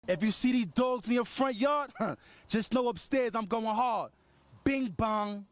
If you see these dogs in your front yard, just know upstairs I'm going hard. Bing bong.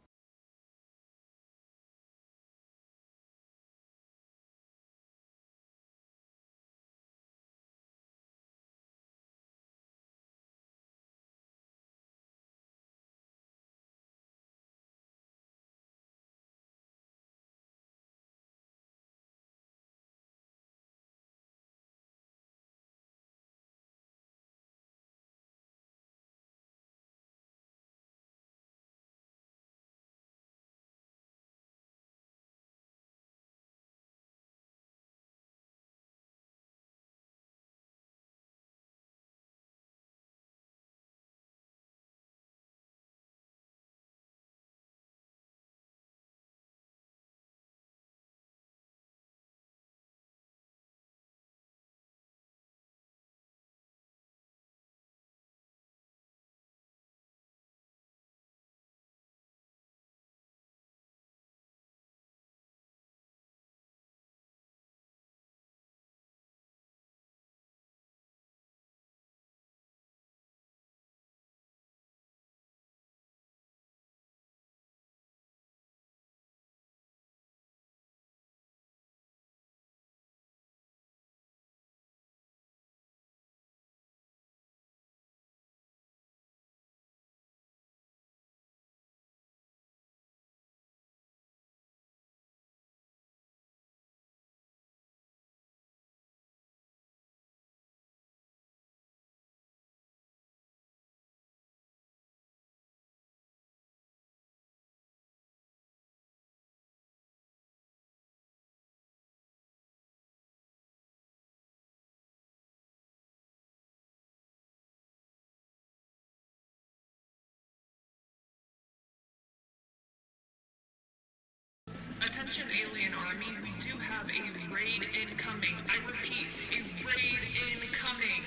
Attention Alien Army, we do have a raid incoming. I repeat, a raid incoming.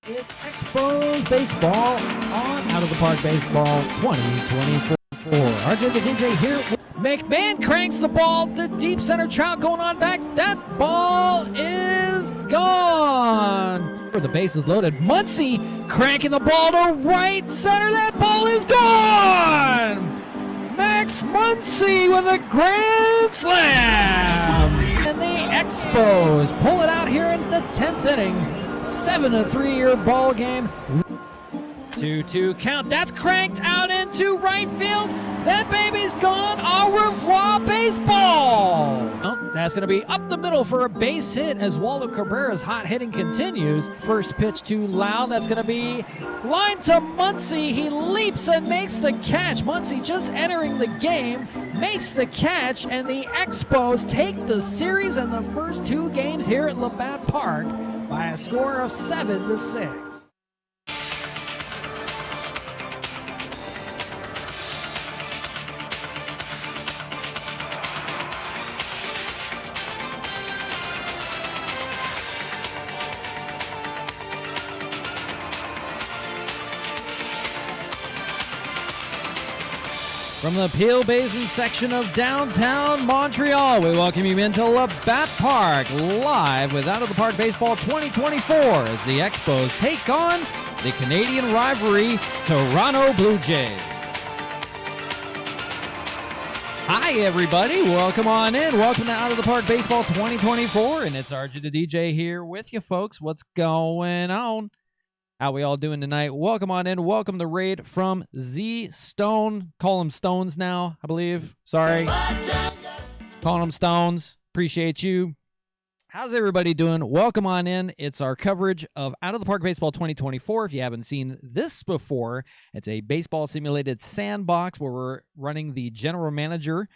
It's Expos Baseball on Out of the Park Baseball 2024. RJ the DJ here. McMahon cranks the ball to deep center. Trout going on back. That ball is gone. The base is loaded. Muncy cranking the ball to right center. That ball is gone. Max Muncy with a grand slam. And the Expos pull it out here in the 10th inning. 7-3 ball game. 2-2 count. That's cranked out into right field. That baby's gone. Au revoir, baseball. Oh, that's going to be up the middle for a base hit as Waldo Cabrera's hot hitting continues. First pitch to Lau. That's going to be line to Muncy. He leaps and makes the catch. Muncy just entering the game, makes the catch, and the Expos take the series in the first 2 games here at Labatt Park by a score of 7-6. From the Peel Basin section of downtown Montreal, we welcome you into Labatt Park, live with Out of the Park Baseball 2024 as the Expos take on the Canadian rivalry Toronto Blue Jays. Hi, everybody. Welcome on in. Welcome to Out of the Park Baseball 2024, and it's RJ the DJ here with you, folks. What's going on? How we all doing tonight? Welcome on in. Welcome to Raid from Z Stone. Call them Stones now, I believe. Sorry. Calling them Stones. Appreciate you. How's everybody doing? Welcome on in. It's our coverage of Out of the Park Baseball 2024. If you haven't seen this before, it's a baseball simulated sandbox where we're running the general manager.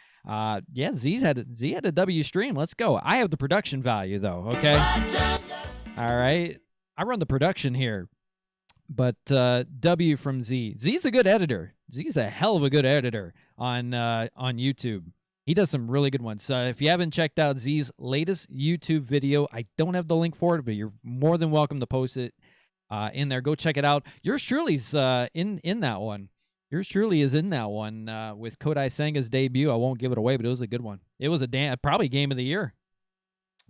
Z had a W stream. Let's go. I have the production value, though, okay? All right. I run the production here. But W from Z. Z's a good editor. Z's a hell of a good editor on YouTube. He does some really good ones. If you haven't checked out Z's latest YouTube video, I don't have the link for it, but you're more than welcome to post it in there. Go check it out. Yours truly's in that one. Yours truly is in that one with Kodai Senga's debut. I won't give it away, but it was a good one. It was probably game of the year.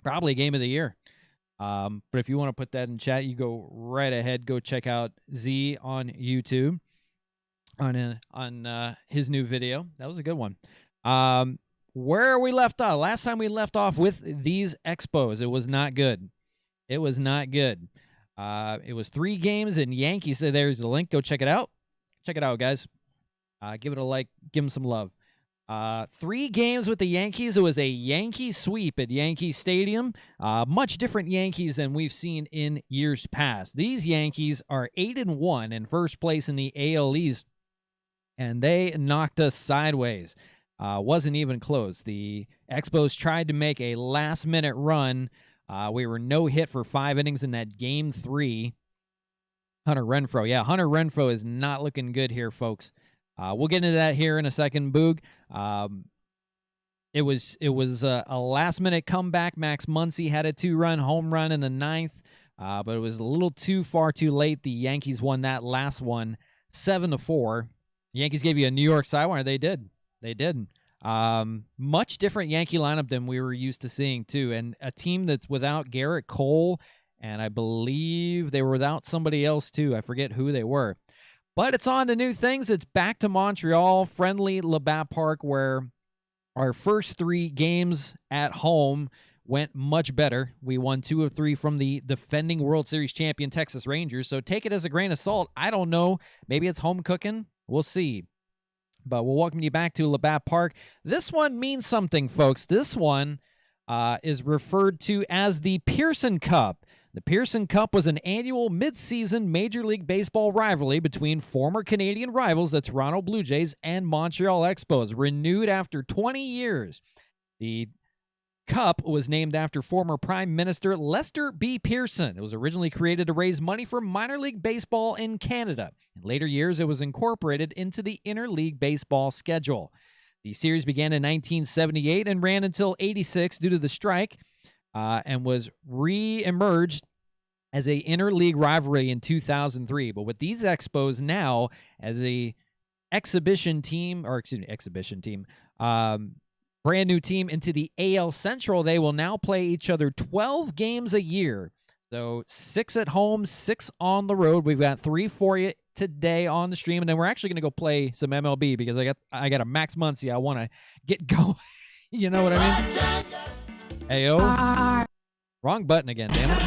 Probably game of the year. But if you want to put that in chat, you go right ahead. Go check out Z on YouTube on his new video. That was a good one. Where we left off. Last time we left off with these Expos. It was not good. It was not good. It was 3 games in Yankees. So there's the link. Go check it out. Check it out, guys. Give it a like. Give them some love. 3 games with the Yankees. It was a Yankee sweep at Yankee Stadium. Much different Yankees than we've seen in years past. These Yankees are 8-1 in first place in the AL East, and they knocked us sideways. Wasn't even close. The Expos tried to make a last-minute run. We were no hit for 5 innings in that Game 3. Hunter Renfroe. Yeah, Hunter Renfroe is not looking good here, folks. We'll get into that here in a second, Boog. It was a last-minute comeback. Max Muncy had a 2-run home run in the 9th, but it was a little too late. The Yankees won that last one 7-4. The Yankees gave you a New York Sidewinder. They did. They did. Much different Yankee lineup than we were used to seeing, too, and a team that's without Garrett Cole, and I believe they were without somebody else, too. I forget who they were. But it's on to new things. It's back to Montreal, friendly Labatt Park, where our first 3 games at home went much better. We won 2 of 3 from the defending World Series champion Texas Rangers, so take it as a grain of salt. I don't know. Maybe it's home cooking. We'll see. But we'll welcome you back to Labatt Park. This one means something, folks. This one is referred to as the Pearson Cup. The Pearson Cup was an annual mid-season Major League Baseball rivalry between former Canadian rivals, the Toronto Blue Jays and Montreal Expos, renewed after 20 years. The Cup was named after former Prime Minister Lester B. Pearson. It was originally created to raise money for minor league baseball in Canada. In later years, it was incorporated into the interleague baseball schedule. The series began in 1978 and ran until '86 due to the strike, and was re-emerged as a interleague rivalry in 2003. But with these Expos now as a exhibition team, brand new team into the AL Central, they will now play each other 12 games a year. So 6 at home, 6 on the road. We've got 3 for you today on the stream, and then we're actually going to go play some MLB because I got a Max Muncy I want to get going. You know what I mean? Ayo. Wrong button again, damn it.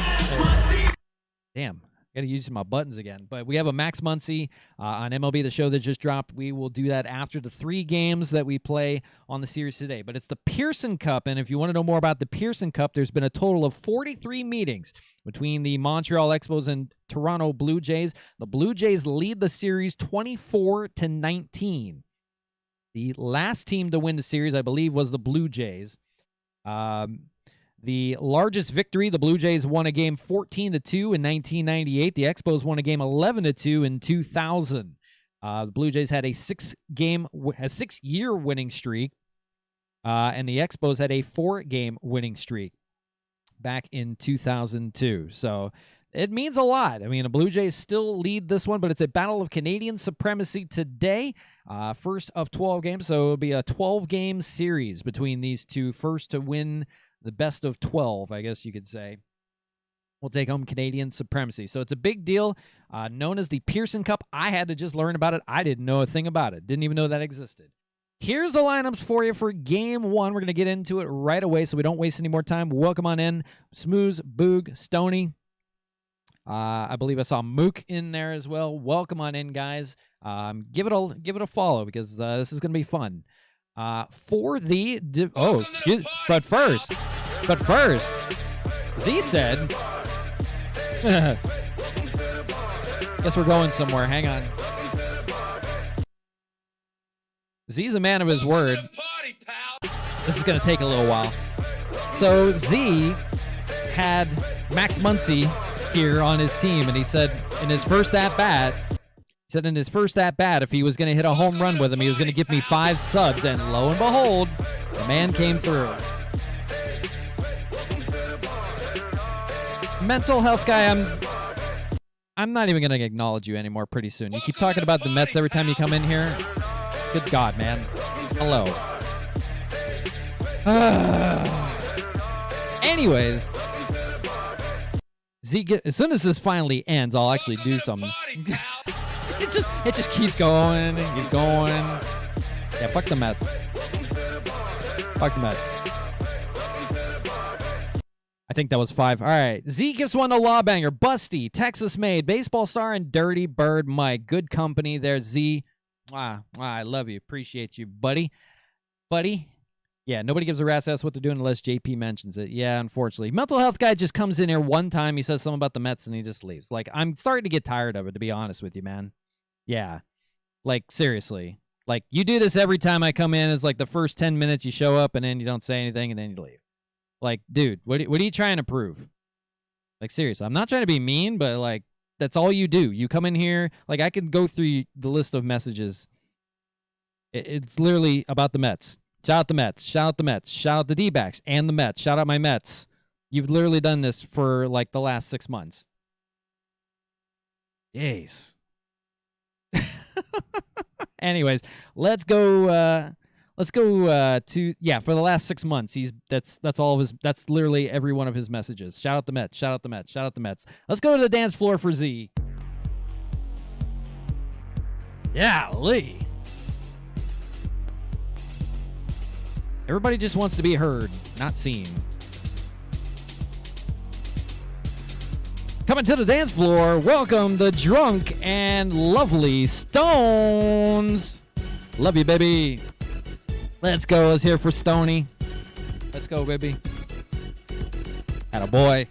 Damn. Got to use my buttons again. But we have a Max Muncy on MLB The Show that just dropped. We will do that after the 3 games that we play on the series today. But it's the Pearson Cup, and if you want to know more about the Pearson Cup, there's been a total of 43 meetings between the Montreal Expos and Toronto Blue Jays. The Blue Jays lead the series 24-19. The last team to win the series, I believe, was the Blue Jays. The largest victory, the Blue Jays won a game 14-2 in 1998. The Expos won a game 11-2 in 2000. The Blue Jays had a 6-year winning streak, and the Expos had a 4-game winning streak back in 2002. So it means a lot. I mean, the Blue Jays still lead this one, but it's a battle of Canadian supremacy today. First of 12 games, so it'll be a 12-game series between these two. First to win the best of 12, I guess you could say, will take home Canadian supremacy. So it's a big deal, known as the Pearson Cup. I had to just learn about it. I didn't know a thing about it. Didn't even know that existed. Here's the lineups for you for Game 1. We're going to get into it right away so we don't waste any more time. Welcome on in. Smooze, Boog, Stoney. I believe I saw Mook in there as well. Welcome on in, guys. Give it a follow because this is going to be fun. But first, Z said, guess we're going somewhere. Hang on. Z's a man of his word. This is going to take a little while. So Z had Max Muncy here on his team, and he said in his first at-bat, if he was going to hit a home run with him, he was going to give me 5 subs, and lo and behold, the man came through. Mental health guy, I'm not even going to acknowledge you anymore pretty soon. You keep talking about the Mets every time you come in here. Good God, man. Hello. Anyways, as soon as this finally ends, I'll actually do something. It just keeps going and keeps going. Yeah, fuck the Mets. Fuck the Mets. I think that was 5. All right. Z gives one to Lawbanger, Busty, Texas Made, Baseball Star, and Dirty Bird Mike. Good company there, Z. I love you. Appreciate you, buddy. Yeah, nobody gives a rat's ass what they're doing unless JP mentions it. Yeah, unfortunately. Mental health guy just comes in here one time, he says something about the Mets, and he just leaves. Like, I'm starting to get tired of it, to be honest with you, man. Yeah. Like, seriously. Like, you do this every time I come in. It's like the first 10 minutes you show up, and then you don't say anything, and then you leave. Like, dude, what are you trying to prove? Like, seriously. I'm not trying to be mean, but, like, that's all you do. You come in here. Like, I could go through the list of messages. It's literally about the Mets. Shout out the Mets. Shout out the Mets. Shout out the D-backs and the Mets. Shout out my Mets. You've literally done this for, like, the last 6 months. Jeez. Anyways, let's go to for the last 6 months. That's all of his. That's literally every one of his messages. Shout out the Mets. Shout out the Mets. Shout out the Mets. Let's go to the dance floor for Z. Yeah, Lee. Everybody just wants to be heard, not seen. Coming to the dance floor, welcome the drunk and lovely Stones. Love you, baby. Let's go. Let's hear for Stoney. Let's go, baby. Attaboy.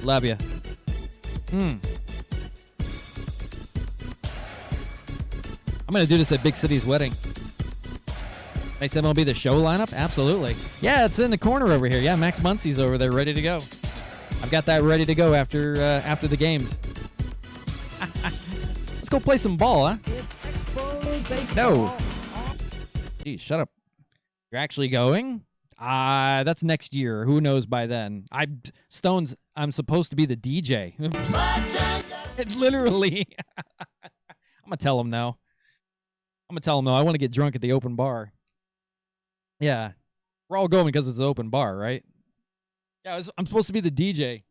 Love you. I'm going to do this at Big City's wedding. Nice MLB The Show lineup? Absolutely. Yeah, it's in the corner over here. Yeah, Max Muncy's over there ready to go. I've got that ready to go after the games. Let's go play some ball, huh? It's Expos baseball. No. Geez, shut up. You're actually going? That's next year. Who knows by then? I'm supposed to be the DJ. It literally. I'm going to tell him no. I want to get drunk at the open bar. Yeah. We're all going because it's an open bar, right? Yeah, I'm supposed to be the DJ.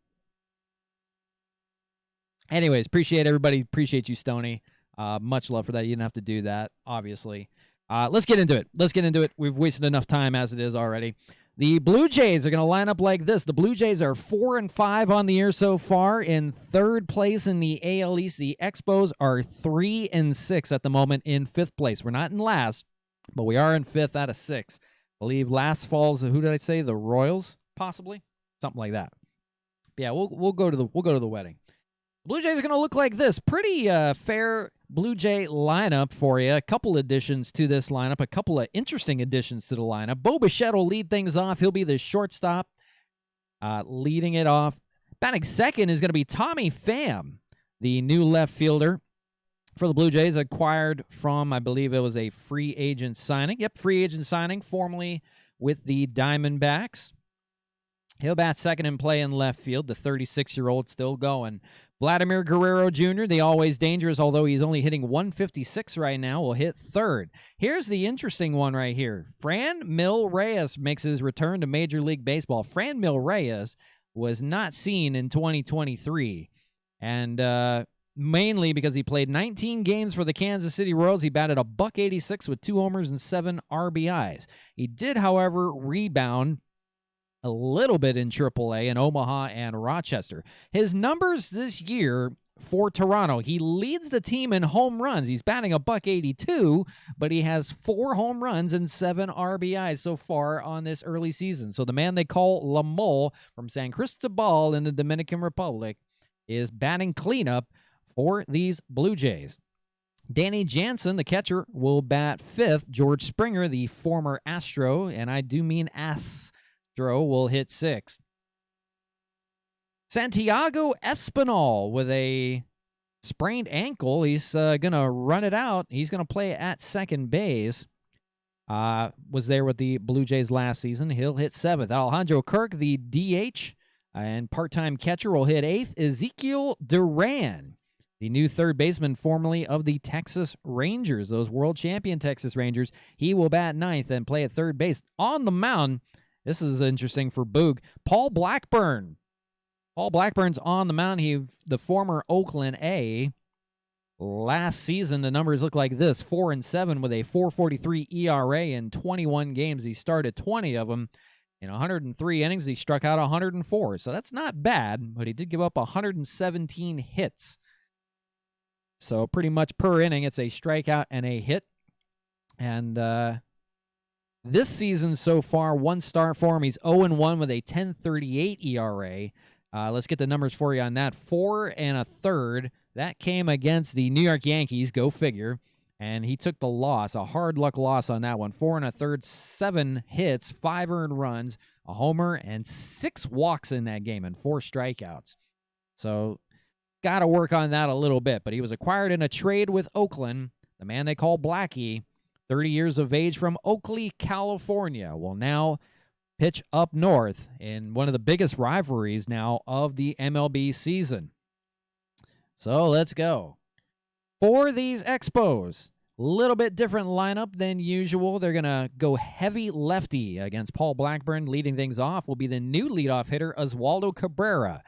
Anyways, appreciate everybody. Appreciate you, Stoney. Much love for that. You didn't have to do that, obviously. Let's get into it. We've wasted enough time as it is already. The Blue Jays are going to line up like this. The Blue Jays are 4-5 on the year so far. In third place in the AL East, the Expos are 3-6 at the moment in fifth place. We're not in last, but we are in fifth out of 6. I believe last falls, who did I say? The Royals, possibly? Something like that. Yeah, we'll go to the wedding. The Blue Jays are going to look like this. Pretty fair Blue Jay lineup for you. A couple additions to this lineup, a couple of interesting additions to the lineup. Bo Bichette will lead things off. He'll be the shortstop, leading it off. Batting second is going to be Tommy Pham, the new left fielder for the Blue Jays, acquired from, I believe it was a free agent signing. Yep, free agent signing, formerly with the Diamondbacks. He'll bat second and play in left field. The 36-year-old still going. Vladimir Guerrero Jr., the always dangerous, although he's only hitting 156 right now, will hit third. Here's the interesting one right here. Franmil Reyes makes his return to Major League Baseball. Franmil Reyes was not seen in 2023, and mainly because he played 19 games for the Kansas City Royals. He batted a .186 with 2 homers and 7 RBIs. He did, however, rebound a little bit in AAA in Omaha and Rochester. His numbers this year for Toronto, he leads the team in home runs. He's batting a .182, but he has 4 home runs and 7 RBIs so far on this early season. So the man they call La Mole from San Cristobal in the Dominican Republic is batting cleanup for these Blue Jays. Danny Jansen, the catcher, will bat 5th. George Springer, the former Astro, and I do mean Astro, will hit 6th. Santiago Espinal with a sprained ankle. He's going to run it out. He's going to play at second base. Was there with the Blue Jays last season. He'll hit 7th. Alejandro Kirk, the DH and part-time catcher, will hit 8th. Ezekiel Duran, the new third baseman formerly of the Texas Rangers, those world champion Texas Rangers, he will bat 9th and play at third base. On the mound, this is interesting for Boog, Paul Blackburn. Paul Blackburn's on the mound. He, the former Oakland A. Last season, the numbers look like this: 4-7 with a 4.43 ERA in 21 games. He started 20 of them. In 103 innings, he struck out 104. So that's not bad, but he did give up 117 hits. So pretty much per inning, it's a strikeout and a hit. And this season so far, 1 start for him. He's 0-1 with a 10.38 ERA. Let's get the numbers for you on that. 4 1/3. That came against the New York Yankees. Go figure. And he took the loss, a hard luck loss on that one. 4 1/3, 7 hits, 5 earned runs, a homer, and 6 walks in that game and 4 strikeouts. So got to work on that a little bit. But he was acquired in a trade with Oakland. The man they call Blackie, 30 years of age from Oakley, California, will now pitch up north in one of the biggest rivalries now of the MLB season. So let's go. For these Expos, a little bit different lineup than usual. They're going to go heavy lefty against Paul Blackburn. Leading things off will be the new leadoff hitter, Oswaldo Cabrera.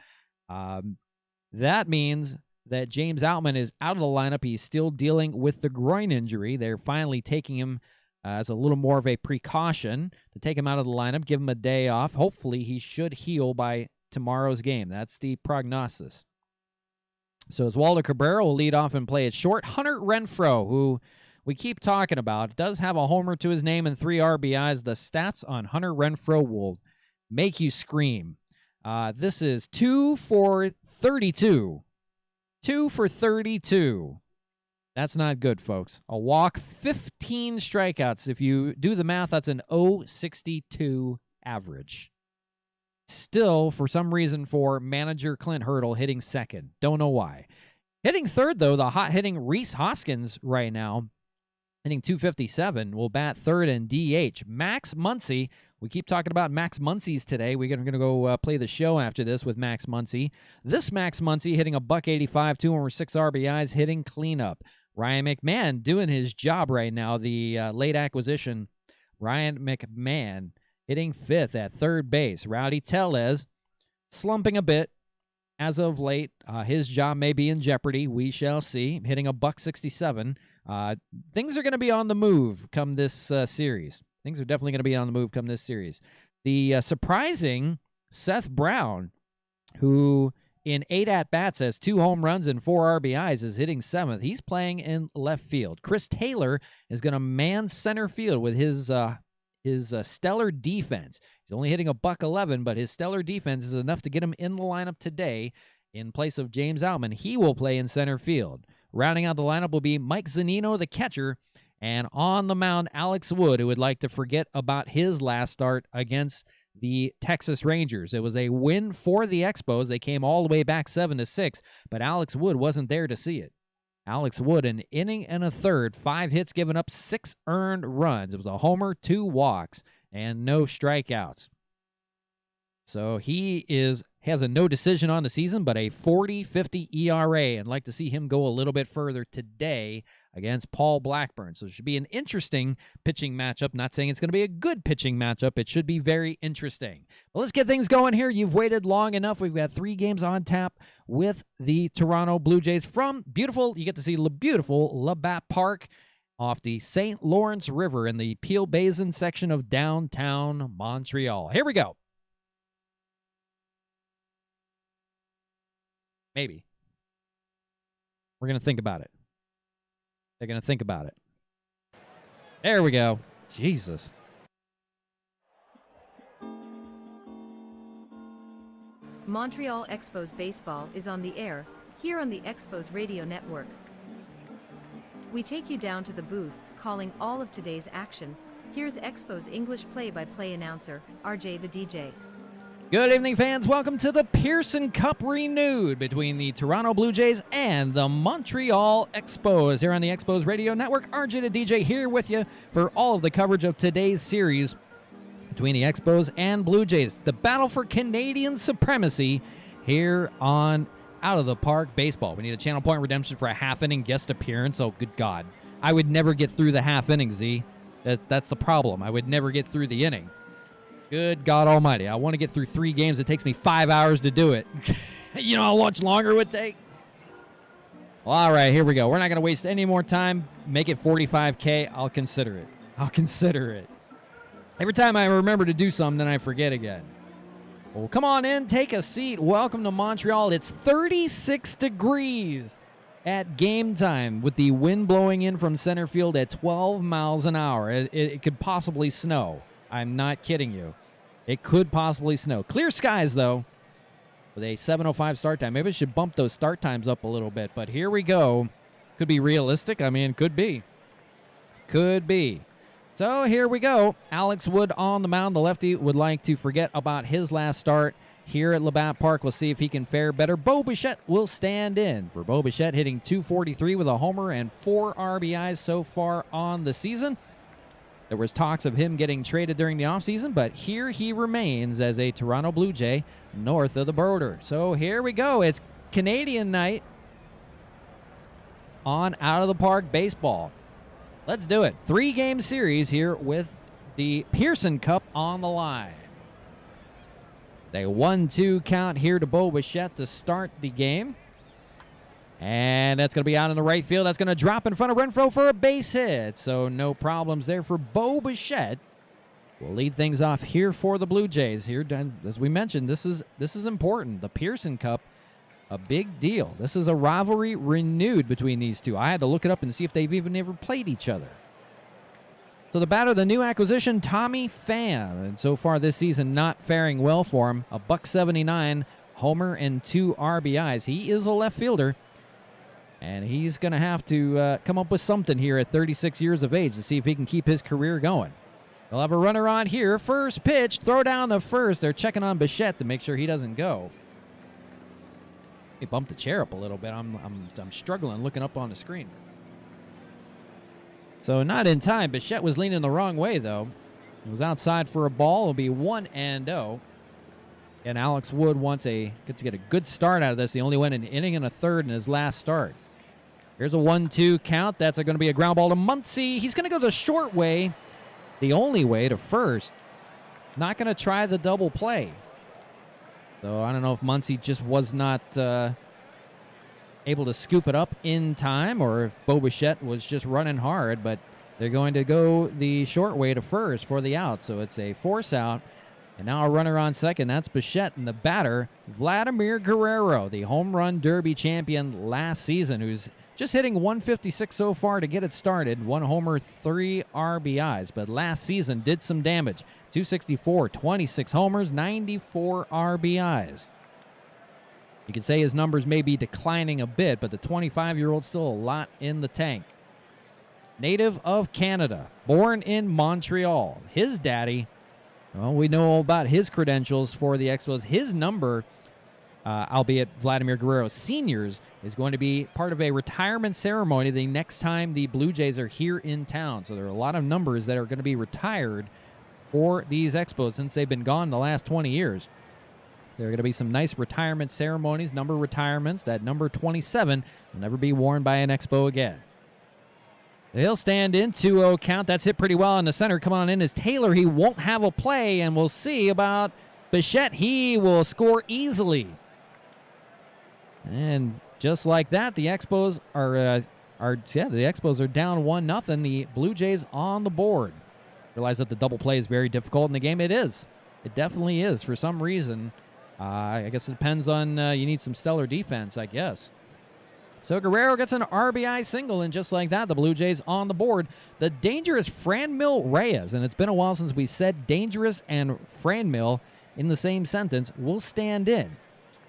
That means that James Outman is out of the lineup. He's still dealing with the groin injury. They're finally taking him as a little more of a precaution to take him out of the lineup, give him a day off. Hopefully, he should heal by tomorrow's game. That's the prognosis. So Oswaldo Cabrera will lead off and play it short. Hunter Renfroe, who we keep talking about, does have a homer to his name and 3 RBIs. The stats on Hunter Renfroe will make you scream. This is 2 for 32. 2 for 32. That's not good, folks. A walk, 15 strikeouts. If you do the math, that's an 0.62 average. Still, for some reason, for manager Clint Hurdle hitting second. Don't know why. Hitting third, though, the hot-hitting Rhys Hoskins right now, hitting 257, will bat third and DH. Max Muncy, we keep talking about Max Muncy's today. We're going to go play the show after this with Max Muncy. This Max Muncy hitting a .185, 2 homers, 6 RBIs, hitting cleanup. Ryan McMahon doing his job right now, the late acquisition. Ryan McMahon hitting 5th at third base. Rowdy Tellez slumping a bit as of late. His job may be in jeopardy. We shall see. Hitting a .167. Things are going to be on the move come this series. Things are definitely going to be on the move come this series. the surprising Seth Brown, who in 8 at-bats has 2 home runs and 4 RBIs, is hitting 7th. He's playing in left field. Chris Taylor is going to man center field with his stellar defense. He's only hitting $111, but his stellar defense is enough to get him in the lineup today in place of James Outman. He will play in center field. Rounding out the lineup will be Mike Zunino, the catcher, and on the mound, Alex Wood, who would like to forget about his last start against the Texas Rangers. It was a win for the Expos. They came all the way back 7-6, but Alex Wood wasn't there to see it. Alex Wood, an inning and a third, 5 hits given up, 6 earned runs. It was a homer, 2 walks, and no strikeouts. So he has a no decision on the season, but a 40-50 ERA, and like to see him go a little bit further today against Paul Blackburn. So it should be an interesting pitching matchup. Not saying it's going to be a good pitching matchup. It should be very interesting. But let's get things going here. You've waited long enough. We've got 3 games on tap with the Toronto Blue Jays from beautiful, you get to see beautiful Labatt Park off the St. Lawrence River in the Peel Basin section of downtown Montreal. Here we go. Maybe. We're going to think about it. They're going to think about it. There we go. Jesus. Montreal Expos baseball is on the air, here on the Expos radio network. We take you down to the booth, calling all of today's action. Here's Expos English play-by-play announcer, RJ the DJ. Good evening, fans. Welcome to the Pearson Cup renewed between the Toronto Blue Jays and the Montreal Expos. Here on the Expos Radio Network, RJ the DJ here with you for all of the coverage of today's series between the Expos and Blue Jays. The battle for Canadian supremacy here on Out of the Park Baseball. We need a channel point redemption for a half-inning guest appearance. Oh, good God. I would never get through the half-inning, Z. That's the problem. I would never get through the inning. Good God almighty. I want to get through 3 games. It takes me 5 hours to do it. You know how much longer it would take? Well, all right, here we go. We're not going to waste any more time. Make it 45K. I'll consider it. Every time I remember to do something, then I forget again. Well, come on in. Take a seat. Welcome to Montreal. It's 36 degrees at game time with the wind blowing in from center field at 12 miles an hour. It could possibly snow. I'm not kidding you. It could possibly snow. Clear skies, though, with a 7:05 start time. Maybe I should bump those start times up a little bit, but here we go. Could be realistic. I mean, could be. Could be. So here we go. Alex Wood on the mound. The lefty would like to forget about his last start here at Labatt Park. We'll see if he can fare better. Bo Bichette will stand in for Bo Bichette, hitting .243 with a homer and 4 RBIs so far on the season. There was talks of him getting traded during the offseason, but here he remains as a Toronto Blue Jay north of the border. So here we go. It's Canadian night on Out of the Park Baseball. Let's do it. 3-game series here with the Pearson Cup on the line. A 1-2 count here to Bo Bichette to start the game. And that's going to be out in the right field. That's going to drop in front of Renfroe for a base hit. So no problems there for Bo Bichette. We'll lead things off here for the Blue Jays. Here, as we mentioned, this is important. The Pearson Cup, a big deal. This is a rivalry renewed between these two. I had to look it up and see if they've even ever played each other. So the batter, the new acquisition, Tommy Pham. And so far this season, not faring well for him. A $179 homer and 2 RBIs. He is a left fielder. And he's going to have to come up with something here at 36 years of age to see if he can keep his career going. They'll have a runner on here. First pitch, throw down the first. They're checking on Bichette to make sure he doesn't go. He bumped the chair up a little bit. I'm struggling looking up on the screen. So not in time. Bichette was leaning the wrong way, though. He was outside for a ball. It'll be 1-0. And Alex Wood gets to get a good start out of this. He only went an inning and a third in his last start. Here's a 1-2 count. That's going to be a ground ball to Muncy. He's going to go the short way, the only way, to first. Not going to try the double play. So I don't know if Muncy just was not able to scoop it up in time or if Bo Bichette was just running hard, but they're going to go the short way to first for the out. So it's a force out And now a runner on second. That's Bichette, and the batter, Vladimir Guerrero, the home run derby champion last season, who's just hitting 156 so far to get it started. 1 homer, 3 RBIs, but last season did some damage. 264, 26 homers, 94 RBIs. You could say his numbers may be declining a bit, but the 25-year-old's still a lot in the tank. Native of Canada, born in Montreal. His daddy, well, we know all about his credentials for the Expos. His number, albeit Vladimir Guerrero Sr.'s, is going to be part of a retirement ceremony the next time the Blue Jays are here in town. So there are a lot of numbers that are going to be retired for these Expos since they've been gone the last 20 years. There are going to be some nice retirement ceremonies, number retirements. That number 27 will never be worn by an Expo again. He'll stand in 2-0 count. That's hit pretty well in the center. Come on in is Taylor. He won't have a play, and we'll see about Bichette. He will score easily. And just like that, the Expos are down 1-0. The Blue Jays on the board. Realize that the double play is very difficult in the game. It is. It definitely is. For some reason, I guess it depends on you need some stellar defense, I guess. So Guerrero gets an RBI single, and just like that, the Blue Jays on the board. The dangerous Franmil Reyes, and it's been a while since we said dangerous and Franmil in the same sentence, will stand in.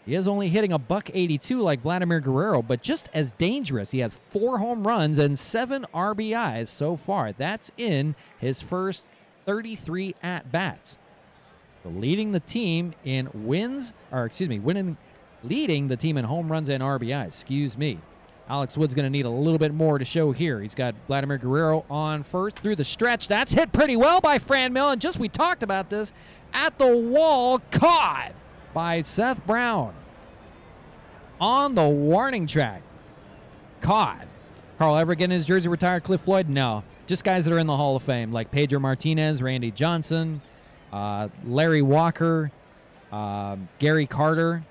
He is only hitting a .182 like Vladimir Guerrero, but just as dangerous. He has 4 home runs and 7 RBIs so far. That's in his first 33 at-bats. So leading the team in leading the team in home runs and RBIs. Alex Wood's going to need a little bit more to show here. He's got Vladimir Guerrero on first through the stretch. That's hit pretty well by Franmil, and we talked about this, at the wall, caught by Seth Brown. On the warning track. Caught. Carl Everett getting his jersey retired. Cliff Floyd? No. Just guys that are in the Hall of Fame, like Pedro Martinez, Randy Johnson, Larry Walker, Gary Carter.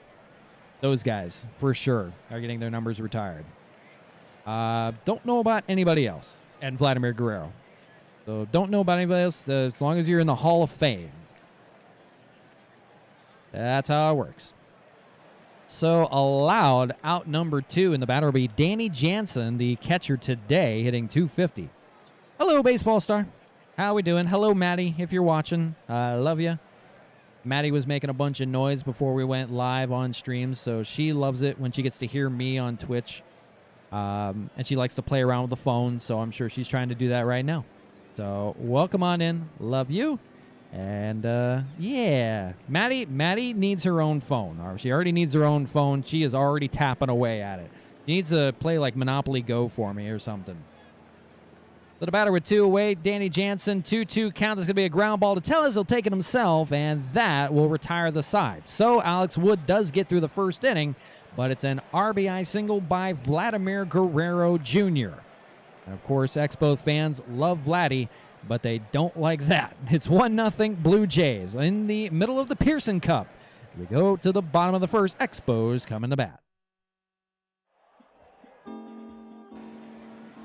Those guys, for sure, are getting their numbers retired. Don't know about anybody else. And Vladimir Guerrero. So don't know about anybody else as long as you're in the Hall of Fame. That's how it works. So allowed out number 2, and the batter will be Danny Jansen, the catcher today, hitting .250. Hello, baseball star. How we doing? Hello, Maddie, if you're watching. I love you. Maddie was making a bunch of noise before we went live on stream, so she loves it when she gets to hear me on Twitch. And she likes to play around with the phone, so I'm sure she's trying to do that right now. So welcome on in. Love you. And, yeah. Maddie needs her own phone. Or she already needs her own phone. She is already tapping away at it. She needs to play like Monopoly Go for me or something. So the batter with 2 away, Danny Jansen, 2-2 count. There's going to be a ground ball to Tellez. He'll take it himself, and that will retire the side. So Alex Wood does get through the first inning, but it's an RBI single by Vladimir Guerrero Jr. And, of course, Expos fans love Vladdy, but they don't like that. It's 1-0 Blue Jays in the middle of the Pearson Cup. As we go to the bottom of the first, Expos coming to bat.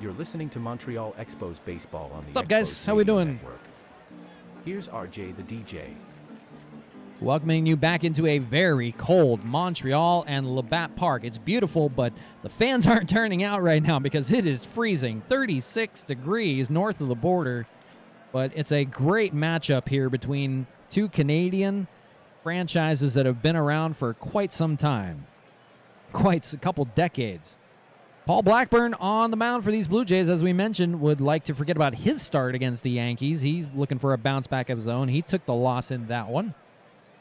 You're listening to Montreal Expos baseball on the What's up, guys? Expos How we Radio doing? Network. Here's RJ the DJ. Welcoming you back into a very cold Montreal and Labatt Park. It's beautiful, but the fans aren't turning out right now because it is freezing. 36 degrees north of the border. But it's a great matchup here between 2 Canadian franchises that have been around for quite some time. Quite a couple decades. Paul Blackburn on the mound for these Blue Jays, as we mentioned, would like to forget about his start against the Yankees. He's looking for a bounce back of his own. He took the loss in that one.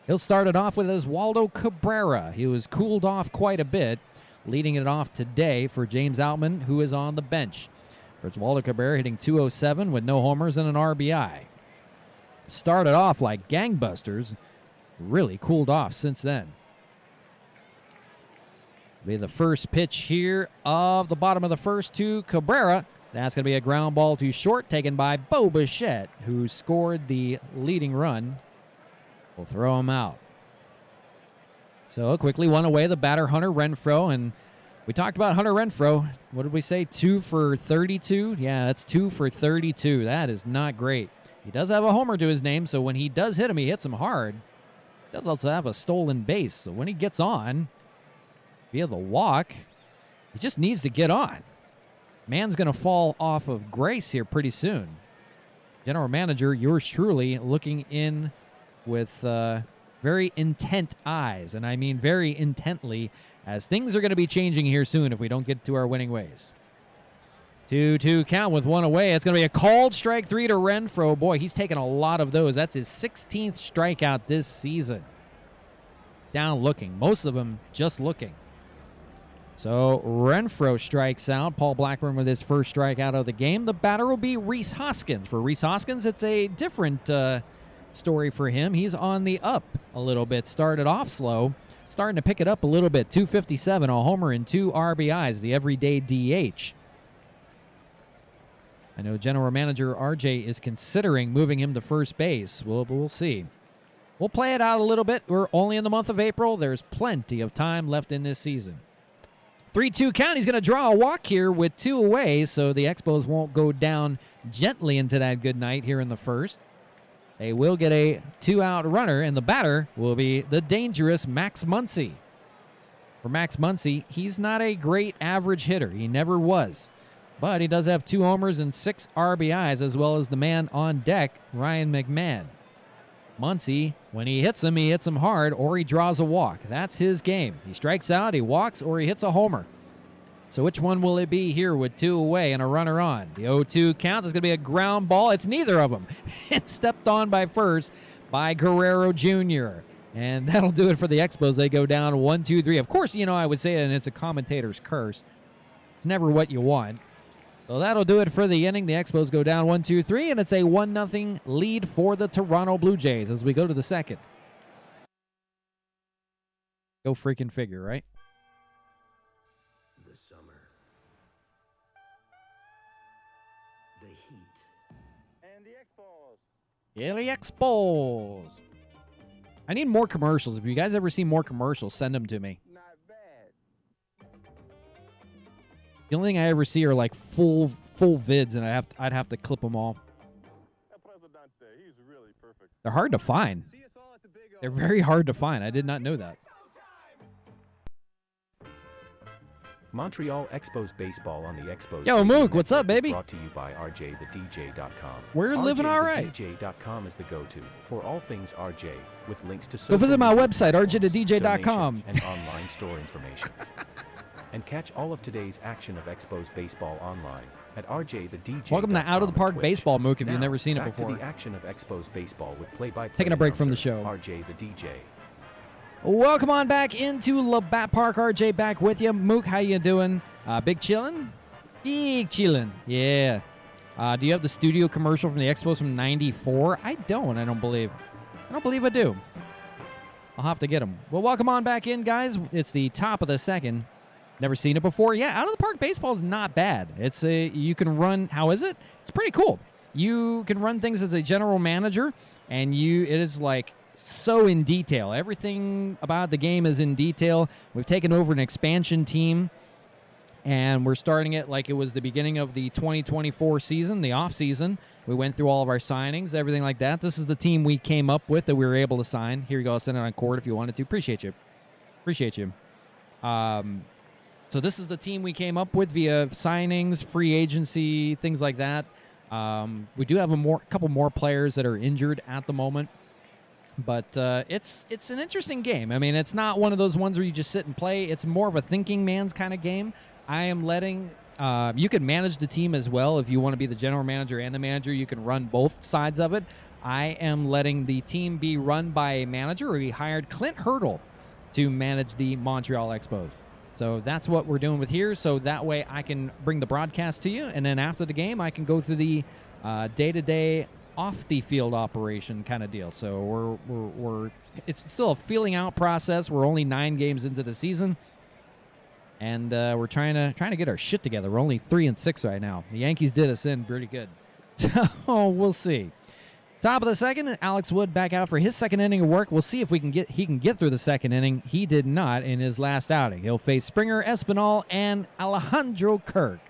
He'll start it off with Oswaldo Cabrera. He was cooled off quite a bit, leading it off today for James Outman, who is on the bench. For Oswaldo Cabrera hitting .207 with no homers and an RBI. Started off like gangbusters. Really cooled off since then. Be the first pitch here of the bottom of the first to Cabrera. That's going to be a ground ball to short, taken by Bo Bichette, who scored the leading run. We'll throw him out. So quickly one away, the batter Hunter Renfroe, and we talked about Hunter Renfroe. What did we say? 2 for 32? Yeah, that's 2 for 32. That is not great. He does have a homer to his name, so when he does hit him, he hits him hard. He does also have a stolen base, so when he gets on via the walk, he just needs to get on. Man's going to fall off of grace here pretty soon. General manager, yours truly, looking in with very intent eyes, and I mean very intently, as things are going to be changing here soon if we don't get to our winning ways. 2-2 count with one away. It's going to be a called strike 3 to Renfroe. Boy, he's taken a lot of those. That's his 16th strikeout this season. Down looking. Most of them just looking. So Renfroe strikes out. Paul Blackburn with his first strikeout of the game. The batter will be Rhys Hoskins. For Rhys Hoskins, it's a different story for him. He's on the up a little bit. Started off slow. Starting to pick it up a little bit. 257, a homer and 2 RBIs. The everyday DH. I know general manager RJ is considering moving him to first base. We'll see. We'll play it out a little bit. We're only in the month of April. There's plenty of time left in this season. 3-2 count. He's going to draw a walk here with 2 away, so the Expos won't go down gently into that good night here in the first. They will get a 2-out runner, and the batter will be the dangerous Max Muncy. For Max Muncy, he's not a great average hitter. He never was. But he does have 2 homers and 6 RBIs, as well as the man on deck, Ryan McMahon. Muncy, when he hits him hard, or he draws a walk. That's his game. He strikes out, he walks, or he hits a homer. So which one will it be here with 2 away and a runner on? The 0-2 count is going to be a ground ball. It's neither of them. It's stepped on by first by Guerrero Jr. And that'll do it for the Expos. They go down 1-2-3. Of course, I would say, and it's a commentator's curse. It's never what you want. So that'll do it for the inning. The Expos go down 1-2-3, and it's a 1-0 lead for the Toronto Blue Jays as we go to the second. Go freaking figure, right? The summer. The heat. And the Expos. Yeah, the Expos. I need more commercials. If you guys ever see more commercials, send them to me. The only thing I ever see are like full vids, and I'd have to clip them all. He's really perfect. They're hard to find. They're very hard to find. I did not know that. Montreal Expos baseball on the Expos. Yo, Radio Mook, Network what's up, baby? Brought to you by RJTheDJ.com. We're living all right. RJTheDJ.com is the go-to for all things RJ, with links to Go visit my media website, platforms, RJTheDJ.com. donations, and online store information. And catch all of today's action of Expos baseball online at RJTheDJ.com. Welcome to Out of the Park Twitch. Baseball, Mook, if Now, you've never seen it back before. to the action of Expos baseball with play-by-play Taking a break from the announcer, show. RJ the DJ. Welcome on back into Labatt Park. RJ back with you. Mook, how you doing? Big chillin'? Big chillin'. Yeah. Do you have the studio commercial from the Expos from '94? I don't believe. I do. I'll have to get them. Well, welcome on back in, guys. It's the top of the second. Never seen it before. Yeah, Out of the Park baseball is not bad. It's you can run. How is it? It's pretty cool. You can run things as a general manager, and it is like so in detail. Everything about the game is in detail. We've taken over an expansion team, and we're starting it like it was the beginning of the 2024 season, the off season. We went through all of our signings, everything like that. This is the team we came up with that we were able to sign. Here you go. I'll send it on court if you wanted to. Appreciate you. So this is the team we came up with via signings, free agency, things like that. We do have a couple more players that are injured at the moment, but it's an interesting game. I mean, it's not one of those ones where you just sit and play. It's more of a thinking man's kind of game. I am letting you can manage the team as well if you want to be the general manager and the manager. You can run both sides of it. I am letting the team be run by a manager. We hired Clint Hurdle to manage the Montreal Expos. So that's what we're doing with here. So that way I can bring the broadcast to you, and then after the game I can go through the day-to-day off-the-field operation kind of deal. So we're it's still a feeling out process. We're only 9 games into the season, and we're trying to get our shit together. We're only 3-6 right now. The Yankees did us in pretty good, so we'll see. Top of the second, Alex Wood back out for his second inning of work. We'll see if he can get through the second inning. He did not in his last outing. He'll face Springer, Espinal, and Alejandro Kirk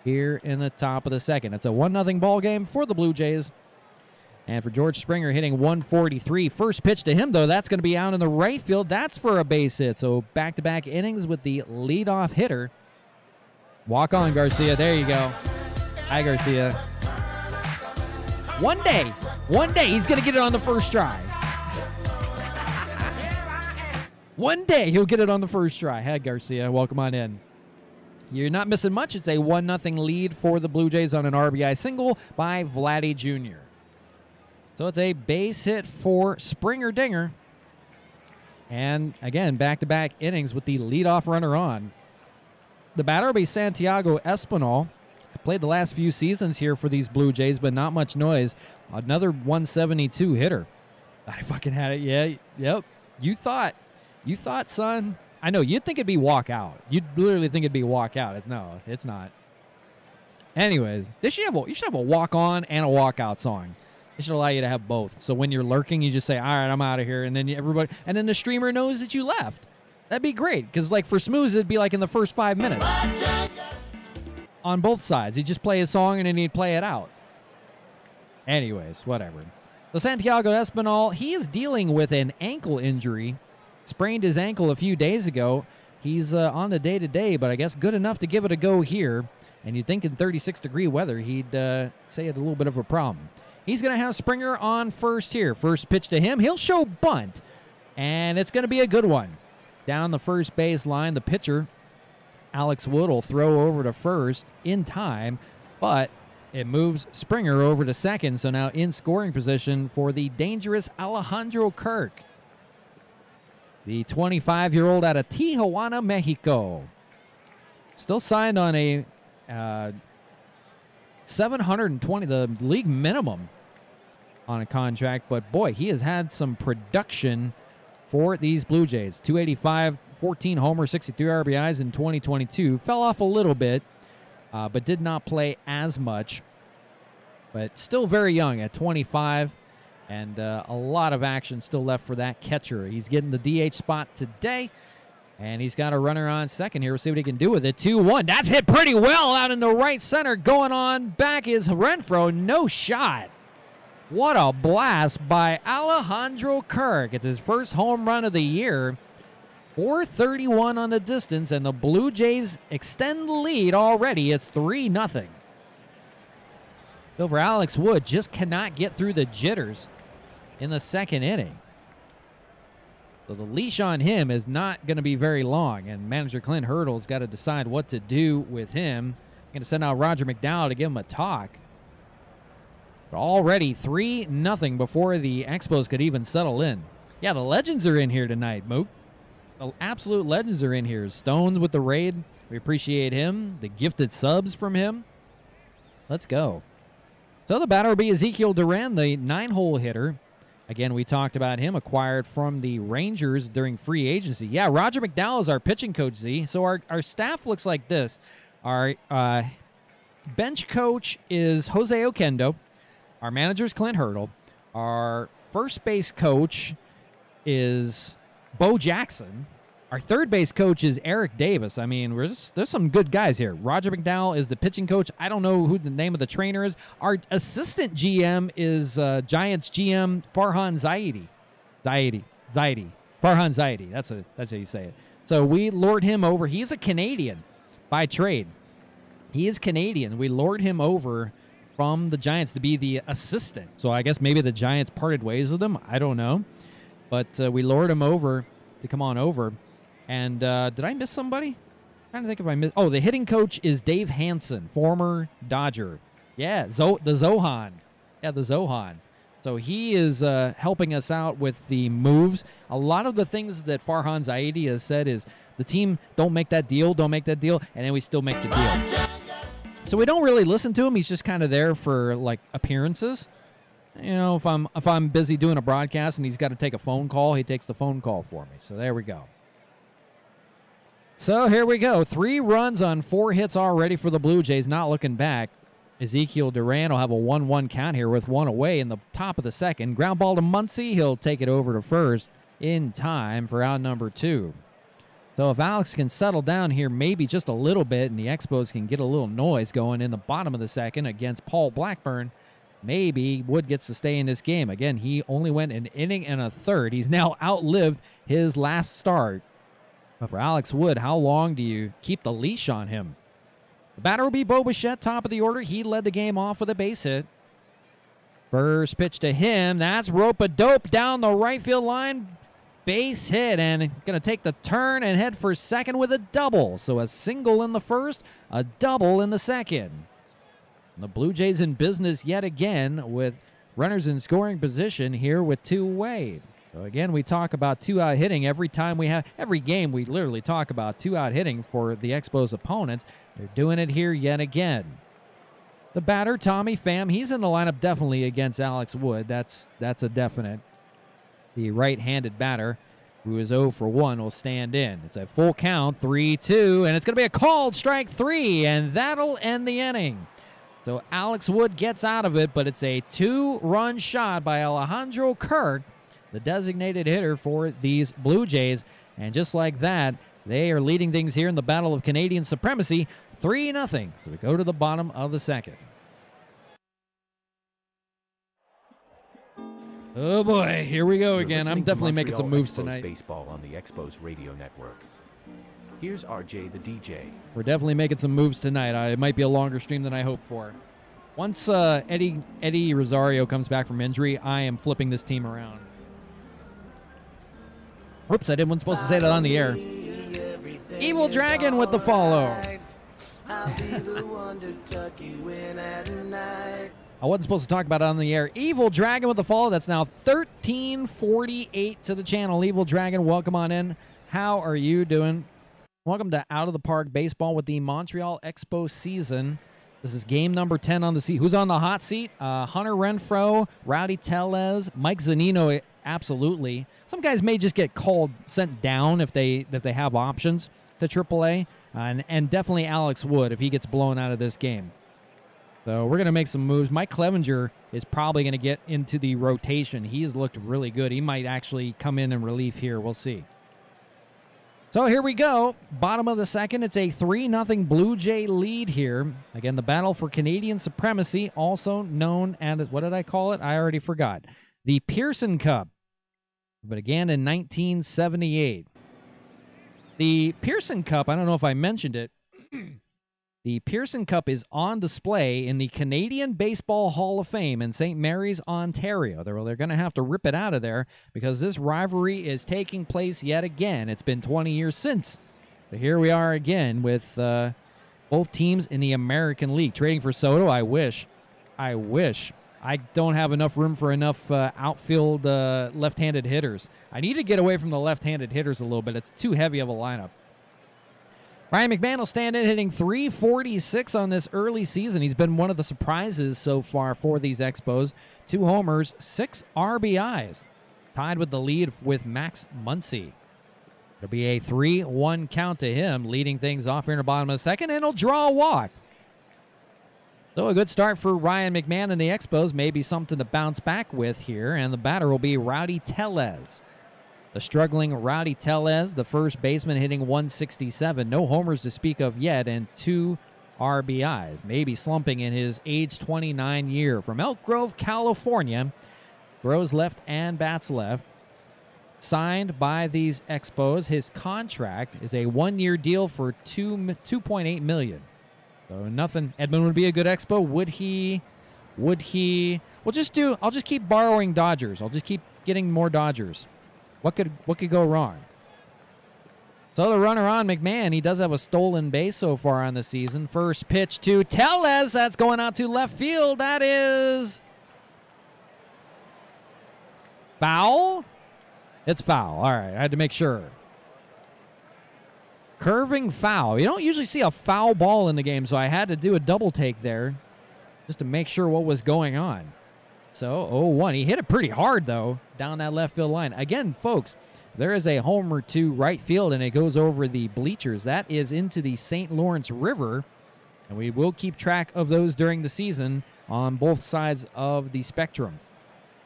here in the top of the second. It's a 1-0 ball game for the Blue Jays. And for George Springer, hitting 143. First pitch to him, though, that's going to be out in the right field. That's for a base hit. So back-to-back innings with the leadoff hitter. Walk on, Garcia. There you go. Hi, Garcia. One day, he's going to get it on the first try. One day, he'll get it on the first try. Hi, Garcia. Welcome on in. You're not missing much. It's a 1-0 lead for the Blue Jays on an RBI single by Vladdy Jr. So it's a base hit for Springer Dinger. And again, back-to-back innings with the leadoff runner on. The batter will be Santiago Espinal. Played the last few seasons here for these Blue Jays, but not much noise. Another 172 hitter. I fucking had it. Yeah, yep. You thought, son. I know, you'd think it'd be walk out. You'd literally think it'd be walk out. No, it's not. Anyways, you should have a walk-on and a walk-out song. It should allow you to have both. So when you're lurking, you just say, all right, I'm out of here. And then the streamer knows that you left. That'd be great. Because like for Smooth, it'd be like in the first 5 minutes. On both sides. He'd just play a song and then he'd play it out. Anyways, whatever. So Santiago Espinal, he is dealing with an ankle injury. Sprained his ankle a few days ago. He's on the day-to-day, but I guess good enough to give it a go here. And you'd think in 36-degree weather, he'd say it a little bit of a problem. He's going to have Springer on first here. First pitch to him. He'll show bunt. And it's going to be a good one. Down the first base line, the pitcher, Alex Wood, will throw over to first in time. But it moves Springer over to second. So now in scoring position for the dangerous Alejandro Kirk. The 25-year-old out of Tijuana, Mexico. Still signed on a $720, the league minimum on a contract. But, boy, he has had some production for these Blue Jays. 285, 14 homers, 63 RBIs in 2022. Fell off a little bit, but did not play as much. But still very young at 25. And a lot of action still left for that catcher. He's getting the DH spot today. And he's got a runner on second here. We'll see what he can do with it. 2-1. That's hit pretty well out in the right center. Going on back is Renfroe. No shot. What a blast by Alejandro Kirk. It's his first home run of the year. 431 on the distance, and the Blue Jays extend the lead already. It's 3-0. Over Alex Wood, just cannot get through the jitters in the second inning. So the leash on him is not going to be very long, and manager Clint Hurdle's got to decide what to do with him. Going to send out Roger McDowell to give him a talk. But already 3-0 before the Expos could even settle in. Yeah, the legends are in here tonight, Mook. The absolute legends are in here. Stones with the raid. We appreciate him. The gifted subs from him. Let's go. So the batter will be Ezekiel Duran, the 9-hole hitter. Again, we talked about him, acquired from the Rangers during free agency. Yeah, Roger McDowell is our pitching coach, Z. So our staff looks like this. Our bench coach is Jose Oquendo. Our manager is Clint Hurdle. Our first base coach is Bo Jackson. Our third base coach is Eric Davis. I mean, there's some good guys here. Roger McDowell is the pitching coach. I don't know who the name of the trainer is. Our assistant GM is Giants GM Farhan Zaidi. Farhan Zaidi. That's how you say it. So we lured him over. He's a Canadian by trade. He is Canadian. We lured him over from the Giants to be the assistant. So I guess maybe the Giants parted ways with him. I don't know. But we lured him over to come on over. And did I miss somebody? I'm trying to think if I missed. Oh, the hitting coach is Dave Hansen, former Dodger. Yeah, the Zohan. Yeah, the Zohan. So he is helping us out with the moves. A lot of the things that Farhan Zaidi has said is the team don't make that deal, and then we still make the deal. So we don't really listen to him. He's just kind of there for like appearances. You know, if I'm busy doing a broadcast and he's got to take a phone call, he takes the phone call for me. So there we go. So here we go. 3 runs on 4 hits already for the Blue Jays. Not looking back. Ezekiel Duran will have a 1-1 count here with 1 away in the top of the second. Ground ball to Muncy. He'll take it over to first in time for out number 2. So if Alex can settle down here maybe just a little bit and the Expos can get a little noise going in the bottom of the second against Paul Blackburn, maybe Wood gets to stay in this game. Again, he only went an inning and a third. He's now outlived his last start. But for Alex Wood, how long do you keep the leash on him? The batter will be Bo Bichette, top of the order. He led the game off with a base hit. First pitch to him. That's rope-a-dope down the right field line. Base hit, and going to take the turn and head for second with a double. So a single in the first, a double in the second. And the Blue Jays in business yet again with runners in scoring position here with two away. So again, we talk about two-out hitting every game. We literally talk about two-out hitting for the Expos opponents. They're doing it here yet again. The batter, Tommy Pham, he's in the lineup definitely against Alex Wood. That's a definite. The right-handed batter, who is 0 for 1, will stand in. It's a full count, 3-2, and it's going to be a called strike 3, and that'll end the inning. So Alex Wood gets out of it, but it's a 2-run shot by Alejandro Kirk, the designated hitter for these Blue Jays. And just like that, they are leading things here in the Battle of Canadian Supremacy, 3-0. So we go to the bottom of the second. Oh boy, here we go You're again. listening I'm to definitely making Montreal some moves Expos tonight. Baseball on the Expos Radio Network. Here's RJ the DJ. We're definitely making some moves tonight. It might be a longer stream than I hoped for. Once Eddie Rosario comes back from injury, I am flipping this team around. Whoops, I wasn't supposed to say that on the air. Evil Dragon with the follow. I wasn't supposed to talk about it on the air. Evil Dragon with the follow. That's now 1348 to the channel. Evil Dragon, welcome on in. How are you doing? Welcome to Out of the Park Baseball with the Montreal Expos season. This is game number 10 on the seat. Who's on the hot seat? Hunter Renfroe, Rowdy Tellez, Mike Zunino, absolutely. Some guys may just get sent down if they have options to AAA, and definitely Alex Wood if he gets blown out of this game. So we're going to make some moves. Mike Clevenger is probably going to get into the rotation. He's looked really good. He might actually come in relief here. We'll see. So here we go. Bottom of the second. It's a 3-0 Blue Jay lead here. Again, the battle for Canadian Supremacy, also known as, what did I call it? I already forgot. The Pearson Cup. But again in 1978. The Pearson Cup, I don't know if I mentioned it. The Pearson Cup is on display in the Canadian Baseball Hall of Fame in St. Mary's, Ontario. They're going to have to rip it out of there because this rivalry is taking place yet again. It's been 20 years since. But here we are again with both teams in the American League. Trading for Soto, I wish. I don't have enough room for enough outfield left-handed hitters. I need to get away from the left-handed hitters a little bit. It's too heavy of a lineup. Ryan McMahon will stand in hitting .346 on this early season. He's been one of the surprises so far for these Expos. 2 homers, 6 RBIs. Tied with the lead with Max Muncy. It'll be a 3-1 count to him, leading things off here in the bottom of the second, and he'll draw a walk. So a good start for Ryan McMahon and the Expos. Maybe something to bounce back with here, and the batter will be Rowdy Tellez. The struggling Rowdy Tellez, the first baseman, hitting .167. No homers to speak of yet, and 2 RBIs. Maybe slumping in his age 29 year. From Elk Grove, California. Throws left and bats left. Signed by these Expos. His contract is a 1-year deal for $2.8 million. So nothing. Edmund would be a good Expo. Would he? I'll just keep borrowing Dodgers. I'll just keep getting more Dodgers. What could go wrong? So the runner on McMahon, he does have a stolen base so far on the season. First pitch to Tellez. That's going out to left field. That is foul. It's foul. All right, I had to make sure. Curving foul. You don't usually see a foul ball in the game, so I had to do a double take there just to make sure what was going on. So 0-1. He hit it pretty hard, though, down that left field line. Again, folks, there is a homer to right field, and it goes over the bleachers. That is into the St. Lawrence River, and we will keep track of those during the season on both sides of the spectrum.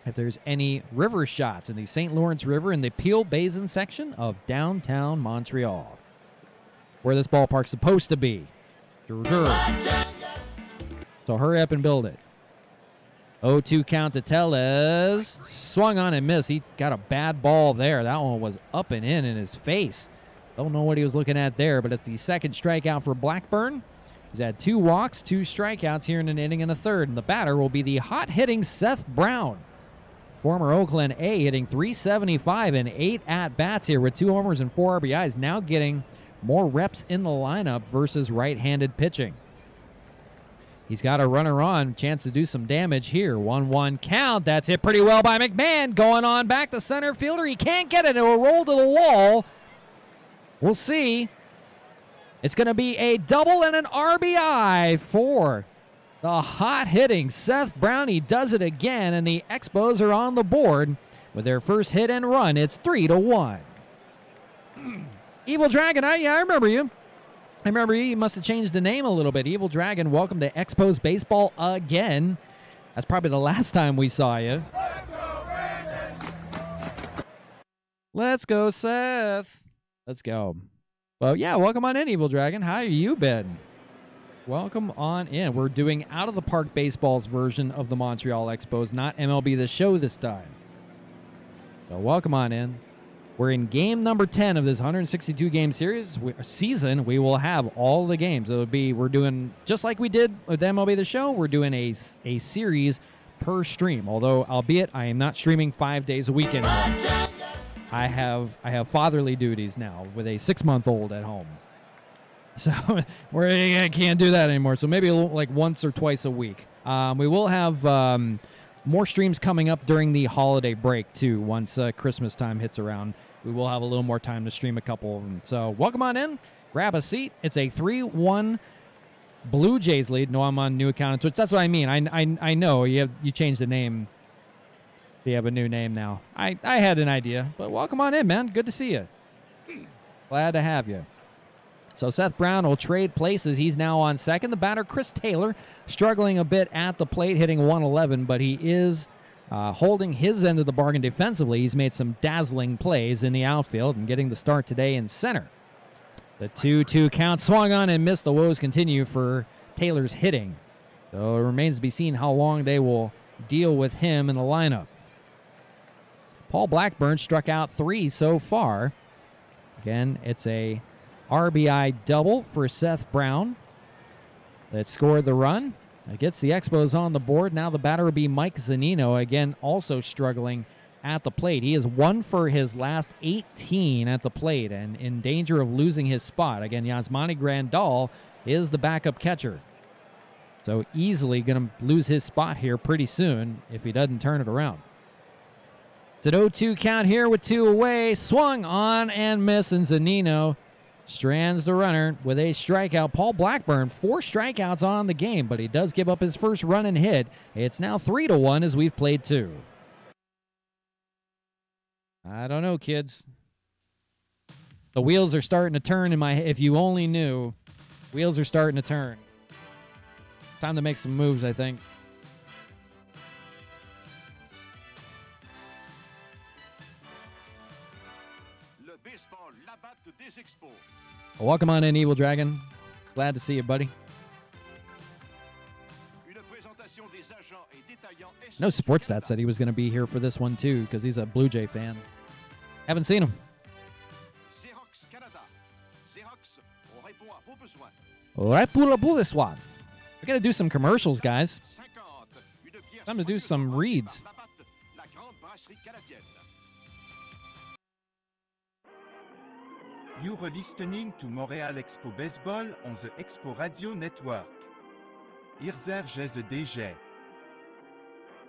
If there's any river shots in the St. Lawrence River in the Peel Basin section of downtown Montreal, where this ballpark's supposed to be. So hurry up and build it. 0-2 count to Tellez. Swung on and missed. He got a bad ball there. That one was up and in his face. Don't know what he was looking at there, but it's the second strikeout for Blackburn. He's had 2 walks, 2 strikeouts here in an inning and a third. And the batter will be the hot-hitting Seth Brown. Former Oakland A hitting .375 in 8 at-bats here with 2 homers and 4 RBIs. Now getting more reps in the lineup versus right-handed pitching. He's got a runner on, chance to do some damage here. 1-1 count. That's hit pretty well by McMahon. Going on back to center fielder. He can't get it. It will roll to the wall. We'll see. It's going to be a double and an RBI for the hot-hitting Seth Brown. He does it again, and the Expos are on the board with their first hit and run. It's 3-1. Evil Dragon, I remember you. I remember you must have changed the name a little bit. Evil Dragon, welcome to Expos Baseball again. That's probably the last time we saw you. Let's go, Seth. Let's go. Well, yeah, welcome on in, Evil Dragon. How you been? Welcome on in. We're doing Out of the Park Baseball's version of the Montreal Expos, not MLB The Show this time. So welcome on in. We're in game number 10 of this 162-game season. We will have all the games. We're doing, just like we did with MLB The Show, we're doing a series per stream. Although, albeit, I am not streaming 5 days a week anymore. I have fatherly duties now with a 6-month-old at home. So I can't do that anymore. So maybe like once or twice a week. We will have more streams coming up during the holiday break, too, once Christmas time hits around. We will have a little more time to stream a couple of them. So welcome on in. Grab a seat. It's a 3-1 Blue Jays lead. No, I'm on new account on Twitch. That's what I mean. I know you changed the name. You have a new name now. I had an idea, but welcome on in, man. Good to see you. Glad to have you. So Seth Brown will trade places. He's now on second. The batter, Chris Taylor, struggling a bit at the plate, hitting 111, but he is holding his end of the bargain defensively. He's made some dazzling plays in the outfield and getting the start today in center. The 2-2 count swung on and missed. The woes continue for Taylor's hitting. So it remains to be seen how long they will deal with him in the lineup. Paul Blackburn struck out 3 so far. Again, it's a RBI double for Seth Brown that scored the run. It gets the Expos on the board. Now the batter will be Mike Zunino, again also struggling at the plate. He is 1 for his last 18 at the plate and in danger of losing his spot. Again, Yasmani Grandal is the backup catcher. So easily going to lose his spot here pretty soon if he doesn't turn it around. It's an 0-2 count here with 2 away. Swung on and missed, and Zunino strands the runner with a strikeout. Paul Blackburn, 4 strikeouts on the game, but he does give up his first run and hit. It's now 3-1 as we've played 2. I don't know, kids. The wheels are starting to turn in my head. If you only knew, wheels are starting to turn. Time to make some moves, I think. Well, welcome on in, Evil Dragon. Glad to see you, buddy. No Support Stat said he was going to be here for this one, too, because he's a Blue Jay fan. Haven't seen him. Right pour this one. We got to do some commercials, guys. Time to do some reads. You are listening to Montreal Expo Baseball on the Expo Radio Network. Ihr seid DG.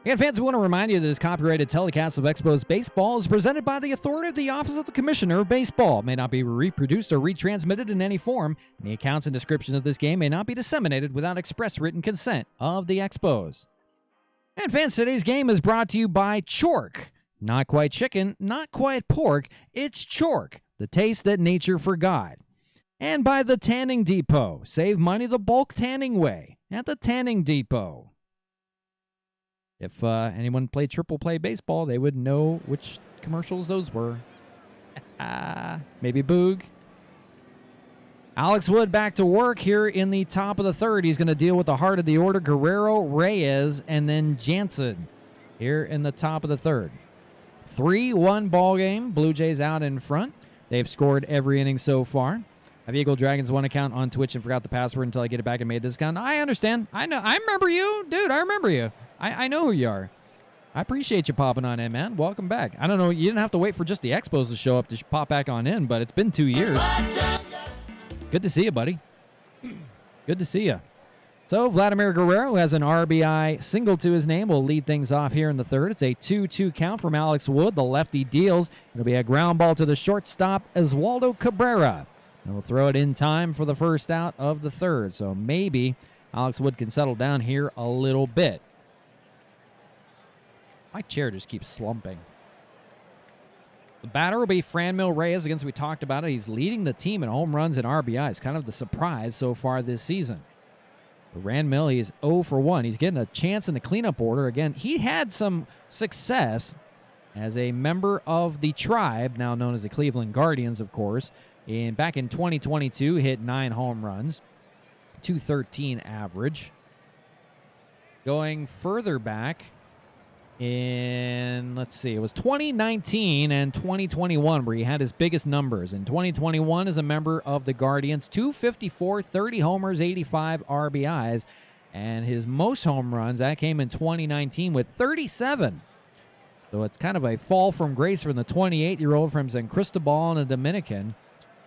Again, fans, we want to remind you that this copyrighted telecast of Expos Baseball is presented by the authority of the Office of the Commissioner of Baseball. It may not be reproduced or retransmitted in any form. Any accounts and descriptions of this game may not be disseminated without express written consent of the Expos. And fans, today's game is brought to you by Chork. Not quite chicken, not quite pork, it's Chork, the taste that nature forgot. And by the Tanning Depot. Save money the bulk tanning way at the Tanning Depot. If anyone played Triple Play Baseball, they would know which commercials those were. Maybe Boog. Alex Wood back to work here in the top of the third. He's going to deal with the heart of the order, Guerrero, Reyes, and then Jansen here in the top of the third. 3-1 ball game. Blue Jays out in front. They've scored every inning so far. I've Eagle Dragons one account on Twitch and forgot the password until I get it back and made this account. I understand. I know. I remember you. Dude, I remember you. I know who you are. I appreciate you popping on in, man. Welcome back. I don't know. You didn't have to wait for just the Expos to show up to pop back on in, but it's been 2 years. Good to see you, buddy. Good to see you. So Vladimir Guerrero, who has an RBI single to his name, will lead things off here in the third. It's a 2-2 count from Alex Wood. The lefty deals. It'll be a ground ball to the shortstop, Oswaldo Cabrera. And we'll throw it in time for the first out of the third. So maybe Alex Wood can settle down here a little bit. My chair just keeps slumping. The batter will be Franmil Reyes. Again, we talked about it. He's leading the team in home runs and RBIs. Kind of the surprise so far this season. But Franmil, he's 0 for 1. He's getting a chance in the cleanup order. Again, he had some success as a member of the tribe, now known as the Cleveland Guardians, of course. And back in 2022, hit 9 home runs, 213 average. Going further back in, let's see, it was 2019 and 2021 where he had his biggest numbers. In 2021 as a member of the Guardians, 254, 30 homers, 85 RBIs. And his most home runs, that came in 2019 with 37. So it's kind of a fall from grace from the 28-year-old from San Cristobal and a Dominican.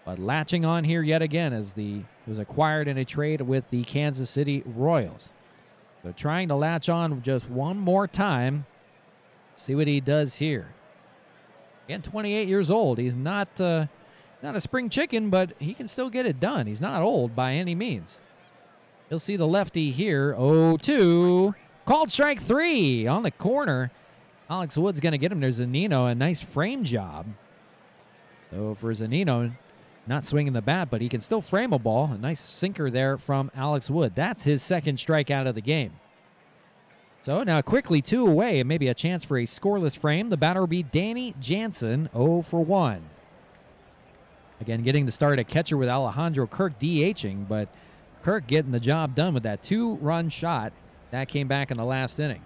But latching on here yet again as he was acquired in a trade with the Kansas City Royals. So trying to latch on just one more time. See what he does here. Again, 28 years old. He's not a spring chicken, but he can still get it done. He's not old by any means. He'll see the lefty here. 0-2. Called strike 3 on the corner. Alex Wood's going to get him. There's Zanino. A nice frame job. So for Zanino, not swinging the bat, but he can still frame a ball. A nice sinker there from Alex Wood. That's his second strikeout of the game. So now quickly 2 away, and maybe a chance for a scoreless frame. The batter will be Danny Jansen, 0 for 1. Again, getting to start at catcher with Alejandro Kirk DHing, but Kirk getting the job done with that 2-run shot. That came back in the last inning.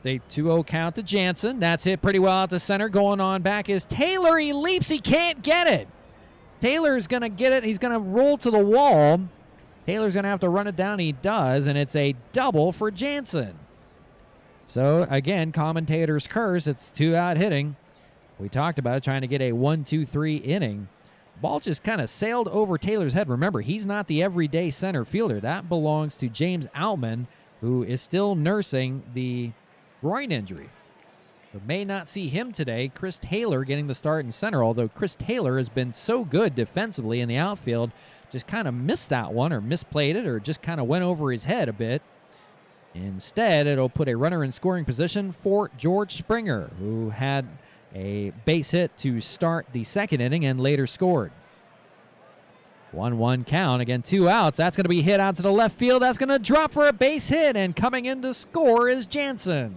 The 2-0 count to Jansen. That's hit pretty well out to center. Going on back is Taylor. He leaps. He can't get it. Taylor's going to get it. He's going to roll to the wall. Taylor's going to have to run it down. He does, and it's a double for Jansen. So, again, commentator's curse. It's 2-out hitting. We talked about it, trying to get a 1-2-3 inning. Ball just kind of sailed over Taylor's head. Remember, he's not the everyday center fielder. That belongs to James Outman, who is still nursing the groin injury. We may not see him today. Chris Taylor getting the start in center, although Chris Taylor has been so good defensively in the outfield, just kind of missed that one or misplayed it or just kind of went over his head a bit. Instead, it'll put a runner in scoring position for George Springer, who had a base hit to start the second inning and later scored. 1-1 count. Again, 2 outs. That's going to be hit out to the left field. That's going to drop for a base hit, and coming in to score is Jansen.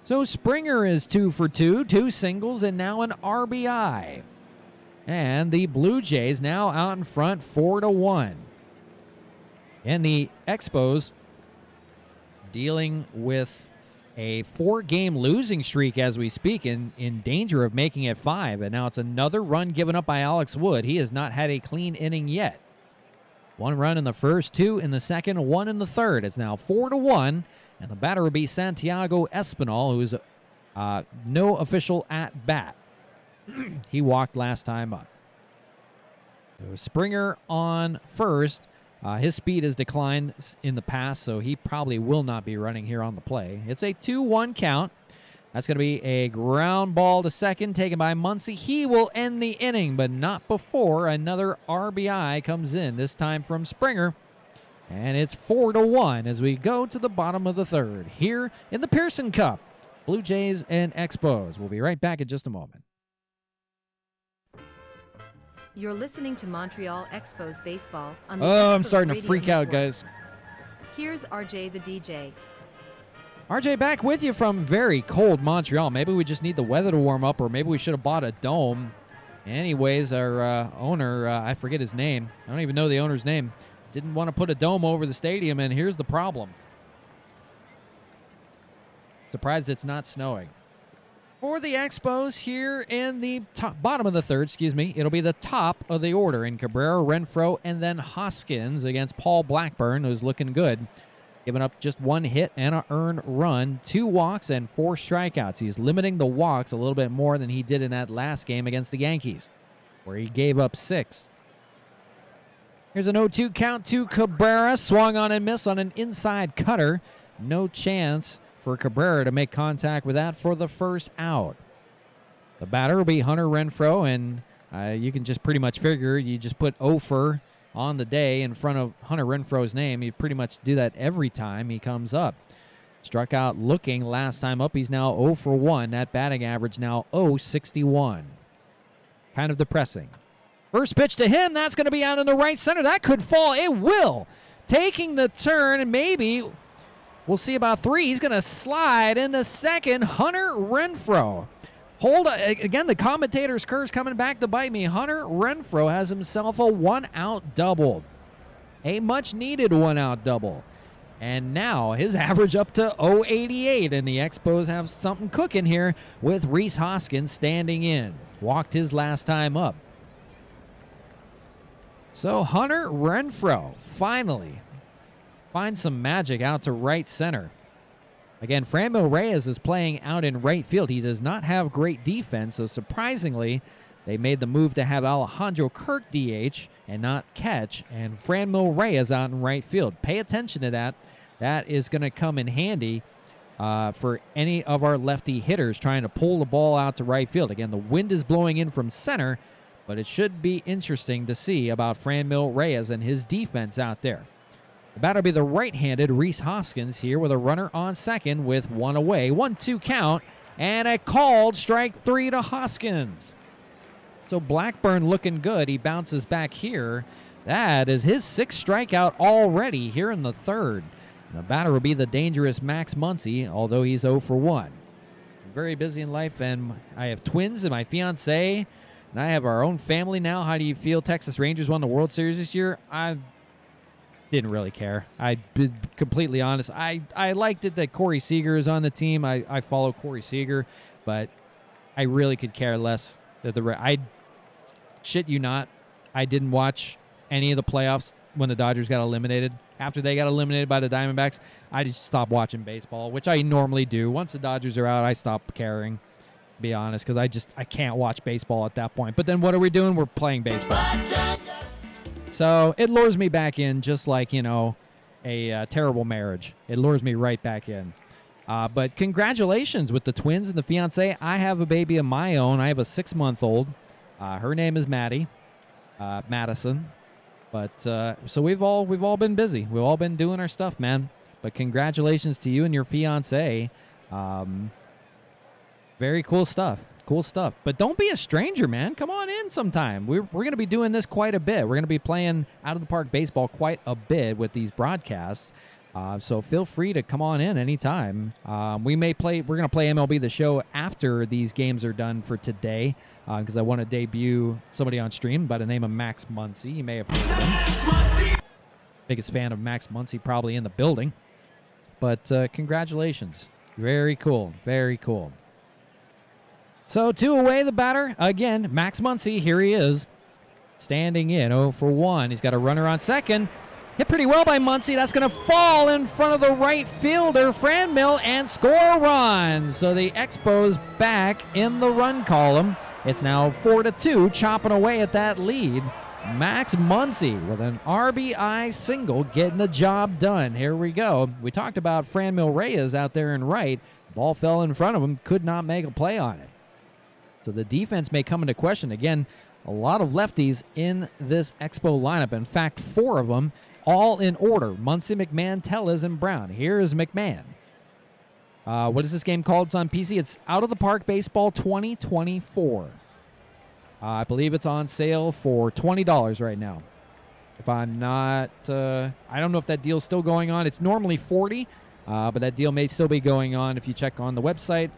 So Springer is 2 for 2, 2 singles, and now an RBI. And the Blue Jays now out in front, 4-1. And the Expos dealing with a 4-game losing streak as we speak, in danger of making it 5. And now it's another run given up by Alex Wood. He has not had a clean inning yet. 1 run in the first, 2 in the second, 1 in the third. It's now 4-1, and the batter will be Santiago Espinal, who's no official at bat. He walked last time up. So Springer on first. His speed has declined in the past, so he probably will not be running here on the play. It's a 2-1 count. That's going to be a ground ball to second taken by Muncy. He will end the inning, but not before another RBI comes in, this time from Springer. And it's 4-1 as we go to the bottom of the third here in the Pearson Cup. Blue Jays and Expos. We'll be right back in just a moment. You're listening to Montreal Expos Baseball on the I'm Expos starting to Radio freak out, Network. guys. Here's RJ the DJ. RJ back with you from very cold Montreal. Maybe we just need the weather to warm up, or maybe we should have bought a dome Anyways, our owner, I forget his name. I don't even know the owner's name. Didn't want to put a dome over the stadium, and here's the problem. Surprised it's not snowing. For the Expos here in the bottom of the third, it'll be the top of the order in Cabrera, Renfroe, and then Hoskins against Paul Blackburn, who's looking good. Giving up just 1 hit and an earned run, 2 walks, and 4 strikeouts. He's limiting the walks a little bit more than he did in that last game against the Yankees, where he gave up 6. Here's an 0-2 count to Cabrera. Swung on and missed on an inside cutter. No chance for Cabrera to make contact with that for the first out. The batter will be Hunter Renfroe, and you can just pretty much figure you just put Ofer on the day in front of Hunter Renfroe's name. You pretty much do that every time he comes up. Struck out looking last time up. He's now 0 for 1. That batting average now 0.61. Kind of depressing. First pitch to him. That's going to be out in the right center. That could fall. It will. Taking the turn, and maybe we'll see about 3. He's going to slide into second. Hunter Renfroe. Again, the commentator's curse coming back to bite me. Hunter Renfroe has himself a 1-out double. A much-needed 1-out double. And now his average up to 0.88, and the Expos have something cooking here with Rhys Hoskins standing in. Walked his last time up. So Hunter Renfroe finally finds some magic out to right center. Again, Franmil Reyes is playing out in right field. He does not have great defense, so surprisingly, they made the move to have Alejandro Kirk DH and not catch, and Franmil Reyes out in right field. Pay attention to that. That is going to come in handy for any of our lefty hitters trying to pull the ball out to right field. Again, the wind is blowing in from center, but it should be interesting to see about Franmil Reyes and his defense out there. The batter will be the right-handed Rhys Hoskins here with a runner on second with 1 away. 1-2 count, and a called strike 3 to Hoskins. So Blackburn looking good. He bounces back here. That is his 6th strikeout already here in the third. And the batter will be the dangerous Max Muncy, although he's 0 for 1. I'm very busy in life, and I have twins and my fiance, and I have our own family now. How do you feel? Texas Rangers won the World Series this year. I didn't really care. I'd be completely honest. I liked it that Corey Seager is on the team. I follow Corey Seager, but I really could care less. I shit you not, I didn't watch any of the playoffs when the Dodgers got eliminated. After they got eliminated by the Diamondbacks, I just stopped watching baseball, which I normally do. Once the Dodgers are out, I stop caring, to be honest, because I can't watch baseball at that point. But then what are we doing? We're playing baseball. So it lures me back in just like, a terrible marriage. It lures me right back in. But congratulations with the twins and the fiance. I have a baby of my own. I have a 6-month-old. Her name is Maddie, Madison. But so we've all been busy. We've all been doing our stuff, man. But congratulations to you and your fiance. Very cool stuff. Cool stuff. But don't be a stranger, man. Come on in sometime. We're going to be doing this quite a bit. We're going to be playing out of the park baseball quite a bit with these broadcasts. So feel free to come on in anytime. We're going to play MLB The Show after these games are done for today because I want to debut somebody on stream by the name of Max Muncy. You may have heard of him. Biggest fan of Max Muncy probably in the building. But congratulations. Very cool. Very cool. So 2 away, the batter. Again, Max Muncy, here he is. Standing in, 0 for 1. He's got a runner on second. Hit pretty well by Muncy. That's going to fall in front of the right fielder, Franmil, and score a run. So the Expos back in the run column. It's now 4-2, chopping away at that lead. Max Muncy with an RBI single, getting the job done. Here we go. We talked about Franmil Reyes out there in right. Ball fell in front of him, could not make a play on it. So the defense may come into question. Again, a lot of lefties in this Expo lineup. In fact, 4 of them, all in order. Muncy, McMahon, Tellez, and Brown. Here is McMahon. What is this game called? It's on PC. It's Out of the Park Baseball 2024. I believe it's on sale for $20 right now. If I'm not, I don't know if that deal's still going on. It's normally $40, but that deal may still be going on if you check on the website.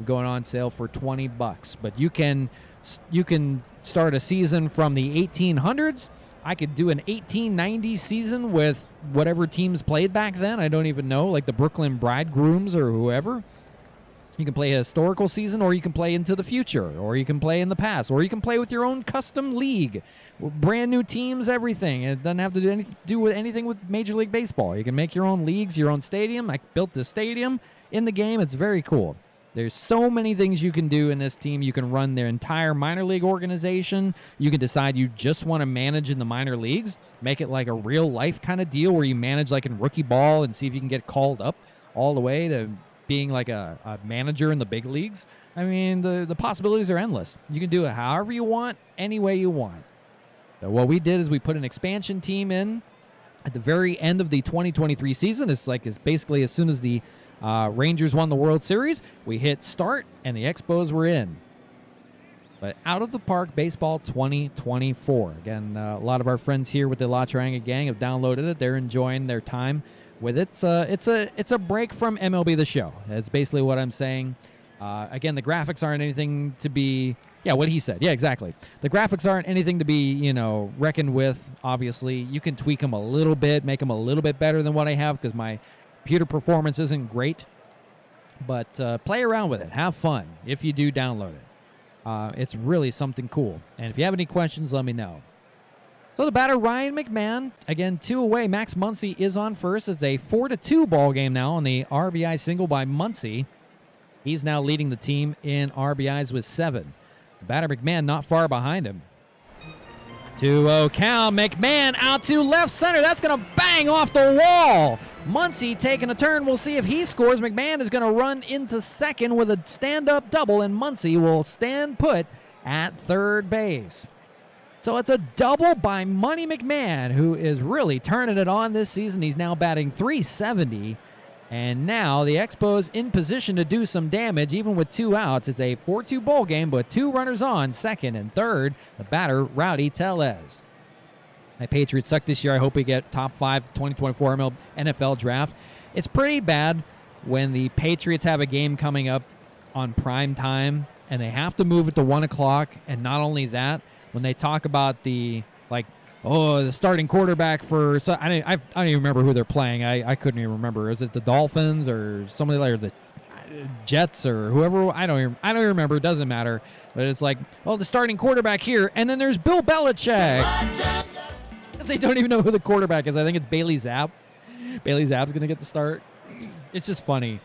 Going on sale for $20. But you can You can start a season from the 1800s. I could do an 1890 season with whatever teams played back then. I don't even know, like the Brooklyn Bridegrooms or whoever. You can play a historical season, or you can play into the future, or you can play in the past, or you can play with your own custom league. Brand new teams, everything. It doesn't have to do with anything with Major League Baseball. You can make your own leagues, your own stadium. I built the stadium in the game. It's very cool. There's so many things you can do in this team. You can run their entire minor league organization. You can decide you just want to manage in the minor leagues. Make it like a real life kind of deal where you manage like in rookie ball and see if you can get called up all the way to being like a manager in the big leagues. I mean, the possibilities are endless. You can do it however you want, any way you want. So what we did is we put an expansion team in at the very end of the 2023 season. It's basically as soon as the Rangers won the World Series, we hit start, and the Expos were in. But Out of the Park Baseball 2024. Again, a lot of our friends here with the La Charanga gang have downloaded it. They're enjoying their time with it. It's a break from MLB The Show. That's basically what I'm saying. Again, the graphics aren't anything to be... Yeah, what he said. Yeah, exactly. The graphics aren't anything to be, reckoned with, obviously. You can tweak them a little bit, make them a little bit better than what I have, because my computer performance isn't great. But play around with it. Have fun if you do download it. It's really something cool. And if you have any questions, let me know. So the batter, Ryan McMahon, again, 2 away. Max Muncy is on first. It's a 4-2 ball game now on the RBI single by Muncy. He's now leading the team in RBIs with 7. Batter McMahon not far behind him. 2-0 count. McMahon out to left center. That's going to bang off the wall. Muncy taking a turn. We'll see if he scores. McMahon is going to run into second with a stand-up double, and Muncy will stand put at third base. So it's a double by Money McMahon, who is really turning it on this season. He's now batting .370. And now the Expos in position to do some damage, even with 2 outs. It's a 4-2 ball game, but 2 runners on, second and third. The batter, Rowdy Tellez. My Patriots suck this year. I hope we get top 5 2024 NFL draft. It's pretty bad when the Patriots have a game coming up on prime time, and they have to move it to 1 o'clock. And not only that, when they talk about the starting quarterback for... So I don't even remember who they're playing. I couldn't even remember. Is it the Dolphins or somebody like the Jets or whoever? I don't even remember. It doesn't matter. But it's like, the starting quarterback here, and then there's Bill Belichick. They don't even know who the quarterback is. I think it's Bailey Zapp. Bailey Zapp's going to get the start. It's just funny.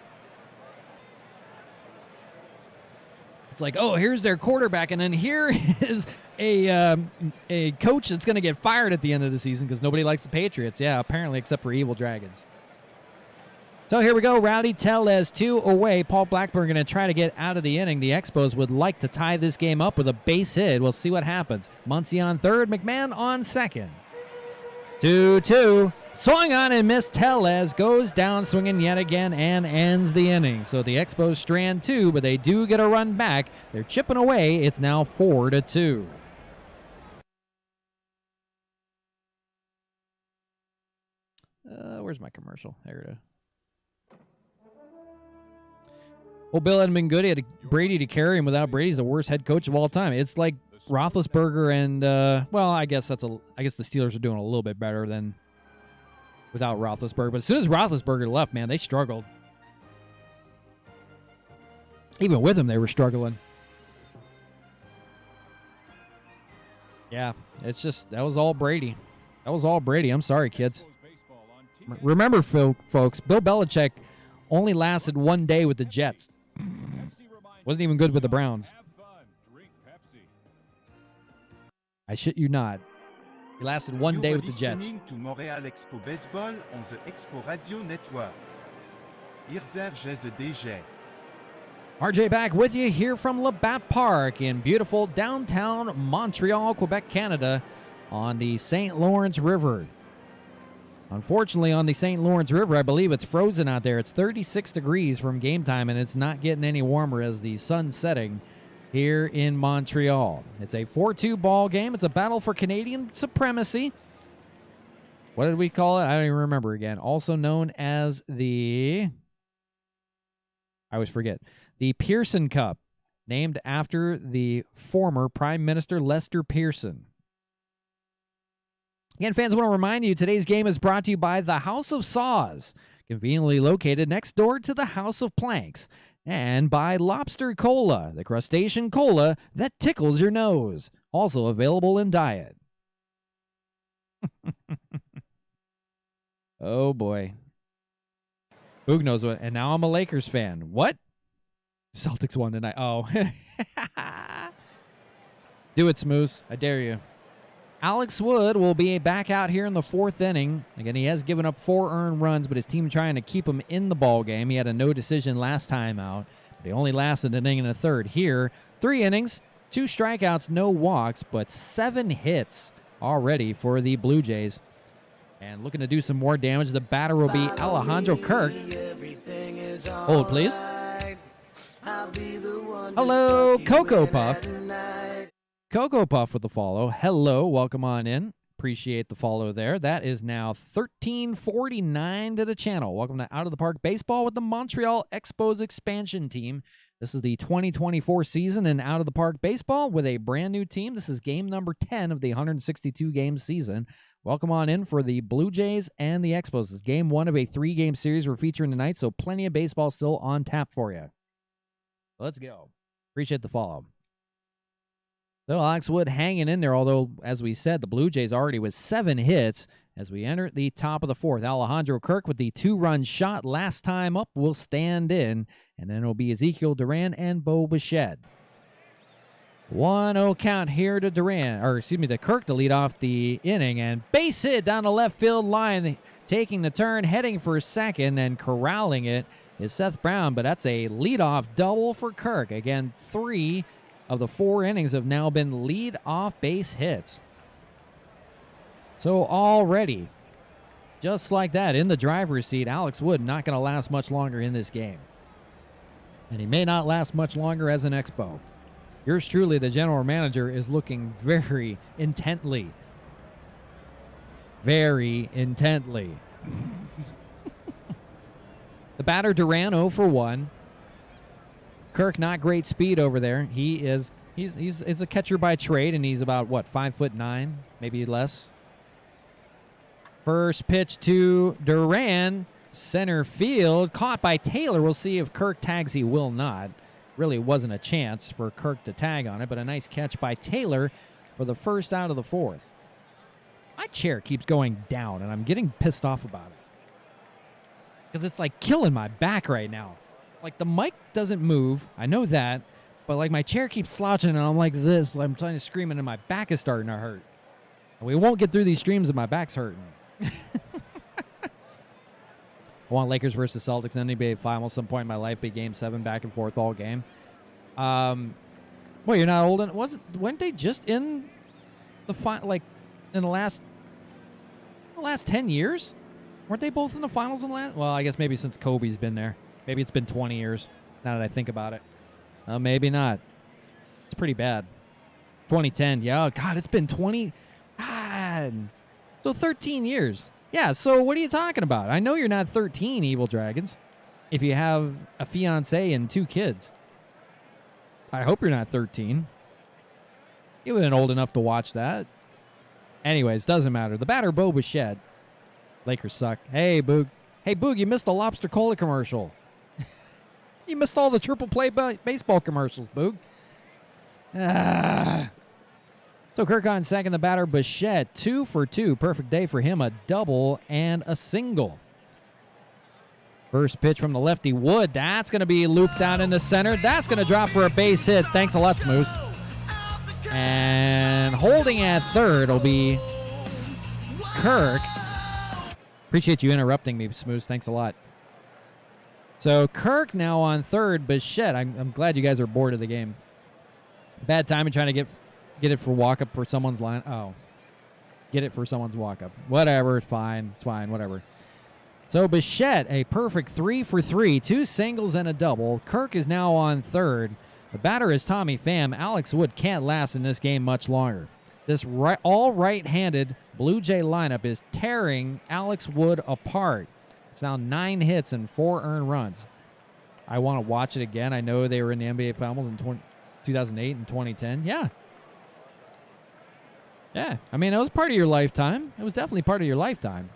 It's like, here's their quarterback, and then here is a coach that's going to get fired at the end of the season because nobody likes the Patriots. Yeah, apparently, except for Evil Dragons. So here we go. Rowdy Tellez 2 away. Paul Blackburn going to try to get out of the inning. The Expos would like to tie this game up with a base hit. We'll see what happens. Muncy on third. McMahon on second. 2-2. Swung on and missed. Tellez goes down swinging yet again and ends the inning. So the Expos strand 2, but they do get a run back. They're chipping away. It's now 4-2. Where's my commercial? There it is. Well, Bill hadn't been good. He had Brady to carry him. Without Brady, he's the worst head coach of all time. It's like Roethlisberger and I guess the Steelers are doing a little bit better than without Roethlisberger. But as soon as Roethlisberger left, man, they struggled. Even with him, they were struggling. Yeah, it's just that was all Brady. That was all Brady. I'm sorry, kids. Remember, folks, Bill Belichick only lasted 1 day with the Jets. Wasn't even good with the Browns. I shit you not. He lasted 1 day with the Jets. Listening to Montreal Expo Baseball on the Expo Radio Network. RJ back with you here from Labatt Park in beautiful downtown Montreal, Quebec, Canada, on the St. Lawrence River. Unfortunately, on the St. Lawrence River, I believe it's frozen out there. It's 36 degrees from game time, and it's not getting any warmer as the sun's setting here in Montreal. It's a 4-2 ball game. It's a battle for Canadian supremacy. What did we call it? I don't even remember again. Also known as the... I always forget. The Pearson Cup. named after the former Prime Minister Lester Pearson. Again, fans, I want to remind you, today's game is brought to you by the House of Saws, conveniently located next door to the House of Planks, and by Lobster Cola, the crustacean cola that tickles your nose, also available in diet. Oh, boy. Boog knows what, and now I'm a Lakers fan. What? Celtics won tonight. Oh. Do it, Smooth. I dare you. Alex Wood will be back out here in the 4th inning. Again, he has given up 4 earned runs, but his team trying to keep him in the ball game. He had a no decision last time out, but he only lasted an inning and a third. Here, 3 innings, 2 strikeouts, no walks, but 7 hits already for the Blue Jays. And looking to do some more damage, the batter will be Alejandro Kirk. Hold, please. Hello, Cocoa Puff. Cocoa Puff with the follow. Hello, welcome on in. Appreciate the follow there. That is now 1349 to the channel. Welcome to Out of the Park Baseball with the Montreal Expos expansion team. This is the 2024 season in Out of the Park Baseball with a brand new team. This is game number 10 of the 162-game season. Welcome on in for the Blue Jays and the Expos. This is game 1 of a 3-game series we're featuring tonight, so plenty of baseball still on tap for you. Let's go. Appreciate the follow. So Alex Wood hanging in there, although, as we said, the Blue Jays already with 7 hits as we enter the top of the 4th. Alejandro Kirk with the 2-run shot last time up will stand in, and then it'll be Ezekiel Duran and Bo Bichette. 1-0 count here to to Kirk to lead off the inning, and base hit down the left field line, taking the turn, heading for second, and corralling it is Seth Brown, but that's a leadoff double for Kirk. Again, 3 of the 4 innings have now been lead-off base hits. So already, just like that, in the driver's seat, Alex Wood not going to last much longer in this game. And he may not last much longer as an Expo. Yours truly, the general manager, is looking very intently. Very intently. The batter, Duran, 0 for 1. Kirk, not great speed over there. He's a catcher by trade, and he's about, 5'9", maybe less. First pitch to Duran, center field, caught by Taylor. We'll see if Kirk tags. He will not. Really wasn't a chance for Kirk to tag on it, but a nice catch by Taylor for the first out of the 4th. My chair keeps going down, and I'm getting pissed off about it. Because it's like killing my back right now. Like, the mic doesn't move. I know that. But, like, my chair keeps slouching, and I'm like this. I'm trying to scream, and my back is starting to hurt. And we won't get through these streams if my back's hurting. I want Lakers versus Celtics NBA final at some point in my life. Be Game 7, back and forth all game. Well, you're not old. Weren't they just in the in the last 10 years? Weren't they both in the finals in the last? Well, I guess maybe since Kobe's been there. Maybe it's been 20 years, now that I think about it. Maybe not. It's pretty bad. 2010, yeah. God, it's been 20. God. So 13 years. Yeah, so what are you talking about? I know you're not 13, Evil Dragons, if you have a fiancé and 2 kids. I hope you're not 13. You weren't old enough to watch that. Anyways, doesn't matter. The batter, Bo Bichette. Lakers suck. Hey, Boog. Hey, Boog, you missed the Lobster Cola commercial. You missed all the triple play baseball commercials, Boog. So Kirk on second, the batter, Bichette, 2 for 2. Perfect day for him, a double and a single. First pitch from the lefty, Wood. That's going to be looped down in the center. That's going to drop for a base hit. Thanks a lot, Smooth. And holding at third will be Kirk. Appreciate you interrupting me, Smooth. Thanks a lot. So Kirk now on third, Bichette. I'm glad you guys are bored of the game. Bad timing trying to get it for walk-up for someone's line. Oh. Get it for someone's walk-up. Whatever. It's fine. It's fine. Whatever. So Bichette, a perfect 3 for 3. 2 singles and a double. Kirk is now on third. The batter is Tommy Pham. Alex Wood can't last in this game much longer. This all right-handed Blue Jay lineup is tearing Alex Wood apart. It's now 9 hits and 4 earned runs. I want to watch it again. I know they were in the NBA Finals in 2008 and 2010. Yeah. Yeah. I mean, it was part of your lifetime. It was definitely part of your lifetime.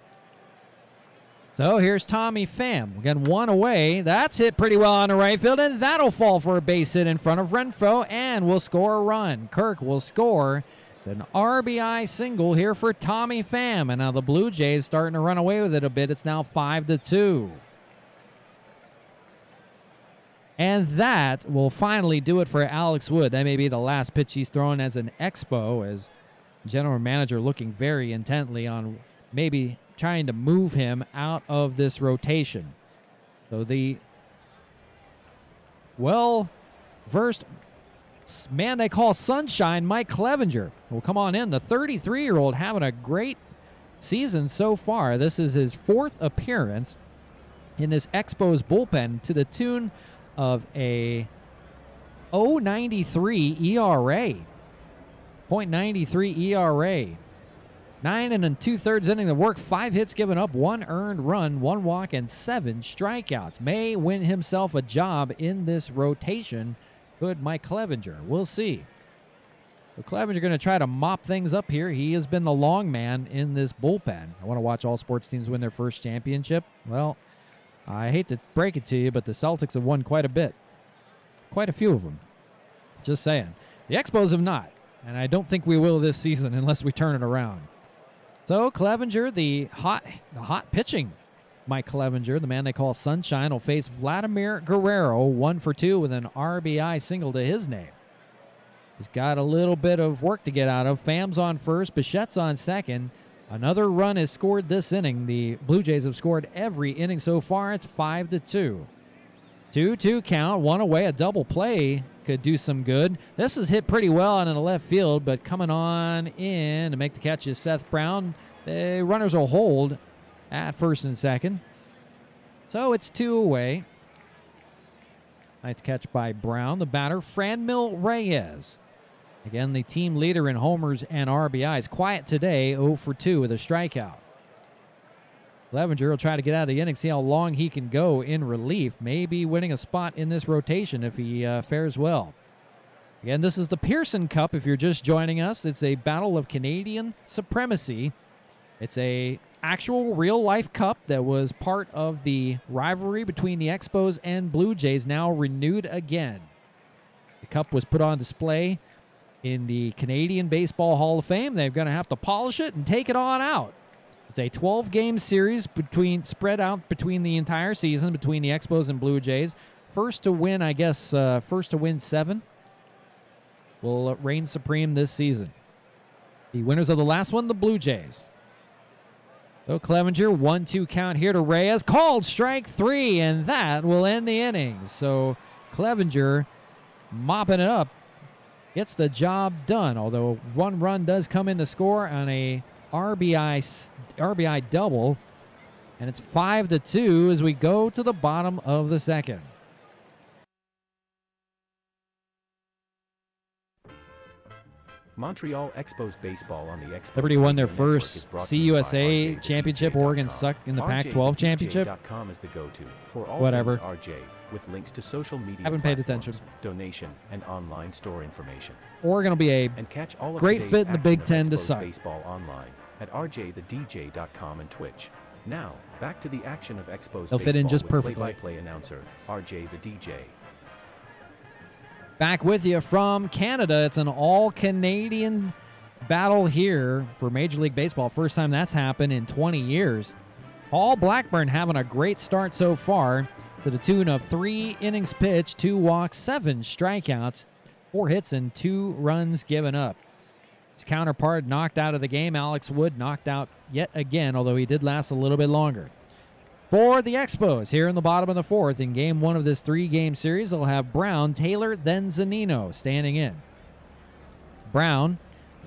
So here's Tommy Pham. We're getting one away. That's hit pretty well on the right field, and that'll fall for a base hit in front of Renfroe, and we'll score a run. Kirk will score. It's an RBI single here for Tommy Pham, and now the Blue Jays starting to run away with it a bit. It's now 5-2. And that will finally do it for Alex Wood. That may be the last pitch he's thrown as an Expo, as general manager looking very intently on maybe trying to move him out of this rotation. So the well-versed man they call Sunshine, Mike Clevenger, will come on in. The 33-year-old having a great season so far. This is his 4th appearance in this Expos bullpen to the tune of a 0.93 ERA. 0.93 ERA. 9 2/3 inning of work, 5 hits given up, 1 earned run, 1 walk, and 7 strikeouts. May win himself a job in this rotation. Good Mike Clevenger. We'll see. So Clevenger going to try to mop things up here. He has been the long man in this bullpen. I want to watch all sports teams win their first championship. Well, I hate to break it to you, but the Celtics have won quite a bit. Quite a few of them. Just saying. The Expos have not, and I don't think we will this season unless we turn it around. So Clevenger, the hot pitching Mike Clevenger, the man they call Sunshine, will face Vladimir Guerrero, 1 for 2 with an RBI single to his name. He's got a little bit of work to get out of. Pham's on first, Bichette's on second. Another run is scored this inning. The Blue Jays have scored every inning so far. It's 5-2. 2-2 count, 1 away, a double play could do some good. This is hit pretty well on in the left field, but coming on in to make the catch is Seth Brown. The runners will hold at first and second. So it's 2 away. Nice catch by Brown. The batter, Franmil Reyes. Again, the team leader in homers and RBIs. Quiet today, 0 for 2 with a strikeout. Clevenger will try to get out of the inning, see how long he can go in relief. Maybe winning a spot in this rotation if he fares well. Again, this is the Pearson Cup if you're just joining us. It's a battle of Canadian supremacy. It's a actual real-life cup that was part of the rivalry between the Expos and Blue Jays, now renewed again. The cup was put on display in the Canadian Baseball Hall of Fame. They're going to have to polish it and take it on out. It's a 12-game series spread out between the entire season between the Expos and Blue Jays. First to win, I guess, first to win 7 will reign supreme this season. The winners of the last one, the Blue Jays. So Clevenger, 1-2 count here to Reyes. Called strike 3, and that will end the inning. So Clevenger mopping it up, gets the job done, although 1 run does come in to score on a RBI double, and it's 5-2 as we go to the bottom of the second. Montreal Expos baseball on the Expos. Liberty won their Radio Network first is brought to you by CUSA RJ, championship. DJ.com. Oregon sucked in the Pac-12 championship. RJ.com is the go-to for all Whatever. things RJ, with links to social media Haven't paid platforms, attention. donation, and online store information. Oregon will be a And catch all of great today's fit in the action Big of Ten to Expos suck. baseball online at rjthedj.com and Twitch. Now, back to the action of Expos They'll baseball fit in just with perfectly. play-by-play announcer RJ the DJ. Back with you from Canada. It's an all-Canadian battle here for Major League Baseball. First time that's happened in 20 years. Paul Blackburn having a great start so far to the tune of 3 innings pitched, 2 walks, 7 strikeouts, 4 hits, and 2 runs given up. His counterpart knocked out of the game. Alex Wood knocked out yet again, although he did last a little bit longer. For the Expos, here in the bottom of the 4th, in game 1 of this 3-game series, they'll have Brown, Taylor, then Zunino standing in. Brown,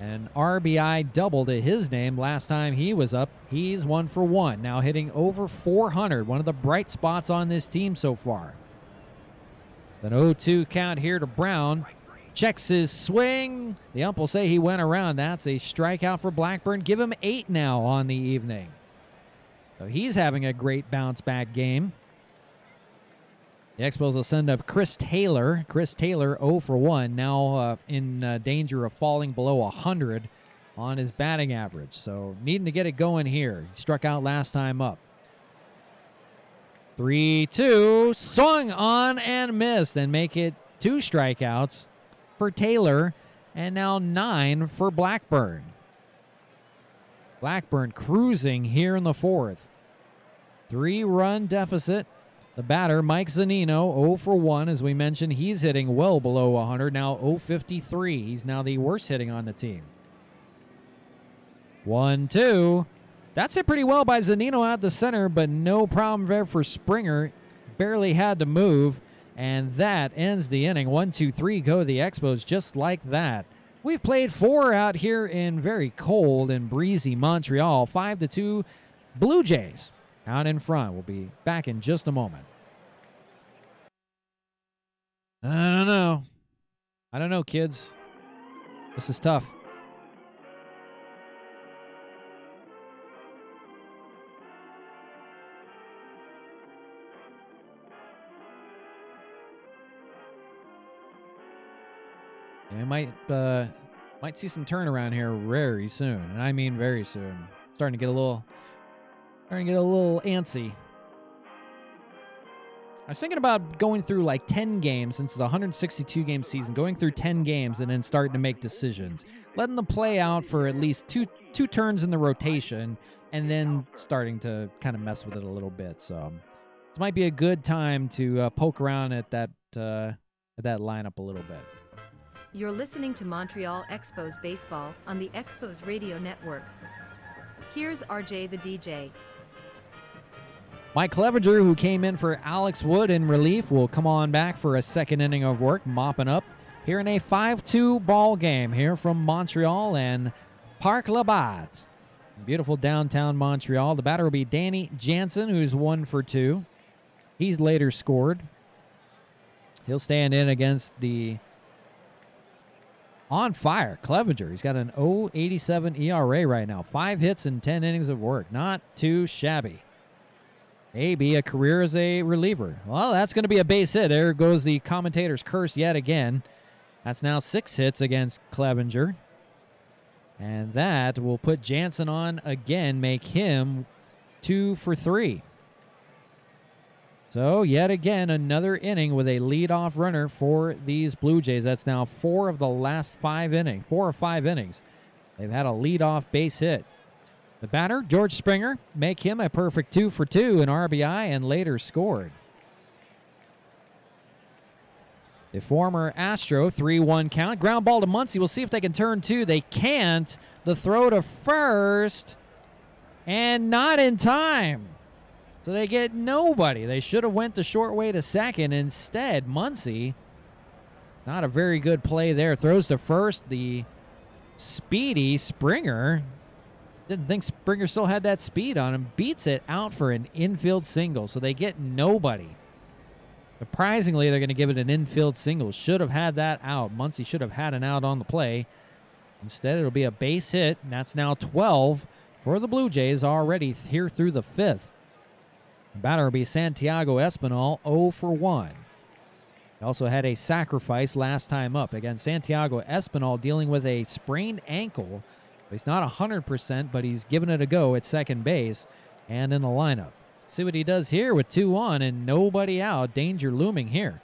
an RBI double to his name last time he was up. He's 1 for 1, now hitting over 400, one of the bright spots on this team so far. An 0-2 count here to Brown. Checks his swing. The ump will say he went around. That's a strikeout for Blackburn. Give him 8 now on the evening. So he's having a great bounce-back game. The Expos will send up Chris Taylor. Chris Taylor 0 for 1, now in danger of falling below 100 on his batting average. So needing to get it going here. He struck out last time up. 3-2, swung on and missed, and make it 2 strikeouts for Taylor, and now 9 for Blackburn. Blackburn cruising here in the 4th. 3-run deficit. The batter, Mike Zunino, 0 for 1. As we mentioned, he's hitting well below 100, now 0-53. He's now the worst hitting on the team. 1-2. That's hit pretty well by Zunino out the center, but no problem there for Springer. Barely had to move, and that ends the inning. 1-2-3 go the Expos just like that. We've played 4 out here in very cold and breezy Montreal. 5-2 Blue Jays out in front. We'll be back in just a moment. I don't know, kids. This is tough. I might see some turnaround here very soon, and I mean very soon. Starting to get a little antsy. I was thinking about going through like 10 games, since it's a 162 game season, going through 10 games and then starting to make decisions, letting them play out for at least two turns in the rotation, and then starting to kind of mess with it a little bit. So this might be a good time to poke around at that lineup a little bit. You're listening to Montreal Expos Baseball on the Expos Radio Network. Here's RJ the DJ. Mike Clevenger, who came in for Alex Wood in relief, will come on back for a second inning of work, mopping up here in a 5-2 ball game here from Montreal and Parc Labat. Beautiful downtown Montreal. The batter will be Danny Jansen, who's 1 for 2. He's later scored. He'll stand in against the on fire Clevenger. He's got an 0.87 ERA right now. 5 hits and 10 innings of work. Not too shabby. Maybe a career as a reliever. Well, that's going to be a base hit. There goes the commentator's curse yet again. That's now 6 hits against Clevenger. And that will put Jansen on again, make him 2 for 3. So, yet again, another inning with a leadoff runner for these Blue Jays. That's now 4 of the last 5 innings. 4 or 5 innings. They've had a leadoff base hit. The batter, George Springer, make him a perfect 2 for 2 in RBI and later scored. The former Astro, 3-1 count. Ground ball to Muncy. We'll see if they can turn 2. They can't. The throw to first. And not in time. So they get nobody. They should have went the short way to second. Instead, Muncy, not a very good play there. Throws to first. The speedy Springer, didn't think Springer still had that speed on him, beats it out for an infield single. So they get nobody. Surprisingly, they're going to give it an infield single. Should have had that out. Muncy should have had an out on the play. Instead, it'll be a base hit, and that's now 12 for the Blue Jays already here through the 5th. The batter will be Santiago Espinal, 0 for 1. He also had a sacrifice last time up. Again, Santiago Espinal dealing with a sprained ankle. He's not 100%, but he's giving it a go at second base and in the lineup. See what he does here with 2 on and nobody out. Danger looming here.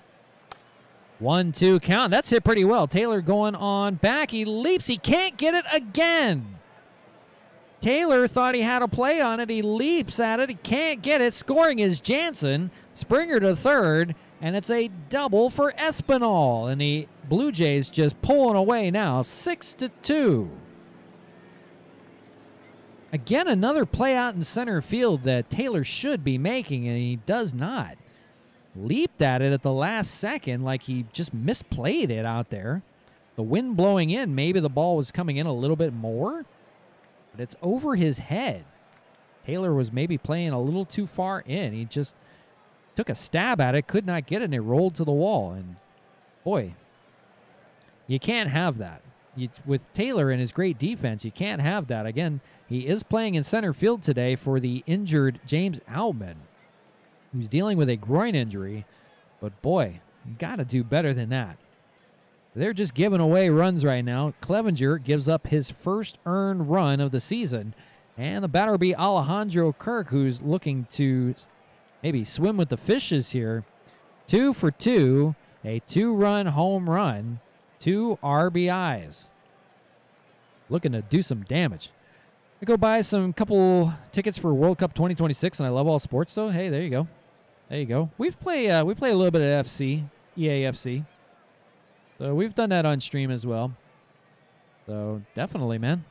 1-2 count. That's hit pretty well. Taylor going on back. He leaps. He can't get it again. Taylor thought he had a play on it. He leaps at it. He can't get it. Scoring is Jansen. Springer to third. And it's a double for Espinal. And the Blue Jays just pulling away now. 6-2. Again, another play out in center field that Taylor should be making, and he does not. Leaped at it at the last second like he just misplayed it out there. The wind blowing in, maybe the ball was coming in a little bit more, but it's over his head. Taylor was maybe playing a little too far in. He just took a stab at it, could not get it, and it rolled to the wall. And boy, you can't have that. With Taylor and his great defense, you can't have that. Again, he is playing in center field today for the injured James Outman, who's dealing with a groin injury. But boy, you got to do better than that. They're just giving away runs right now. Clevenger gives up his first earned run of the season. And the batter will be Alejandro Kirk, who's looking to maybe swim with the fishes here. 2 for 2, a 2-run home run, 2 RBIs. Looking to do some damage. I go buy some couple tickets for World Cup 2026, and I love all sports, so hey, there you go. There you go. We play a little bit of EAFC. So we've done that on stream as well. So definitely, man.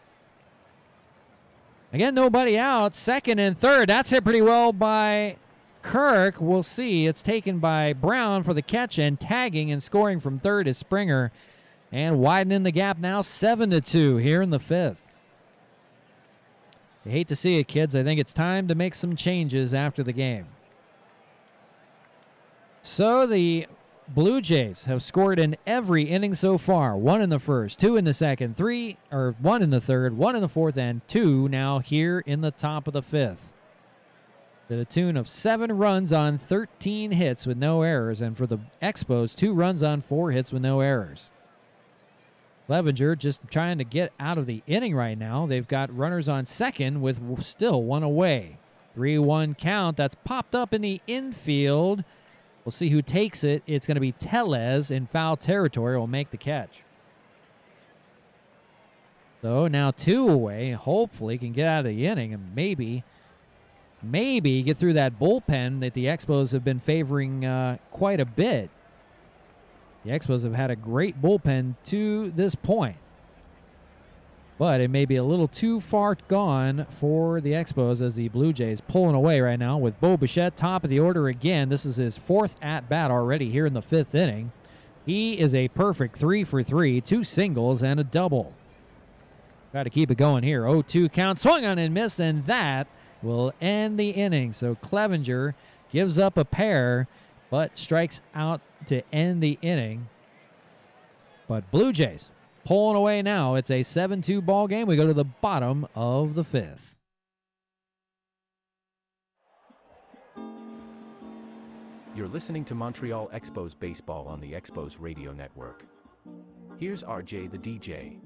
Again, nobody out. Second and third. That's hit pretty well by Kirk. We'll see. It's taken by Brown for the catch, and tagging and scoring from third is Springer. And widening the gap now 7-2 here in the fifth. You hate to see it, kids. I think it's time to make some changes after the game. So the Blue Jays have scored in every inning so far. 1 in the first, 2 in the second, 1 in the third, 1 in the fourth, and 2 now here in the top of the fifth. To the tune of 7 runs on 13 hits with no errors, and for the Expos, 2 runs on 4 hits with no errors. Clevenger just trying to get out of the inning right now. They've got runners on second with still 1 away. 3-1 count. That's popped up in the infield. We'll see who takes it. It's going to be Tellez in foul territory. Will make the catch. So now 2 away. Hopefully can get out of the inning and maybe get through that bullpen that the Expos have been favoring quite a bit. The Expos have had a great bullpen to this point. But it may be a little too far gone for the Expos as the Blue Jays pulling away right now with Bo Bichette top of the order again. This is his 4th at-bat already here in the 5th inning. He is a perfect 3 for 3, 2 singles and a double. Got to keep it going here. 0-2 count, swung on and missed, and that will end the inning. So Clevenger gives up a pair, but strikes out to end the inning. But Blue Jays pulling away now. It's a 7-2 ball game. We go to the bottom of the 5th. You're listening to Montreal Expos baseball on the Expos Radio Network. Here's RJ the DJ.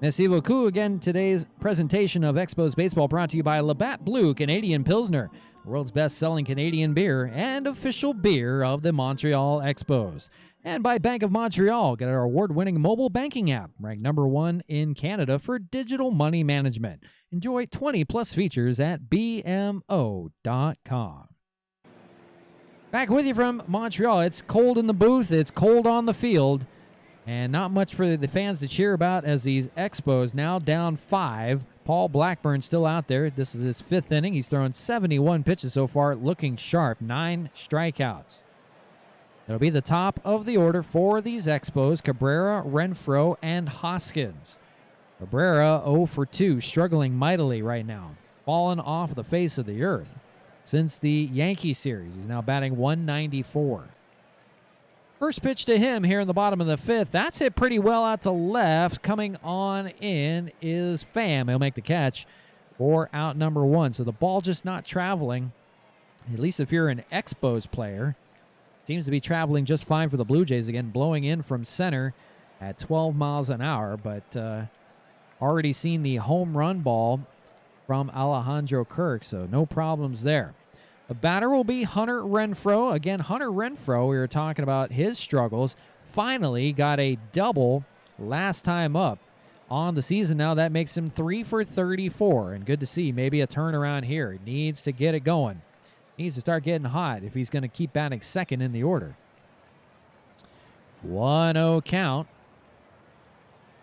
Merci beaucoup. Again, today's presentation of Expos baseball brought to you by Labatt Blue Canadian Pilsner, world's best-selling Canadian beer and official beer of the Montreal Expos. And by Bank of Montreal, get our award-winning mobile banking app, ranked #1 in Canada for digital money management. Enjoy 20-plus features at bmo.com. Back with you from Montreal. It's cold in the booth. It's cold on the field. And not much for the fans to cheer about as these Expos now down 5. Paul Blackburn still out there. This is his 5th inning. He's thrown 71 pitches so far, looking sharp. 9 strikeouts. It'll be the top of the order for these Expos: Cabrera, Renfroe, and Hoskins. Cabrera 0 for 2, struggling mightily right now. Fallen off the face of the earth since the Yankee series. He's now batting .194. First pitch to him here in the bottom of the 5th. That's hit pretty well out to left. Coming on in is Pham. He'll make the catch for out number 1. So the ball just not traveling. At least if you're an Expos player. Seems to be traveling just fine for the Blue Jays again, blowing in from center at 12 miles an hour. But already seen the home run ball from Alejandro Kirk, so no problems there. The batter will be Hunter Renfroe. Again, Hunter Renfroe, we were talking about his struggles. Finally got a double last time up on the season. Now that makes him 3 for 34. And good to see maybe a turnaround here. He needs to get it going. He needs to start getting hot if he's going to keep batting second in the order. 1-0 count.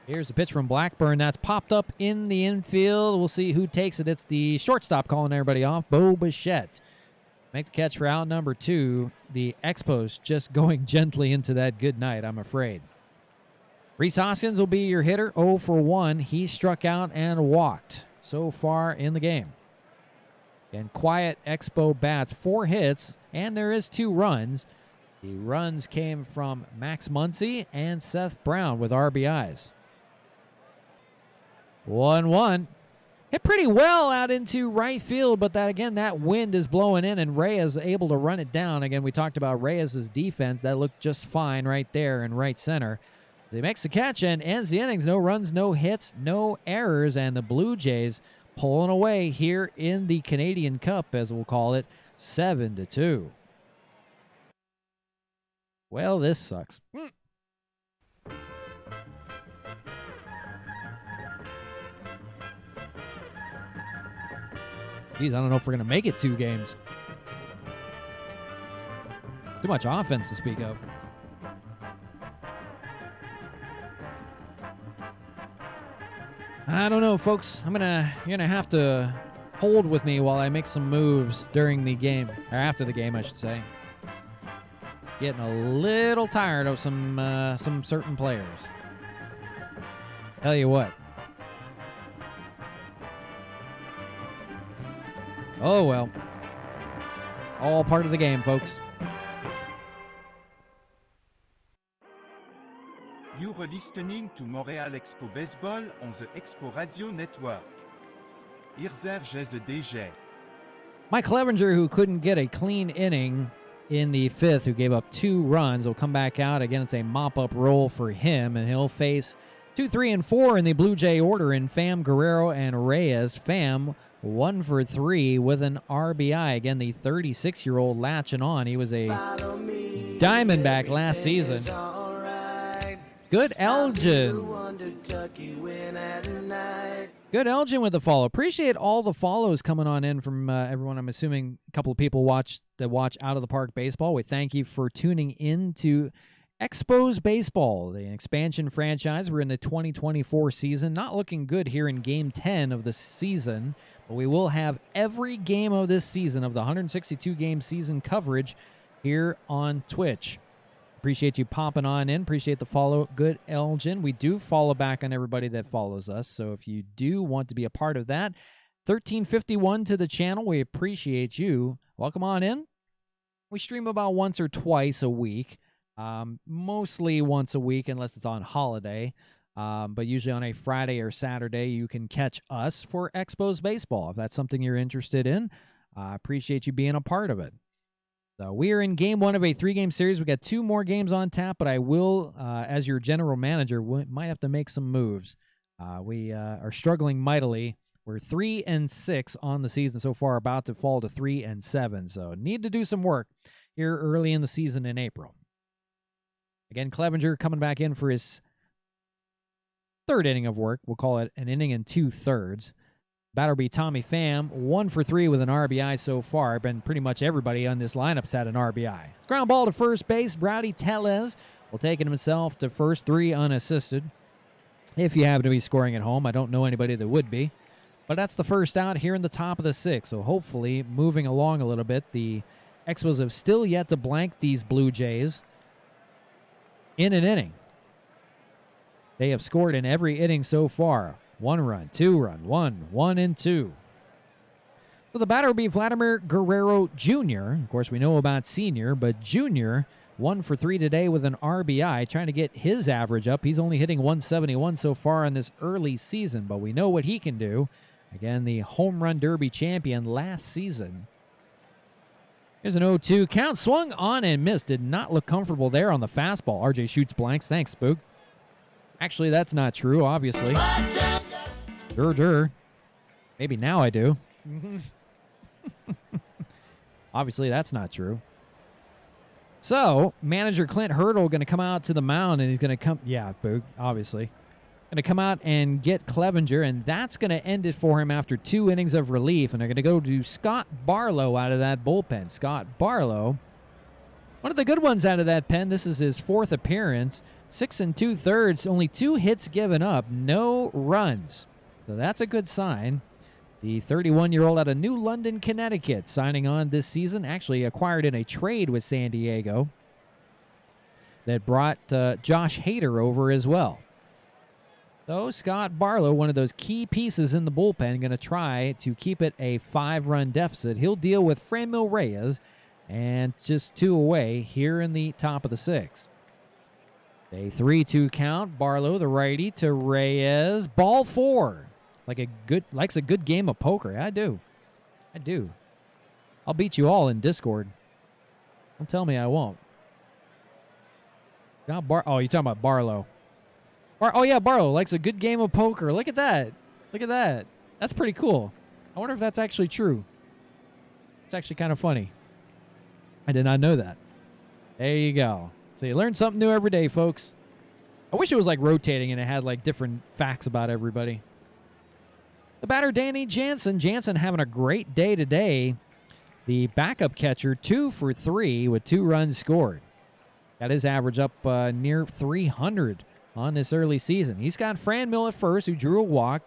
Here's the pitch from Blackburn. That's popped up in the infield. We'll see who takes it. It's the shortstop calling everybody off, Bo Bichette. Make the catch for out number 2. The Expos just going gently into that good night, I'm afraid. Rhys Hoskins will be your hitter, 0 for 1. He struck out and walked so far in the game. And quiet Expo bats, 4 hits, and there is 2 runs. The runs came from Max Muncy and Seth Brown with RBIs. 1-1. hit pretty well out into right field, but that wind is blowing in, and Reyes is able to run it down. Again, we talked about Reyes' defense. That looked just fine right there in right center. He makes the catch and ends the innings. No runs, no hits, no errors, and the Blue Jays pulling away here in the Canadian Cup, as we'll call it, 7-2. Well, this sucks. Geez, I don't know if we're going to make it 2 games. Too much offense to speak of. I don't know, folks. You're gonna have to hold with me while I make some moves during the game, or after the game, I should say. Getting a little tired of some certain players. Tell you what. Oh well. All part of the game, folks. You are listening to Montreal Expo Baseball on the Expo Radio Network. DJ. Mike Clevenger, who couldn't get a clean inning in the 5th, who gave up 2 runs, will come back out. Again, it's a mop-up role for him, and he'll face 2, 3, and 4 in the Blue Jay order in Pham, Guerrero, and Reyes. Pham, 1 for 3 with an RBI. Again, the 36-year-old latching on. He was a Diamondback last season. Good Elgin. Good Elgin with the follow. Appreciate all the follows coming on in from everyone. I'm assuming a couple of people watch Out of the Park Baseball. We thank you for tuning in to Expos Baseball, the expansion franchise. We're in the 2024 season. Not looking good here in Game 10 of the season, but we will have every game of this season, of the 162-game season, coverage here on Twitch. Appreciate you popping on in. Appreciate the follow. Good Elgin. We do follow back on everybody that follows us. So if you do want to be a part of that, 1351 to the channel. We appreciate you. Welcome on in. We stream about once or twice a week. Mostly once a week unless it's on holiday. But usually on a Friday or Saturday, you can catch us for Expos Baseball. If that's something you're interested in, I appreciate you being a part of it. So we are in Game 1 of a 3-game series. We got 2 more games on tap, but I will, as your general manager, might have to make some moves. We are struggling mightily. We're 3-6 on the season so far, about to fall to 3-7. So need to do some work here early in the season in April. Again, Clevenger coming back in for his 3rd inning of work. We'll call it an inning and 2/3. Batter will be Tommy Pham, 1 for 3 with an RBI so far. Been pretty much everybody on this lineup's had an RBI. It's ground ball to first base. Browdy Tellez will take it himself to first, 3 unassisted. If you happen to be scoring at home, I don't know anybody that would be. But that's the first out here in the top of the 6th. So hopefully moving along a little bit. The Expos have still yet to blank these Blue Jays in an inning. They have scored in every inning so far. 1 run, 2 run, 1 and 2. So the batter will be Vladimir Guerrero Jr. Of course, we know about Senior, but Jr., 1 for 3 today with an RBI, trying to get his average up. He's only hitting 171 so far in this early season, but we know what he can do. Again, the Home Run Derby champion last season. Here's an 0-2 count. Swung on and missed. Did not look comfortable there on the fastball. RJ shoots blanks. Thanks, Spook. Actually, that's not true, obviously. Maybe now I do. Obviously, that's not true. So, manager Clint Hurdle going to come out to the mound, and he's going to come... Yeah, Boog, obviously. Going to come out and get Clevenger, and that's going to end it for him after 2 innings of relief, and they're going to go to Scott Barlow out of that bullpen. Scott Barlow, one of the good ones out of that pen. This is his 4th appearance. 6 2/3, only 2 hits given up, no runs. So that's a good sign. The 31-year-old out of New London, Connecticut, signing on this season. Actually acquired in a trade with San Diego that brought Josh Hader over as well. So Scott Barlow, one of those key pieces in the bullpen, going to try to keep it a 5-run deficit. He'll deal with Franmil Reyes, and just 2 away here in the top of the 6th. A 3-2 count. Barlow, the righty, to Reyes. Ball 4. likes a good game of poker. I do. I'll beat you all in Discord. Don't tell me I won't. You're talking about Barlow. Oh yeah, Barlow likes a good game of poker. Look at that. That's pretty cool. I wonder if that's actually true. It's actually kind of funny. I did not know that. There you go. So you learn something new every day, folks. I wish it was like rotating and it had like different facts about everybody. The batter, Danny Jansen. Jansen having a great day today. The backup catcher, 2 for 3 with 2 runs scored. Got his average up near 300 on this early season. He's got Franmil at first, who drew a walk.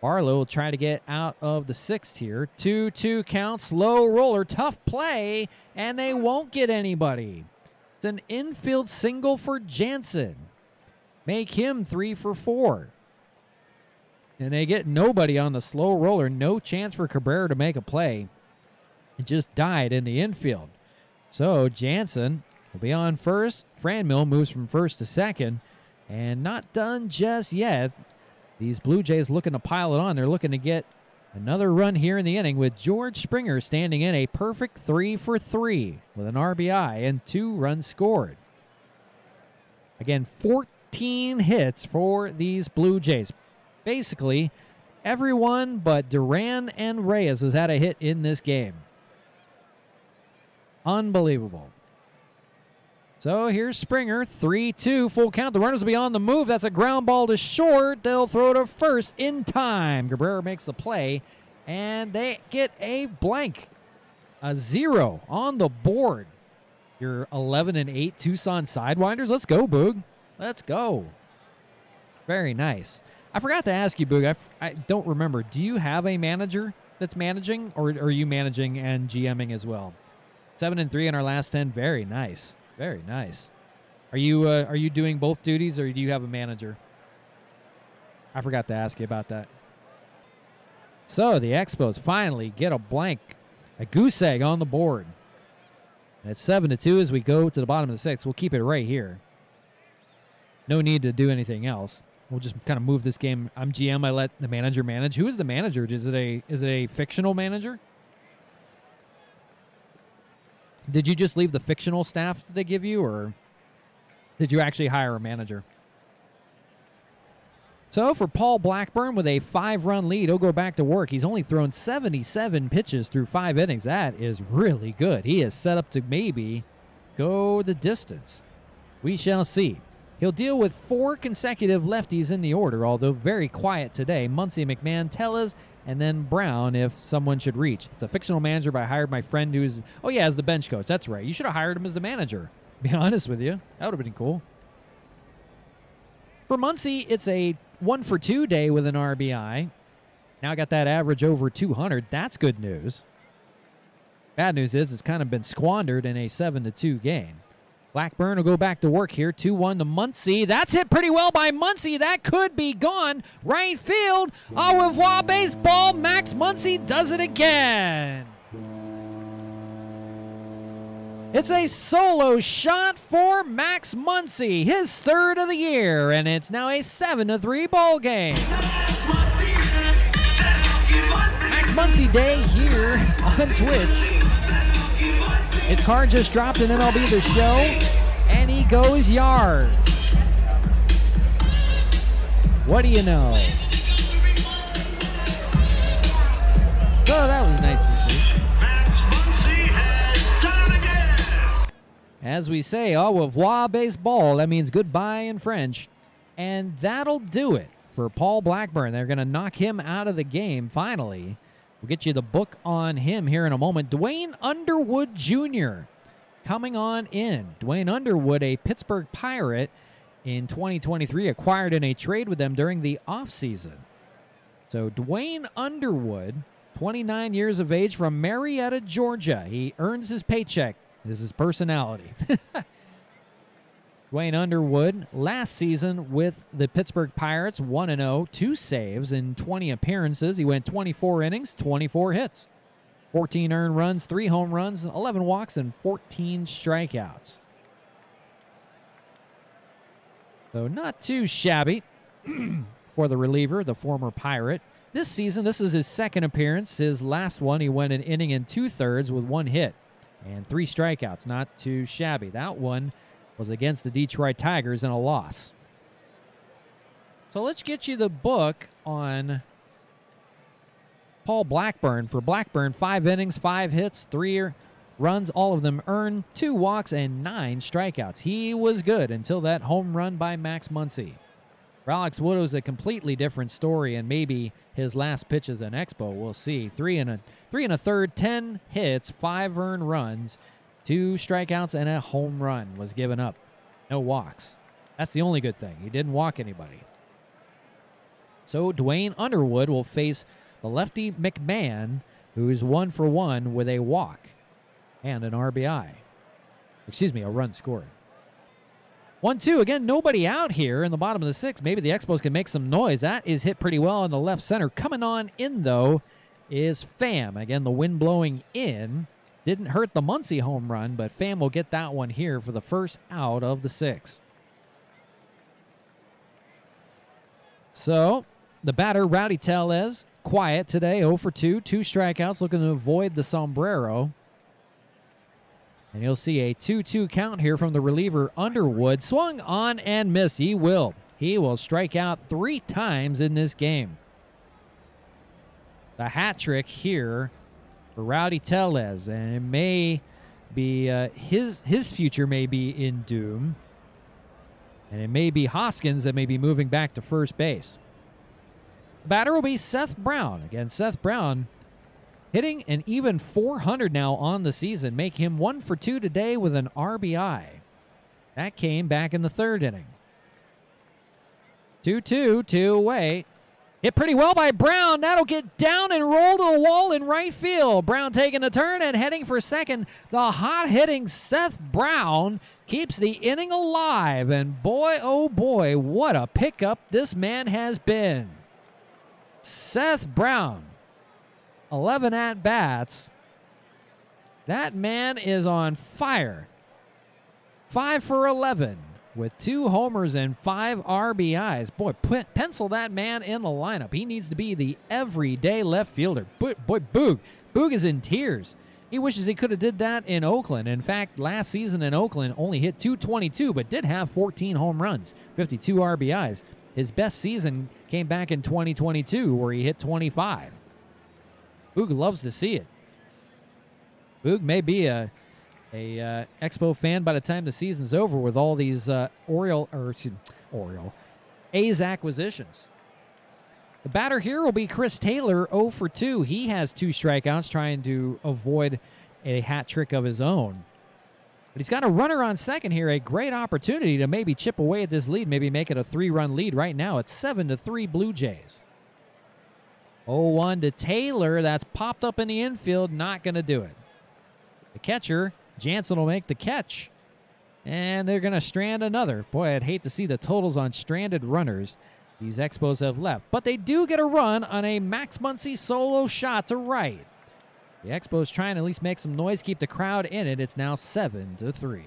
Barlow will try to get out of the 6th here. 2-2 count, slow roller, tough play, and they won't get anybody. It's an infield single for Jansen. Make him 3 for 4. And they get nobody on the slow roller. No chance for Cabrera to make a play. It just died in the infield. So Jansen will be on first. Franmil moves from first to second. And not done just yet. These Blue Jays looking to pile it on. They're looking to get another run here in the inning with George Springer standing in a perfect 3 for 3 with an RBI and 2 runs scored. Again, 14 hits for these Blue Jays. Basically, everyone but Duran and Reyes has had a hit in this game. Unbelievable. So here's Springer, 3-2, full count. The runners will be on the move. That's a ground ball to short. They'll throw to first in time. Cabrera makes the play, and they get a blank. A 0 on the board. Your 11-8 Tucson Sidewinders. Let's go, Boog. Let's go. Very nice. I forgot to ask you, Boog. I don't remember. Do you have a manager that's managing, or are you managing and GMing as well? 7-3 in our last 10. Very nice. Very nice. Are you doing both duties, or do you have a manager? I forgot to ask you about that. So the Expos finally get a blank, a goose egg on the board. And it's 7-2 as we go to the bottom of the 6th. We'll keep it right here. No need to do anything else. We'll just kind of move this game. I'm GM. I let the manager manage. Who is the manager? Is it a fictional manager? Did you just leave the fictional staff that they give you, or did you actually hire a manager? So for Paul Blackburn with a 5-run lead, he'll go back to work. He's only thrown 77 pitches through 5 innings. That is really good. He is set up to maybe go the distance. We shall see. He'll deal with 4 consecutive lefties in the order, although very quiet today. Muncy, McMahon, Tellez, and then Brown if someone should reach. It's a fictional manager, but I hired my friend who's, as the bench coach. That's right. You should have hired him as the manager. To be honest with you. That would have been cool. For Muncy, it's a 1 for 2 day with an RBI. Now got that average over 200. That's good news. Bad news is it's kind of been squandered in a 7-2 game. Blackburn will go back to work here. 2-1 to Muncy. That's hit pretty well by Muncy. That could be gone. Right field. Au revoir, baseball. Max Muncy does it again. It's a solo shot for Max Muncy, his 3rd of the year, and it's now a 7-3 ball game. Max Muncy Day here on Twitch. His card just dropped in MLB The Show, and he goes yard. What do you know? So that was nice to see. As we say, au revoir baseball. That means goodbye in French. And that'll do it for Paul Blackburn. They're going to knock him out of the game finally. We'll get you the book on him here in a moment. Dwayne Underwood Jr. coming on in. Dwayne Underwood, a Pittsburgh Pirate in 2023, acquired in a trade with them during the offseason. So Dwayne Underwood, 29 years of age, from Marietta, Georgia. He earns his paycheck. This is his personality. Dwayne Underwood, last season with the Pittsburgh Pirates, 1-0, 2 saves in 20 appearances. He went 24 innings, 24 hits, 14 earned runs, 3 home runs, 11 walks, and 14 strikeouts. So not too shabby for the reliever, the former Pirate. this season, this is his second appearance. His last one, he went an inning and 2/3 with 1 hit and 3 strikeouts. Not too shabby. That one was against the Detroit Tigers in a loss. So let's get you the book on Paul Blackburn. For Blackburn, 5 innings, 5 hits, 3 runs, all of them earned, 2 walks, and 9 strikeouts. He was good until that home run by Max Muncy. For Alex Wood, it was a completely different story, and maybe his last pitch as an Expo, we'll see. 3 and a third, 10 hits, 5 earned runs, 2 strikeouts, and a home run was given up. No walks. That's the only good thing. He didn't walk anybody. So Dwayne Underwood will face the lefty McMahon, who is 1 for 1 with a walk and an RBI. Excuse me, a run scored. 1-2. Again, nobody out here in the bottom of the 6th. Maybe the Expos can make some noise. That is hit pretty well in the left center. Coming on in, though, is Pham. Again, the wind blowing in. Didn't hurt the Muncy home run, but Pham will get that one here for the first out of the 6th. So, the batter, Rowdy Tellez, quiet today, 0 for 2. 2 strikeouts, looking to avoid the sombrero. And you'll see a 2-2 count here from the reliever Underwood. Swung on and missed. He will strike out 3 times in this game. The hat trick here for Rowdy Tellez. And it may be his future may be in doom. And it may be Hoskins that may be moving back to first base. The batter will be Seth Brown. Again, Seth Brown hitting an even 400 now on the season, make him 1 for 2 today with an RBI. That came back in the 3rd inning. 2-2, 2 away. Hit pretty well by Brown. That'll get down and roll to the wall in right field. Brown taking a turn and heading for second. The hot-hitting Seth Brown keeps the inning alive. And boy, oh boy, what a pickup this man has been. Seth Brown. 11 at-bats. That man is on fire. 5 for 11 with 2 homers and 5 RBIs. Boy, pencil that man in the lineup. He needs to be the everyday left fielder. Boy, Boog is in tears. He wishes he could have did that in Oakland. In fact, last season in Oakland only hit .222, but did have 14 home runs, 52 RBIs. His best season came back in 2022, where he hit 25. Boog loves to see it. Boog may be a Expo fan by the time the season's over with all these A's acquisitions. The batter here will be Chris Taylor, 0 for 2. He has 2 strikeouts, trying to avoid a hat trick of his own. But he's got a runner on second here, a great opportunity to maybe chip away at this lead, maybe make it a 3-run lead. Right now it's 7-3 Blue Jays. 0-1 to Taylor. That's popped up in the infield. Not going to do it. The catcher, Jansen, will make the catch. And they're going to strand another. Boy, I'd hate to see the totals on stranded runners these Expos have left. But they do get a run on a Max Muncy solo shot to right. The Expos trying to at least make some noise, keep the crowd in it. It's now 7-3.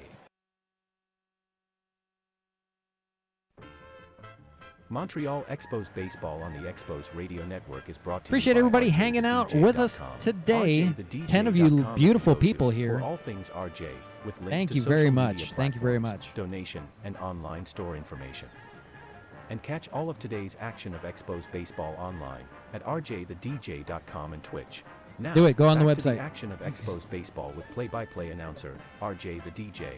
Montreal Expos Baseball on the Expos Radio Network is brought to Appreciate you by everybody RJ hanging the out DJ.com. with us today. RJ the 10 of you DJ.com beautiful is the go-to people here. For all things RJ, with links Thank to you very social much. media Thank you very platforms, much. donation, and online store information. And catch all of today's action of Expos Baseball online at rjthedj.com and Twitch. Now, Do it. Go on the back to website. the action of Expos Baseball with play-by-play announcer RJ the DJ.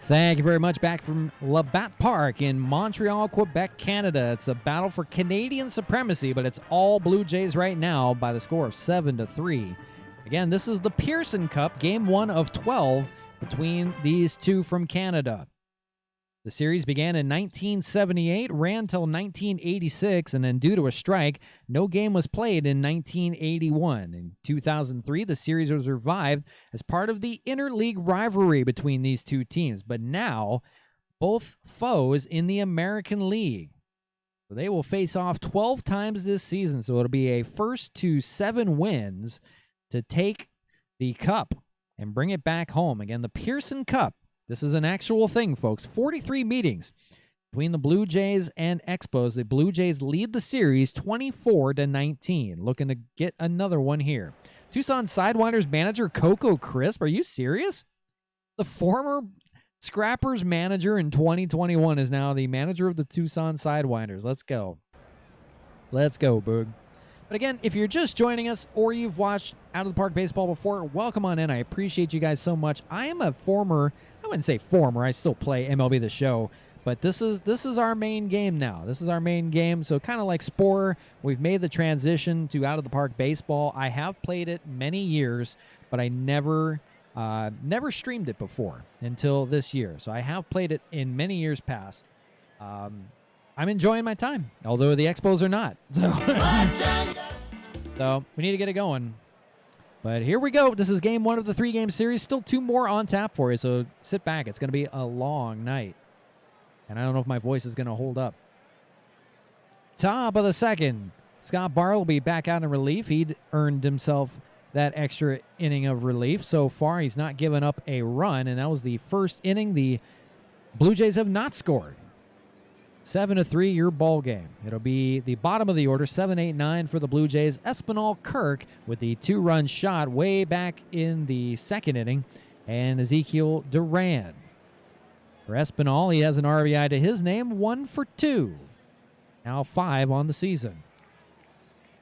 Thank you very much. Back from Labatt Park in Montreal, Quebec, Canada. It's a battle for Canadian supremacy, but it's all Blue Jays right now by the score of 7-3. Again, this is the Pearson Cup, game 1 of 12 between these two from Canada. The series began in 1978, ran till 1986, and then due to a strike, no game was played in 1981. In 2003, the series was revived as part of the interleague rivalry between these two teams, but now both foes in the American League. So they will face off 12 times this season, so it'll be a first to 7 wins to take the cup and bring it back home. Again, the Pearson Cup. This is an actual thing, folks. 43 meetings between the Blue Jays and Expos. The Blue Jays lead the series 24-19. Looking to get another one here. Tucson Sidewinders manager Coco Crisp. Are you serious? The former Scrappers manager in 2021 is now the manager of the Tucson Sidewinders. Let's go. Let's go, Boog. But again, if you're just joining us or you've watched Out of the Park Baseball before, welcome on in. I appreciate you guys so much. I am a former, I wouldn't say former, I still play MLB The Show, but this is our main game now. This is our main game. So kind of like Spore, we've made the transition to Out of the Park Baseball. I have played it many years, but I never streamed it before until this year. So I have played it in many years past. I'm enjoying my time, although the Expos are not. So we need to get it going. But here we go. This is game 1 of the 3-game series. Still 2 more on tap for you, so sit back. It's going to be a long night. And I don't know if my voice is going to hold up. Top of the second. Scott Barlow will be back out in relief. He'd earned himself that extra inning of relief. So far, he's not given up a run, and that was the first inning. The Blue Jays have not scored. 7-3, your ball game. It'll be the bottom of the order, 7, 8, 9 for the Blue Jays. Espinal Kirk with the 2-run shot way back in the second inning, and Ezekiel Duran. For Espinal, he has an RBI to his name, 1 for 2. Now 5 on the season.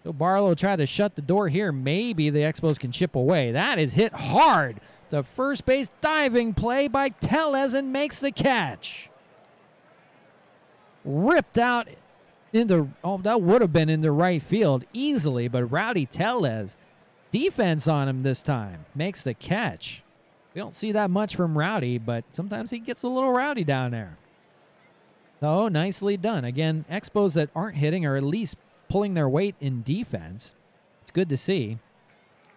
So Barlow tried to shut the door here. Maybe the Expos can chip away. That is hit hard. The first base diving play by Tellez and makes the catch. Ripped out into, that would have been into right field easily, but Rowdy Tellez, defense on him this time, makes the catch. We don't see that much from Rowdy, but sometimes he gets a little rowdy down there. So, nicely done. Again, Expos that aren't hitting are at least pulling their weight in defense. It's good to see.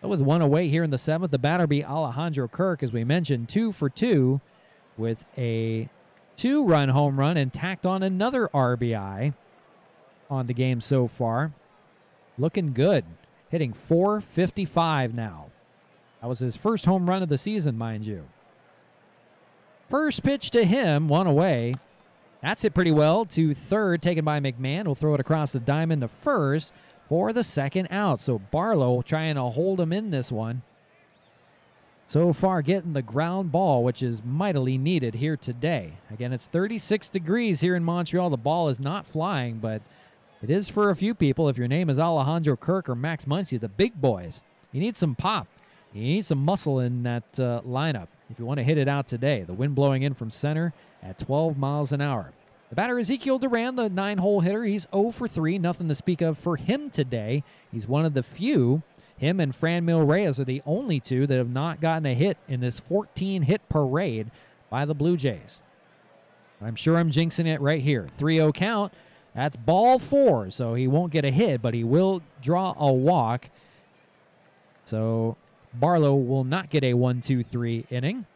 So with 1 away here in the 7th, the batter be Alejandro Kirk, as we mentioned, 2 for 2 with a 2-run home run and tacked on another RBI on the game so far. Looking good. Hitting .455 now. That was his first home run of the season, mind you. First pitch to him, 1 away. That's hit pretty well to third, taken by McMahon. Will throw it across the diamond to first for the second out. So Barlow trying to hold him in this one. So far getting the ground ball, which is mightily needed here today. Again, it's 36 degrees here in Montreal. The ball is not flying, but it is for a few people. If your name is Alejandro Kirk or Max Muncy, the big boys, you need some pop. You need some muscle in that lineup if you want to hit it out today. The wind blowing in from center at 12 miles an hour. The batter Ezekiel Duran, the 9-hole hitter. He's 0 for 3. Nothing to speak of for him today. He's one of the few. Him and Franmil Reyes are the only 2 that have not gotten a hit in this 14-hit parade by the Blue Jays. I'm sure I'm jinxing it right here. 3-0 count. That's ball 4, so he won't get a hit, but he will draw a walk. So Barlow will not get a 1-2-3 inning.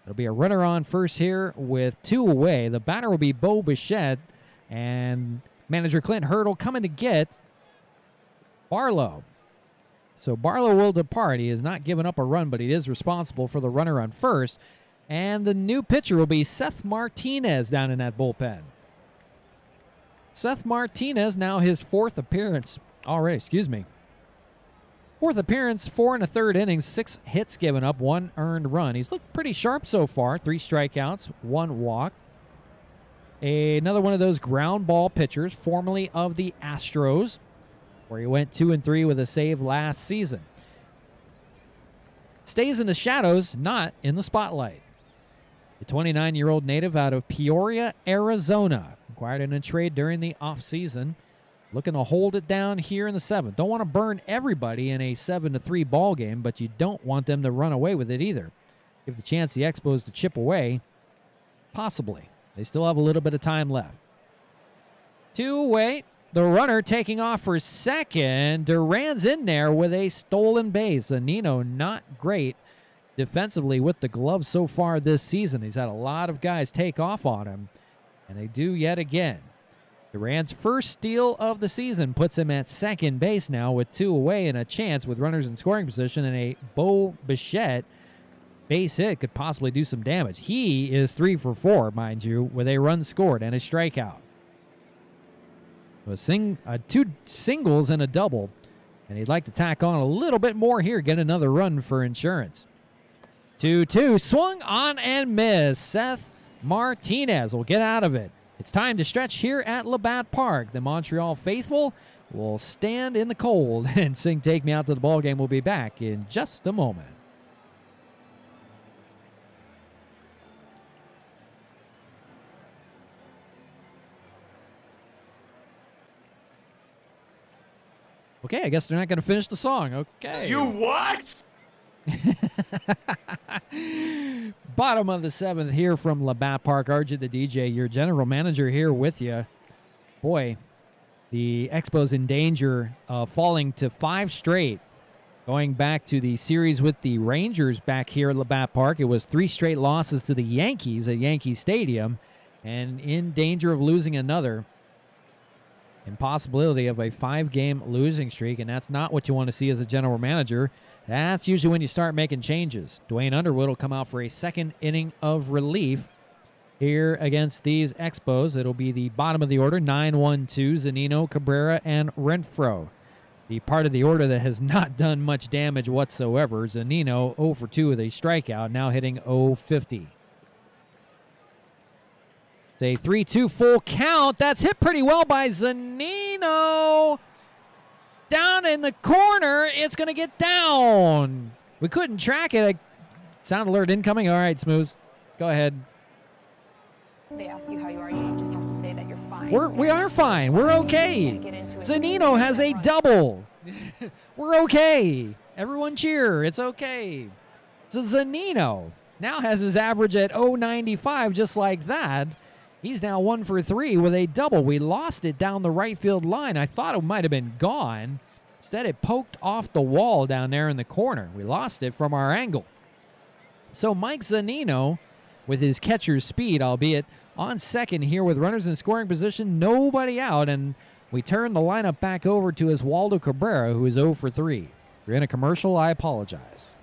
It'll be a runner on first here with 2 away. The batter will be Bo Bichette, and manager Clint Hurdle coming to get Barlow. So Barlow will depart. He has not given up a run, but he is responsible for the runner on first. And the new pitcher will be Seth Martinez down in that bullpen. Seth Martinez, now his 4th appearance already, 4th appearance, 4 1/3 innings, 6 hits given up, 1 earned run. He's looked pretty sharp so far. 3 strikeouts, 1 walk. Another one of those ground ball pitchers, formerly of the Astros, where he went 2-3 with a save last season. Stays in the shadows, not in the spotlight. The 29-year-old native out of Peoria, Arizona, acquired in a trade during the offseason. Looking to hold it down here in the 7th. Don't want to burn everybody in a 7-3 ball game, but you don't want them to run away with it either. Give the chance the Expos to chip away, possibly. They still have a little bit of time left. 2 away. The runner taking off for second. Duran's in there with a stolen base. Anino not great defensively with the glove so far this season. He's had a lot of guys take off on him, and they do yet again. Duran's first steal of the season puts him at second base now with 2 away and a chance with runners in scoring position, and a Bo Bichette base hit could possibly do some damage. He is 3 for 4, mind you, with a run scored and a strikeout. Two singles and a double. And he'd like to tack on a little bit more here, get another run for insurance. 2-2, swung on and missed. Seth Martinez will get out of it. It's time to stretch here at Labatt Park. The Montreal faithful will stand in the cold and sing Take Me Out to the Ball Game. We'll be back in just a moment. Okay, I guess they're not going to finish the song. Okay. You what? Bottom of the 7th here from Labatt Park. RJ the DJ, your general manager, here with you. Boy, the Expos in danger of falling to 5 straight. Going back to the series with the Rangers back here at Labatt Park, it was 3 straight losses to the Yankees at Yankee Stadium, and in danger of losing another. Impossibility of a 5-game losing streak, and that's not what you want to see as a general manager. That's usually when you start making changes. Dwayne Underwood will come out for a second inning of relief here against these Expos. It'll be the bottom of the order, 9-1-2, Zunino, Cabrera, and Renfroe. The part of the order that has not done much damage whatsoever. Zunino 0 for 2 with a strikeout, now hitting .050. It's a 3-2 full count. That's hit pretty well by Zunino. Down in the corner. It's going to get down. We couldn't track it. Sound alert incoming. All right, Smooth. Go ahead. They ask you how you are. You just have to say that you're fine. We are fine. We're okay. Zunino has a double. We're okay. Everyone cheer. It's okay. So Zunino now has his average at .095 just like that. He's now 1 for 3 with a double. We lost it down the right field line. I thought it might have been gone. Instead, it poked off the wall down there in the corner. We lost it from our angle. So Mike Zunino, with his catcher's speed, albeit on second here with runners in scoring position, nobody out, and we turn the lineup back over to Oswaldo Cabrera, who is 0 for 3. If you're in a commercial, I apologize.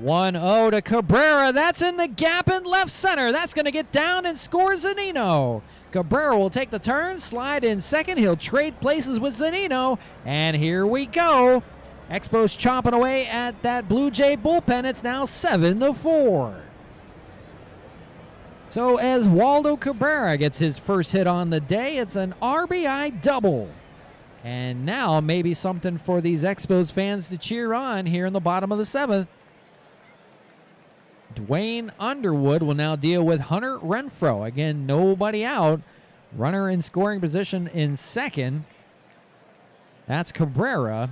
1-0 to Cabrera. That's in the gap in left center. That's going to get down and score Zunino. Cabrera will take the turn, slide in second. He'll trade places with Zunino. And here we go. Expos chomping away at that Blue Jay bullpen. It's now 7-4. So as Waldo Cabrera gets his first hit on the day, it's an RBI double. And now maybe something for these Expos fans to cheer on here in the bottom of the 7th. Dwayne Underwood will now deal with Hunter Renfroe. Again, nobody out. Runner in scoring position in second. That's Cabrera.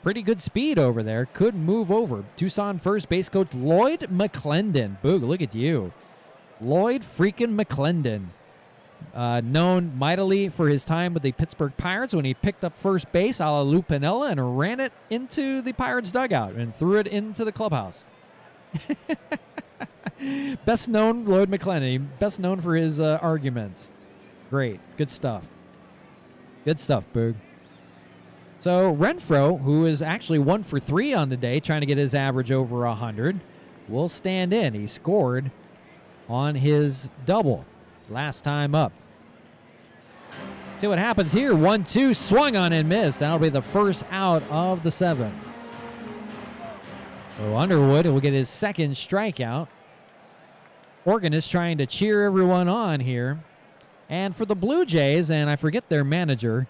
Pretty good speed over there. Could move over. Tucson first base coach Lloyd McClendon. Boog, look at you. Lloyd freaking McClendon. Known mightily for his time with the Pittsburgh Pirates when he picked up first base a la Lou Piniella and ran it into the Pirates dugout and threw it into the clubhouse. Best known, Lloyd McClendon. Best known for his arguments. Great. Good stuff. Good stuff, Boog. So Renfroe, who is actually 1 for 3 on the day, trying to get his average over 100, will stand in. He scored on his double last time up. See what happens here. 1-2, swung on and missed. That'll be the first out of the 7th. So Underwood will get his second strikeout. Organist trying to cheer everyone on here. And for the Blue Jays, and I forget their manager,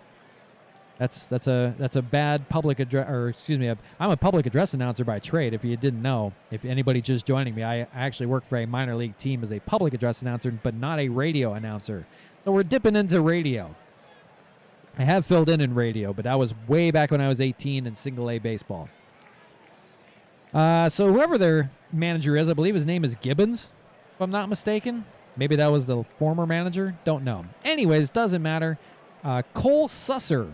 that's a bad public address, or excuse me, I'm a public address announcer by trade, if you didn't know. If anybody just joining me, I actually work for a minor league team as a public address announcer, but not a radio announcer. So we're dipping into radio. I have filled in radio, but that was way back when I was 18 in single A baseball. So whoever their manager is, I believe his name is Gibbons, if I'm not mistaken. Maybe that was the former manager. Don't know. Anyways, doesn't matter. Cole Sulser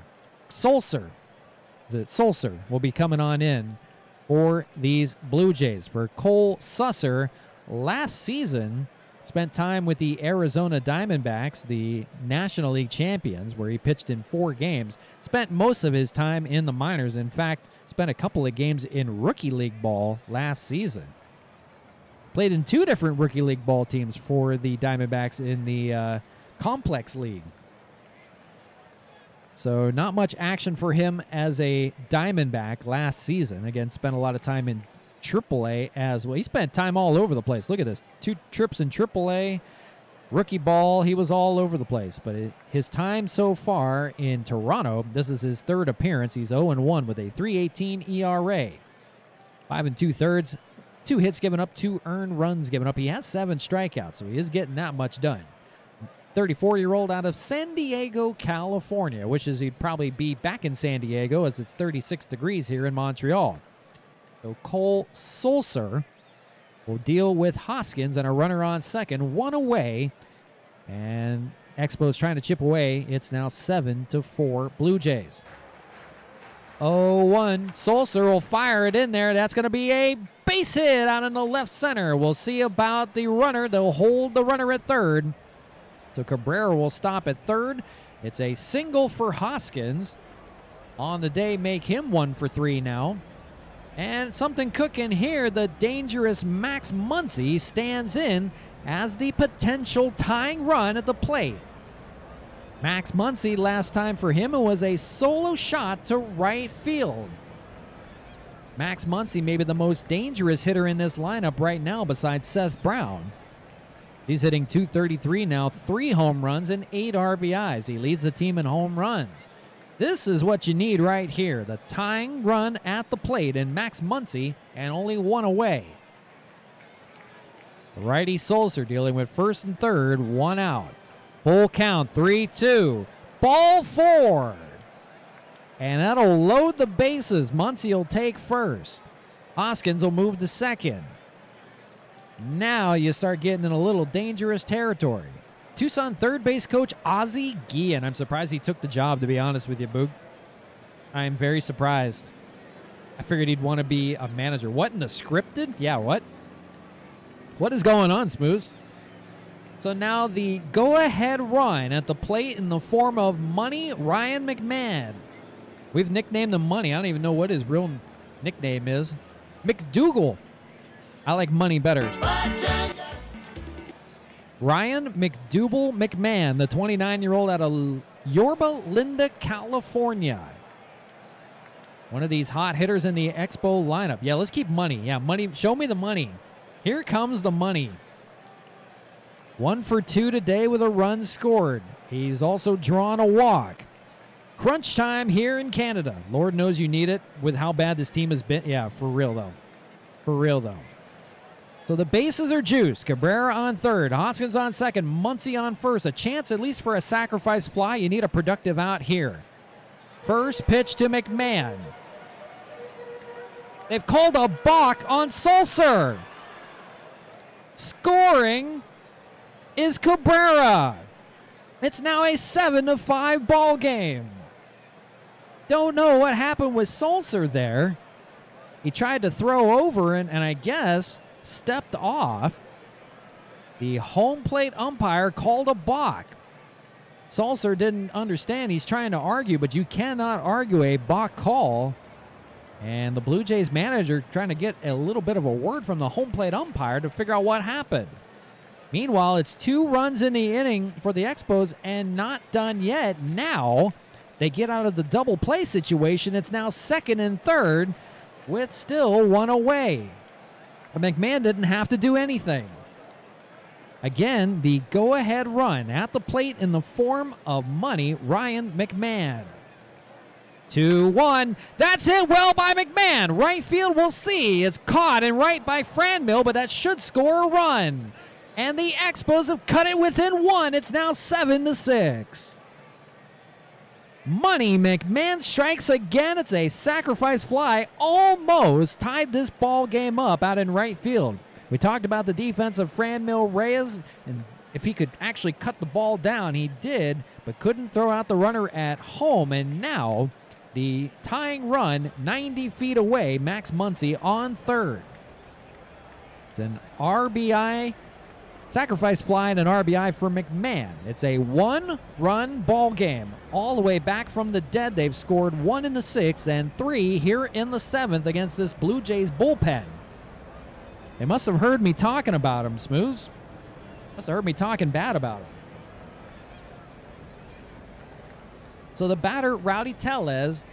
will be coming on in for these Blue Jays. For Cole Sulser, last season Spent time with the Arizona Diamondbacks, the National League champions, where he pitched in 4 games. Spent most of his time in the minors. In fact, spent a couple of games in rookie league ball last season. Played in 2 different rookie league ball teams for the Diamondbacks in the Complex League. So not much action for him as a Diamondback last season. Again, spent a lot of time in AAA as well. He spent time all over the place. Look at this. 2 trips in AAA. Rookie ball, he was all over the place. But his time so far in Toronto, this is his 3rd appearance. He's 0-1 with a 3.18 ERA. 5 2/3. 2 hits given up, 2 earned runs given up. He has 7 strikeouts, so he is getting that much done. 34-year-old out of San Diego, California. Wishes he'd probably be back in San Diego as it's 36 degrees here in Montreal. So Cole Sulser will deal with Hoskins and a runner on second, 1 away. And Expos trying to chip away. It's now 7-4 Blue Jays. 0-1. Sulser will fire it in there. That's going to be a base hit out in the left center. We'll see about the runner. They'll hold the runner at third. So Cabrera will stop at third. It's a single for Hoskins. On the day, make him 1 for 3 now. And something cooking here. The dangerous Max Muncy stands in as the potential tying run at the plate. Max Muncy, last time for him, it was a solo shot to right field. Max Muncy may be the most dangerous hitter in this lineup right now besides Seth Brown. He's hitting .233 now, 3 home runs and 8 RBIs. He leads the team in home runs. This is what you need right here, the tying run at the plate, and Max Muncy, and only 1 away. The righty Sulser dealing with first and third, 1 out. Full count, 3-2. Ball 4. And that'll load the bases. Muncy will take first. Hoskins will move to second. Now you start getting in a little dangerous territory. Tucson third base coach Ozzie Guillen. I'm surprised he took the job, to be honest with you, Boog. I am very surprised. I figured he'd want to be a manager. What, in the scripted? Yeah, what? What is going on, Smooth? So now the go-ahead run at the plate in the form of Money Ryan McMahon. We've nicknamed him Money. I don't even know what his real nickname is. McDougal. I like Money better. Ryan McDougal McMahon, the 29-year-old out of Yorba Linda, California. One of these hot hitters in the Expo lineup. Yeah, let's keep Money. Yeah, Money. Show me the money. Here comes the money. 1 for 2 today with a run scored. He's also drawn a walk. Crunch time here in Canada. Lord knows you need it with how bad this team has been. Yeah, for real, though. For real, though. So the bases are juiced. Cabrera on third. Hoskins on second. Muncy on first. A chance at least for a sacrifice fly. You need a productive out here. First pitch to McMahon. They've called a balk on Sulser. Scoring is Cabrera. It's now a 7-5 ball game. Don't know what happened with Sulser there. He tried to throw over and I guess stepped off. The home plate umpire called a balk. Sulser didn't understand. He's trying to argue, but you cannot argue a balk call. And the Blue Jays manager trying to get a little bit of a word from the home plate umpire to figure out what happened. Meanwhile, it's 2 runs in the inning for the Expos and not done yet. Now they get out of the double play situation. It's now 2nd and 3rd with still 1 away. McMahon didn't have to do anything. Again, the go-ahead run at the plate in the form of Money Ryan McMahon. 2-1. That's hit well by McMahon. Right field, we'll see. It's caught and right by Franmil, but that should score a run. And the Expos have cut it within 1. It's now 7-6. Money McMahon strikes again. It's a sacrifice fly. Almost tied this ball game up out in right field. We talked about the defense of Franmil Reyes, and if he could actually cut the ball down, he did, but couldn't throw out the runner at home. And now the tying run 90 feet away, Max Muncy on third. It's an RBI Sacrifice fly and an RBI for McMahon. It's a 1-run ball game. All the way back from the dead, they've scored 1 in the 6th and 3 here in the 7th against this Blue Jays bullpen. They must have heard me talking about him, Smooths. Must have heard me talking bad about him. So the batter, Rowdy Tellez,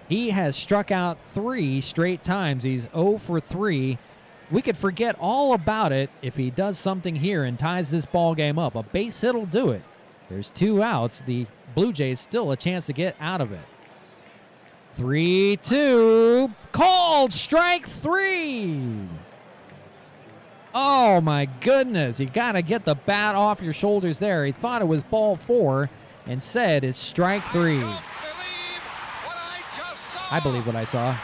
he has struck out 3 straight times. He's 0 for 3. We could forget all about it if he does something here and ties this ball game up. A base hit will do it. There's 2 outs. The Blue Jays still a chance to get out of it. 3-2. Called strike 3. Oh, my goodness. You got to get the bat off your shoulders there. He thought it was ball 4 and said it's strike 3. I believe what I saw.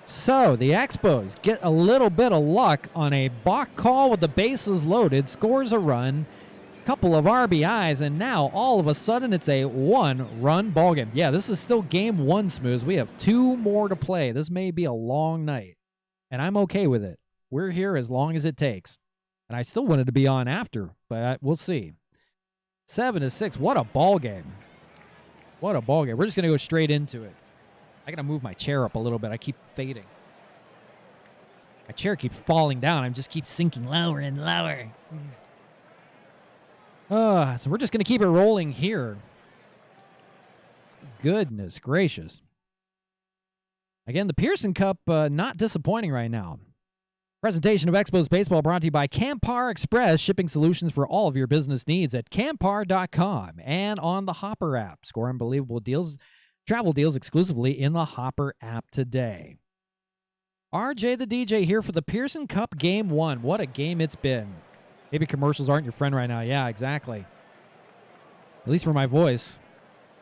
So the Expos get a little bit of luck on a balk call with the bases loaded, scores a run, couple of RBIs, and now all of a sudden it's a 1-run ball game. Yeah, this is still game 1, Smooths. We have 2 more to play. This may be a long night, and I'm okay with it. We're here as long as it takes, and I still wanted to be on after, but we'll see. 7-6. What a ball game. What a ball game. We're just going to go straight into it. I got to move my chair up a little bit. I keep fading. My chair keeps falling down. I just keep sinking lower and lower. So we're just going to keep it rolling here. Goodness gracious. Again, the Pearson Cup not disappointing right now. Presentation of Expos Baseball brought to you by Campar Express, shipping solutions for all of your business needs at campar.com and on the Hopper app. Score unbelievable deals, travel deals exclusively in the Hopper app today. RJ the DJ here for the Pearson Cup Game 1. What a game it's been. Maybe commercials aren't your friend right now. Yeah, exactly. At least for my voice.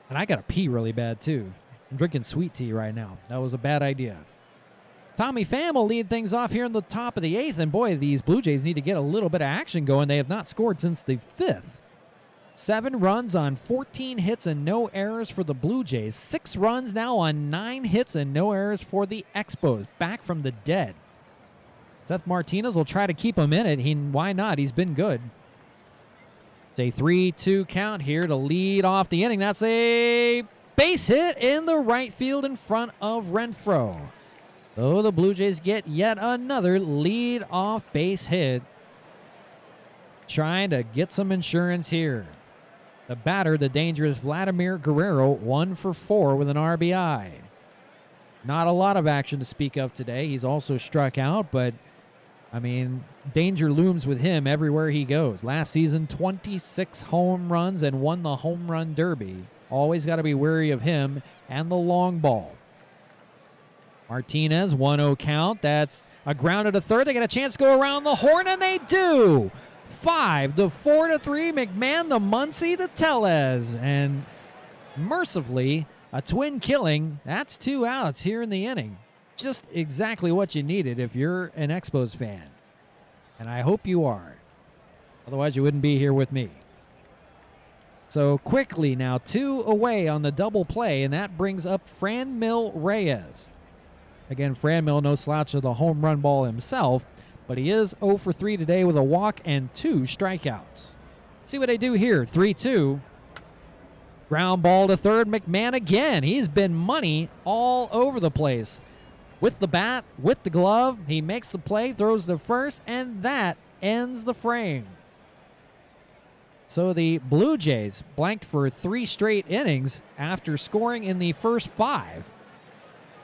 And I got to pee really bad, too. I'm drinking sweet tea right now. That was a bad idea. Tommy Pham will lead things off here in the top of the 8th. And boy, these Blue Jays need to get a little bit of action going. They have not scored since the 5th. 7 runs on 14 hits and no errors for the Blue Jays. 6 runs now on 9 hits and no errors for the Expos. Back from the dead. Seth Martinez will try to keep him in it. Why not? He's been good. It's a 3-2 count here to lead off the inning. That's a base hit in the right field in front of Renfroe. So the Blue Jays get yet another lead-off base hit. Trying to get some insurance here. The batter, the dangerous Vladimir Guerrero, 1 for 4 with an RBI. Not a lot of action to speak of today. He's also struck out, but, I mean, danger looms with him everywhere he goes. Last season, 26 home runs and won the home run derby. Always got to be wary of him and the long ball. Martinez, 1-0 count. That's a ground to third. They got a chance to go around the horn, and they do. 5-4-3. McMahon, the Muncy, the Tellez. And mercifully, a twin killing. That's 2 outs here in the inning. Just exactly what you needed if you're an Expos fan. And I hope you are. Otherwise, you wouldn't be here with me. So quickly now, 2 away on the double play, and that brings up Franmil Reyes. Again, Franmil, no slouch of the home run ball himself, but he is 0 for 3 today with a walk and 2 strikeouts. See what they do here. 3-2. Ground ball to third. McMahon again. He's been money all over the place. With the bat, with the glove, he makes the play, throws to first, and that ends the frame. So the Blue Jays blanked for 3 straight innings after scoring in the first 5.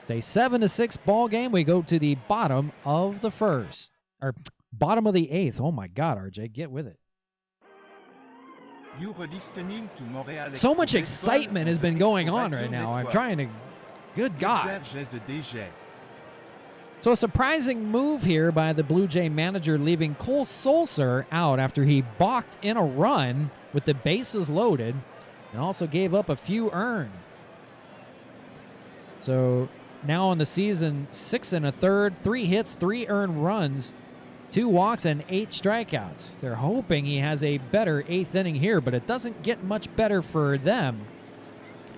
It's a 7-6 ball game. We go to the bottom of the first. Or bottom of the 8th. Oh my God, RJ, get with it. So much excitement has been going on right now. I'm trying to... Good God. So a surprising move here by the Blue Jay manager, leaving Cole Sulser out after he balked in a run with the bases loaded and also gave up a few earned. So now in the season, 6 1/3, 3 hits, 3 earned runs, 2 walks, and 8 strikeouts. They're hoping he has a better 8th inning here, but it doesn't get much better for them,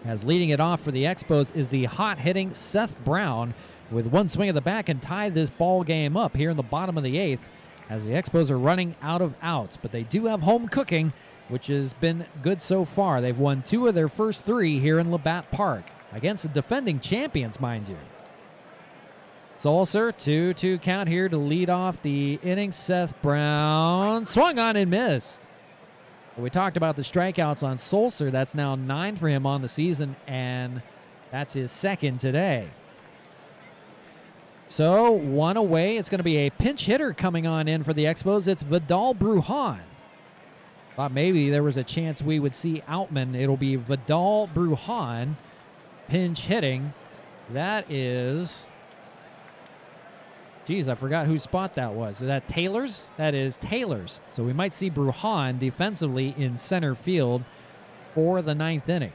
as leading it off for the Expos is the hot-hitting Seth Brown, with one swing of the bat can tie this ball game up here in the bottom of the 8th as the Expos are running out of outs. But they do have home cooking, which has been good so far. They've won 2 of their first 3 here in Labatt Park against the defending champions, mind you. Sulcer, 2-2 count here to lead off the inning. Seth Brown swung on and missed. We talked about the strikeouts on Sulcer. That's now 9 for him on the season, and that's his second today. So 1 away. It's going to be a pinch hitter coming on in for the Expos. It's Vidal Brujan. Thought maybe there was a chance we would see Outman. It'll be Vidal Brujan pinch hitting. That is... Geez, I forgot whose spot that was. Is that Taylor's? That is Taylor's. So we might see Brujan defensively in center field for the 9th inning.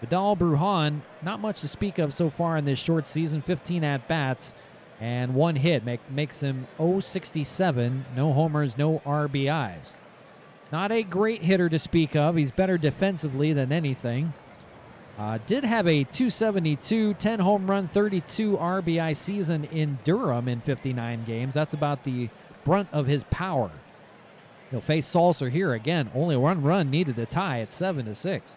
Vidal Brujan, not much to speak of so far in this short season. 15 at-bats and 1 hit. Makes him 0-67. No homers, no RBIs. Not a great hitter to speak of. He's better defensively than anything. Did have a .272, 10 home run, 32 RBI season in Durham in 59 games. That's about the brunt of his power. He'll face Sulcer here again. Only 1 run needed to tie at 7-6.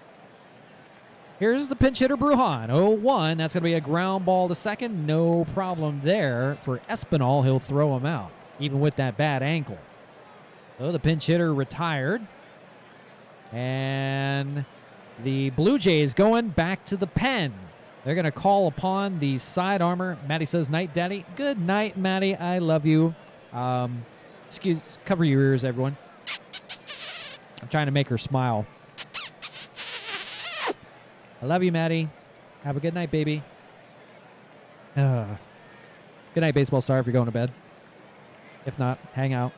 Here's the pinch hitter Brujan, 0-1. That's going to be a ground ball to second. No problem there for Espinal. He'll throw him out, even with that bad ankle. So the pinch hitter retired. And the Blue Jays going back to the pen. They're going to call upon the side armor. Maddie says, night, Daddy. Good night, Maddie. I love you. Cover your ears, everyone. I'm trying to make her smile. I love you, Maddie. Have a good night, baby. Good night, baseball star, if you're going to bed. If not, hang out.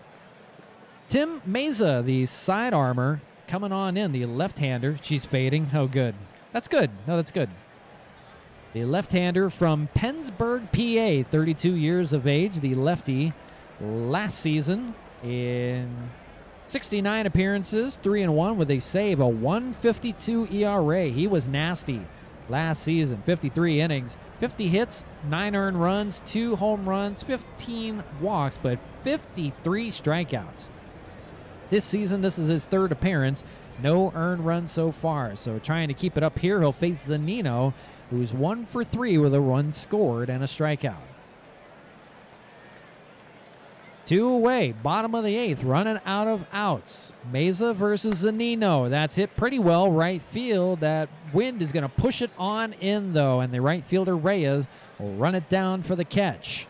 Tim Meza, the side armor, coming on in, the left-hander. She's fading. Oh, good. That's good. No, that's good. The left-hander from Pennsburg, PA, 32 years of age. The lefty last season in 69 appearances, 3-1 with a save, a 1.52 ERA. He was nasty last season. 53 innings, 50 hits, 9 earned runs, 2 home runs, 15 walks, but 53 strikeouts. This season, this is his 3rd appearance. No earned runs so far. So trying to keep it up here, he'll face Zunino, who's 1 for 3 with a run scored and a strikeout. 2 away, bottom of the 8th, running out of outs. Meza versus Zunino. That's hit pretty well right field. That wind is going to push it on in, though, and the right fielder Reyes will run it down for the catch.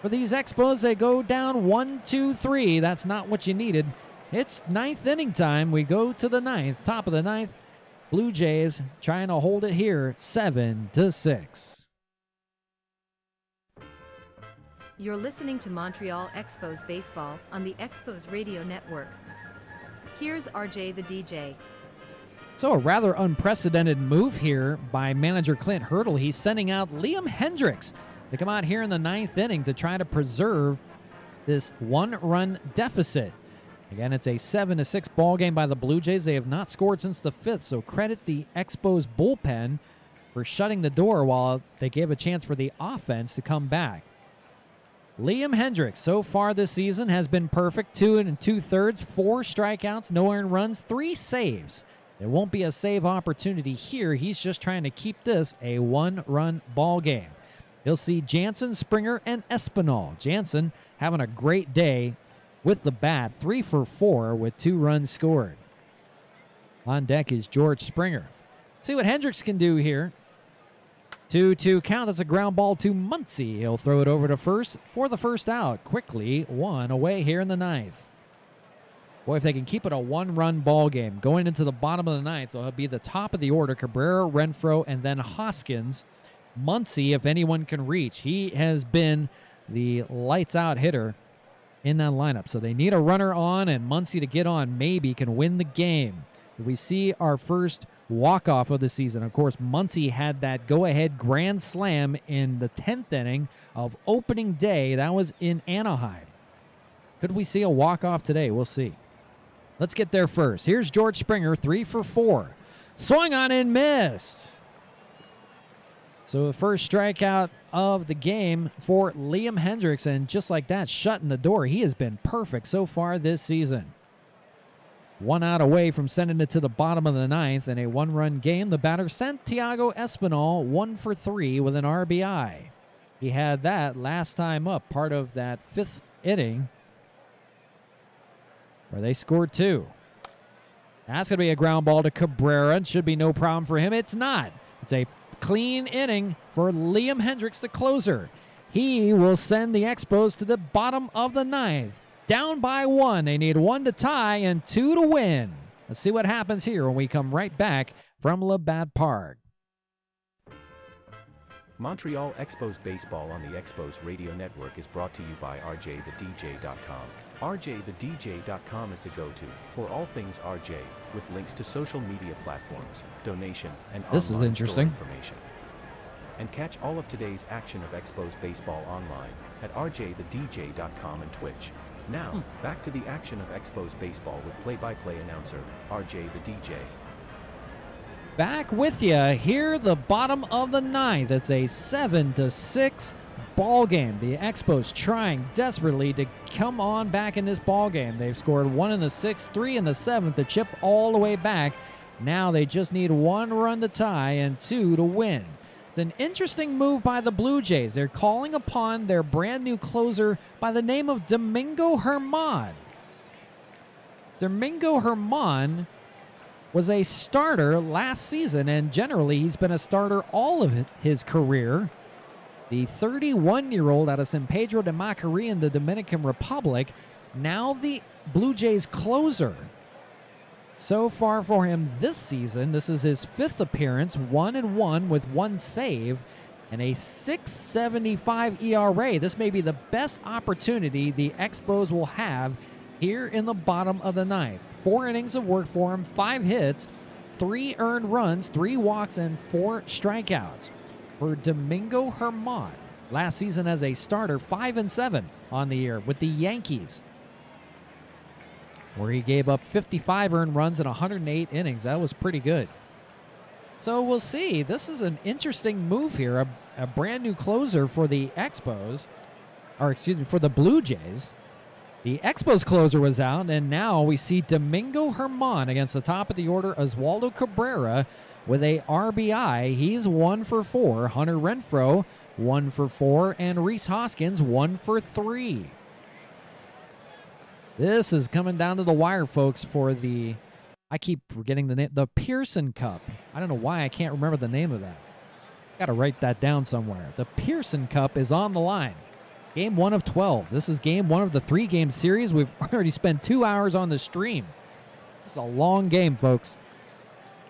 For these Expos, they go down 1-2-3. That's not what you needed. It's 9th inning time. We go to the 9th, top of the 9th. Blue Jays trying to hold it here, 7-6. You're listening to Montreal Expos Baseball on the Expos Radio Network. Here's RJ the DJ. So a rather unprecedented move here by manager Clint Hurdle. He's sending out Liam Hendricks to come out here in the 9th inning to try to preserve this 1-run deficit. Again, it's a 7-6 ball game by the Blue Jays. They have not scored since the 5th, so credit the Expos bullpen for shutting the door while they gave a chance for the offense to come back. Liam Hendricks, so far this season, has been perfect. 2 2/3, 4 strikeouts, no earned runs, 3 saves. There won't be a save opportunity here. He's just trying to keep this a 1-run ball game. He'll see Jansen, Springer, and Espinal. Jansen having a great day with the bat, 3 for 4 with 2 runs scored. On deck is George Springer. See what Hendricks can do here. 2-2 count. That's a ground ball to Muncy. He'll throw it over to first for the first out. Quickly, 1 away here in the 9th. Boy, if they can keep it a 1-run ball game going into the bottom of the 9th, they'll be the top of the order. Cabrera, Renfroe, and then Hoskins. Muncy, if anyone can reach. He has been the lights-out hitter in that lineup. So they need a runner on, and Muncy to get on maybe can win the game. We see our first walk-off of the season. Of course, Muncy had that go-ahead grand slam in the 10th inning of opening day. That was in Anaheim. Could we see a walk-off today? We'll see. Let's get there first. Here's George Springer, 3 for 4. Swung on and missed. So the first strikeout of the game for Liam Hendriks, and just like that, shutting the door. He has been perfect so far this season. 1 out away from sending it to the bottom of the ninth in a 1-run game. The batter Santiago Espinal 1 for 3 with an RBI. He had that last time up, part of that 5th inning where they scored 2. That's going to be a ground ball to Cabrera. It should be no problem for him. It's not. It's a clean inning for Liam Hendriks, the closer. He will send the Expos to the bottom of the ninth. Down by 1. They need 1 to tie and 2 to win. Let's see what happens here when we come right back from Labatt Park. Montreal Expos Baseball on the Expos Radio Network is brought to you by RJTheDJ.com. RJTheDJ.com is the go-to for all things RJ, with links to social media platforms, donation, and this is online interesting store information. And catch all of today's action of Expos Baseball online at RJTheDJ.com and Twitch. Now, back to the action of Expos Baseball with play-by-play announcer, RJ the DJ. Back with you here, the bottom of the ninth. It's a 7-6 ball game. The Expos trying desperately to come on back in this ball game. They've scored 1 in the 6th, 3 in the 7th to chip all the way back. Now they just need 1 run to tie and 2 to win. It's an interesting move by the Blue Jays. They're calling upon their brand new closer by the name of Domingo Germán. Domingo Germán was a starter last season, and generally he's been a starter all of his career. The 31-year-old out of San Pedro de Macorís in the Dominican Republic, now the Blue Jays closer. So far for him this season, this is his 5th appearance, 1-1 with 1 save and a 6.75 ERA. This may be the best opportunity the Expos will have here in the bottom of the ninth. 4 innings of work for him, 5 hits, 3 earned runs, 3 walks, and 4 strikeouts. For Domingo Germán, last season as a starter, 5-7 on the year with the Yankees, where he gave up 55 earned runs in 108 innings. That was pretty good. So we'll see. This is an interesting move here. A brand new closer for the Expos, or excuse me, for the Blue Jays. The Expos closer was out, and now we see Domingo Germán against the top of the order, Oswaldo Cabrera, with a RBI. He's 1 for 4. Hunter Renfroe, 1 for 4. And Rhys Hoskins, 1 for 3. This is coming down to the wire, folks, for the, I keep forgetting the name, the Pearson Cup. I don't know why I can't remember the name of that. Got to write that down somewhere. The Pearson Cup is on the line. Game 1 of 12. This is game 1 of the 3-game series. We've already spent 2 hours on the stream. It's a long game, folks.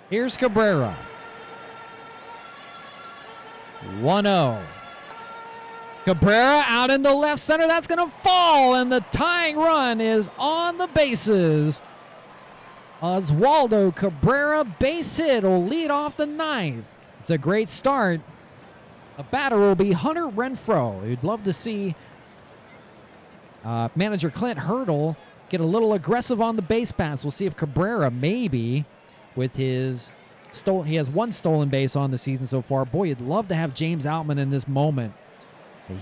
Here's Cabrera. 1-0. Cabrera out into left center. That's going to fall, and the tying run is on the bases. Oswaldo Cabrera, base hit, will lead off the ninth. It's a great start. The batter will be Hunter Renfroe. You'd love to see manager Clint Hurdle get a little aggressive on the base paths. We'll see if Cabrera maybe with his he has 1 stolen base on the season so far. Boy, you'd love to have James Outman in this moment.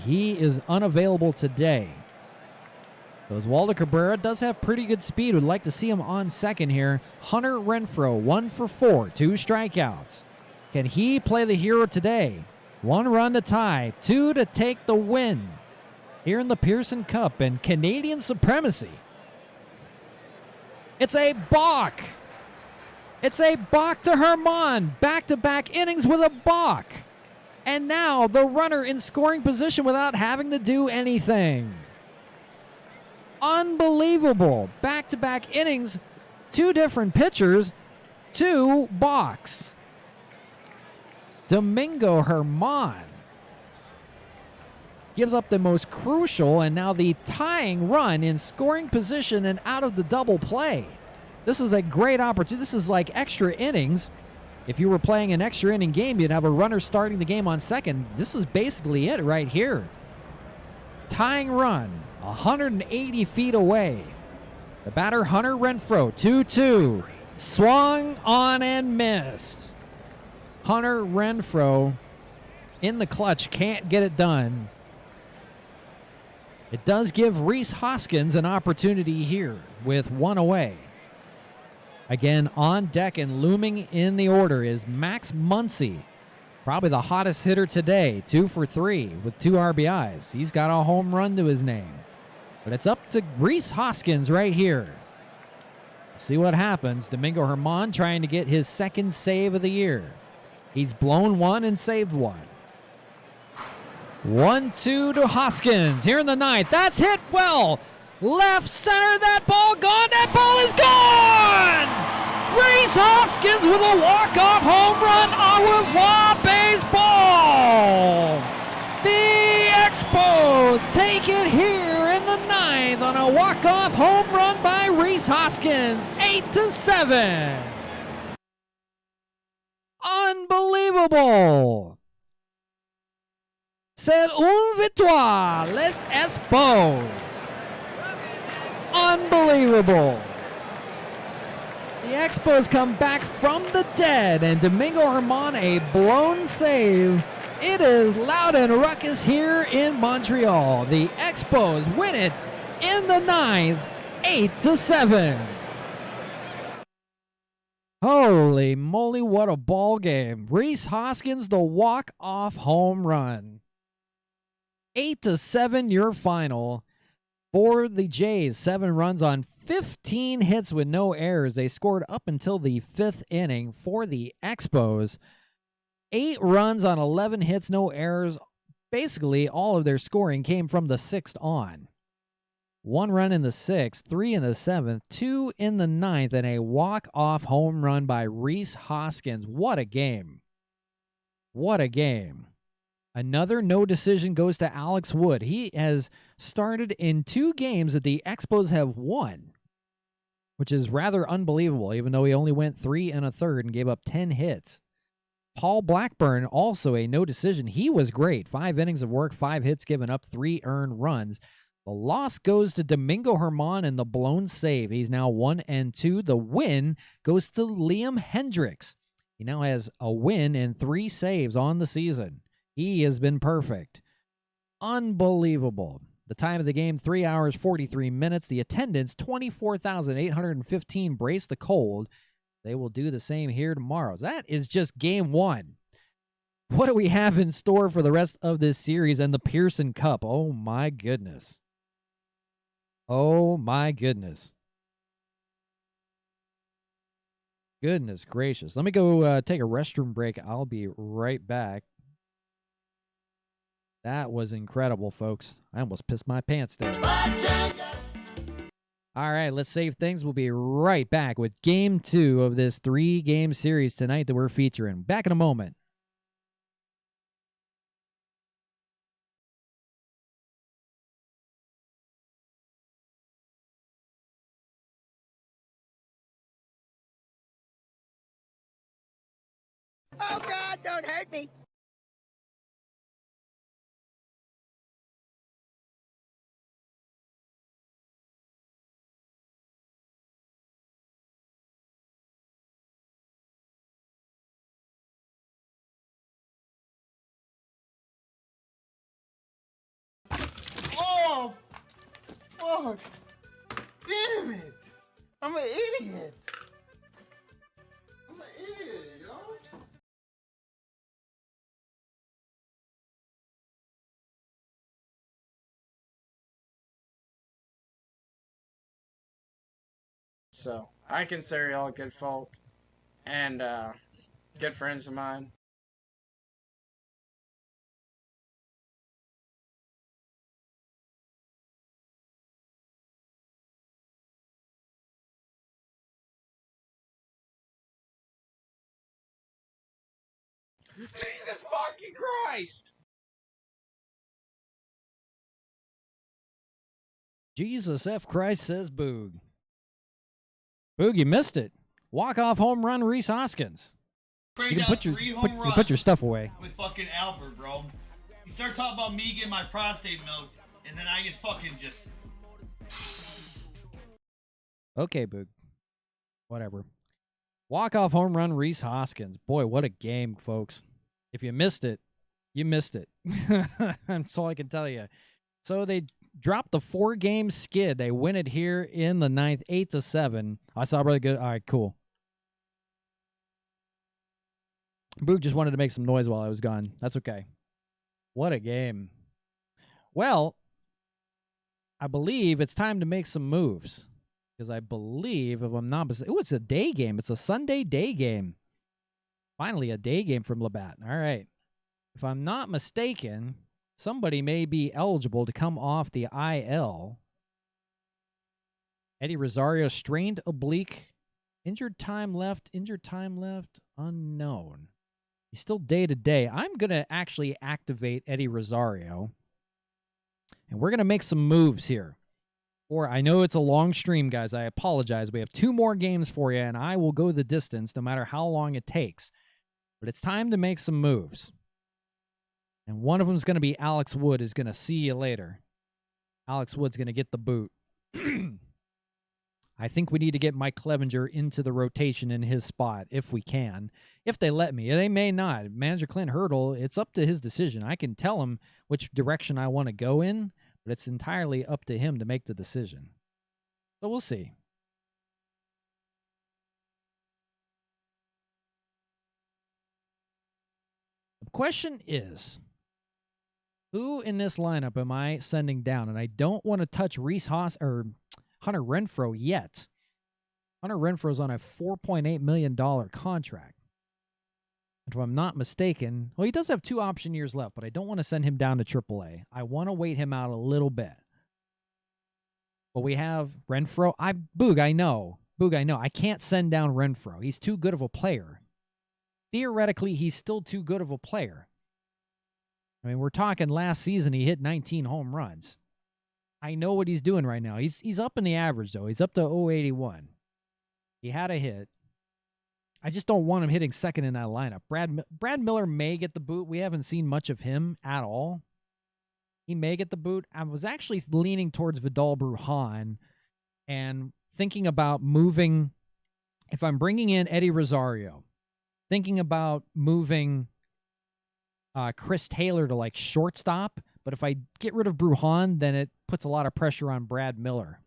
He is unavailable today. Oswaldo Cabrera does have pretty good speed. Would like to see him on second here. Hunter Renfroe, 1 for 4, 2 strikeouts. Can he play the hero today? 1 run to tie, 2 to take the win here in the Pearson Cup and Canadian Supremacy. It's a balk. It's a balk to Germán. Back-to-back innings with a balk. And now the runner in scoring position without having to do anything. Unbelievable. Back-to-back innings, 2 different pitchers, 2 balks. Domingo Germán gives up the most crucial and now the tying run in scoring position and out of the double play. This is a great opportunity. This is like extra innings. If you were playing an extra inning game, you'd have a runner starting the game on second. This is basically it right here. Tying run, 180 feet away. The batter, Hunter Renfroe, 2-2. Swung on and missed. Hunter Renfroe in the clutch, can't get it done. It does give Rhys Hoskins an opportunity here with one away. Again, on deck and looming in the order is Max Muncy. Probably the hottest hitter today, 2 for 3 with 2 RBIs. He's got a home run to his name. But it's up to Rhys Hoskins right here. See what happens. Domingo Germán trying to get his second save of the year. He's blown one and saved one. 1-2 to Hoskins here in the ninth. That's hit well. Left center, that ball gone. That ball is gone! Rhys Hoskins with a walk-off home run. Au revoir, baseball! The Expos take it here in the ninth on a walk-off home run by Rhys Hoskins. 8-7. Unbelievable! C'est une victoire, les Expos. Unbelievable. The Expos come back from the dead, and Domingo Germán a blown save. It is loud and ruckus here in Montreal. The Expos win it in the ninth, 8-7. Holy moly, what a ball game. Rhys Hoskins, the walk-off home run. 8-7, your final. For the Jays, 7 runs on 15 hits with no errors. They scored up until the 5th inning. For the Expos, 8 runs on 11 hits, no errors. Basically, all of their scoring came from the 6th on. 1 run in the 6th, 3 in the 7th, 2 in the 9th, and a walk-off home run by Rhys Hoskins. What a game. What a game. Another no decision goes to Alex Wood. He has started in 2 games that the Expos have won, which is rather unbelievable, even though he only went 3 1/3 and gave up 10 hits. Paul Blackburn, also a no decision. He was great. 5 innings of work, 5 hits given up, 3 earned runs. The loss goes to Domingo Germán and the blown save. He's now 1-2. The win goes to Liam Hendriks. He now has a win and 3 saves on the season. He has been perfect. Unbelievable. The time of the game, 3 hours, 43 minutes. The attendance, 24,815. Brace the cold. They will do the same here tomorrow. That is just game 1. What do we have in store for the rest of this series and the Pearson Cup? Oh, my goodness. Oh, my goodness. Goodness gracious. Let me go take a restroom break. I'll be right back. That was incredible, folks. I almost pissed my pants down. All right, let's save things. We'll be right back with Game 2 of this 3-game series tonight that we're featuring. Back in a moment. Oh, God, don't hurt me. Oh, fuck. Damn it. I'm an idiot. I'm an idiot, yo. So, I consider y'all good folk and good friends of mine. Jesus fucking Christ! Jesus F. Christ, says Boog. Boog, you missed it. Walk-off home run, Rhys Hoskins. You can put your stuff away. With fucking Albert, bro. You start talking about me getting my prostate milked, and then I just fucking just... Okay, Boog. Whatever. Walk-off home run, Rhys Hoskins. Boy, what a game, folks. If you missed it, You missed it. That's all I can tell you. So they dropped the 4-game skid. They win it here in the 9th, 8-7. I saw really good. All right, cool. Boog just wanted to make some noise while I was gone. That's okay. What a game. Well, I believe it's time to make some moves. Because I believe, if I'm not mistaken, it's a day game. It's a Sunday day game. Finally, a day game from Labatt. All right. If I'm not mistaken, somebody may be eligible to come off the IL. Eddie Rosario, strained oblique. Injured time left, unknown. He's still day-to-day. I'm going to actually activate Eddie Rosario. And we're going to make some moves here. Or I know it's a long stream, guys. I apologize. We have 2 more games for you, and I will go the distance no matter how long it takes. But it's time to make some moves. And one of them is going to be Alex Wood is going to see you later. Alex Wood's going to get the boot. I think we need to get Mike Clevenger into the rotation in his spot if we can. If they let me. They may not. Manager Clint Hurdle, it's up to his decision. I can tell him which direction I want to go in, but it's entirely up to him to make the decision. So we'll see. The question is, who in this lineup am I sending down? And I don't want to touch Rhys Hoss or Hunter Renfroe yet. Hunter Renfroe's on a $4.8 million contract. If I'm not mistaken, well, he does have 2 option years left, but I don't want to send him down to AAA. I want to wait him out a little bit. But we have Renfroe. Boog, I know. I can't send down Renfroe. He's too good of a player. Theoretically, he's still too good of a player. I mean, we're talking last season, he hit 19 home runs. I know what he's doing right now. He's up in the average, though. He's up to 081. He had a hit. I just don't want him hitting second in that lineup. Brad Miller may get the boot. We haven't seen much of him at all. He may get the boot. I was actually leaning towards Vidal Brujan and thinking about moving, if I'm bringing in Eddie Rosario, thinking about moving Chris Taylor to like shortstop. But if I get rid of Brujan, then it puts a lot of pressure on Brad Miller.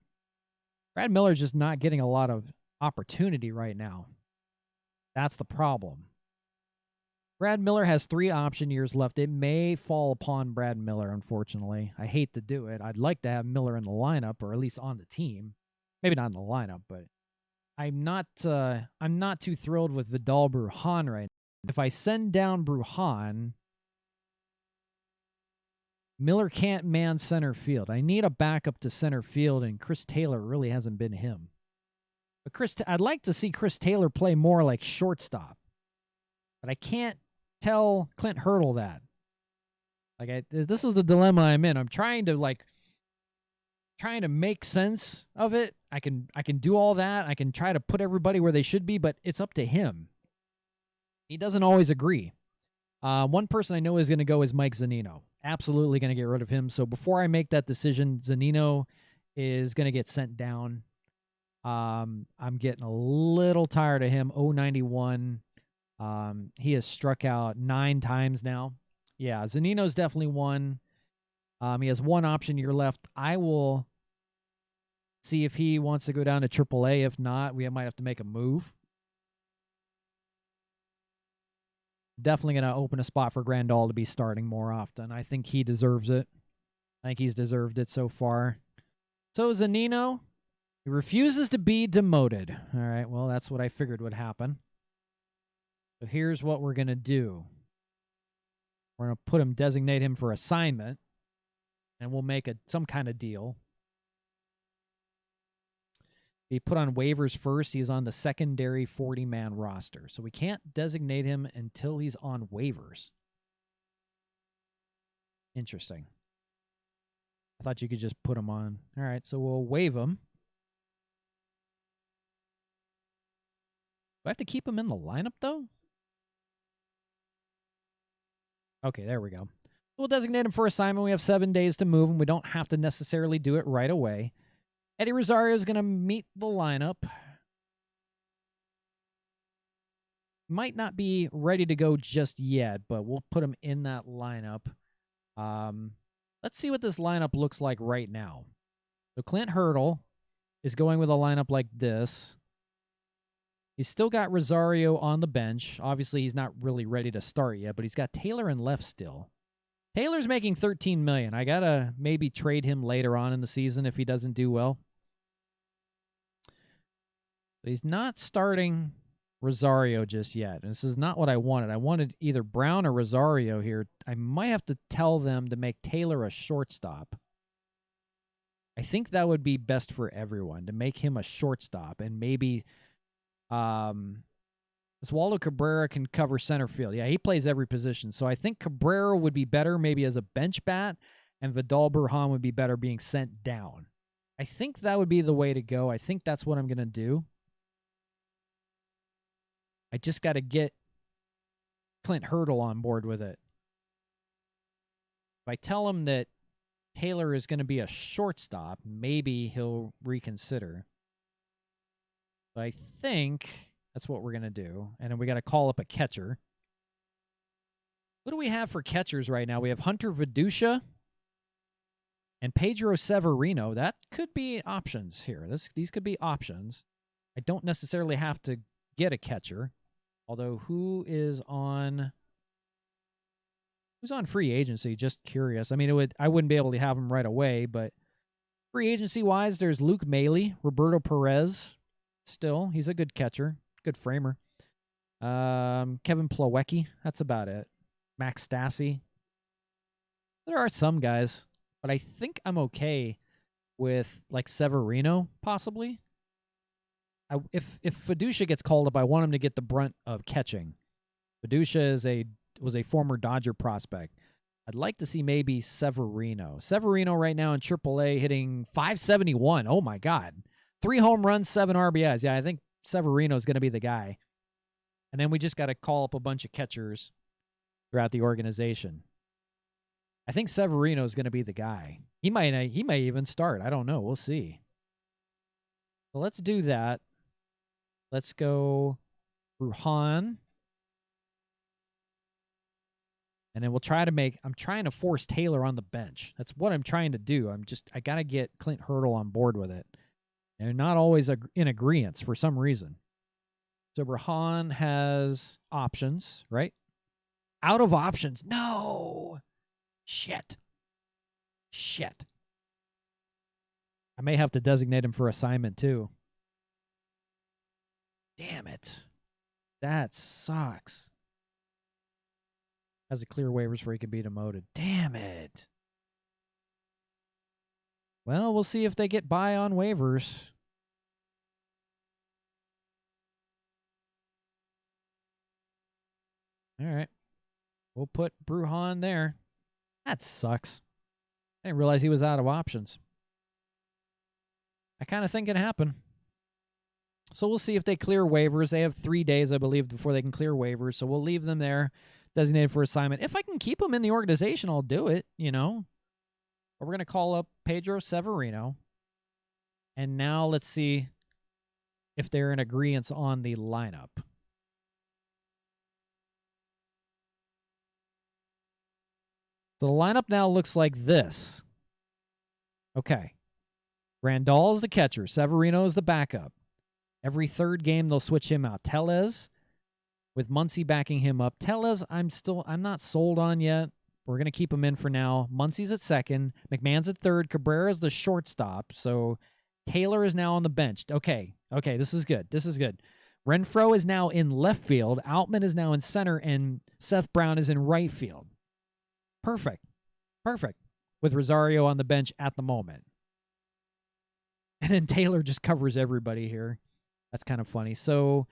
Brad Miller's just not getting a lot of opportunity right now. That's the problem. Brad Miller has 3 option years left. It may fall upon Brad Miller, unfortunately. I hate to do it. I'd like to have Miller in the lineup, or at least on the team. Maybe not in the lineup, but I'm not too thrilled with Vidal Brujan right now. If I send down Brujan, Miller can't man center field. I need a backup to center field, and Chris Taylor really hasn't been him. But I'd like to see Chris Taylor play more like shortstop. But I can't tell Clint Hurdle that. This is the dilemma I'm in. I'm trying to make sense of it. I can do all that. I can try to put everybody where they should be, but it's up to him. He doesn't always agree. One person I know is going to go is Mike Zunino. Absolutely going to get rid of him. So before I make that decision, Zunino is going to get sent down. I'm getting a little tired of him. 091. He has struck out 9 times now. Yeah, Zunino's definitely one. He has 1 option year left. I will see if he wants to go down to AAA. If not, we might have to make a move. Definitely going to open a spot for Grandal to be starting more often. I think he deserves it. I think he's deserved it so far. So Zunino, he refuses to be demoted. All right, well, that's what I figured would happen. So here's what we're going to do. We're going to designate him for assignment, and we'll make some kind of deal. He put on waivers first. He's on the secondary 40-man roster. So we can't designate him until he's on waivers. Interesting. I thought you could just put him on. All right, so we'll waive him. Do I have to keep him in the lineup, though? Okay, there we go. We'll designate him for assignment. We have 7 days to move him. We don't have to necessarily do it right away. Eddie Rosario is going to meet the lineup. might not be ready to go just yet, but we'll put him in that lineup. Let's see what this lineup looks like right now. So Clint Hurdle is going with a lineup like this. He's still got Rosario on the bench. Obviously, he's not really ready to start yet, but he's got Taylor in left still. Taylor's making $13 million. I got to maybe trade him later on in the season if he doesn't do well. But he's not starting Rosario just yet. And this is not what I wanted. I wanted either Brown or Rosario here. I might have to tell them to make Taylor a shortstop. I think that would be best for everyone, to make him a shortstop. And maybe Oswaldo Cabrera can cover center field. Yeah, he plays every position. So I think Cabrera would be better maybe as a bench bat, and Vidal Burhan would be better being sent down. I think that would be the way to go. I think that's what I'm going to do. I just got to get Clint Hurdle on board with it. If I tell him that Taylor is going to be a shortstop, maybe he'll reconsider. So I think that's what we're going to do. And then we got to call up a catcher. Who do we have for catchers right now? We have Hunter Vidusha and Pedro Severino. That could be options here. These could be options. I don't necessarily have to get a catcher. Although, who's on free agency? Just curious. I mean, I wouldn't be able to have him right away, but free agency-wise, there's Luke Maley, Roberto Perez. Still, he's a good catcher, good framer. Kevin Plawecki, that's about it. Max Stassi. There are some guys, but I think I'm okay with, like, Severino, possibly. If Vidusha gets called up, I want him to get the brunt of catching. Vidusha was a former Dodger prospect. I'd like to see maybe Severino. Severino right now in AAA hitting .571. Oh, my God. 3 home runs, 7 RBIs. Yeah, I think Severino is going to be the guy. And then we just got to call up a bunch of catchers throughout the organization. I think Severino is going to be the guy. He may even start. I don't know. We'll see. So let's do that. Let's go Brujan. And then we'll try to I'm trying to force Taylor on the bench. That's what I'm trying to do. I got to get Clint Hurdle on board with it. And they're not always in agreement for some reason. So Brujan has options, right? Out of options. No. Shit. I may have to designate him for assignment too. Damn it. That sucks. Has to clear waivers where he can be demoted. Damn it. Well, we'll see if they get by on waivers. All right. We'll put Brujan there. That sucks. I didn't realize he was out of options. I kind of think it happened. So we'll see if they clear waivers. They have 3 days, I believe, before they can clear waivers. So we'll leave them there, designated for assignment. If I can keep them in the organization, I'll do it, you know. But we're going to call up Pedro Severino. And now let's see if they're in agreement on the lineup. So the lineup now looks like this. Okay. Randall is the catcher. Severino is the backup. Every third game, they'll switch him out. Tellez, with Muncy backing him up. Tellez, I'm not sold on yet. We're going to keep him in for now. Muncy's at second. McMahon's at third. Cabrera's the shortstop. So Taylor is now on the bench. Okay, this is good. Renfroe is now in left field. Outman is now in center. And Seth Brown is in right field. Perfect. With Rosario on the bench at the moment. And then Taylor just covers everybody here. That's kind of funny. So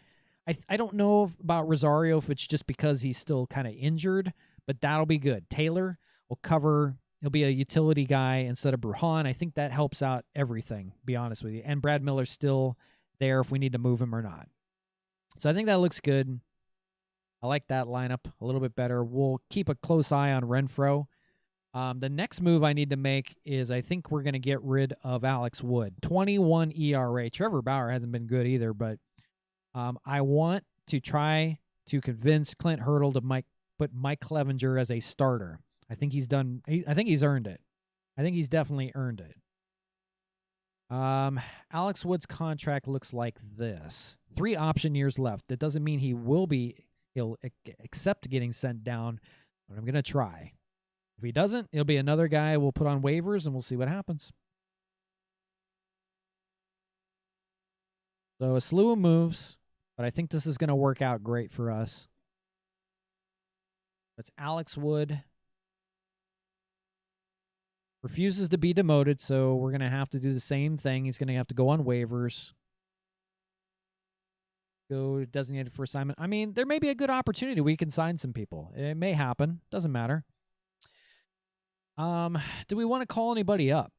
I don't know about Rosario if it's just because he's still kind of injured, but that'll be good. Taylor will cover. He'll be a utility guy instead of Brujan. I think that helps out everything, to be honest with you. And Brad Miller's still there if we need to move him or not. So I think that looks good. I like that lineup a little bit better. We'll keep a close eye on Renfroe. The next move I need to make is I think we're going to get rid of Alex Wood. 21 ERA. Trevor Bauer hasn't been good either, but I want to try to convince Clint Hurdle to put Mike Clevenger as a starter. I think he's done. I think he's earned it. I think he's definitely earned it. Alex Wood's contract looks like this. 3 option years left. That doesn't mean he'll accept getting sent down, but I'm going to try. If he doesn't, it'll be another guy we'll put on waivers, and we'll see what happens. So a slew of moves, but I think this is going to work out great for us. That's Alex Wood. Refuses to be demoted, so we're going to have to do the same thing. He's going to have to go on waivers. Go designated for assignment. I mean, there may be a good opportunity. We can sign some people. It may happen. Doesn't matter. Do we want to call anybody up?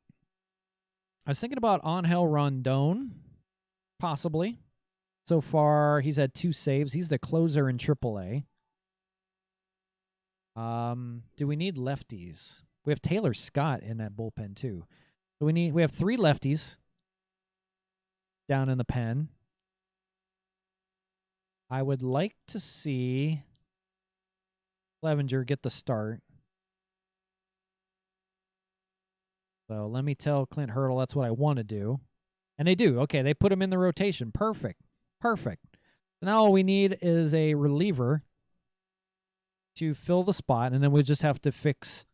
I was thinking about Angel Rondon, possibly. So far, he's had 2 saves. He's the closer in AAA. Do we need lefties? We have Taylor Scott in that bullpen too. So we have 3 lefties down in the pen. I would like to see Clevenger get the start. So let me tell Clint Hurdle that's what I want to do. And they do. Okay, they put him in the rotation. Perfect. Perfect. So now all we need is a reliever to fill the spot, and then we just have to fix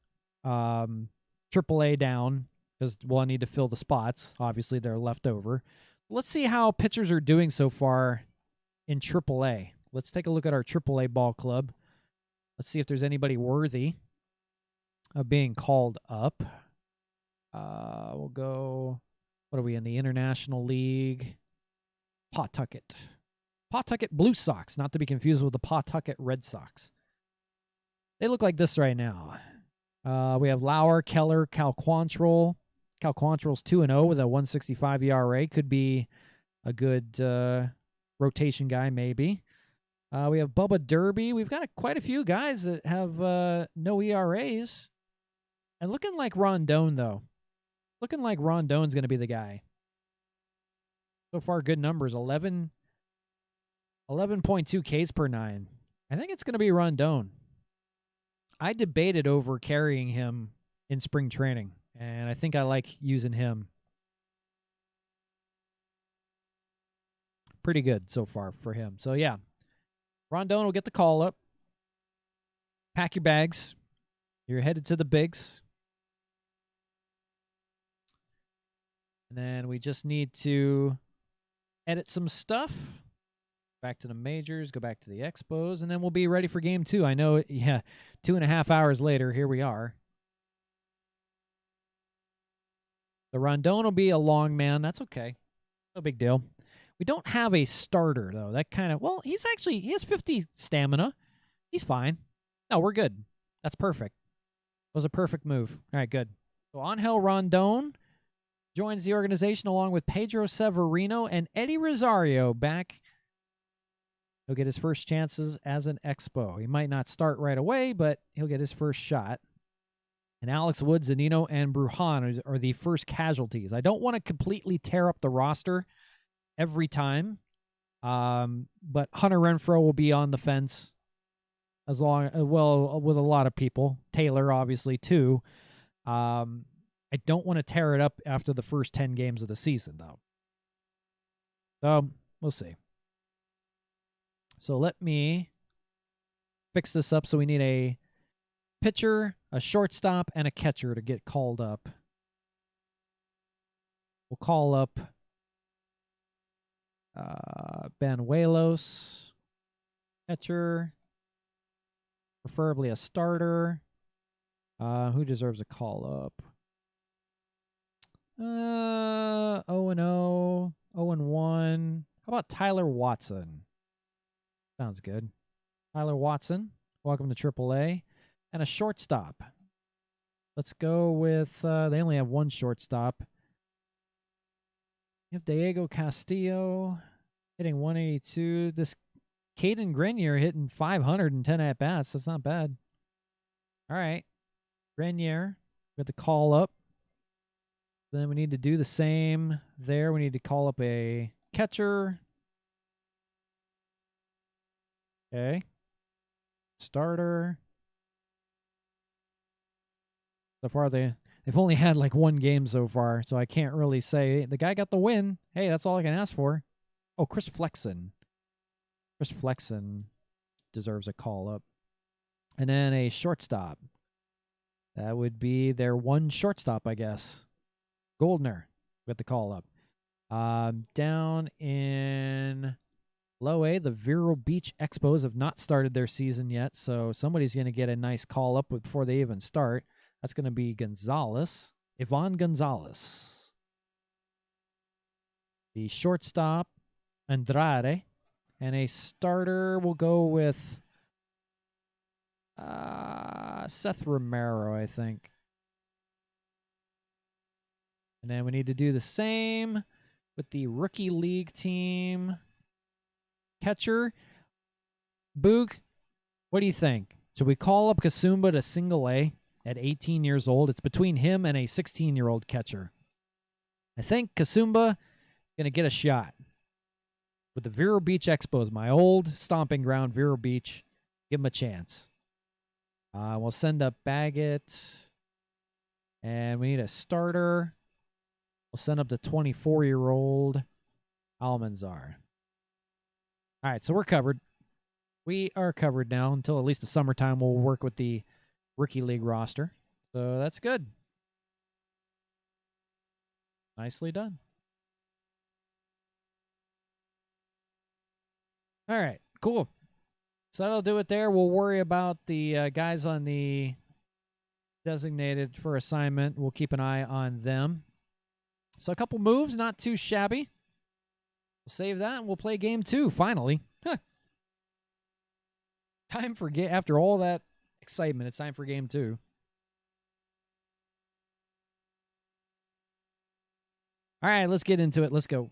AAA down because we'll need to fill the spots. Obviously, they're left over. Let's see how pitchers are doing so far in AAA. Let's take a look at our AAA ball club. Let's see if there's anybody worthy of being called up. We'll go, what are we in the International League? Pawtucket. Pawtucket Blue Sox, not to be confused with the Pawtucket Red Sox. They look like this right now. We have Lauer, Keller, Cal Quantrill. Cal Quantrill's 2-0 with a 1.65 ERA. Could be a good rotation guy, maybe. We have Bubba Derby. We've got quite a few guys that have no ERAs. And looking like Rondon, though. Looking like Rondon's going to be the guy. So far, good numbers. 11.2 Ks per 9. I think it's going to be Rondon. I debated over carrying him in spring training, and I think I like using him. Pretty good so far for him. So, yeah. Rondon will get the call up. Pack your bags. You're headed to the bigs. And then we just need to edit some stuff. Back to the majors, go back to the Expos, and then we'll be ready for game 2. I know, yeah, 2.5 hours later, here we are. The Rondon will be a long man. That's okay. No big deal. We don't have a starter, though. That kind of, well, he has 50 stamina. He's fine. No, we're good. That's perfect. That was a perfect move. All right, good. So Angel Rondon joins the organization along with Pedro Severino and Eddie Rosario back. He'll get his first chances as an Expo. He might not start right away, but he'll get his first shot. And Alex Wood, Zunino, and Brujan are the first casualties. I don't want to completely tear up the roster every time, but Hunter Renfroe will be on the fence with a lot of people. Taylor, obviously, too. I don't want to tear it up after the first 10 games of the season, though. So, we'll see. So let me fix this up. So we need a pitcher, a shortstop, and a catcher to get called up. We'll call up Banuelos, catcher, preferably a starter. Who deserves a call up? 0-0, 0-1. How about Tyler Watson? Sounds good. Tyler Watson, welcome to AAA. And a shortstop. Let's go with, they only have one shortstop. You have Diego Castillo hitting 182. This Caden Grenier hitting 510 at-bats. That's not bad. All right. Grenier, we have to call up. Then we need to do the same there. We need to call up a catcher. Okay. Starter. So far, they've only had like one game so far, so I can't really say the guy got the win. Hey, that's all I can ask for. Oh, Chris Flexen. Chris Flexen deserves a call up. And then a shortstop. That would be their one shortstop, I guess. Goldner with the call up. Down in Low A, the Vero Beach Expos have not started their season yet, so somebody's going to get a nice call up before they even start. That's going to be Gonzalez, Ivan Gonzalez. The shortstop, Andrade. And a starter will go with Seth Romero, I think. And then we need to do the same with the rookie league team. Catcher, Boog, what do you think? Should we call up Kasumba to single A at 18 years old? It's between him and a 16-year-old catcher. I think Kasumba is going to get a shot. With the Vero Beach Expos, my old stomping ground, Vero Beach, give him a chance. We'll send up Baggett. And we need a starter. We'll send up the 24-year-old Almanzar. All right, so we're covered. We are covered now until at least the summertime. We'll work with the Rookie League roster. So that's good. Nicely done. All right, cool. So that'll do it there. We'll worry about the guys on the designated for assignment. We'll keep an eye on them. So a couple moves, not too shabby. We'll save that, and we'll play game 2, finally. Time for after all that excitement, it's time for game 2. All right, let's get into it. Let's go.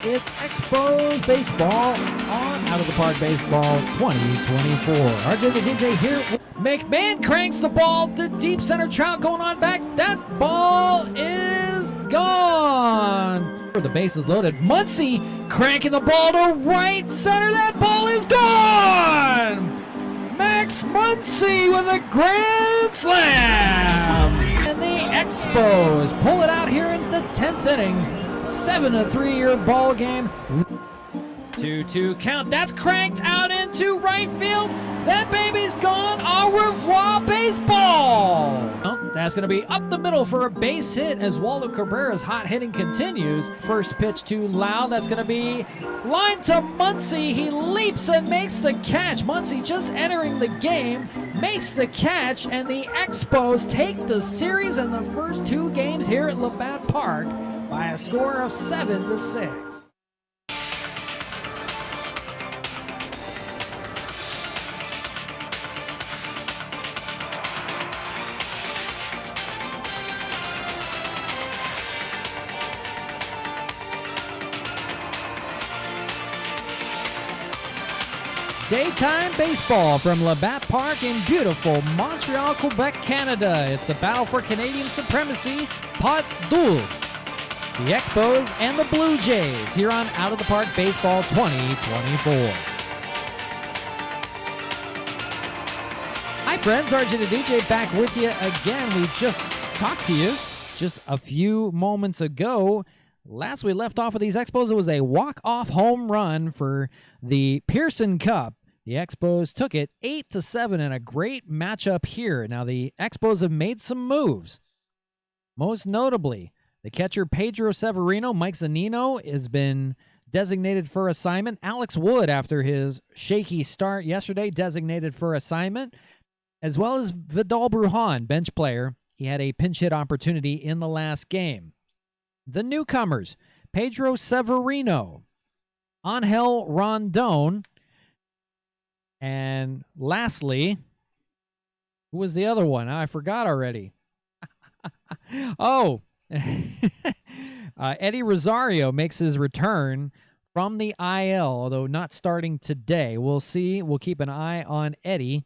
It's Expos Baseball on Out of the Park Baseball 2024. RJ the DJ here. McMahon cranks the ball to deep center. Trout going on back. That ball is gone. The base is loaded. Muncy cranking the ball to right center. That ball is gone. Max Muncy with a grand slam. And the Expos pull it out here in the 10th inning. 7-3 your ball game. 2-2 count. That's cranked out into right field. That baby's gone. Au revoir, baseball. Oh, that's going to be up the middle for a base hit as Waldo Cabrera's hot hitting continues. First pitch to Lau. That's going to be line to Muncy. He leaps and makes the catch. Muncy just entering the game makes the catch, and the Expos take the series in the first 2 games here at Labatt Park by a score of 7-6. Daytime baseball from Labatt Park in beautiful Montreal, Quebec, Canada. It's the battle for Canadian supremacy, Pot Doul. The Expos and the Blue Jays here on Out of the Park Baseball 2024. Hi friends, RJ the DJ back with you again. We just talked to you just a few moments ago. Last we left off with these Expos, it was a walk-off home run for the Pearson Cup. The Expos took it 8-7 in a great matchup here. Now the Expos have made some moves. Most notably, the catcher Pedro Severino, Mike Zunino, has been designated for assignment. Alex Wood, after his shaky start yesterday, designated for assignment, as well as Vidal Brujan, bench player. He had a pinch hit opportunity in the last game. The newcomers, Pedro Severino, Angel Rondon, and lastly, who was the other one? I forgot already. Oh, Eddie Rosario makes his return from the IL, although not starting today. We'll see. We'll keep an eye on Eddie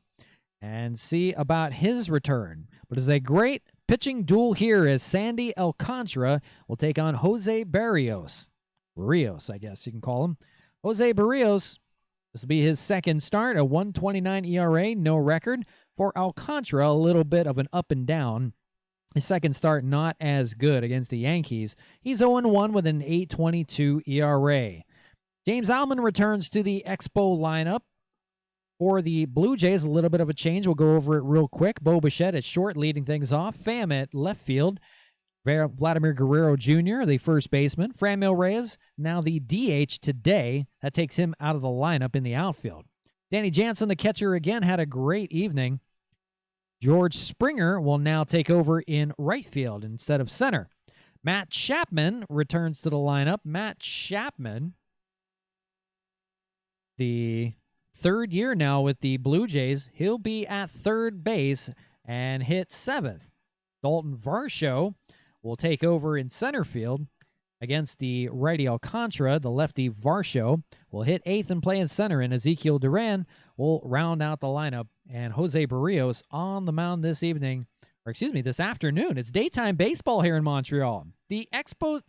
and see about his return. But it's a great pitching duel here as Sandy Alcantara will take on Jose Barrios. Barrios, I guess you can call him. Jose Barrios This will be his second start, a 1.29 ERA, no record. For Alcantara, a little bit of an up and down. His second start not as good against the Yankees. He's 0-1 with an 8.22 ERA. James Outman returns to the Expo lineup. For the Blue Jays, a little bit of a change. We'll go over it real quick. Bo Bichette at short, leading things off. Pham at left field. Vladimir Guerrero Jr., the first baseman. Franmil Reyes, now the DH today. That takes him out of the lineup in the outfield. Danny Jansen, the catcher, again had a great evening. George Springer will now take over in right field instead of center. Matt Chapman returns to the lineup. Matt Chapman, the third year now with the Blue Jays. He'll be at third base and hit seventh. Dalton Varsho will take over in center field against the righty Alcantara. The lefty Varsho will hit eighth and play in center, and Ezekiel Duran will round out the lineup. And Jose Barrios on the mound this evening, or excuse me, this afternoon. It's daytime baseball here in Montreal. The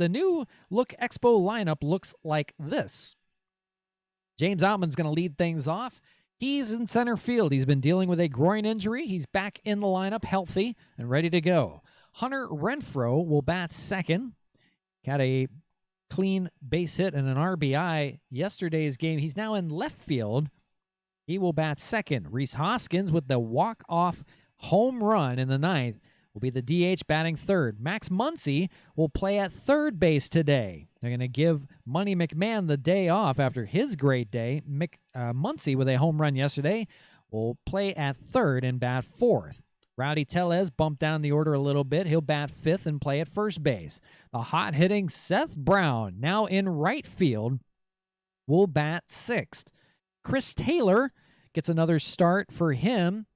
new look Expo lineup looks like this. James Outman's going to lead things off. He's in center field. He's been dealing with a groin injury. He's back in the lineup, healthy and ready to go. Hunter Renfroe will bat second. Got a clean base hit and an RBI yesterday's game. He's now in left field. He will bat second. Rhys Hoskins with the walk-off home run in the ninth will be the DH batting third. Max Muncy will play at third base today. They're going to give Money McMahon the day off after his great day. Muncy, with a home run yesterday, will play at third and bat fourth. Rowdy Tellez bumped down the order a little bit. He'll bat fifth and play at first base. The hot-hitting Seth Brown, now in right field, will bat sixth. Chris Taylor gets another start for him.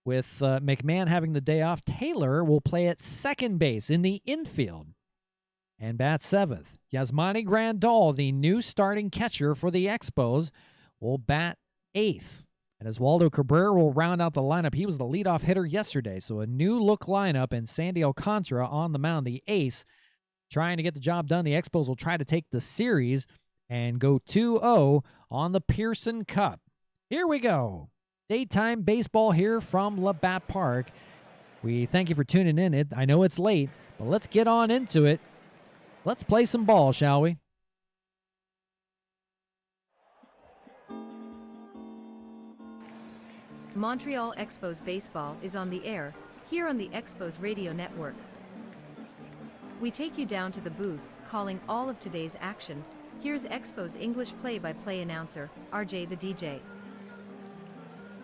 With McMahon having the day off, Taylor will play at second base in the infield and bat seventh. Yasmani Grandal, the new starting catcher for the Expos, will bat eighth. And Oswaldo Cabrera will round out the lineup. He was the leadoff hitter yesterday, so a new look lineup, and Sandy Alcantara on the mound, the ace, trying to get the job done. The Expos will try to take the series and go 2-0 on the Pearson Cup. Here we go. Daytime baseball here from Labatt Park. We thank you for tuning in. I know it's late, but let's get on into it. Let's play some ball, shall we? Montreal Expos baseball is on the air, here on the Expos radio network. We take you down to the booth, calling all of today's action. Here's Expos English play-by-play announcer, RJ the DJ.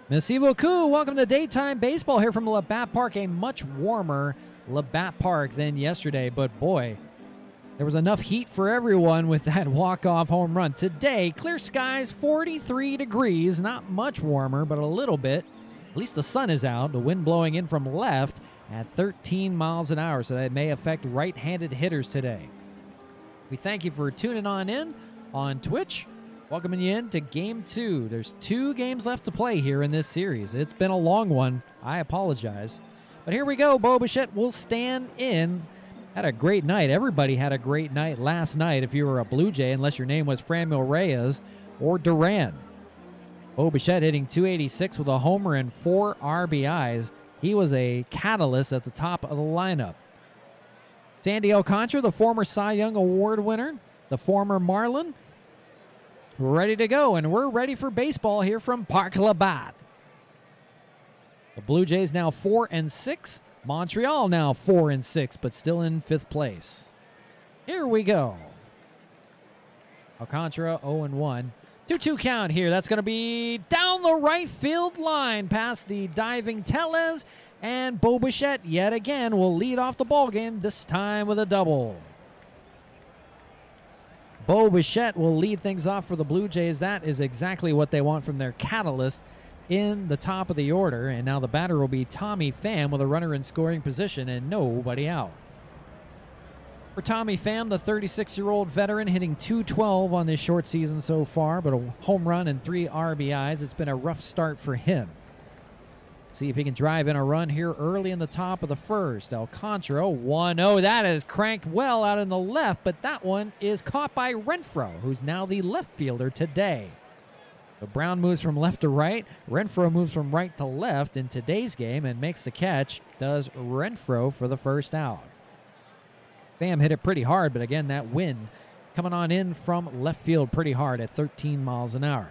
Merci beaucoup. Welcome to Daytime Baseball here from Labatt Park. A much warmer Labatt Park than yesterday, but boy, there was enough heat for everyone with that walk-off home run. Today, clear skies, 43 degrees. Not much warmer, but a little bit. At least the sun is out. The wind blowing in from left at 13 miles an hour, so that may affect right-handed hitters today. We thank you for tuning in on Twitch. Welcoming you in to Game 2. There's 2 games left to play here in this series. It's been a long one. I apologize. But here we go. Bo Bichette will stand in. Had a great night. Everybody had a great night last night if you were a Blue Jay, unless your name was Franmil Reyes or Duran. Bo Bichette hitting .286 with a homer and 4 RBIs. He was a catalyst at the top of the lineup. Sandy Alcantara, the former Cy Young Award winner, the former Marlin, ready to go, and we're ready for baseball here from Parc Labatt. The Blue Jays now 4-6. Montreal now 4-6, but still in 5th place. Here we go. Alcantara 0-1. 2-2 count here. That's going to be down the right field line past the diving Tellez, and Bo Bichette yet again will lead off the ball game, this time with a double. Bo Bichette will lead things off for the Blue Jays. That is exactly what they want from their catalyst in the top of the order. And now the batter will be Tommy Pham with a runner in scoring position and nobody out. For Tommy Pham, the 36-year-old veteran, hitting .212 on this short season so far, but a home run and 3 RBIs. It's been a rough start for him. See if he can drive in a run here early in the top of the first. Alcantara 1-0. That is cranked well out in the left, but that one is caught by Renfroe, who's now the left fielder today. So Brown moves from left to right. Renfroe moves from right to left in today's game and makes the catch. Does Renfroe for the first out. Pham hit it pretty hard, but again, that wind coming on in from left field pretty hard at 13 miles an hour.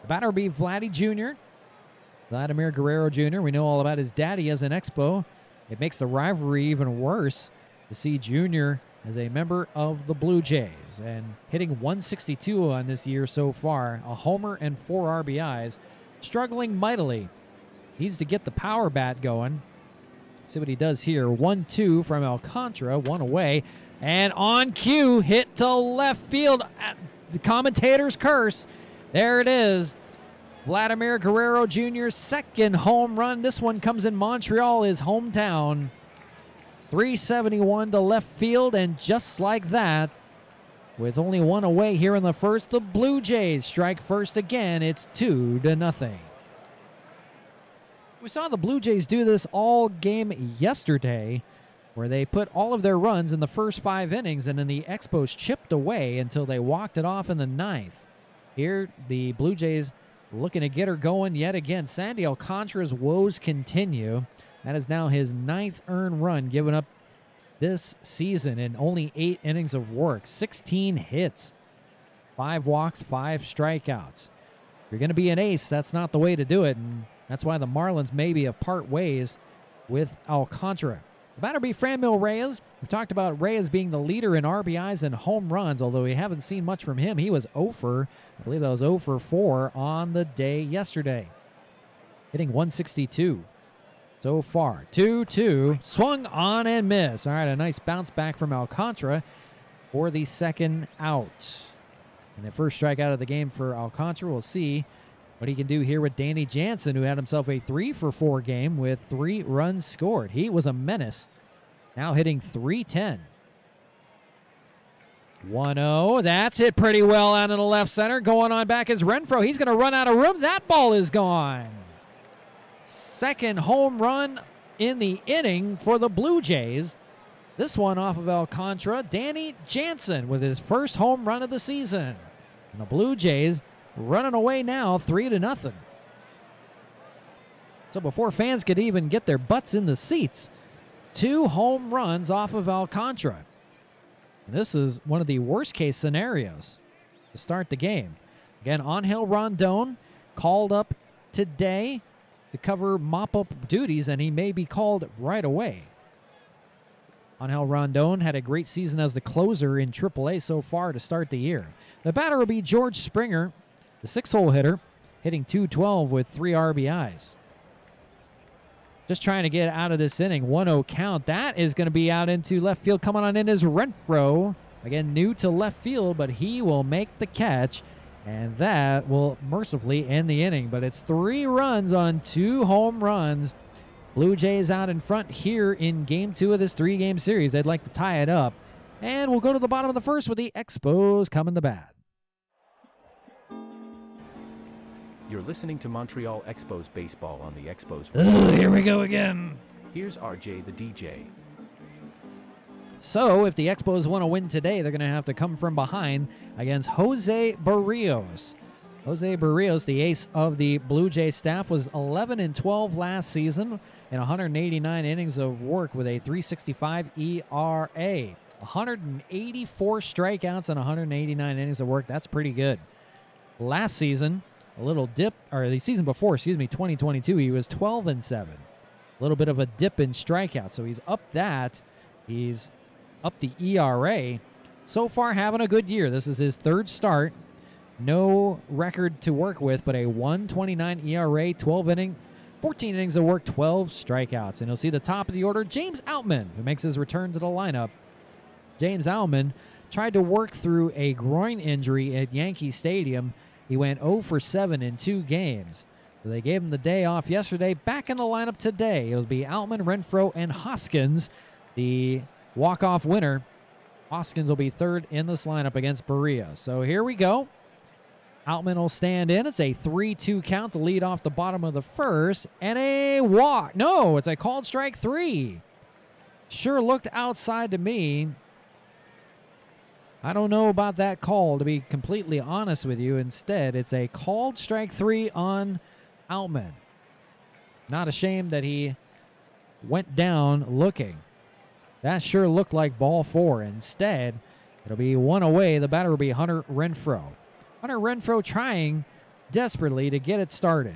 The batter will be Vladdy Jr., Vladimir Guerrero Jr. We know all about his daddy as an Expo. It makes the rivalry even worse to see Jr. as a member of the Blue Jays and hitting 162 on this year so far, a homer and 4 RBIs, struggling mightily. Needs to get the power bat going. See what he does here. 1-2 from Alcantara, one away, and on cue, hit to left field. The commentator's curse. There it is. Vladimir Guerrero Jr.'s second home run. This one comes in Montreal, his hometown. 371 to left field, and just like that, with only one away here in the first, the Blue Jays strike first again. It's 2-0. We saw the Blue Jays do this all game yesterday, where they put all of their runs in the first 5 innings, and then the Expos chipped away until they walked it off in the 9th. Here, the Blue Jays looking to get her going yet again. Sandy Alcantara's woes continue. That is now his 9th earned run given up this season in only 8 innings of work. 16 hits, 5 walks, 5 strikeouts. If you're going to be an ace, that's not the way to do it, and that's why the Marlins maybe have part ways with Alcantara. The batter be Franmil Reyes. We talked about Reyes being the leader in RBIs and home runs, although we haven't seen much from him. He was 0 for, I believe that was 0 for 4 on the day yesterday. Hitting 162 so far. 2-2. Swung on and missed. All right, a nice bounce back from Alcantara for the second out. And the first strikeout of the game for Alcantara. We'll see what he can do here with Danny Jansen, who had himself a 3 for 4 game with 3 runs scored. He was a menace. Now hitting .310. 1-0. That's hit pretty well out in the left center. Going on back is Renfroe. He's going to run out of room. That ball is gone. Second home run in the inning for the Blue Jays. This one off of Alcantara. Danny Jansen with his first home run of the season. And the Blue Jays running away now 3-0. So before fans could even get their butts in the seats, 2 home runs off of Alcantara. And this is one of the worst case scenarios to start the game. Again, Angel Rondon called up today to cover mop-up duties, and he may be called right away. Angel Rondon had a great season as the closer in AAA so far to start the year. The batter will be George Springer, the 6-hole hitter, hitting .212 with 3 RBIs. Just trying to get out of this inning. 1-0 count. That is going to be out into left field. Coming on in is Renfroe. Again, new to left field, but he will make the catch. And that will mercifully end the inning. But it's 3 runs on 2 home runs. Blue Jays out in front here in Game 2 of this 3-game series. They'd like to tie it up. And we'll go to the bottom of the first with the Expos coming to bat. You're listening to Montreal Expos baseball on the Expos. Here we go again. Here's RJ the DJ. So if the Expos want to win today, they're going to have to come from behind against Jose Barrios. Jose Barrios, the ace of the Blue Jays staff, was 11-12 last season in 189 innings of work with a 3.65 ERA. 184 strikeouts in 189 innings of work. That's pretty good. Last season, a little dip, or the season before, 2022, he was 12-7. A little bit of a dip in strikeouts, so he's up that. He's up the ERA. So far, having a good year. This is his 3rd start. No record to work with, but a 1.29 ERA, 14 innings of work, 12 strikeouts. And you'll see the top of the order, James Outman, who makes his return to the lineup. James Outman tried to work through a groin injury at Yankee Stadium. He went 0 for 7 in 2 games. So they gave him the day off yesterday. Back in the lineup today. It'll be Outman, Renfroe, and Hoskins, the walk-off winner. Hoskins will be 3rd in this lineup against Barrios. So here we go. Outman will stand in. It's a 3-2 count to lead off the bottom of the first. And a walk. No, it's a called strike 3. Sure looked outside to me. I don't know about that call, to be completely honest with you. Instead, it's a called strike 3 on Outman. Not ashamed that he went down looking. That sure looked like ball 4. Instead, it'll be one away. The batter will be Hunter Renfroe. Hunter Renfroe trying desperately to get it started.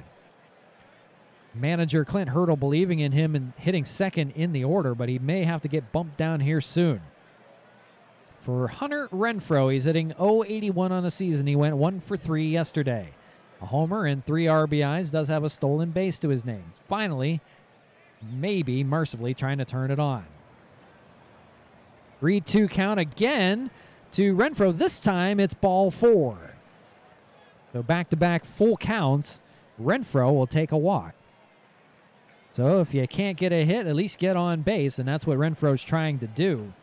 Manager Clint Hurdle believing in him and hitting second in the order, but he may have to get bumped down here soon. For Hunter Renfroe, he's hitting .081 on the season. He went 1 for 3 yesterday. A homer and 3 RBIs, does have a stolen base to his name. Finally, maybe mercifully trying to turn it on. 3-2 count again to Renfroe. This time it's ball 4. So back-to-back full counts. Renfroe will take a walk. So if you can't get a hit, at least get on base, and that's what Renfroe's trying to do.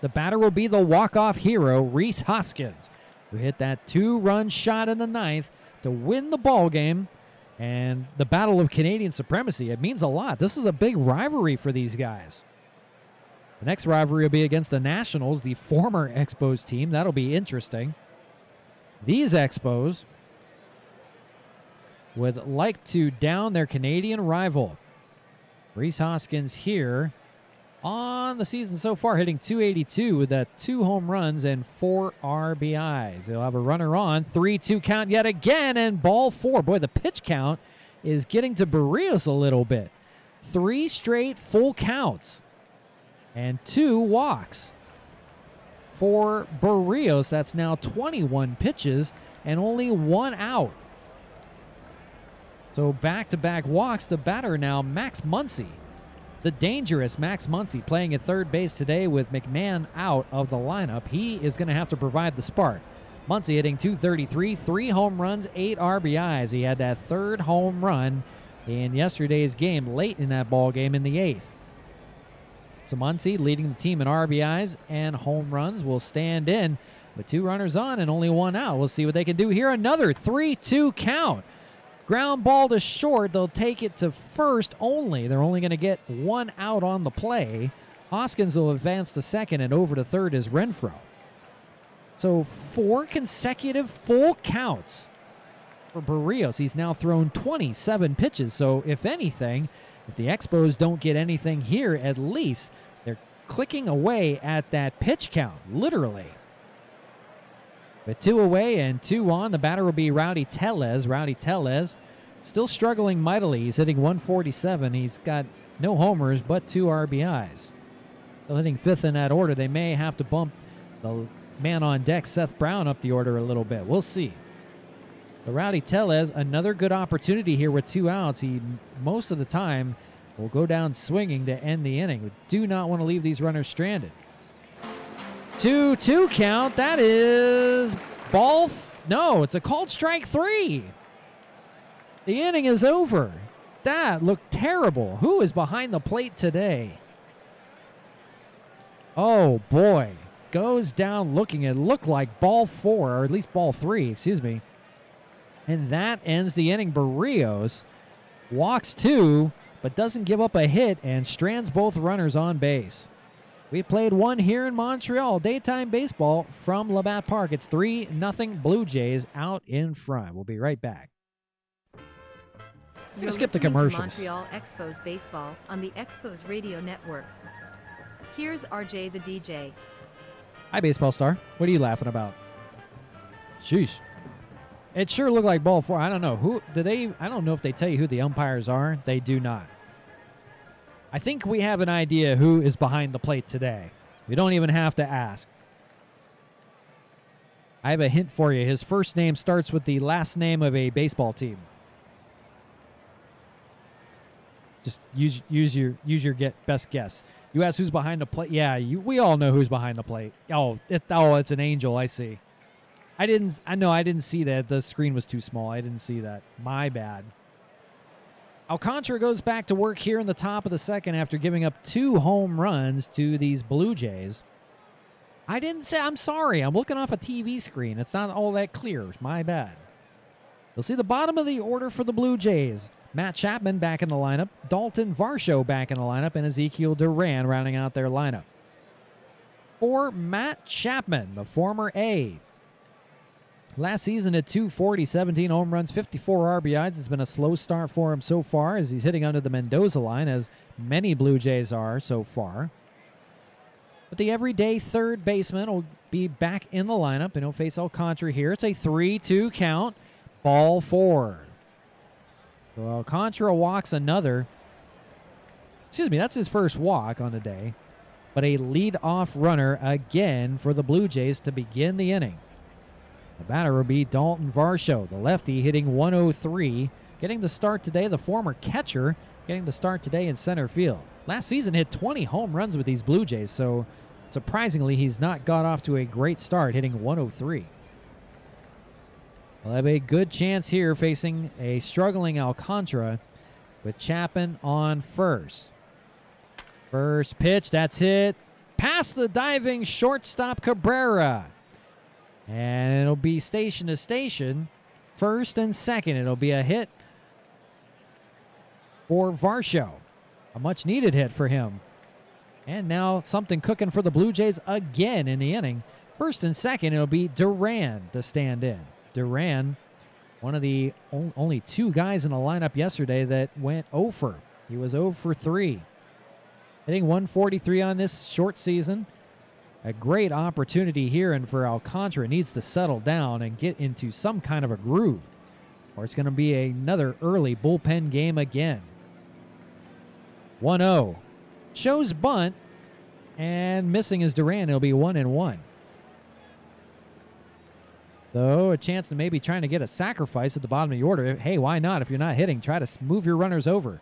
The batter will be the walk-off hero, Rhys Hoskins, who hit that 2-run shot in the 9th to win the ball game. And the battle of Canadian supremacy, it means a lot. This is a big rivalry for these guys. The next rivalry will be against the Nationals, the former Expos team. That'll be interesting. These Expos would like to down their Canadian rival. Rhys Hoskins here on the season so far, hitting .282 with 2 home runs and 4 RBIs. He'll have a runner on. 3-2 count yet again, and ball 4. Boy, the pitch count is getting to Barrios a little bit. 3 straight full counts and 2 walks. For Barrios, that's now 21 pitches and only 1 out. So back-to-back walks. The batter now, Max Muncy. The dangerous Max Muncy playing at third base today with McMahon out of the lineup. He is going to have to provide the spark. Muncy hitting .233, 3 home runs, 8 RBIs. He had that 3rd home run in yesterday's game, late in that ball game in the 8th. So Muncy leading the team in RBIs and home runs will stand in with 2 runners on and only 1 out. We'll see what they can do here. Another 3-2 count. Ground ball to short. They'll take it to first only. They're only going to get 1 out on the play. Hoskins will advance to second, and over to third is Renfroe. So 4 consecutive full counts for Barrios. He's now thrown 27 pitches. So if anything, if the Expos don't get anything here, at least they're clicking away at that pitch count, literally. With 2 away and 2 on, the batter will be Rowdy Tellez. Rowdy Tellez still struggling mightily. He's hitting .147. He's got no homers but 2 RBIs. Still hitting 5th in that order. They may have to bump the man on deck, Seth Brown, up the order a little bit. We'll see. The Rowdy Tellez, another good opportunity here with 2 outs. He, most of the time, will go down swinging to end the inning. We do not want to leave these runners stranded. 2-2 count. That is ball. No, it's a called strike 3. The inning is over. That looked terrible. Who is behind the plate today? Oh, boy. Goes down looking. It looked like ball 4, or at least ball 3, excuse me. And that ends the inning. Barrios walks 2, but doesn't give up a hit and strands both runners on base. We played 1 here in Montreal. Daytime baseball from Labatt Park. It's 3-0 Blue Jays out in front. We'll be right back. You're skip the listening to commercials. Montreal Expos baseball on the Expos Radio Network. Here's RJ the DJ. Hi, baseball star. What are you laughing about? Sheesh. It sure looked like ball 4. I don't know who do they. I don't know if they tell you who the umpires are. They do not. I think we have an idea who is behind the plate today. We don't even have to ask. I have a hint for you. His first name starts with the last name of a baseball team. Just use your best guess. You ask who's behind the plate. Yeah, we all know who's behind the plate. It's an Angel. I see. I didn't see that. The screen was too small. I didn't see that. My bad. Alcantara goes back to work here in the top of the second after giving up 2 home runs to these Blue Jays. I'm sorry. I'm looking off a TV screen. It's not all that clear. My bad. You'll see the bottom of the order for the Blue Jays. Matt Chapman back in the lineup. Dalton Varsho back in the lineup. And Ezekiel Duran rounding out their lineup. for Matt Chapman, the former A. Last season at 240, 17 home runs, 54 RBIs. It's been a slow start for him so far as he's hitting under the Mendoza line, as many Blue Jays are so far. But the everyday third baseman will be back in the lineup, and he'll face Alcantara here. It's a 3-2 count, ball 4. So Alcantara walks another. Excuse me, that's his first walk on the day. But a lead-off runner again for the Blue Jays to begin the inning. The batter will be Dalton Varsho, the lefty, hitting 103. Getting the start today, the former catcher, getting the start today in center field. Last season hit 20 home runs with these Blue Jays, so surprisingly he's not got off to a great start, hitting 103. We'll have a good chance here facing a struggling Alcantara with Chapman on first. First pitch, that's hit past the diving shortstop Cabrera. And it'll be station to station, first and second. It'll be a hit for Varsho. A much-needed hit for him. And now something cooking for the Blue Jays again in the inning. First and second, it'll be Duran to stand in. Duran, one of the only 2 guys in the lineup yesterday that went 0 for. He was 0 for 3. Hitting 143 on this short season. A great opportunity here, and for Alcantara needs to settle down and get into some kind of a groove, or it's going to be another early bullpen game again. 1-0. Shows bunt, and missing is Duran. It'll be 1-1. So a chance to maybe trying to get a sacrifice at the bottom of the order. Hey, why not? If you're not hitting, try to move your runners over.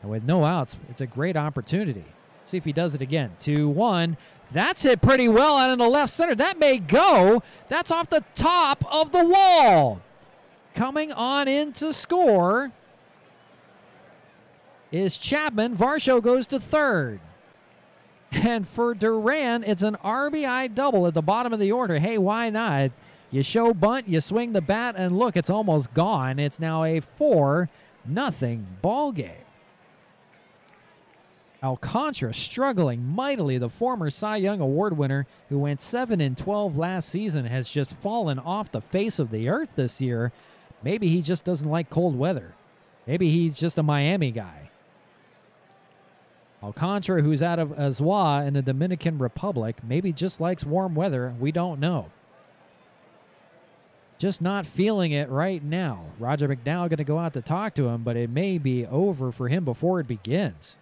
And with no outs, it's a great opportunity. See if he does it again. 2-1. That's hit pretty well out in the left center. That may go. That's off the top of the wall. Coming on in to score is Chapman. Varsho goes to third. And for Duran, it's an RBI double at the bottom of the order. Hey, why not? You show bunt, you swing the bat, and look, it's almost gone. It's now a 4-0 ball game. Alcantara struggling mightily. The former Cy Young Award winner, who went 7-12 last season, has just fallen off the face of the earth this year. Maybe he just doesn't like cold weather. Maybe he's just a Miami guy. Alcantara, who's out of Azua in the Dominican Republic, maybe just likes warm weather. We don't know. Just not feeling it right now. Roger McDowell going to go out to talk to him, but it may be over for him before it begins.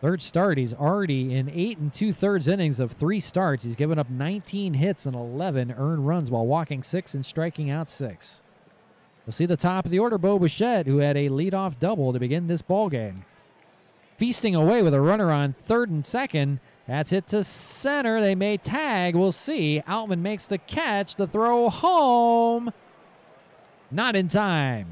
Third start, he's already in 8 2/3 innings of 3 starts. He's given up 19 hits and 11 earned runs while walking 6 and striking out 6. We'll see the top of the order, Bo Bichette, who had a leadoff double to begin this ball game. Feasting away with a runner on third and second. That's hit to center. They may tag. We'll see. Outman makes the catch. The throw home. Not in time.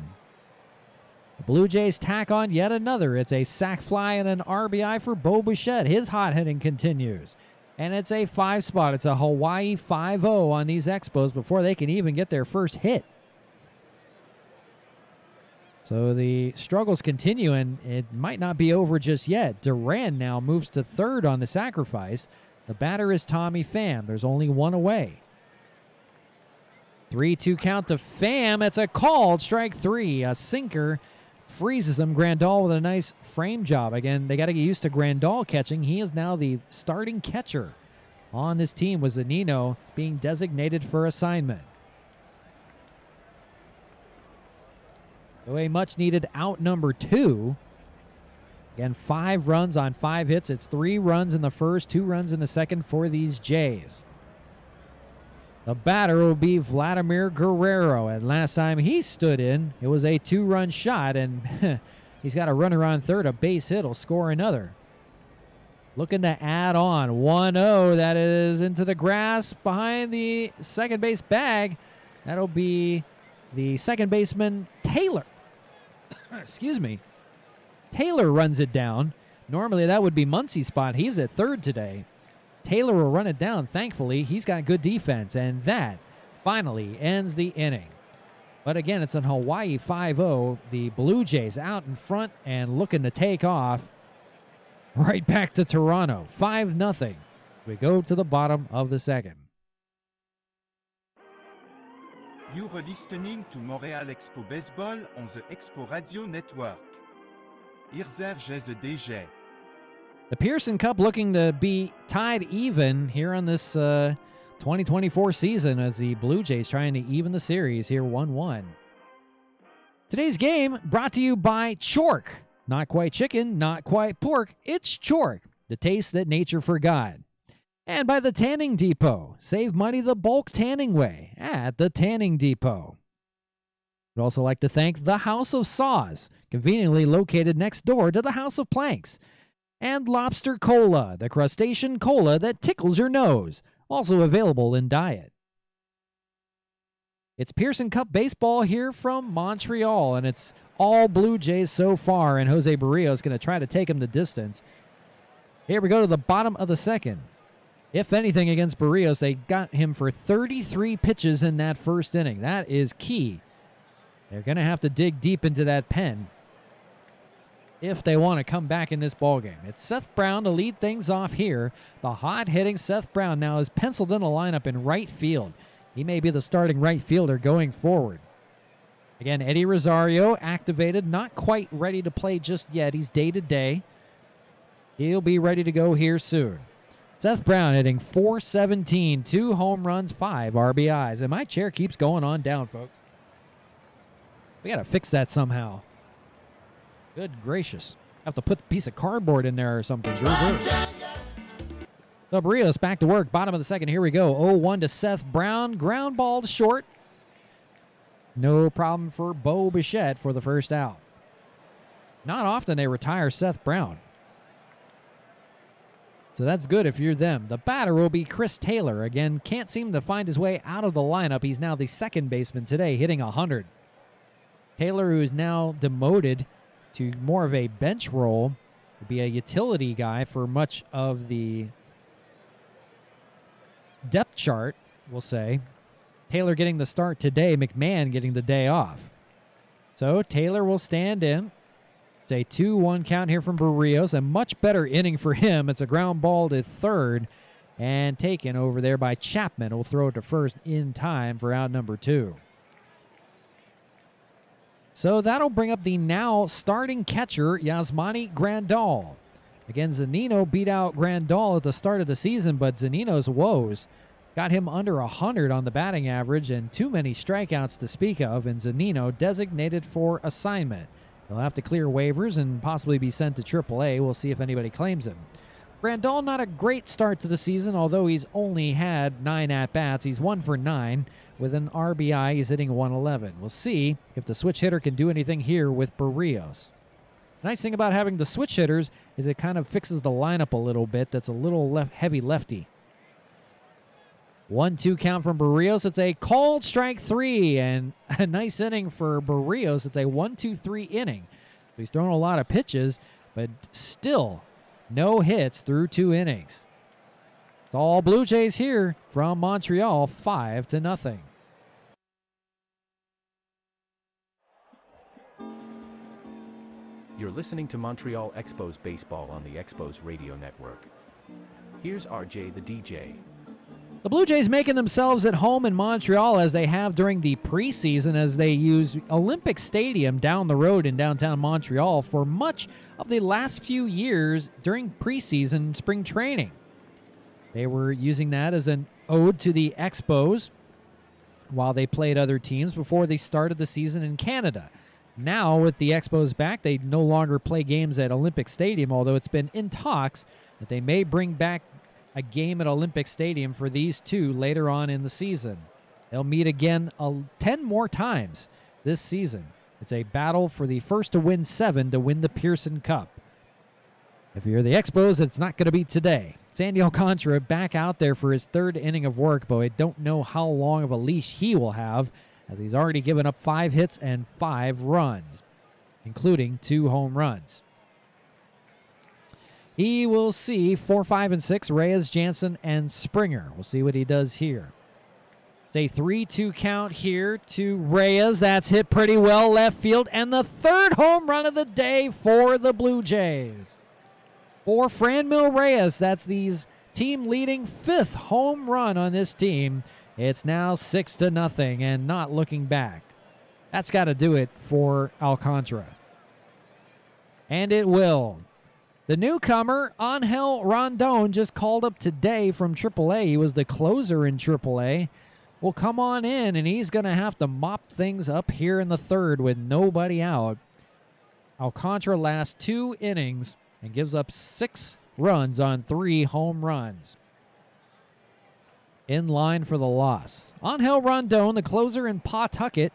The Blue Jays tack on yet another. It's a sac fly and an RBI for Bo Bichette. His hot hitting continues. And it's a 5 spot. It's a Hawaii 5-0 on these Expos before they can even get their first hit. So the struggles continue, and it might not be over just yet. Duran now moves to third on the sacrifice. The batter is Tommy Pham. There's only one away. 3-2 count to Pham. It's a called strike 3. A sinker freezes him. Grandal with a nice frame job. Again, they got to get used to Grandal catching. He is now the starting catcher on this team, with Zunino being designated for assignment. So a much-needed out number 2. Again, 5 runs on 5 hits. It's 3 runs in the first, 2 runs in the second for these Jays. The batter will be Vladimir Guerrero. And last time he stood in, it was a 2-run shot, and he's got a runner on third. A base hit will score another. Looking to add on. 1-0. That is into the grass behind the second base bag. That'll be the second baseman, Taylor. Excuse me. Taylor runs it down. Normally that would be Muncy's spot. He's at third today. Taylor will run it down. Thankfully, he's got good defense, and that finally ends the inning. But again, it's an Hawaii 5-0. The Blue Jays out in front and looking to take off. Right back to Toronto, 5-0. We go to the bottom of the second. You are listening to Montreal Expo Baseball on the Expo Radio Network. DJ. The Pearson Cup looking to be tied even here on this 2024 season as the Blue Jays trying to even the series here 1-1. Today's game brought to you by Chork. Not quite chicken, not quite pork, it's Chork, the taste that nature forgot. And by the Tanning Depot. Save money the bulk tanning way at the Tanning Depot. I'd also like to thank the House of Saws, conveniently located next door to the House of Planks. And Lobster Cola, the crustacean cola that tickles your nose, also available in diet. It's Pearson Cup baseball here from Montreal, and it's all Blue Jays so far, and Jose Barrios is going to try to take him the distance. Here we go to the bottom of the second. If anything against Barrios, they got him for 33 pitches in that first inning. That is key. They're going to have to dig deep into that pen if they want to come back in this ballgame. It's Seth Brown to lead things off here. The hot-hitting Seth Brown now is penciled in a lineup in right field. He may be the starting right fielder going forward. Again, Eddie Rosario activated, not quite ready to play just yet. He's day-to-day. He'll be ready to go here soon. Seth Brown hitting .417, 2 home runs, 5 RBIs. And my chair keeps going on down, folks. We got to fix that somehow. Good gracious. Have to put a piece of cardboard in there or something. So Barrios back to work. Bottom of the second. Here we go. 0-1 to Seth Brown. Ground ball to short. No problem for Bo Bichette for the first out. Not often they retire Seth Brown. So that's good if you're them. The batter will be Chris Taylor. Again, can't seem to find his way out of the lineup. He's now the second baseman today, hitting 100. Taylor, who is now demoted to more of a bench role, will be a utility guy for much of the depth chart, we'll say. Taylor getting the start today, McMahon getting the day off. So Taylor will stand in. It's a 2-1 count here from Barrios. A much better inning for him. It's a ground ball to third and taken over there by Chapman. Will throw it to first in time for out number 2. So that'll bring up the now starting catcher, Yasmani Grandal. Again, Zunino beat out Grandal at the start of the season, but Zunino's woes got him under 100 on the batting average and too many strikeouts to speak of, and Zunino designated for assignment. He'll have to clear waivers and possibly be sent to AAA. We'll see if anybody claims him. Grandal, not a great start to the season, although he's only had 9 at-bats. He's 1 for 9 with an RBI. He's hitting 111. We'll see if the switch hitter can do anything here with Barrios. The nice thing about having the switch hitters is it kind of fixes the lineup a little bit. That's a little heavy lefty. 1-2 count from Barrios. It's a called strike 3, and a nice inning for Barrios. It's a 1-2-3 inning. He's thrown a lot of pitches, but still no hits through 2 innings. It's all Blue Jays here from Montreal, 5-0. You're listening to Montreal Expos Baseball on the Expos Radio Network. Here's RJ the DJ. The Blue Jays making themselves at home in Montreal as they have during the preseason, as they use Olympic Stadium down the road in downtown Montreal for much of the last few years during preseason spring training. They were using that as an ode to the Expos while they played other teams before they started the season in Canada. Now, with the Expos back, they no longer play games at Olympic Stadium, although it's been in talks that they may bring back a game at Olympic Stadium for these two later on in the season. They'll meet again 10 more times this season. It's a battle for the first to win 7 to win the Pearson Cup. If you're the Expos, it's not going to be today. Sandy Alcantara back out there for his 3rd inning of work, but I don't know how long of a leash he will have, as he's already given up 5 hits and 5 runs, including 2 home runs. He will see 4, 5, and 6, Reyes, Jansen, and Springer. We'll see what he does here. It's a 3-2 count here to Reyes. That's hit pretty well left field, and the 3rd home run of the day for the Blue Jays. for Franmil Reyes. That's the team leading 5th home run on this team. It's now 6-0 and not looking back. That's got to do it for Alcantara. And it will. The newcomer, Angel Rondon, just called up today from AAA. He was the closer in AAA. Will come on in, and he's going to have to mop things up here in the 3rd with nobody out. Alcantara lasts 2 innings and gives up 6 runs on 3 home runs. In line for the loss. Angel Rondon, the closer in Pawtucket,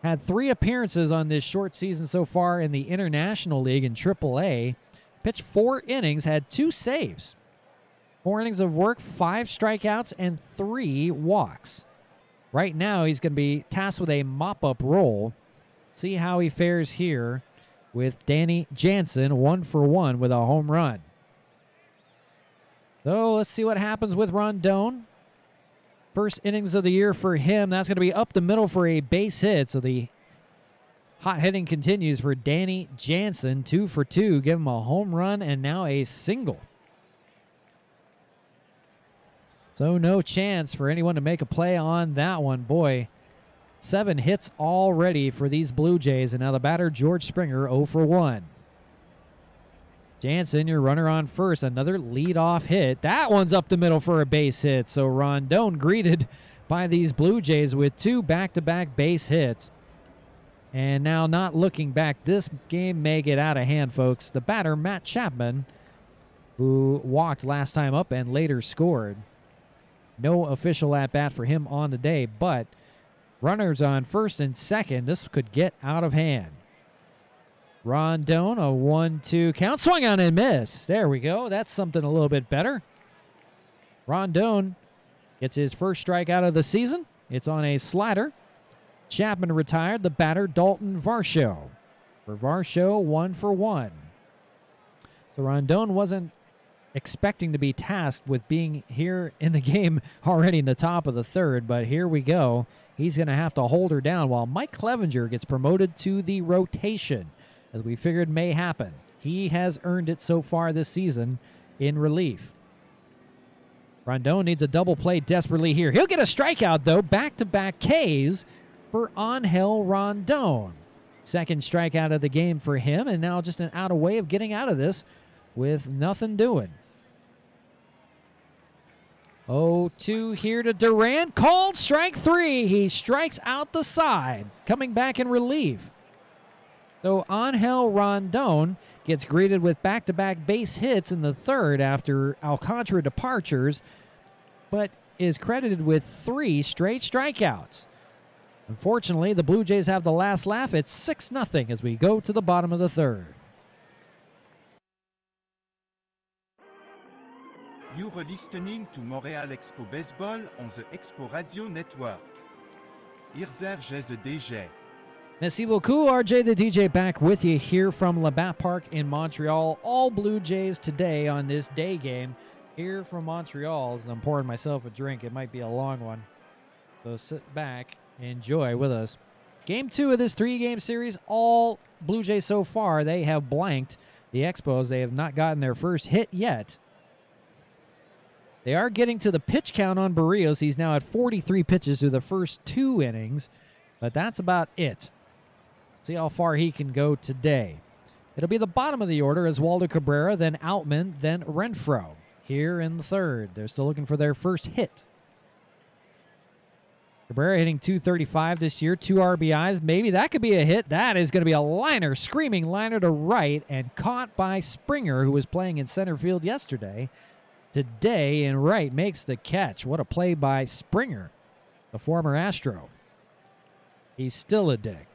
had 3 appearances on this short season so far in the International League in AAA. Pitched 4 innings, had 2 saves. 4 innings of work, 5 strikeouts, and 3 walks. Right now, he's going to be tasked with a mop-up role. See how he fares here with Danny Jansen, 1 for 1 with a home run. So let's see what happens with Rondon. First innings of the year for him. That's going to be up the middle for a base hit. So the hot hitting continues for Danny Jansen, 2 for 2. Give him a home run and now a single. So no chance for anyone to make a play on that one. Boy, 7 hits already for these Blue Jays. And now the batter, George Springer, 0 for 1. Jansen, your runner on first. Another leadoff hit. That one's up the middle for a base hit. So Rondon greeted by these Blue Jays with 2 back-to-back base hits. And now not looking back, this game may get out of hand, folks. The batter, Matt Chapman, who walked last time up and later scored. No official at-bat for him on the day, but runners on first and second. This could get out of hand. Rondon, a 1-2 count. Swung on and missed. There we go. That's something a little bit better. Rondon gets his first strikeout of the season. It's on a slider. Chapman retired. The batter, Dalton Varsho. For Varsho, 1 for 1. So Rondon wasn't expecting to be tasked with being here in the game already in the top of the 3rd, but here we go. He's going to have to hold her down while Mike Clevenger gets promoted to the rotation, as we figured may happen. He has earned it so far this season in relief. Rondon needs a double play desperately here. He'll get a strikeout, though. Back-to-back Ks for Angel Rondon. Second strikeout of the game for him, and now just an way of getting out of this with nothing doing. 0-2 here to Durant. Called strike 3. He strikes out the side. Coming back in relief. So Angel Rondon gets greeted with back-to-back base hits in the 3rd after Alcantara departures, but is credited with 3 straight strikeouts. Unfortunately, the Blue Jays have the last laugh. It's 6-0 as we go to the bottom of the 3rd. You are listening to Montreal Expo Baseball on the Expo Radio Network. RJ. Merci beaucoup, RJ the DJ, back with you here from Labatt Park in Montreal. All Blue Jays today on this day game here from Montreal. As I'm pouring myself a drink, it might be a long one. So sit back, enjoy with us. Game 2 of this 3-game series, all Blue Jays so far, they have blanked the Expos. They have not gotten their first hit yet. They are getting to the pitch count on Barrios. He's now at 43 pitches through the first 2 innings, but that's about it. See how far he can go today. It'll be the bottom of the order as Waldo Cabrera, then Outman, then Renfroe. Here in the 3rd. They're still looking for their first hit. Cabrera hitting .235 this year, 2 RBIs. Maybe that could be a hit. That is going to be a liner, screaming liner to right, and caught by Springer, who was playing in center field yesterday. Today, and right makes the catch. What a play by Springer, the former Astro. He's still a dick.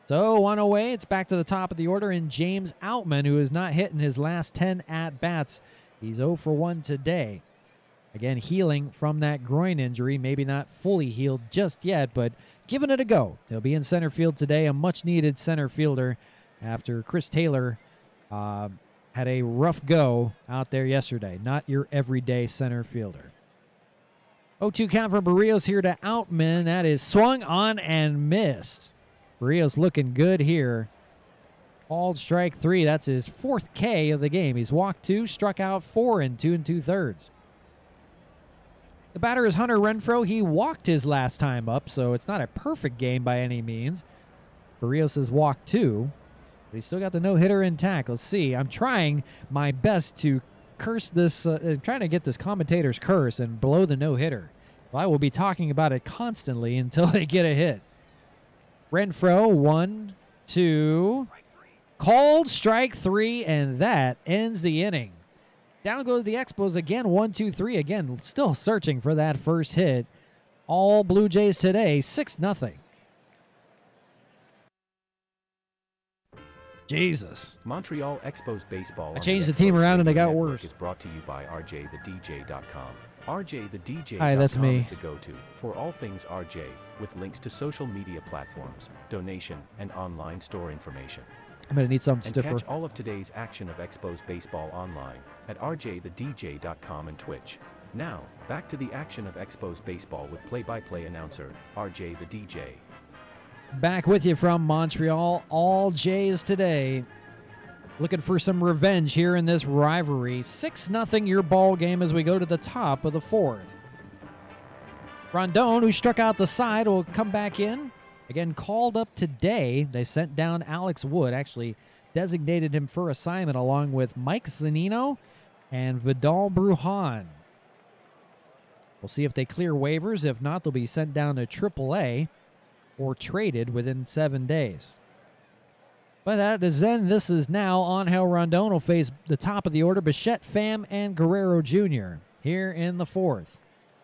So, one away, it's back to the top of the order, and James Outman, who has not hit in his last 10 at-bats. He's 0 for 1 today. Again, healing from that groin injury. Maybe not fully healed just yet, but giving it a go. He'll be in center field today, a much-needed center fielder after Chris Taylor had a rough go out there yesterday. Not your everyday center fielder. 0-2 count for Barrios here to Outman. That is swung on and missed. Barrios looking good here. Called strike 3. That's his 4th K of the game. He's walked 2, struck out 4 in 2 2/3. The batter is Hunter Renfroe. He walked his last time up, so it's not a perfect game by any means. Barrios has walked 2, but he's still got the no-hitter intact. Let's see. I'm trying my best to curse this, trying to get this commentator's curse and blow the no-hitter. Well, I will be talking about it constantly until they get a hit. Renfroe, 1, 2. Called strike 3, and that ends the inning. Down goes the Expos again, 1, 2, 3. Again, still searching for that first hit. All Blue Jays today, 6-0. Jesus. Montreal Expos baseball. I changed the team around and they got worse. Is brought to you by RJTheDJ.com. RJTheDJ.com Hi, that's me. is the go-to for all things RJ, with links to social media platforms, donation, and online store information. I'm going to need something And stiffer. catch all of today's action of Expos baseball online at RJTheDJ.com and Twitch. Now, back to the action of Expos baseball with play-by-play announcer RJ the DJ. Back with you from Montreal. All Jays today. Looking for some revenge here in this rivalry. 6-0 your ball game as we go to the top of the 4th. Rondon, who struck out the side, will come back in. Again, called up today. They sent down Alex Wood, actually designated him for assignment along with Mike Zunino and Vidal Brujan. We'll see if they clear waivers. If not, they'll be sent down to AAA or traded within 7 days. But that is then. This is now Angel Rondon will face the top of the order, Bichette, Pham, and Guerrero Jr. here in the 4th.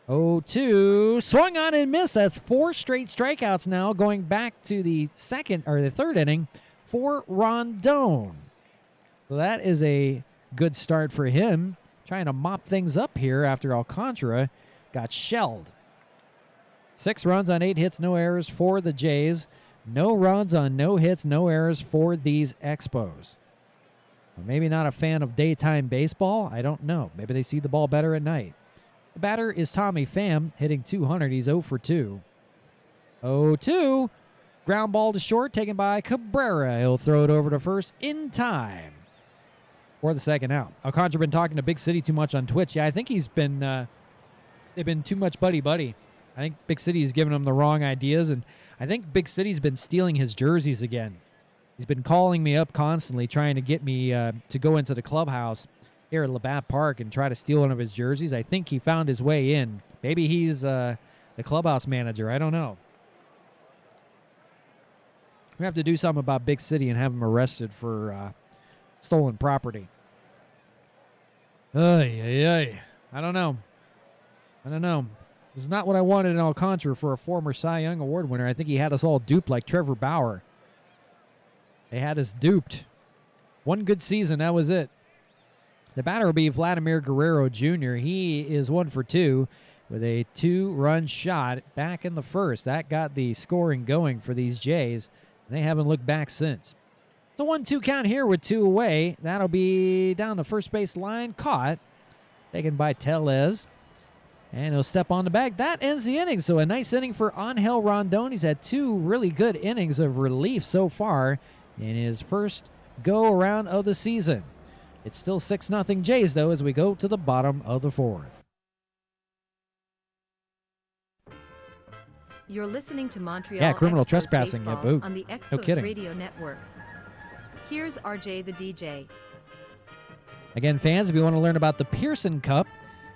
0-2, swung on and missed. That's 4 straight strikeouts now, going back to the 3rd inning for Rondon. So that is a good start for him, trying to mop things up here after Alcantara got shelled. 6 runs on 8 hits, no errors for the Jays. No runs on no hits, no errors for these Expos. Well, maybe not a fan of daytime baseball. I don't know. Maybe they see the ball better at night. The batter is Tommy Pham, hitting 200. He's 0 for 2. 0-2. Ground ball to short, taken by Cabrera. He'll throw it over to first in time for the second out. Alcantara been talking to Big City too much on Twitch. Yeah, I think he's been, they've been too much buddy-buddy. I think Big City's giving him the wrong ideas, and I think Big City's been stealing his jerseys again. He's been calling me up constantly, trying to get me to go into the clubhouse here at Labatt Park and try to steal one of his jerseys. I think he found his way in. Maybe he's the clubhouse manager. I don't know. We have to do something about Big City and have him arrested for stolen property. I don't know. This is not what I wanted in Alcantara for a former Cy Young Award winner. I think he had us all duped like Trevor Bauer. They had us duped. One good season, that was it. The batter will be Vladimir Guerrero Jr. He is 1 for 2 with a 2-run shot back in the first. That got the scoring going for these Jays. They haven't looked back since. The 1-2 count here with 2 away. That'll be down the first base line. Caught. Taken by Tellez. And he'll step on the bag. That ends the inning. So a nice inning for Angel Rondon. He's had 2 really good innings of relief so far in his first go-around of the season. It's still 6-0 Jays, though, as we go to the bottom of the 4th. You're listening to Montreal criminal Expos trespassing, baseball Boog. on the No Expos kidding. Radio Network. Here's RJ the DJ. Again, fans, if you want to learn about the Pearson Cup,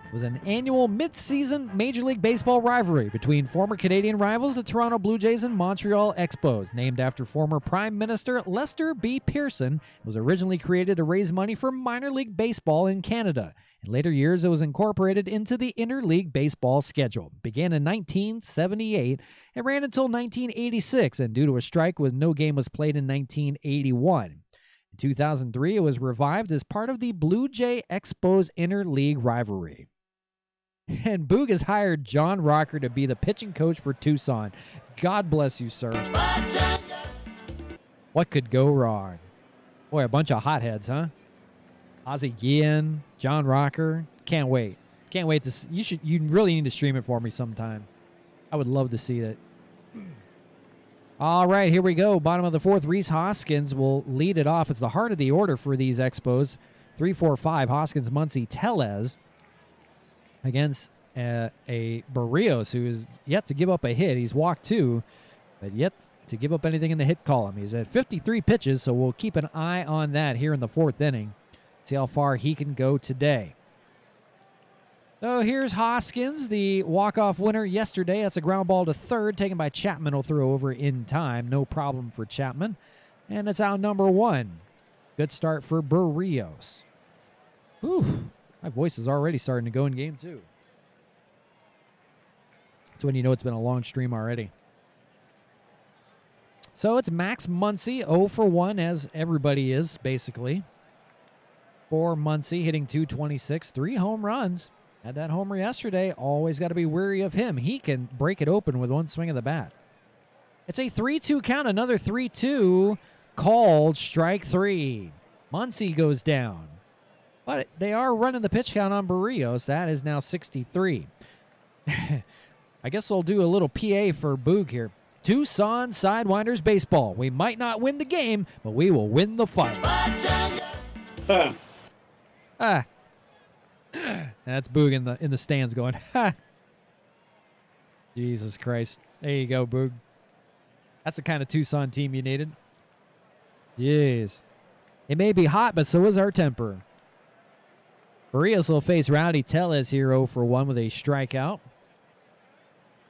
it was an annual mid-season Major League Baseball rivalry between former Canadian rivals, the Toronto Blue Jays and Montreal Expos. Named after former Prime Minister Lester B. Pearson, it was originally created to raise money for minor league baseball in Canada. In later years, it was incorporated into the interleague baseball schedule. It began in 1978 and ran until 1986, and due to a strike, no game was played in 1981. In 2003, it was revived as part of the Blue Jay Expos interleague rivalry. And Boog has hired John Rocker to be the pitching coach for Tucson. God bless you, sir. What could go wrong? Boy, a bunch of hotheads, huh? Ozzie Guillen, John Rocker. Can't wait. Can't wait to see. You really need to stream it for me sometime. I would love to see it. All right, here we go. Bottom of the fourth, Reese Hoskins will lead it off. It's the heart of the order for these Expos. 3-4-5, Hoskins, Muncy, Tellez against a Barrios who is yet to give up a hit. He's walked 2, but yet to give up anything in the hit column. He's at 53 pitches, so we'll keep an eye on that here in the fourth inning. See how far he can go today. So here's Hoskins, the walk-off winner yesterday. That's a ground ball to third, taken by Chapman. Will throw over in time. No problem for Chapman. And it's out number 1. Good start for Barrios. Whew. My voice is already starting to go in game 2. That's when you know it's been a long stream already. So it's Max Muncy, 0 for 1, as everybody is, basically. For Muncy, hitting .226, 3 home runs. Had that homer yesterday. Always got to be wary of him. He can break it open with one swing of the bat. It's a 3-2 count. Another 3-2 called strike 3. Muncy goes down. But they are running the pitch count on Barrios. That is now 63. I guess we'll do a little PA for Boog here. Tucson Sidewinders baseball. We might not win the game, but we will win the fight. That's Boog in the stands going, ha. Jesus Christ. There you go, Boog. That's the kind of Tucson team you needed. Jeez. It may be hot, but so is our temper. Barrios will face Rowdy Tellez here 0 for 1 with a strikeout.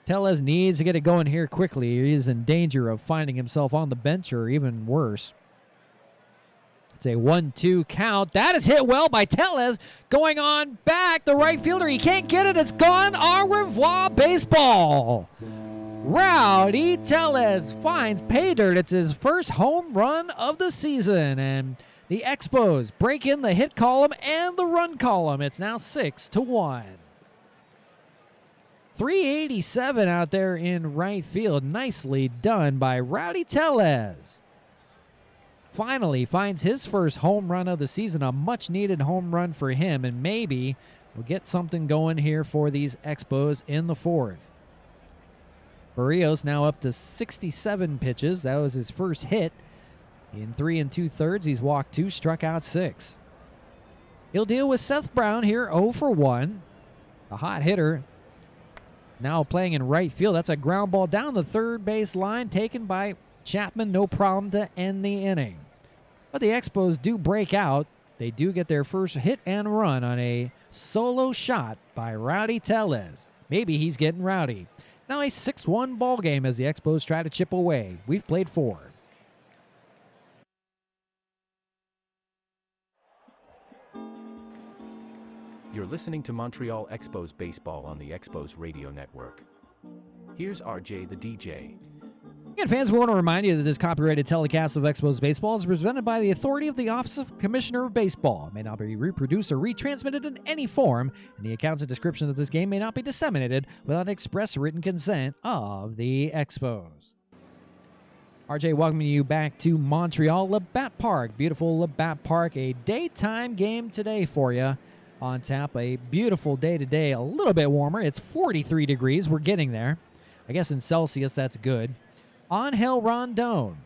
Tellez needs to get it going here quickly. He is in danger of finding himself on the bench or even worse. It's a 1-2 count. That is hit well by Tellez. Going on back. The right fielder, he can't get it. It's gone. Au revoir, baseball. Rowdy Tellez finds pay dirt. It's his first home run of the season. And the Expos break in the hit column and the run column. It's now 6-1. 387 out there in right field. Nicely done by Rowdy Tellez. Finally finds his first home run of the season, a much-needed home run for him, and maybe we'll get something going here for these Expos in the fourth. Barrios now up to 67 pitches. That was his first hit. In 3 2/3, he's walked 2, struck out 6. He'll deal with Seth Brown here, 0 for 1. A hot hitter. Now playing in right field. That's a ground ball down the third base line, taken by Chapman, no problem to end the inning. But the Expos do break out. They do get their first hit and run on a solo shot by Rowdy Tellez. Maybe he's getting rowdy. Now a 6-1 ball game as the Expos try to chip away. We've played 4. You're listening to Montreal Expos baseball on the Expos Radio Network. Here's RJ the DJ. Again, fans, we want to remind you that this copyrighted telecast of Expos Baseball is presented by the authority of the Office of Commissioner of Baseball. It may not be reproduced or retransmitted in any form, and the accounts and descriptions of this game may not be disseminated without express written consent of the Expos. RJ welcoming you back to Montreal, Labatt Park. Beautiful Labatt Park. A daytime game today for you on tap. A beautiful day today. A little bit warmer. It's 43 degrees. We're getting there. I guess in Celsius, that's good. Angel Rondon,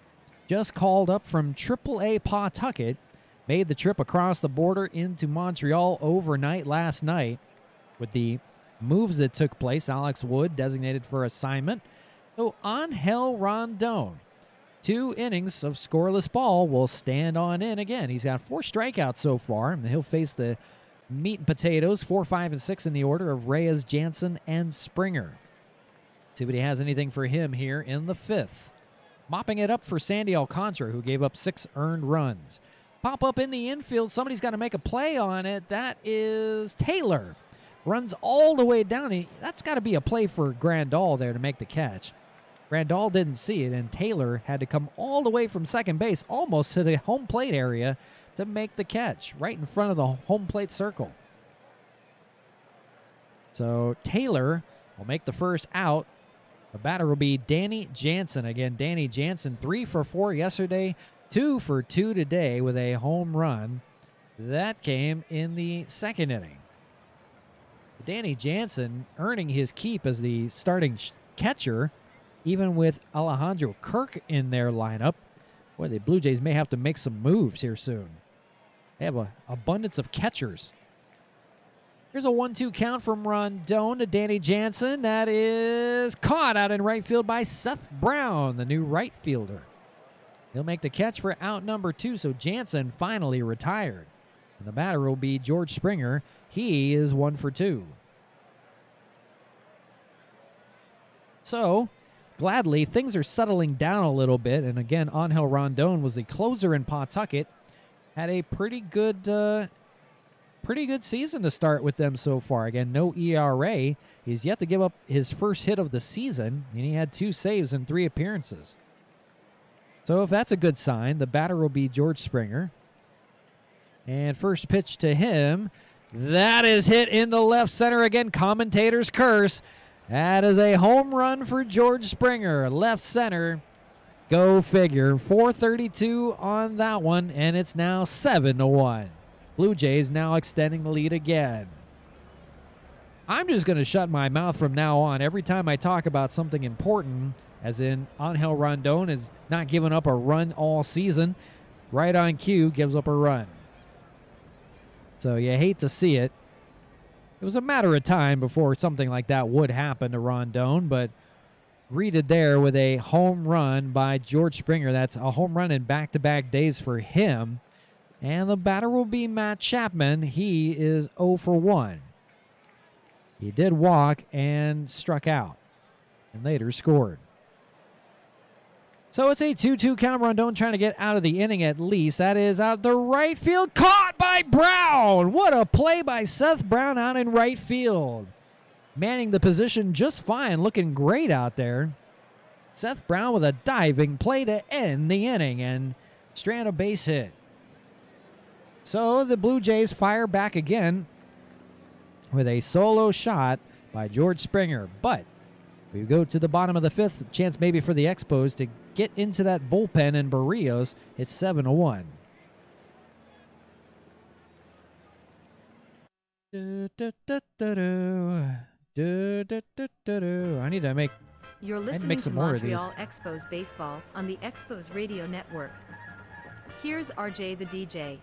just called up from AAA Pawtucket, made the trip across the border into Montreal overnight last night. With the moves that took place, Alex Wood designated for assignment. So Angel Rondon, 2 innings of scoreless ball, will stand on in again. He's got 4 strikeouts so far, and he'll face the meat and potatoes, 4, 5, and 6 in the order of Reyes, Jansen, and Springer. See what he has anything for him here in the 5th. Mopping it up for Sandy Alcantara, who gave up 6 earned runs. Pop up in the infield. Somebody's got to make a play on it. That is Taylor. Runs all the way down. That's got to be a play for Grandal there to make the catch. Grandal didn't see it, and Taylor had to come all the way from second base, almost to the home plate area, to make the catch, right in front of the home plate circle. So Taylor will make the first out. The batter will be Danny Jansen. Again, Danny Jansen, 3 for 4 yesterday, 2 for 2 today with a home run. That came in the 2nd inning. Danny Jansen earning his keep as the starting catcher even with Alejandro Kirk in their lineup, boy, the Blue Jays may have to make some moves here soon. They have an abundance of catchers. Here's a 1-2 count from Rondon to Danny Jansen. That is caught out in right field by Seth Brown, the new right fielder. He'll make the catch for out number 2, so Jansen finally retired. And the batter will be George Springer. He is 1 for 2. So, gladly, things are settling down a little bit. And again, Angel Rondon was the closer in Pawtucket. Had a pretty good season to start with them so far. Again, no ERA. He's yet to give up his first hit of the season, and he had 2 saves in 3 appearances. So if that's a good sign, the batter will be George Springer. And first pitch to him, that is hit into left center again. Commentator's curse. That is a home run for George Springer. Left center. Go figure. 432 on that one, and it's now 7-1. Blue Jays now extending the lead again. I'm just going to shut my mouth from now on. Every time I talk about something important, as in Angel Rondon is not giving up a run all season, right on cue, gives up a run. So you hate to see it. It was a matter of time before something like that would happen to Rondon, but greeted there with a home run by George Springer. That's a home run in back-to-back days for him. And the batter will be Matt Chapman. He is 0 for 1. He did walk and struck out, and later scored. So it's a 2-2 count. Rondon trying to get out of the inning at least. That is out the right field. Caught by Brown. What a play by Seth Brown out in right field. Manning the position just fine. Looking great out there. Seth Brown with a diving play to end the inning and strand a base hit. So the Blue Jays fire back again with a solo shot by George Springer. But we go to the bottom of the 5th, chance maybe for the Expos to get into that bullpen, and Barrios, it's 7-1. I need to make You're listening make to some more of these. Montreal Expos Baseball on the Expos Radio Network. Here's RJ the DJ.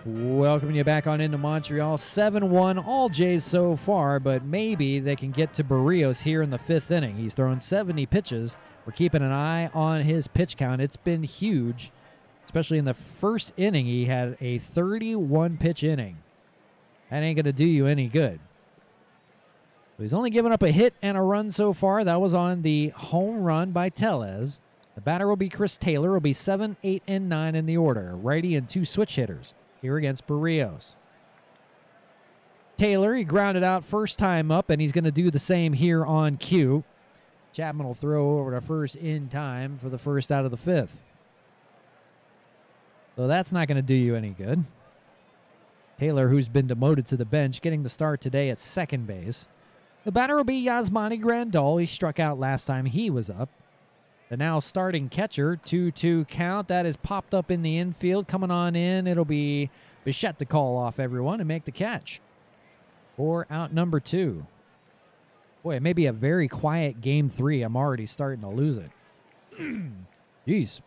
Welcoming you back on into Montreal. 7-1, all Jays so far, but maybe they can get to Barrios here in the 5th inning. He's thrown 70 pitches. We're keeping an eye on his pitch count. It's been huge, especially in the first inning. He had a 31-pitch inning. That ain't going to do you any good. He's only given up a hit and a run so far. That was on the home run by Tellez. The batter will be Chris Taylor. Will be 7, 8, and 9 in the order. Righty and 2 switch hitters here against Barrios. Taylor, he grounded out first time up, and he's going to do the same here on cue. Chapman will throw over to first in time for the first out of the 5th. So that's not going to do you any good. Taylor, who's been demoted to the bench, getting the start today at second base. The batter will be Yasmani Grandal. He struck out last time he was up. The now starting catcher, 2-2 count. That is popped up in the infield. Coming on in, it'll be Bichette to call off everyone and make the catch for out number 2. Boy, it may be a very quiet game 3. I'm already starting to lose it. Jeez.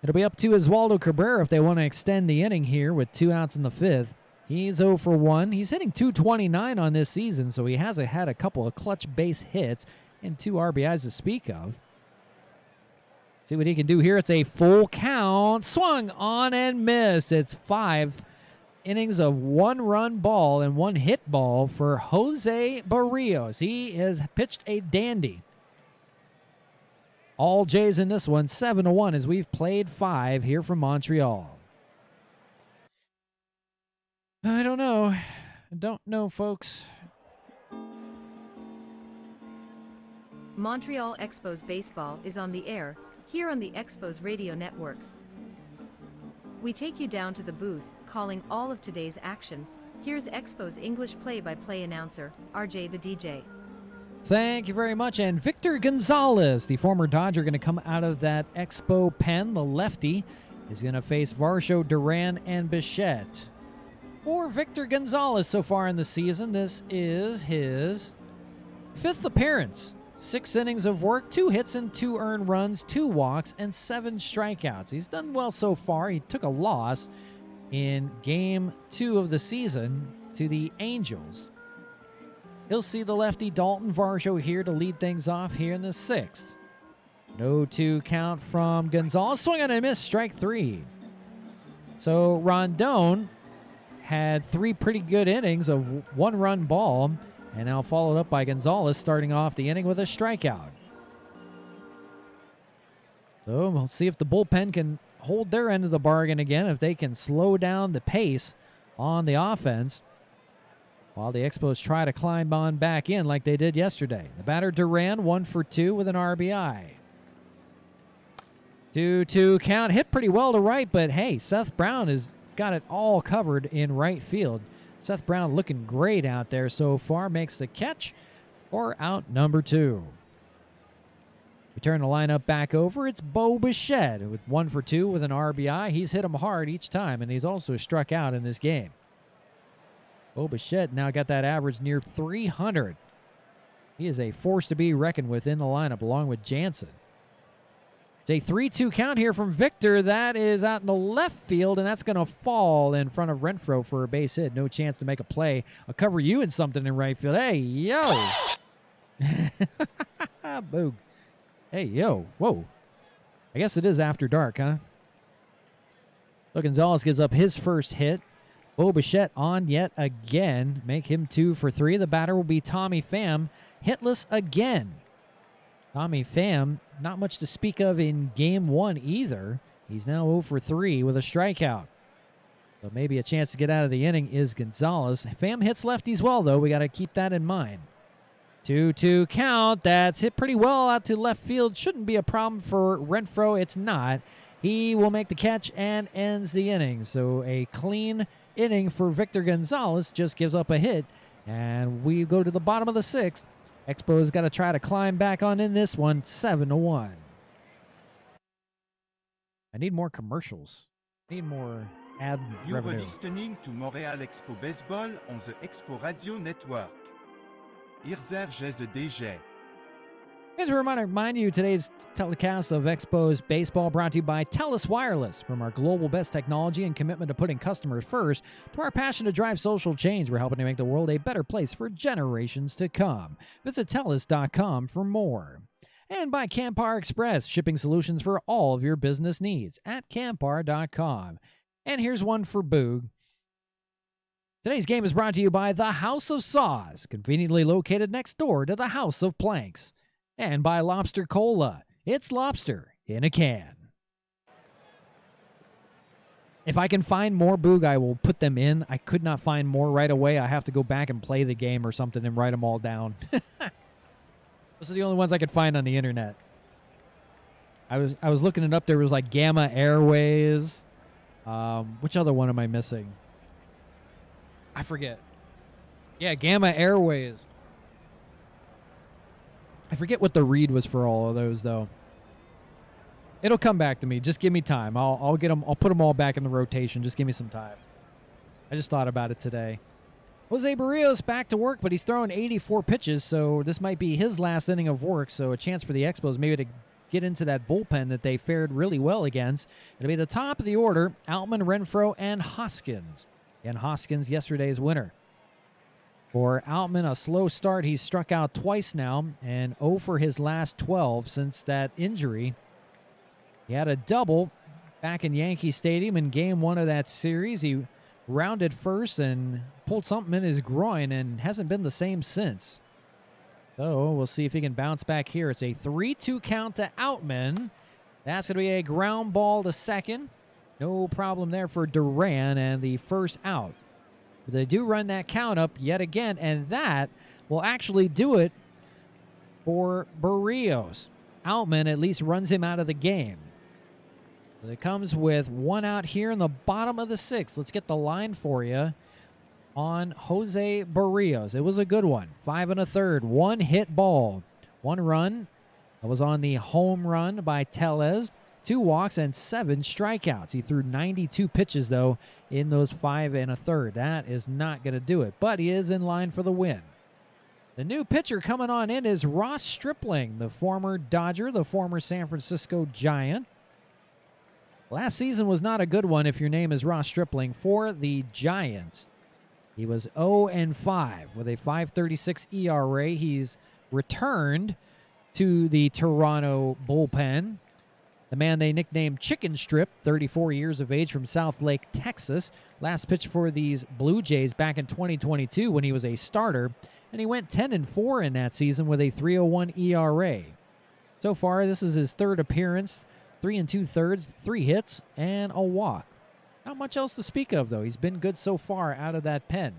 It'll be up to Oswaldo Cabrera if they want to extend the inning here with 2 outs in the 5th. He's 0 for 1. He's hitting .229 on this season, so he has had a couple of clutch base hits and 2 RBIs to speak of. See what he can do here. It's a full count. Swung on and missed. It's 5 innings of 1-run ball and 1 hit ball for Jose Barrios. He has pitched a dandy. All Jays in this one, 7-1 as we've played 5 here from Montreal. I don't know. I don't know, folks. Montreal Expos Baseball is on the air, here on the Expos Radio Network. We take you down to the booth, calling all of today's action. Here's Expos English play-by-play announcer, RJ the DJ. Thank you very much. And Victor Gonzalez, the former Dodger, going to come out of that Expo pen. The lefty is going to face Varsho, Duran, and Bichette. For Victor Gonzalez so far in the season, this is his 5th appearance. 6 innings of work, 2 hits and 2 earned runs, 2 walks, and 7 strikeouts. He's done well so far. He took a loss in Game 2 of the season to the Angels. He'll see the lefty Dalton Varsho here to lead things off here in the 6th. 0-2 count from Gonzalez. Swing on a miss, strike 3. So Rondon had 3 pretty good innings of 1-run ball, and now followed up by Gonzalez starting off the inning with a strikeout. So we'll see if the bullpen can hold their end of the bargain again, if they can slow down the pace on the offense, while the Expos try to climb on back in like they did yesterday. The batter Duran, 1 for 2 with an RBI. 2-2 count, hit pretty well to right, but hey, Seth Brown has got it all covered in right field. Seth Brown looking great out there so far, makes the catch for out number 2. We turn the lineup back over. It's Bo Bichette with 1 for 2 with an RBI. He's hit him hard each time, and he's also struck out in this game. Bo Bichette now got that average near 300. He is a force to be reckoned with in the lineup, along with Jansen. It's a 3-2 count here from Victor. That is out in the left field, and that's going to fall in front of Renfroe for a base hit. No chance to make a play. I'll cover you in something in right field. Hey, yo. Boog. Hey, yo. Whoa. I guess it is after dark, huh? So Gonzalez gives up his first hit. Bo Bichette on yet again. Make him 2 for 3. The batter will be Tommy Pham. Hitless again. Tommy Pham, not much to speak of in Game 1 either. He's now 0 for 3 with a strikeout. So maybe a chance to get out of the inning is Gonzalez. Pham hits lefties well, though. We got to keep that in mind. 2-2 count. That's hit pretty well out to left field. Shouldn't be a problem for Renfroe. It's not. He will make the catch and ends the inning. So a clean inning for Victor Gonzalez. Just gives up a hit. And we go to the bottom of the 6th. Expos got to try to climb back on in this one, 7-1. I need more commercials. I need more ad You're revenue. listening to Montreal Expo Baseball on the Expo Radio Network. Irzer DG. Here's a reminder, remind you, today's telecast of Expos Baseball brought to you by TELUS Wireless. From our global best technology and commitment to putting customers first, to our passion to drive social change, we're helping to make the world a better place for generations to come. Visit TELUS.com for more. And by Campar Express, shipping solutions for all of your business needs at Campar.com. And here's one for Boog. Today's game is brought to you by the House of Saws, conveniently located next door to the House of Planks. And by Lobster Cola. It's lobster in a can. If I can find more, Boog, I will put them in. I could not find more right away. I have to go back and play the game or something and write them all down. Those are the only ones I could find on the internet. I was looking it up. There was like Gamma Airways. Which other one am I missing? I forget. Yeah, Gamma Airways. I forget what the read was for all of those, though. It'll come back to me. Just give me time. I'll get them. I'll put them all back in the rotation. Just give me some time. I just thought about it today. Jose Barrios back to work, but he's throwing 84 pitches, so this might be his last inning of work. So a chance for the Expos maybe to get into that bullpen that they fared really well against. It'll be the top of the order: Outman, Renfroe, and Hoskins. And Hoskins, yesterday's winner. For Outman, a slow start. He's struck out twice now and 0 for his last 12 since that injury. He had a double back in Yankee Stadium in Game 1 of that series. He rounded first and pulled something in his groin and hasn't been the same since. So we'll see if he can bounce back here. It's a 3-2 count to Outman. That's going to be a ground ball to second. No problem there for Duran and the first out. But they do run that count up yet again, and that will actually do it for Barrios. Outman at least runs him out of the game. So it comes with 1 out here in the bottom of the 6th. Let's get the line for you on Jose Barrios. It was a good one. 5 1/3, 1 hit ball, 1 run. That was on the home run by Tellez. 2 walks and 7 strikeouts. He threw 92 pitches, though, in those 5 1/3. That is not going to do it, but he is in line for the win. The new pitcher coming on in is Ross Stripling, the former Dodger, the former San Francisco Giant. Last season was not a good one if your name is Ross Stripling for the Giants. He was 0-5 with a 5.36 ERA. He's returned to the Toronto bullpen. The man they nicknamed Chicken Strip, 34 years of age from South Lake, Texas. Last pitch for these Blue Jays back in 2022 when he was a starter. And he went 10-4 in that season with a 3.01 ERA. So far, this is his third appearance. 3 2/3, 3 hits, and a walk. Not much else to speak of, though. He's been good so far out of that pen.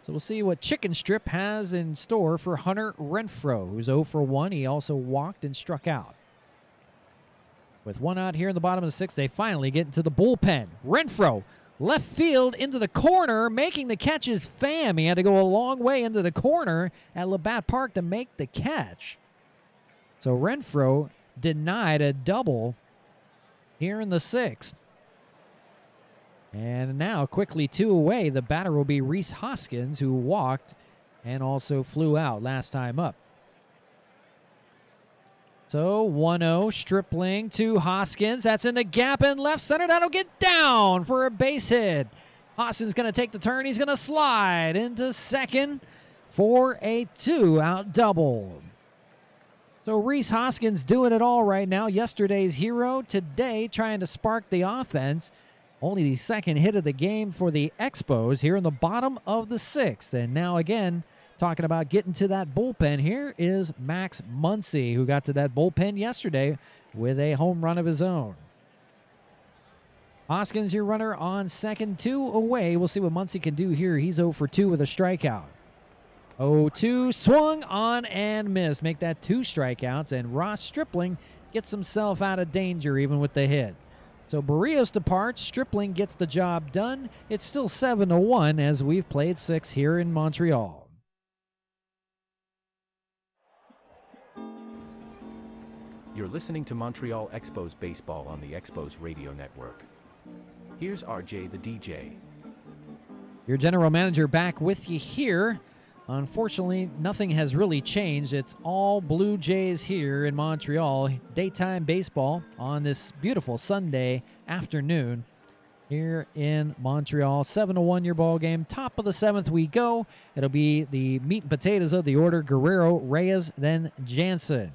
So we'll see what Chicken Strip has in store for Hunter Renfroe, who's 0-1. He also walked and struck out. With one out here in the bottom of the sixth, they finally get into the bullpen. Renfroe, left field into the corner, making the catch is Pham. He had to go a long way into the corner at Labatt Park to make the catch. So Renfroe denied a double here in the sixth. And now, quickly 2 away, the batter will be Rhys Hoskins, who walked and also flew out last time up. So 1-0, Stripling to Hoskins. That's in the gap in left center. That'll get down for a base hit. Hoskins going to take the turn. He's going to slide into second for a 2-out double. So Rhys Hoskins doing it all right now. Yesterday's hero, today trying to spark the offense. Only the second hit of the game for the Expos here in the bottom of the sixth. And now again, talking about getting to that bullpen, here is Max Muncy, who got to that bullpen yesterday with a home run of his own. Hoskins, your runner on second, 2 away. We'll see what Muncy can do here. He's 0-2 with a strikeout. 0-2, swung on and missed. Make that 2 strikeouts, and Ross Stripling gets himself out of danger even with the hit. So Barrios departs. Stripling gets the job done. It's still 7-1 as we've played 6 here in Montreal. You're listening to Montreal Expos Baseball on the Expos Radio Network. Here's RJ the DJ. Your general manager back with you here. Unfortunately, nothing has really changed. It's all Blue Jays here in Montreal. Daytime baseball on this beautiful Sunday afternoon here in Montreal. 7-1 your ball game. Top of the 7th we go. It'll be the meat and potatoes of the order. Guerrero, Reyes, then Jansen.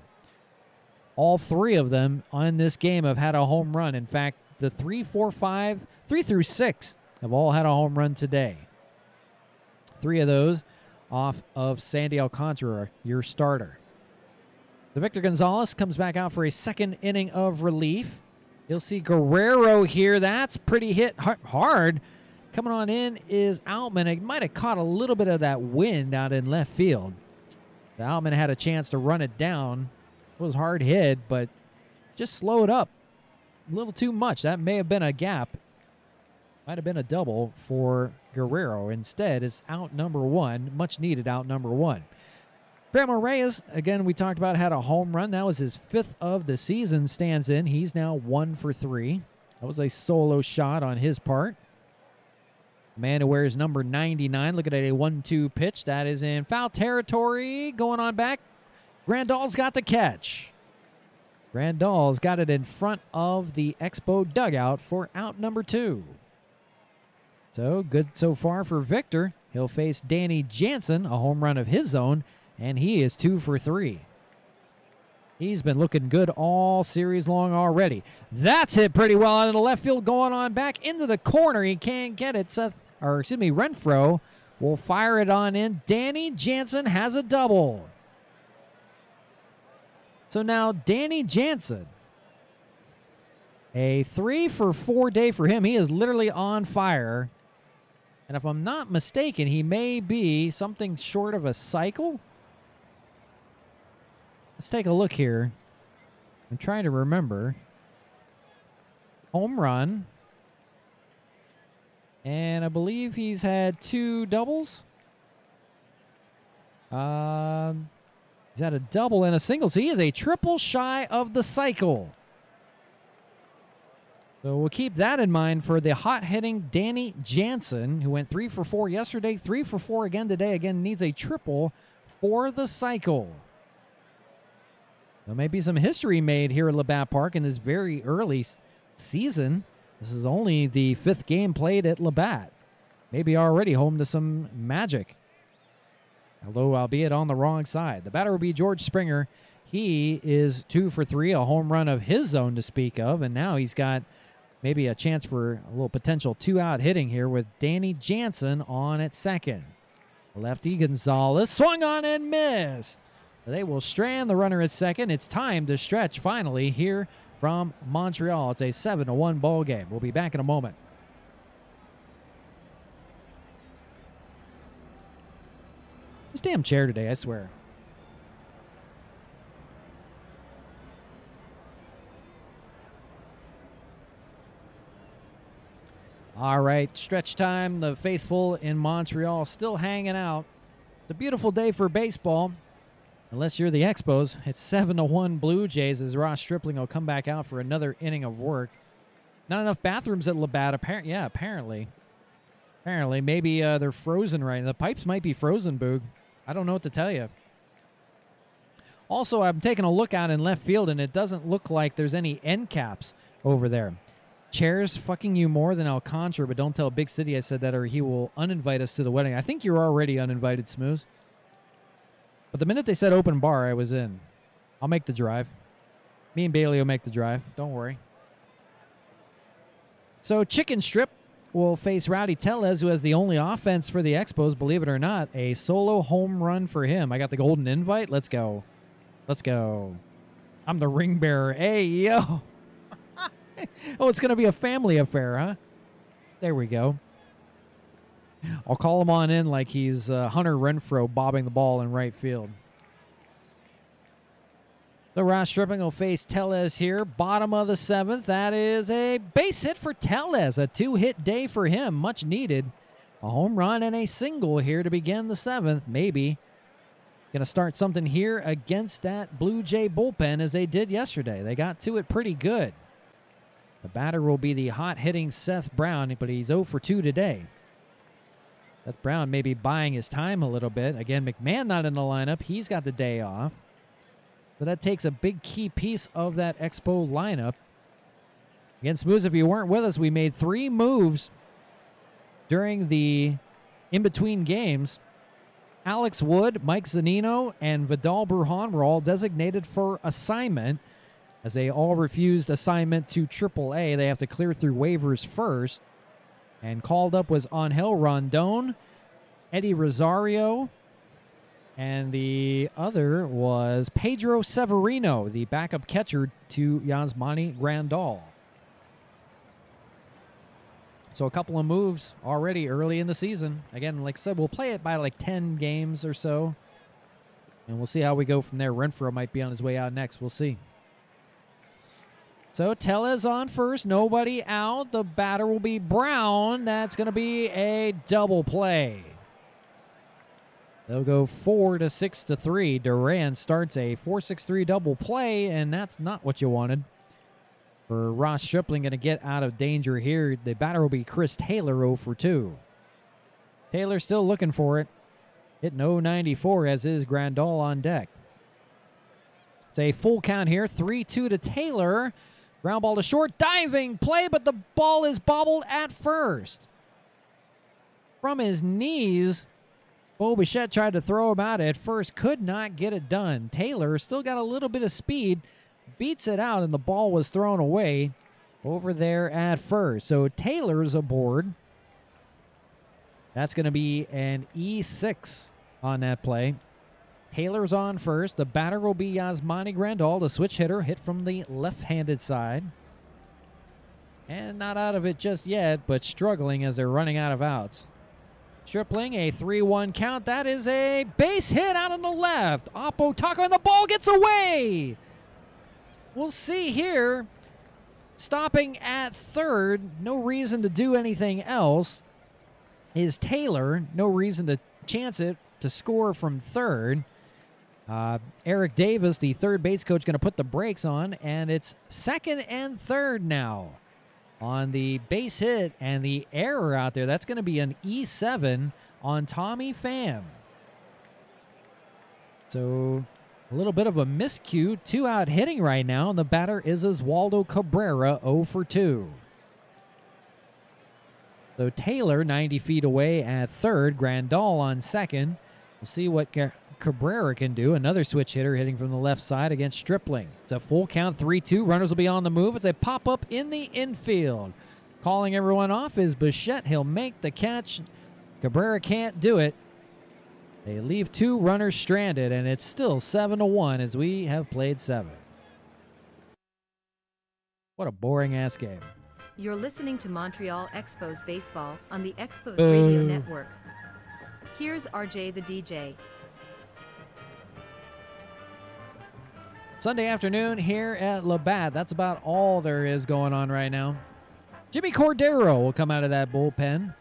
All 3 of them on this game have had a home run. In fact, the 3 through 6 have all had a home run today. 3 of those off of Sandy Alcantara, your starter. The Victor Gonzalez comes back out for a second inning of relief. You'll see Guerrero here. That's pretty hit hard. Coming on in is Outman. It might have caught a little bit of that wind out in left field. The Outman had a chance to run it down. It was hard hit, but just slowed up a little too much. That may have been a gap. Might have been a double for Guerrero. Instead, it's out number 1. Much needed out number 1. Graham Reyes, again, we talked about, had a home run. That was his 5th of the season, stands in. He's now 1 for 3. That was a solo shot on his part. The man who wears number 99, looking at a 1-2 pitch. That is in foul territory. Going on back. Grandal's got the catch. Grandal's got it in front of the Expo dugout for out number 2. So, good so far for Victor. He'll face Danny Jansen, a home run of his own, and he is 2 for 3. He's been looking good all series long already. That's hit pretty well out of the left field, going on back into the corner. He can't get it. Renfroe will fire it on in. Danny Jansen has a double. So now Danny Jansen, a 3 for 4 day for him. He is literally on fire. And if I'm not mistaken, he may be something short of a cycle. Let's take a look here. I'm trying to remember. Home run. And I believe he's had 2 doubles. He's had a double and a single. So he is a triple shy of the cycle. So we'll keep that in mind for the hot-hitting Danny Jansen, who went 3 for 4 yesterday, 3 for 4 again today. Again, needs a triple for the cycle. There may be some history made here at Labatt Park in this very early season. This is only the 5th game played at Labatt. Maybe already home to some magic. Although, albeit on the wrong side. The batter will be George Springer. He is 2 for 3, a home run of his own to speak of, and now he's got maybe a chance for a little potential 2-out hitting here with Danny Jansen on at second. Lefty Gonzalez swung on and missed. They will strand the runner at second. It's time to stretch finally here from Montreal. It's a 7-1 ball game. We'll be back in a moment. This damn chair today, I swear. All right, stretch time. The faithful in Montreal still hanging out. It's a beautiful day for baseball. Unless you're the Expos, it's 7-1 Blue Jays as Ross Stripling will come back out for another inning of work. Not enough bathrooms at Labatt. Apparently. Apparently. Maybe they're frozen right now. The pipes might be frozen, Boog. I don't know what to tell you. Also, I'm taking a look out in left field, and it doesn't look like there's any end caps over there. Chairs fucking you more than Alcantara, but don't tell Big City I said that or he will uninvite us to the wedding. I think you're already uninvited, Smooth. But the minute they said open bar, I was in. I'll make the drive. Me and Bailey will make the drive. Don't worry. So Chicken Strip will face Rowdy Tellez, who has the only offense for the Expos, believe it or not. A solo home run for him. I got the golden invite. Let's go. Let's go. I'm the ring bearer. Hey, yo. Oh, it's going to be a family affair, huh? There we go. I'll call him on in like he's Hunter Renfroe bobbing the ball in right field. The Ross Stripling will face Tellez here. Bottom of the 7th. That is a base hit for Tellez. A 2-hit day for him. Much needed. A home run and a single here to begin the 7th. Maybe going to start something here against that Blue Jay bullpen as they did yesterday. They got to it pretty good. The batter will be the hot-hitting Seth Brown, but he's 0 for 2 today. Seth Brown may be buying his time a little bit. Again, McMahon not in the lineup. He's got the day off. So that takes a big key piece of that Expo lineup. Again, Smooth, if you weren't with us, we made 3 moves during the in-between games. Alex Wood, Mike Zanino, and Vidal Brujan were all designated for assignment. As they all refused assignment to AAA, they have to clear through waivers first. And called up was Angel Rondon, Eddie Rosario, and the other was Pedro Severino, the backup catcher to Yasmani Grandal. So a couple of moves already early in the season. Again, like I said, we'll play it by like 10 games or so. And we'll see how we go from there. Renfroe might be on his way out next. We'll see. So Tellez on first, nobody out. The batter will be Brown. That's going to be a double play. They'll go 4-6-3. Duran starts a 4-6-3 double play, and that's not what you wanted. For Ross Stripling, going to get out of danger here. The batter will be Chris Taylor, 0 for 2. Taylor still looking for it. Hitting 0-94 as is Grandal on deck. It's a full count here. 3-2 to Taylor. Ground ball to short, diving play, but the ball is bobbled at first. From his knees, Bo Bichette tried to throw him out at first, could not get it done. Taylor still got a little bit of speed, beats it out, and the ball was thrown away over there at first. So Taylor's aboard. That's going to be an E6 on that play. Taylor's on first. The batter will be Yasmani Grandal, the switch hitter, hit from the left-handed side. And not out of it just yet, but struggling as they're running out of outs. Stripling, a 3-1 count. That is a base hit out on the left. Oppo Taco, and the ball gets away. We'll see here. Stopping at third. No reason to do anything else. Is Taylor. No reason to chance it to score from third. Eric Davis, the third base coach, going to put the brakes on, and it's second and third now. on the base hit and the error out there. That's going to be an E7 on Tommy Pham. So a little bit of a miscue. 2 out hitting right now, and the batter is Oswaldo Cabrera, 0 for 2. So Taylor 90 feet away at third. Grandal on second. We'll see what Cabrera can do. Another switch hitter hitting from the left side against Stripling. It's a full count, 3-2. Runners will be on the move as they pop up in the infield. Calling everyone off is Bichette. He'll make the catch. Cabrera can't do it. They leave 2 runners stranded, and it's still 7-1 as we have played 7. What a boring-ass game. You're listening to Montreal Expos Baseball on the Expos Radio Network. Here's RJ the DJ. Sunday afternoon here at Labatt. That's about all there is going on right now. Jimmy Cordero will come out of that bullpen.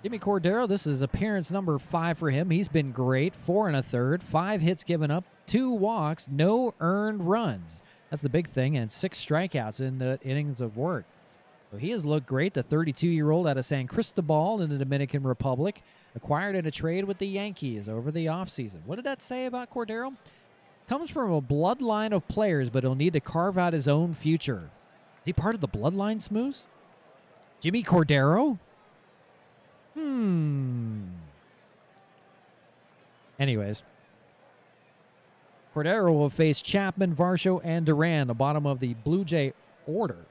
Jimmy Cordero, this is appearance number 5 for him. He's been great. 4 1/3, 5 hits given up, 2 walks, no earned runs. That's the big thing, and 6 strikeouts in the innings of work. So he has looked great. The 32-year-old out of San Cristobal in the Dominican Republic, acquired in a trade with the Yankees over the offseason. What did that say about Cordero? Comes from a bloodline of players, but he'll need to carve out his own future. Is he part of the bloodline, Smooze? Jimmy Cordero? Anyways, Cordero will face Chapman, Varsho, and Duran, the bottom of the Blue Jay order.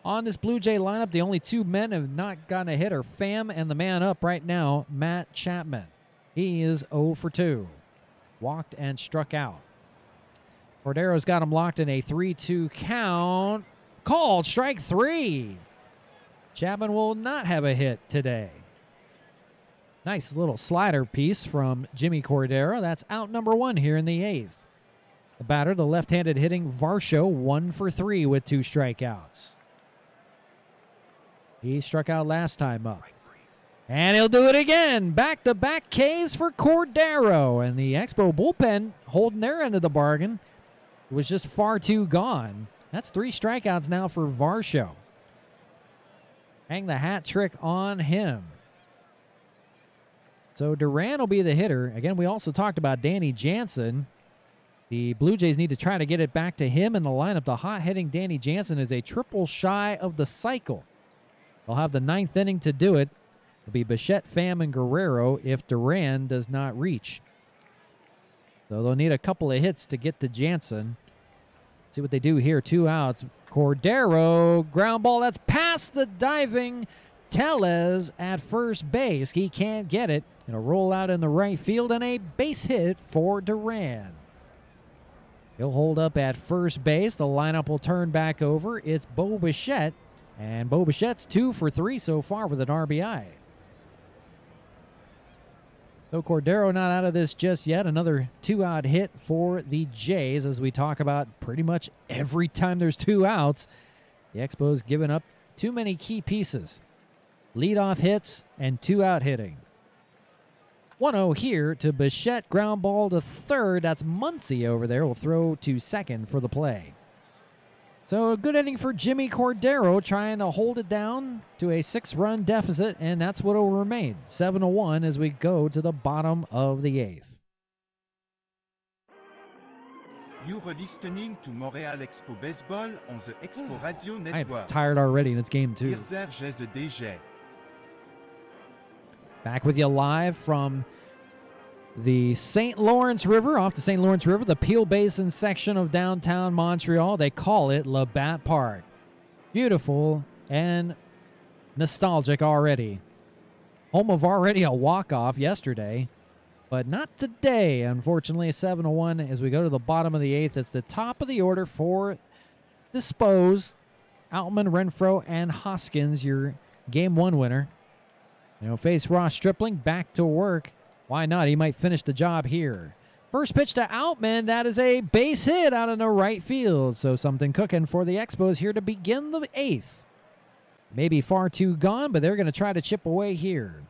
On this Blue Jay lineup, the only 2 men have not gotten a hit are Pham and the man up right now, Matt Chapman. He is 0 for 2. Walked and struck out. Cordero's got him locked in a 3-2 count. Called strike 3. Chapman will not have a hit today. Nice little slider piece from Jimmy Cordero. That's out number 1 here in the 8th. The batter, the left-handed hitting Varsho, 1 for 3 with 2 strikeouts. He struck out last time up. And he'll do it again. Back-to-back Ks for Cordero. And the Expo bullpen holding their end of the bargain. It was just far too gone. That's 3 strikeouts now for Varsho. Hang the hat trick on him. So Duran will be the hitter. Again, we also talked about Danny Jansen. The Blue Jays need to try to get it back to him in the lineup. The hot-hitting Danny Jansen is a triple shy of the cycle. They'll have the 9th inning to do it. It'll be Bichette, Pham, and Guerrero if Duran does not reach. So they'll need a couple of hits to get to Jansen. See what they do here. 2 outs. Cordero, ground ball. That's past the diving Tellez at first base. He can't get it. It'll roll out in the right field and a base hit for Duran. He'll hold up at first base. The lineup will turn back over. It's Bo Bichette. And Bo Bichette's 2 for 3 so far with an RBI. So Cordero not out of this just yet. Another 2-out hit for the Jays, as we talk about pretty much every time there's 2 outs. The Expos giving up too many key pieces. Leadoff hits and 2-out hitting. 1-0 here to Bichette. Ground ball to third. That's Muncy over there. Will throw to second for the play. So a good inning for Jimmy Cordero, trying to hold it down to a 6-run deficit, and that's what will remain. 7-1 as we go to the bottom of the 8th. You are listening to Montreal Expo Baseball on the Expo Radio Network. I'm tired already, and it's game 2. Back with you live from the St. Lawrence River, off the St. Lawrence River, the Peel Basin section of downtown Montreal. They call it Labatt Park. Beautiful and nostalgic already. Home of already a walk-off yesterday, but not today. Unfortunately, 7-1 as we go to the bottom of the 8th. It's the top of the order for Dispose, Outman, Renfro, and Hoskins, your Game 1 winner. Face Ross Stripling back to work. Why not? He might finish the job here. First pitch to Outman. That is a base hit out in the right field. So something cooking for the Expos here to begin the 8th. Maybe far too gone, but they're going to try to chip away here.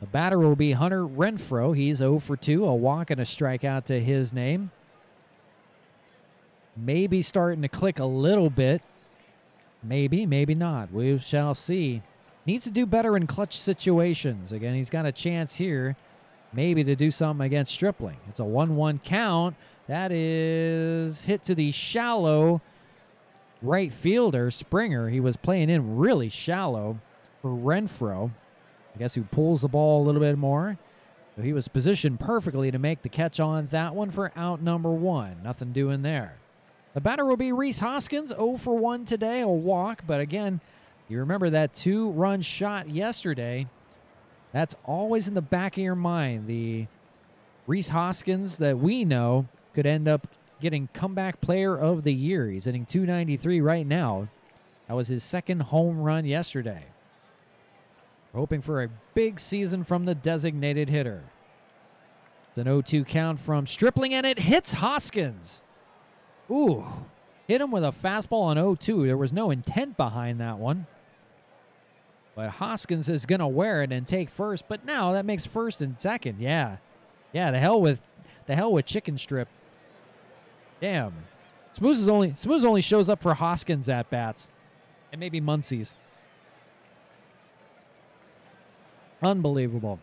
The batter will be Hunter Renfro. He's 0 for 2. A walk and a strikeout to his name. Maybe starting to click a little bit. Maybe, maybe not. We shall see. Needs to do better in clutch situations. Again, he's got a chance here maybe to do something against Stripling. It's a 1-1 count. That is hit to the shallow right fielder, Springer. He was playing in really shallow for Renfroe. I guess who pulls the ball a little bit more. So he was positioned perfectly to make the catch on that one for out number 1. Nothing doing there. The batter will be Rhys Hoskins, 0 for 1 today, a walk. But again, you remember that 2-run shot yesterday. That's always in the back of your mind. The Rhys Hoskins that we know could end up getting comeback player of the year. He's hitting .293 right now. That was his second home run yesterday. We're hoping for a big season from the designated hitter. It's an 0-2 count from Stripling, and it hits Hoskins. Ooh, hit him with a fastball on 0-2. There was no intent behind that one. But Hoskins is going to wear it and take first. But now that makes first and second. Yeah. Yeah, the hell with chicken strip. Damn. Smooth only shows up for Hoskins at bats. And maybe Muncy's. Unbelievable.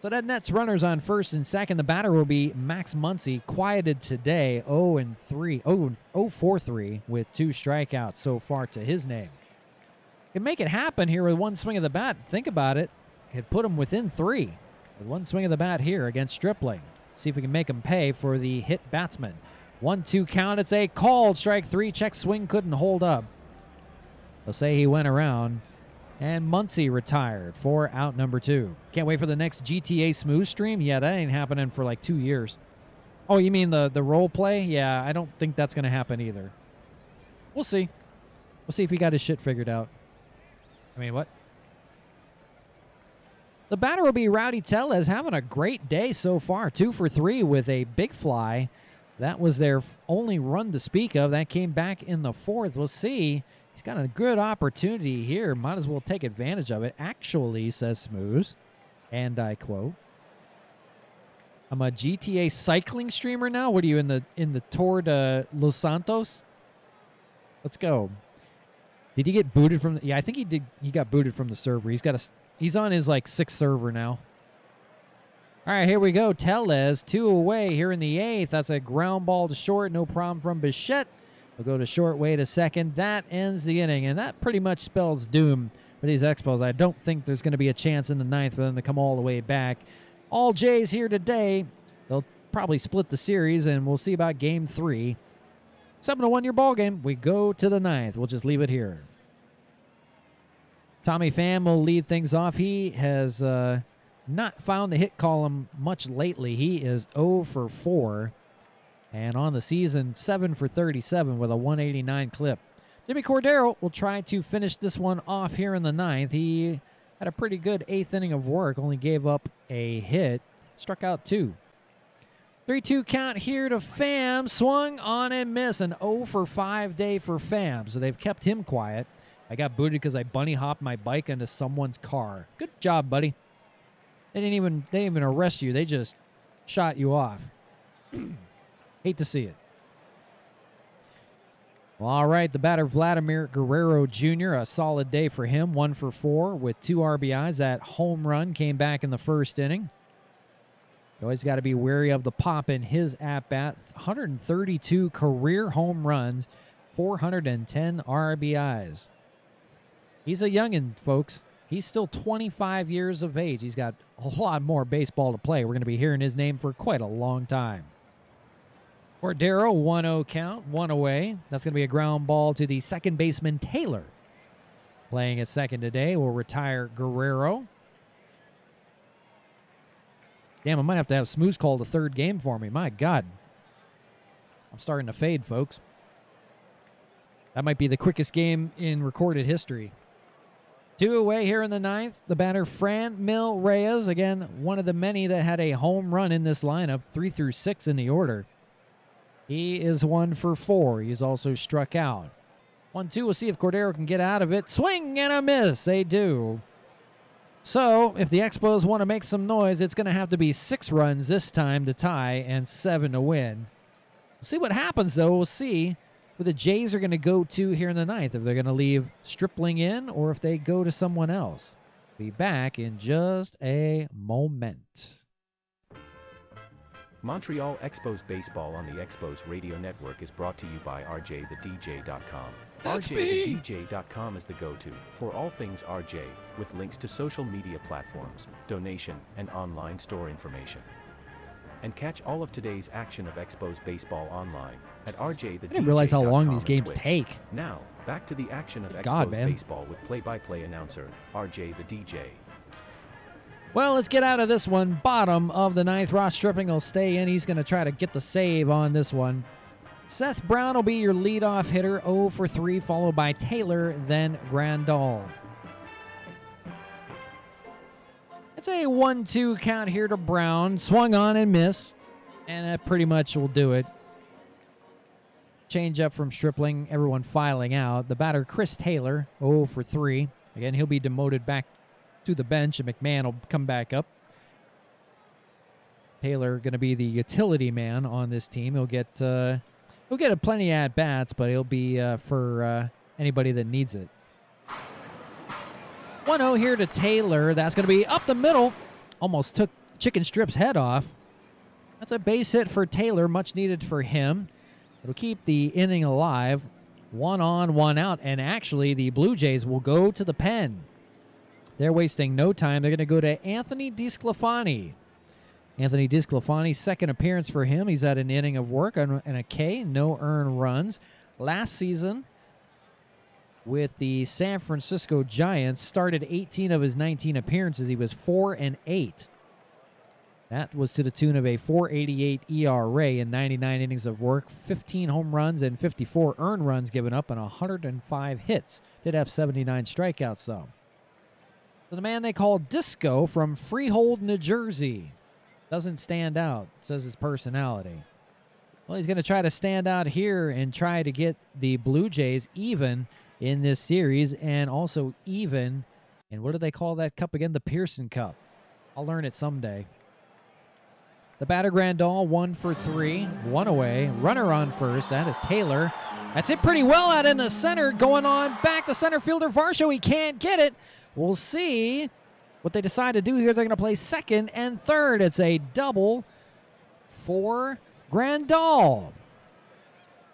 So that nets runners on first and second. The batter will be Max Muncy, quieted today, 0-4-3 with 2 strikeouts so far to his name. Can make it happen here with one swing of the bat. Think about it. Could put him within 3 with one swing of the bat here against Stripling. See if we can make him pay for the hit batsman. 1-2 count. It's a called strike 3. Check swing couldn't hold up. They'll say he went around. And Muncy retired for out number 2. Can't wait for the next GTA Smooth stream. Yeah, that ain't happening for like 2 years. Oh, you mean the role play? Yeah, I don't think that's going to happen either. We'll see. We'll see if he got his shit figured out. I mean, what? The batter will be Rowdy Tellez, having a great day so far. 2 for 3 with a big fly. That was their only run to speak of. That came back in the 4th. We'll see. He's got a good opportunity here. Might as well take advantage of it. Actually, says Smooze, and I quote, I'm a GTA cycling streamer now. What are you, in the Tour de Los Santos? Let's go. Did he get booted from yeah, I think he did. He got booted from the server. He's on his like 6th server now. All right, here we go. Tellez, 2 away here in the 8th. That's a ground ball to short. No problem from Bichette. We'll go to short way to second. That ends the inning, and that pretty much spells doom for these Expos. I don't think there's going to be a chance in the 9th for them to come all the way back. All Jays here today. They'll probably split the series, and we'll see about Game 3. 7-1 your ball game. We go to the 9th. We'll just leave it here. Tommy Pham will lead things off. He has not found the hit column much lately. He is 0 for 4. And on the season, 7 for 37 with a 189 clip. Jimmy Cordero will try to finish this one off here in the 9th. He had a pretty good 8th inning of work, only gave up a hit, struck out 2. 3-2 count here to Pham, swung on and missed. An 0 for 5 day for Pham, so they've kept him quiet. I got booted because I bunny hopped my bike into someone's car. Good job, buddy. They didn't even arrest you. They just shot you off. Hate to see it. Well, all right, the batter Vladimir Guerrero Jr., a solid day for him. 1 for 4 with 2 RBIs. That home run came back in the 1st inning. You always got to be wary of the pop in his at-bat. 132 career home runs, 410 RBIs. He's a youngin', folks. He's still 25 years of age. He's got a lot more baseball to play. We're going to be hearing his name for quite a long time. Cordero, 1-0 count, 1 away. That's going to be a ground ball to the second baseman, Taylor. Playing at second today will retire Guerrero. Damn, I might have to have Smooze call the 3rd game for me. My God. I'm starting to fade, folks. That might be the quickest game in recorded history. 2 away here in the 9th. The batter, Franmil Reyes. Again, one of the many that had a home run in this lineup. 3 through 6 in the order. He is 1 for 4. He's also struck out. 1-2. We'll see if Cordero can get out of it. Swing and a miss. They do. So, if the Expos want to make some noise, it's going to have to be 6 runs this time to tie and 7 to win. We'll see what happens, though. We'll see who the Jays are going to go to here in the ninth, if they're going to leave Stripling in or if they go to someone else. Be back in just a moment. Montreal Expos Baseball on the Expos Radio Network is brought to you by RJTheDJ.com. RJTheDJ.com is the go-to for all things RJ, with links to social media platforms, donation, and online store information. And catch all of today's action of Expos Baseball online at RJTheDJ.com. I didn't realize how long these games Twitch. take. Now, back to the action of God, Expos man. Baseball with play-by-play announcer RJ the DJ. Well, let's get out of this one. Bottom of the ninth. Ross Stripling will stay in. He's going to try to get the save on this one. Seth Brown will be your leadoff hitter, 0 for 3, followed by Taylor, then Grandal. It's a 1-2 count here to Brown. Swung on and missed, and that pretty much will do it. Change up from Stripling, everyone filing out. The batter, Chris Taylor, 0 for 3. Again, he'll be demoted back to the bench, and McMahon will come back up. Taylor going to be the utility man on this team. He'll get plenty at bats, but he'll be for anybody that needs it. 1-0 here to Taylor. That's going to be up the middle. Almost took Chicken Strip's head off. That's a base hit for Taylor, much needed for him. It'll keep the inning alive. 1 on, 1 out, and actually the Blue Jays will go to the pen. They're wasting no time. They're going to go to Anthony DeSclafani. Anthony DeSclafani, second appearance for him. He's had an inning of work and a K, no earned runs. Last season with the San Francisco Giants, started 18 of his 19 appearances. He was 4-8. That was to the tune of a 4.88 ERA in 99 innings of work, 15 home runs and 54 earned runs given up, and 105 hits. Did have 79 strikeouts, though. So the man they call Disco from Freehold, New Jersey. Doesn't stand out, says his personality. Well, he's going to try to stand out here and try to get the Blue Jays even in this series, and also even, and what do they call that cup again? The Pearson Cup. I'll learn it someday. The batter, Grandal, 1 for 3, 1 away. Runner on first. That is Taylor. That's hit pretty well out in the center. Going on back to center fielder Varsho. He can't get it. We'll see what they decide to do here. They're going to play second and third. It's a double for Grandal.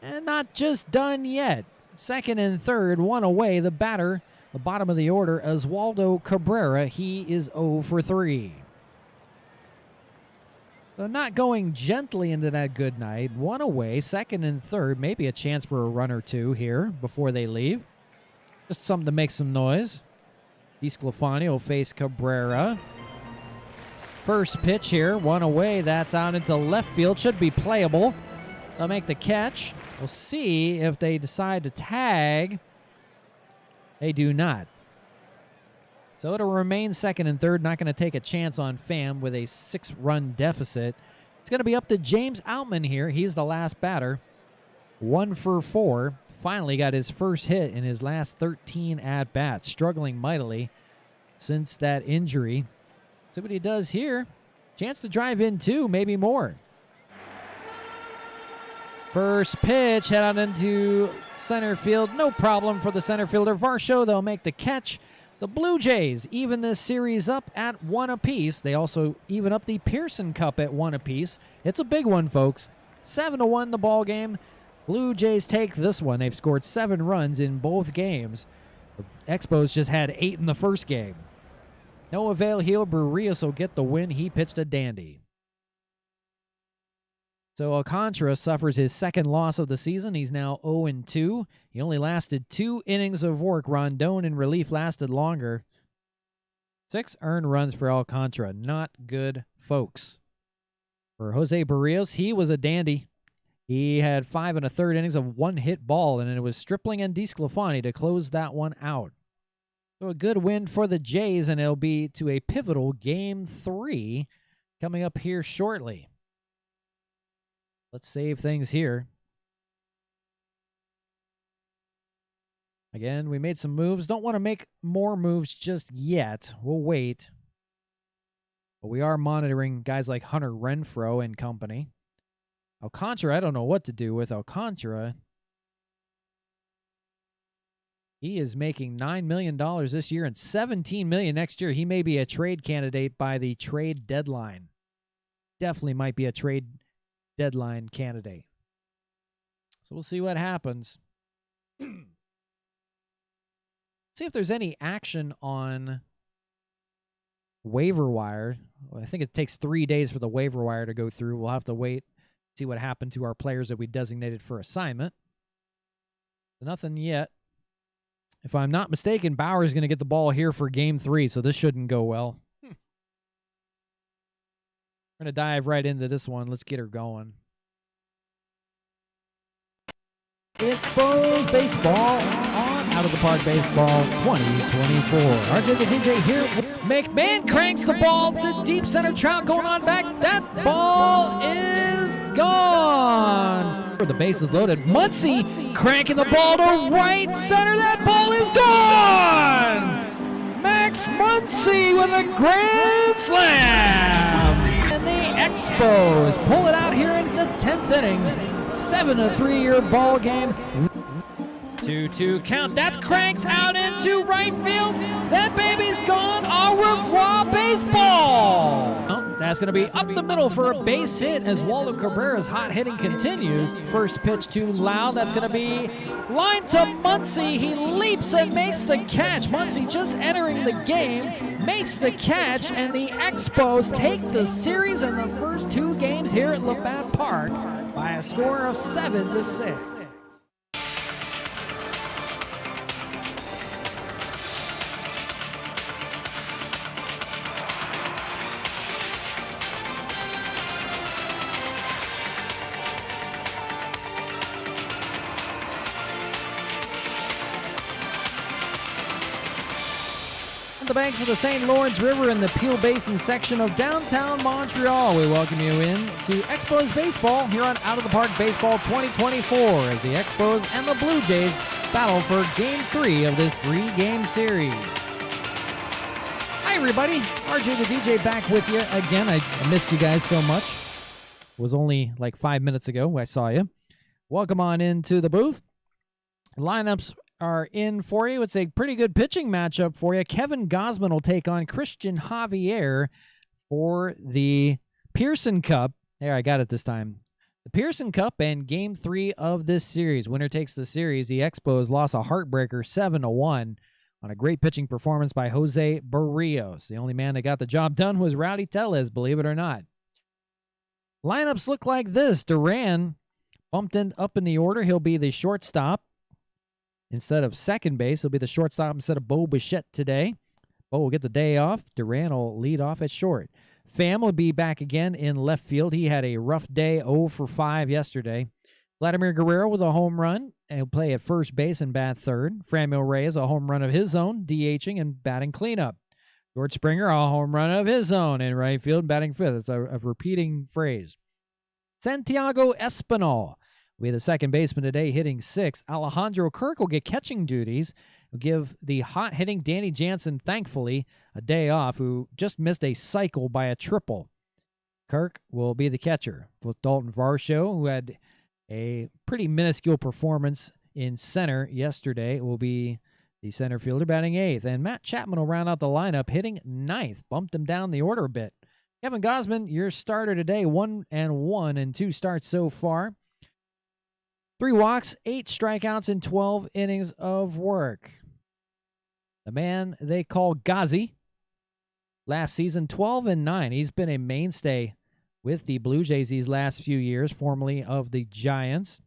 And not just done yet. Second and third, 1 away. The batter, the bottom of the order, Oswaldo Cabrera. He is 0 for 3. So not going gently into that good night. 1 away, second and third. Maybe a chance for a run or two here before they leave. Just something to make some noise. DeSclafani will face Cabrera. First pitch here, 1 away. That's out into left field. Should be playable. They'll make the catch. We'll see if they decide to tag. They do not. So it'll remain second and third. Not going to take a chance on Pham with a 6-run deficit. It's going to be up to James Outman here. He's the last batter. 1 for 4. Finally got his first hit in his last 13 at-bats. Struggling mightily since that injury. See what he does here. Chance to drive in two, maybe more. First pitch, head out into center field. No problem for the center fielder. Varsho, they'll make the catch. The Blue Jays even this series up at 1 apiece. They also even up the Pearson Cup at 1 apiece. It's a big one, folks. 7-1 the ball game. Blue Jays take this one. They've scored 7 runs in both games. The Expos just had 8 in the first game. No avail here. Barrios will get the win. He pitched a dandy. So Alcantara suffers his second loss of the season. He's now 0-2. He only lasted 2 innings of work. Rondon in relief lasted longer. 6 earned runs for Alcantara. Not good, folks. For Jose Barrios, he was a dandy. He had 5 1/3 innings of 1-hit ball, and it was Stripling and DeSclafani to close that one out. So a good win for the Jays, and it'll be to a pivotal Game 3 coming up here shortly. Let's save things here. Again, we made some moves. Don't want to make more moves just yet. We'll wait. But we are monitoring guys like Hunter Renfroe and company. Alcantara, I don't know what to do with Alcantara. He is making $9 million this year and $17 million next year. He may be a trade candidate by the trade deadline. Definitely might be a trade deadline candidate. So we'll see what happens. See if there's any action on waiver wire. I think it takes 3 days for the waiver wire to go through. We'll have to wait, see what happened to our players that we designated for assignment. Nothing yet. If I'm not mistaken, Bauer's going to get the ball here for Game 3, so this shouldn't go well. We're going to dive right into this one. Let's get her going. It's Expos Baseball on Out of the Park Baseball 2024. RJ the DJ here. McMahon cranks the ball to deep center. Trout going on back. That ball is gone. The base is loaded. Muncy cranking the ball to right center. That ball is gone. Max Muncy with a grand slam. And the Expos pull it out here in the 10th inning. 7-3 your ball game. 2-2 count. That's cranked out into right field. That baby's gone. Au revoir, baseball. That's going to be up the middle for a base hit as Waldo Cabrera's hot hitting continues. First pitch too loud. That's going to be line to Muncy. He leaps and makes the catch. Muncy just entering the game, makes the catch, and the Expos take the series in the first 2 games here at Labatt Park by a score of 7-6. The banks of the St. Lawrence River in the Peel Basin section of downtown Montreal. We welcome you in to Expos Baseball here on Out of the Park Baseball 2024 as the Expos and the Blue Jays battle for Game 3 of this 3-game series. Hi, everybody. RJ the DJ back with you again. I missed you guys so much. It was only like 5 minutes ago I saw you. Welcome on into the booth. Lineups are in for you. It's a pretty good pitching matchup for you. Kevin Gosman will take on Christian Javier for the Pearson Cup. There, I got it this time. The Pearson Cup and Game 3 of this series. Winner takes the series. The Expos lost a heartbreaker 7-1 on a great pitching performance by Jose Barrios. The only man that got the job done was Rowdy Tellez, believe it or not. Lineups look like this. Duran bumped up in the order. He'll be the shortstop. Instead of second base, he'll be the shortstop instead of Bo Bichette today. Bo will get the day off. Duran will lead off at short. Pham will be back again in left field. He had a rough day, 0 for 5 yesterday. Vladimir Guerrero with a home run. He'll play at first base and bat third. Franmil Reyes, a home run of his own, DHing and batting cleanup. George Springer, a home run of his own in right field, batting fifth. It's a repeating phrase. Santiago Espinal will be the second baseman today, hitting 6th. Alejandro Kirk will get catching duties. He'll give the hot-hitting Danny Jansen, thankfully, a day off, who just missed a cycle by a triple. Kirk will be the catcher. With Dalton Varsho, who had a pretty minuscule performance in center yesterday, will be the center fielder, batting 8th. And Matt Chapman will round out the lineup, hitting 9th. Bumped him down the order a bit. Kevin Gosman, your starter today, 1-1 in 2 starts so far. 3 walks, 8 strikeouts, and 12 innings of work. The man they call Ghazi. Last season, 12-9. He's been a mainstay with the Blue Jays these last few years, formerly of the Giants.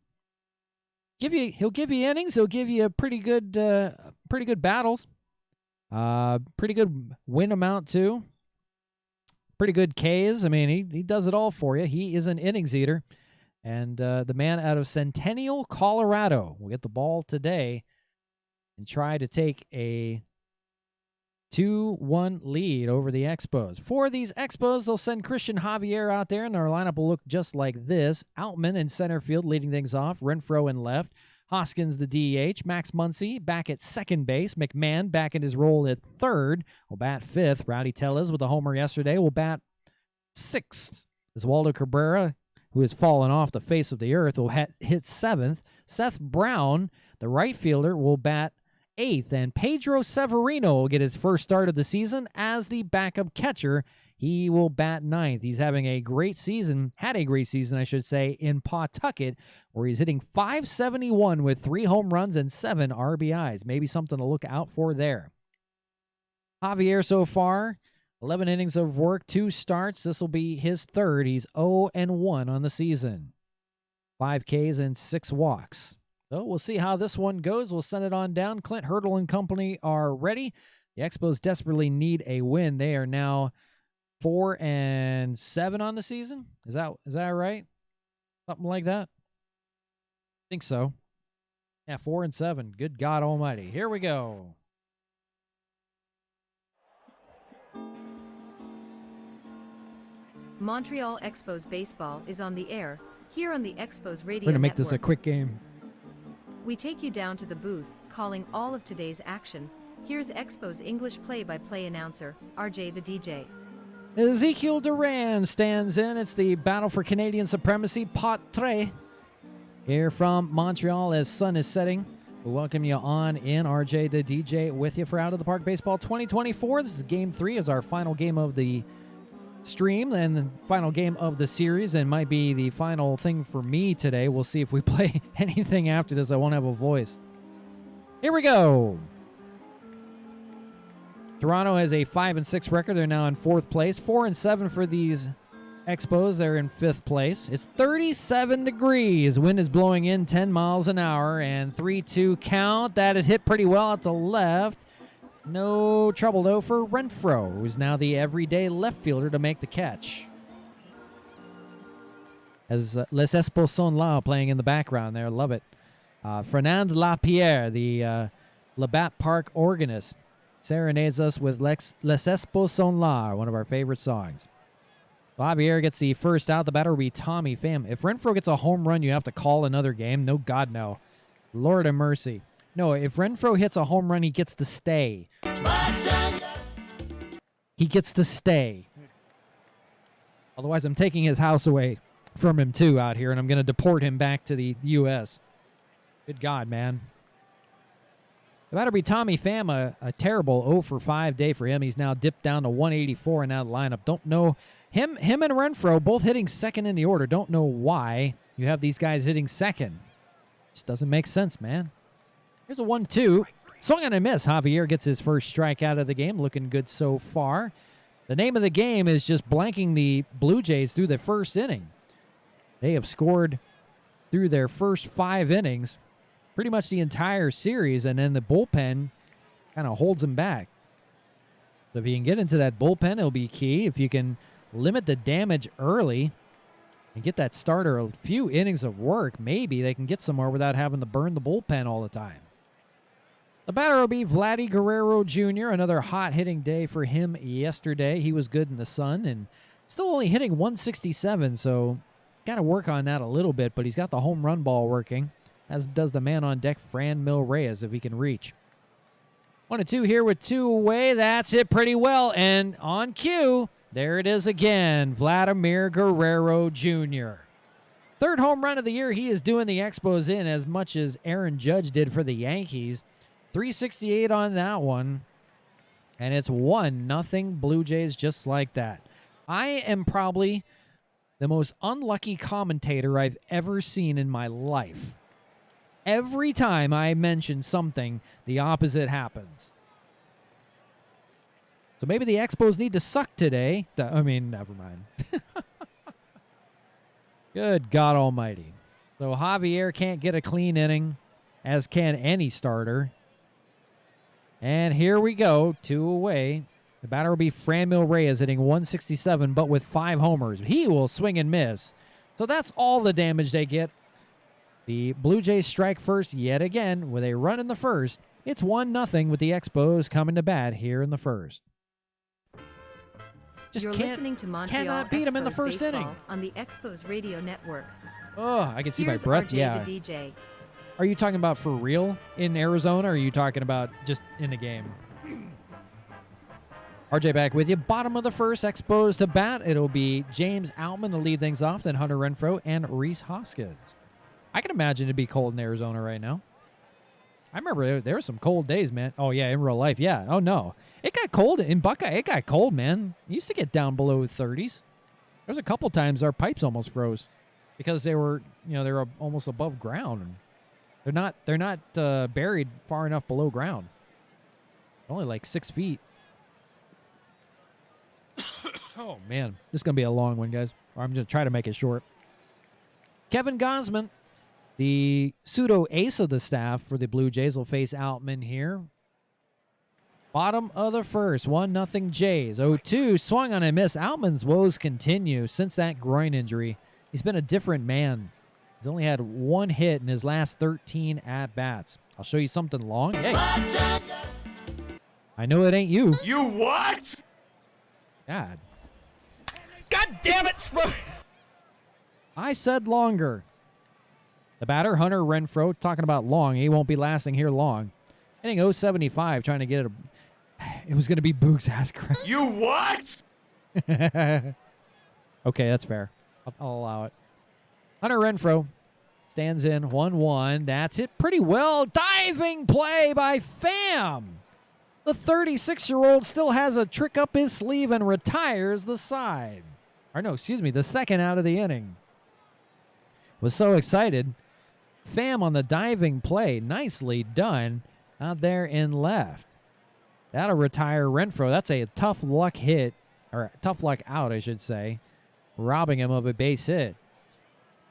He'll give you innings. He'll give you pretty good battles. Pretty good win amount too. Pretty good Ks. I mean, he does it all for you. He is an innings eater. And the man out of Centennial, Colorado, will get the ball today and try to take a 2-1 lead over the Expos. For these Expos, they'll send Christian Javier out there, and our lineup will look just like this. Outman in center field leading things off. Renfroe in left. Hoskins the DH. Max Muncy back at second base. McMahon back in his role at third. Will bat 5th. Rowdy Tellez with a homer yesterday will bat 6th. Oswaldo Cabrera, who has fallen off the face of the earth, will hit 7th. Seth Brown, the right fielder, will bat 8th. And Pedro Severino will get his first start of the season as the backup catcher. He will bat 9th. He's having a great season, had a great season, I should say, in Pawtucket, where he's hitting .571 with 3 home runs and 7 RBIs. Maybe something to look out for there. Javier so far, 11 innings of work, 2 starts. This will be his 3rd. He's 0-1 on the season. 5 Ks and 6 walks. So we'll see how this one goes. We'll send it on down. Clint Hurdle and company are ready. The Expos desperately need a win. They are now 4-7 on the season. Is that right? Something like that? I think so. Yeah, 4-7. Good God Almighty. Here we go. Montreal Expos baseball is on the air here on the Expos Radio We're going to make this a Network. quick game. We take you down to the booth, calling all of today's action. Here's Expos English play-by-play announcer, RJ the DJ. Ezekiel Duran stands in. It's the battle for Canadian supremacy, Pot 3. Here from Montreal as sun is setting. We welcome you on in. RJ the DJ with you for Out of the Park Baseball 2024. This is Game 3 as our final game of the stream and the final game of the series, and might be the final thing for me today. We'll see if we play anything after this. I won't have a voice. Here we go. Toronto has a 5-6 record. They're now in 4th place. 4-7 for these Expos. They're in 5th place. It's 37 degrees. Wind is blowing in 10 miles an hour, and 3-2 count. That is hit pretty well at the left. No trouble, though, for Renfroe, who's now the everyday left fielder to make the catch. As Les Expos sont là playing in the background there. Love it. Fernand Lapierre, the Labatt Park organist, serenades us with Les Expos sont là, one of our favorite songs. Javier gets the first out. The batter will be Tommy Pham. If Renfroe gets a home run, you have to call another game. No, God, no. Lord have mercy. No, if Renfroe hits a home run, he gets to stay. He gets to stay. Otherwise, I'm taking his house away from him, too, out here, and I'm going to deport him back to the U.S. Good God, man. The batter be Tommy Pham, a terrible 0-for-5 day for him. He's now dipped down to 184 and out of the lineup. Don't know. Him and Renfroe both hitting second in the order. Don't know why you have these guys hitting second. Just doesn't make sense, man. Here's a 1-2. Swung and a miss. Javier gets his first strikeout of the game. Looking good so far. The name of the game is just blanking the Blue Jays through the first inning. They have scored through their first 5 innings, pretty much the entire series, and then the bullpen kind of holds them back. So if you can get into that bullpen, it'll be key. If you can limit the damage early and get that starter a few innings of work, maybe they can get somewhere without having to burn the bullpen all the time. The batter will be Vladdy Guerrero Jr., another hot-hitting day for him yesterday. He was good in the sun and still only hitting 167, so got to work on that a little bit, but he's got the home run ball working, as does the man on deck, Franmil Reyes, if he can reach. 1-2 here with 2 away. That's it pretty well, and on cue, there it is again, Vladimir Guerrero Jr. 3rd home run of the year. He is doing the Expos in as much as Aaron Judge did for the Yankees. 368 on that one, and it's 1-0 Blue Jays just like that. I am probably the most unlucky commentator I've ever seen in my life. Every time I mention something, the opposite happens. So maybe the Expos need to suck today. I mean, never mind. Good God Almighty. So Javier can't get a clean inning, as can any starter. And here we go, 2 away. The batter will be Franmil Reyes, hitting 167, but with 5 homers. He will swing and miss. So that's all the damage they get. The Blue Jays strike first yet again with a run in the first. It's 1-0 with the Expos coming to bat here in the first. Just You're listening to Montreal cannot beat him in the Expos first baseball inning. On the Expos Radio Network. Oh, I can see Here's my breath. RJ Yeah. the DJ. Are you talking about for real in Arizona, or are you talking about just in the game? RJ back with you. Bottom of the first, Expos to bat. It'll be James Outman to lead things off, then Hunter Renfroe and Rhys Hoskins. I can imagine it'd be cold in Arizona right now. I remember there were some cold days, man. Oh, yeah, in real life, yeah. Oh, no. It got cold. In Buckeye, it got cold, man. It used to get down below 30s. There was a couple times our pipes almost froze because they were almost above ground. They're not buried far enough below ground. Only like 6 feet. Oh, man. This is going to be a long one, guys. Or I'm just trying to make it short. Kevin Gausman, the pseudo-ace of the staff for the Blue Jays, will face Outman here. Bottom of the first, 1-0 Jays. 0-2, swung on and missed. Outman's woes continue since that groin injury. He's been a different man. He's only had 1 hit in his last 13 at-bats. I'll show you something long. Hey. I know it ain't you. You what? God. God damn it! I said longer. The batter, Hunter Renfroe, talking about long. He won't be lasting here long. Hitting 075, trying to get it. It was going to be Boog's ass crack. You what? Okay, that's fair. I'll allow it. Hunter Renfroe stands in 1-1. That's it pretty well. Diving play by Pham. The 36-year-old still has a trick up his sleeve and retires the side. Or no, excuse me, the second out of the inning. Was so excited. Pham on the diving play. Nicely done out there in left. That'll retire Renfroe. That's a tough luck hit, or tough luck out, I should say, robbing him of a base hit.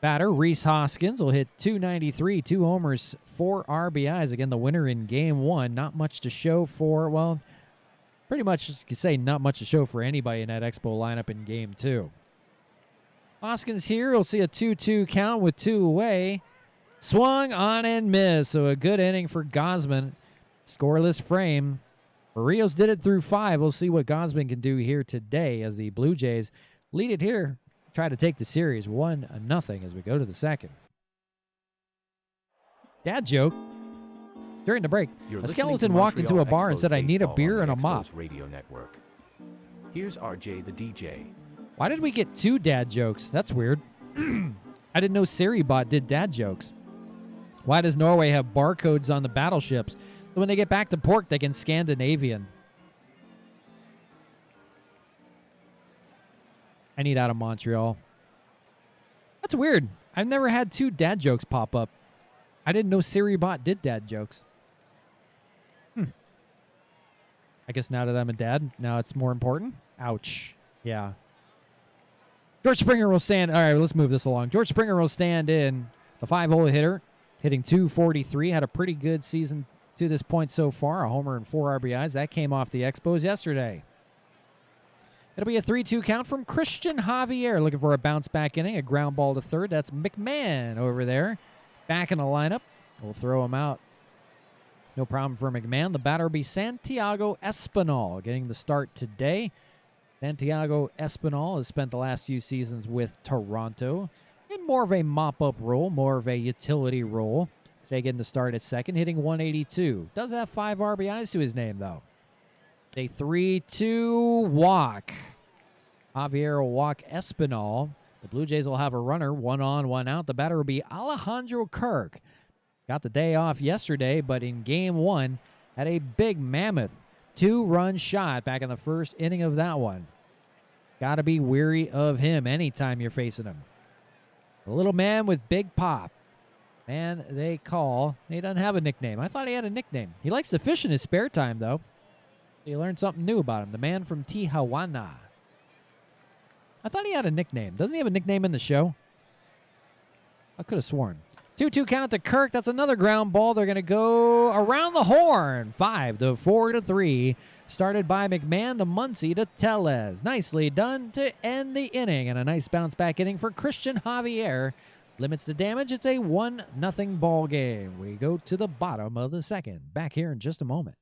Batter, Rhys Hoskins, will hit .293, 2 homers, 4 RBIs. Again, the winner in Game 1. Not much to show for, well, pretty much you could say not much to show for anybody in that Expo lineup in Game 2. Hoskins here, we'll see a 2-2 count with 2 away. Swung on and missed, so a good inning for Gausman. Scoreless frame. Barrios did it through 5. We'll see what Gausman can do here today as the Blue Jays lead it here. Try to take the series 1-0 as we go to the second. Dad joke. During the break, a skeleton walked into a bar and said, "I need a beer and a mop." Radio Network. Here's RJ the DJ. Why did we get 2 dad jokes? That's weird. I didn't know SiriBot did dad jokes. Why does Norway have barcodes on the battleships? So when they get back to port, they can Scandinavian. I need out of Montreal. That's weird. I've never had 2 dad jokes pop up. I didn't know SiriBot did dad jokes. I guess now that I'm a dad, now it's more important. Ouch. Yeah. George Springer will stand. All right, let's move this along. George Springer will stand in, the 5-hole hitter, hitting .243. Had a pretty good season to this point so far. A homer and 4 RBIs. That came off the Expos yesterday. It'll be a 3-2 count from Christian Javier. Looking for a bounce back inning. A ground ball to third. That's McMahon over there. Back in the lineup. We'll throw him out. No problem for McMahon. The batter will be Santiago Espinal getting the start today. Santiago Espinal has spent the last few seasons with Toronto in more of a mop-up role, more of a utility role. Today getting the start at second, hitting .182. Does have 5 RBIs to his name, though. A 3-2 walk. Javier will walk Espinal. The Blue Jays will have a runner, 1 on, 1 out. The batter will be Alejandro Kirk. Got the day off yesterday, but in Game 1, had a big mammoth 2-run shot back in the first inning of that one. Got to be weary of him anytime you're facing him. A little man with big pop. Man, they call. He doesn't have a nickname. I thought he had a nickname. He likes to fish in his spare time, though. You learned something new about him. The man from Tijuana. I thought he had a nickname. Doesn't he have a nickname in the show? I could have sworn. 2-2 count to Kirk. That's another ground ball. They're going to go around the horn. 5-4-3. Started by McMahon to Muncy to Tellez. Nicely done to end the inning. And a nice bounce back inning for Christian Javier. Limits the damage. It's a 1-0 ball game. We go to the bottom of the second. Back here in just a moment.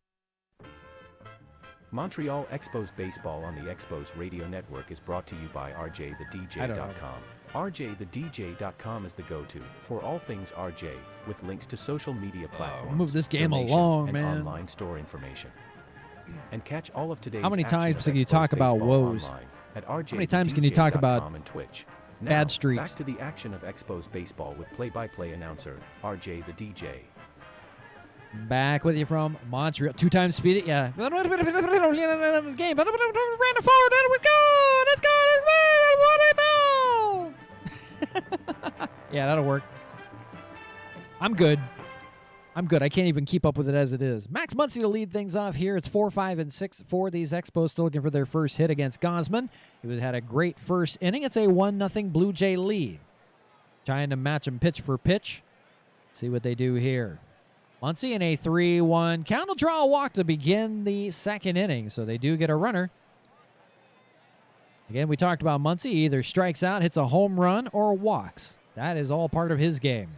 Montreal Expos Baseball on the Expos Radio Network is brought to you by RJTheDJ.com. RJTheDJ.com is the go-to for all things RJ, with links to social media platforms, move this game donation, along, and man. Online store information. And catch all of today's How many action times of can you Expos talk about Baseball woes? online at How many times can you talk about RJTheDJ.com and Twitch. Now, bad streaks? Back to the action of Expos Baseball with play-by-play announcer RJ the DJ. Back with you from Montreal. 2-time speed. Yeah. Game. Ran it forward. And we go. Let's go. Yeah, that'll work. I'm good. I can't even keep up with it as it is. Max Muncy to lead things off here. It's 4, 5, and 6 for these Expos. Still looking for their first hit against Gosman. He had a great first inning. It's a 1-0 Blue Jay lead. Trying to match them pitch for pitch. See what they do here. Muncy in a 3-1 count will draw a walk to begin the second inning, so they do get a runner. Again, we talked about Muncy. He either strikes out, hits a home run, or walks. That is all part of his game.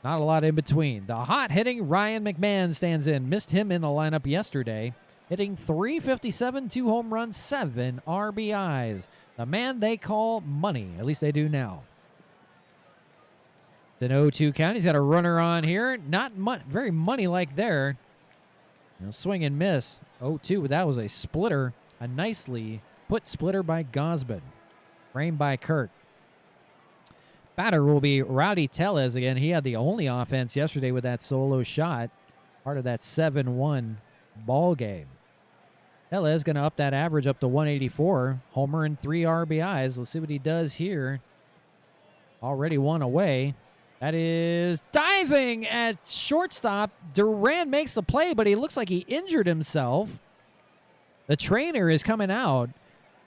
Not a lot in between. The hot-hitting Ryan McMahon stands in. Missed him in the lineup yesterday. Hitting .357, 2 home runs, 7 RBIs. The man they call Money. At least they do now. It's an 0-2 count. He's got a runner on here. Not very money-like there. Swing and miss. 0-2, that was a splitter. A nicely put splitter by Gosman. Framed by Kirk. Batter will be Rowdy Tellez again. He had the only offense yesterday with that solo shot. Part of that 7-1 ball game. Tellez going to up that average up to 184. Homer and 3 RBIs. We'll see what he does here. Already one away. That is diving at shortstop. Duran makes the play, but he looks like he injured himself. The trainer is coming out.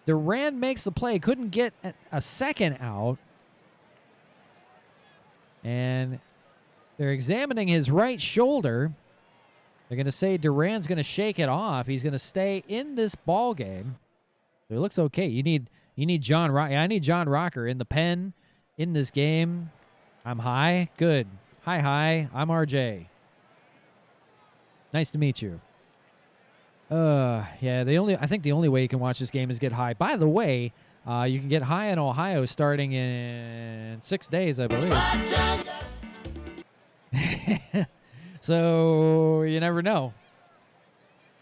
Duran makes the play. Couldn't get a second out. And they're examining his right shoulder. They're going to say Duran's going to shake it off. He's going to stay in this ball game. So it looks okay. You need John Rocker. I need John Rocker in the pen in this game. I'm High. Good. Hi. I'm RJ. Nice to meet you. Yeah, I think the only way you can watch this game is get High. By the way, you can get High in Ohio starting in 6 days, I believe. So you never know.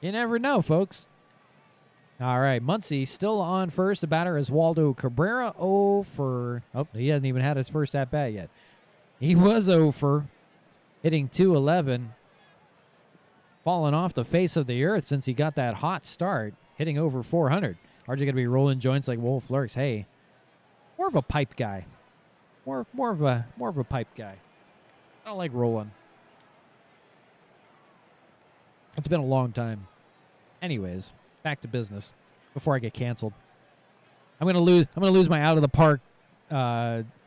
You never know, folks. All right, Muncy still on first. The batter is Waldo Cabrera. Oh, he hasn't even had his first at-bat yet. He was 0 for, hitting .211. Falling off the face of the earth since he got that hot start, hitting over 400. RJ going to be rolling joints like Wolf Lurks. Hey, more of a pipe guy. More of a pipe guy. I don't like rolling. It's been a long time. Anyways, back to business before I get canceled. I'm gonna lose my out of the park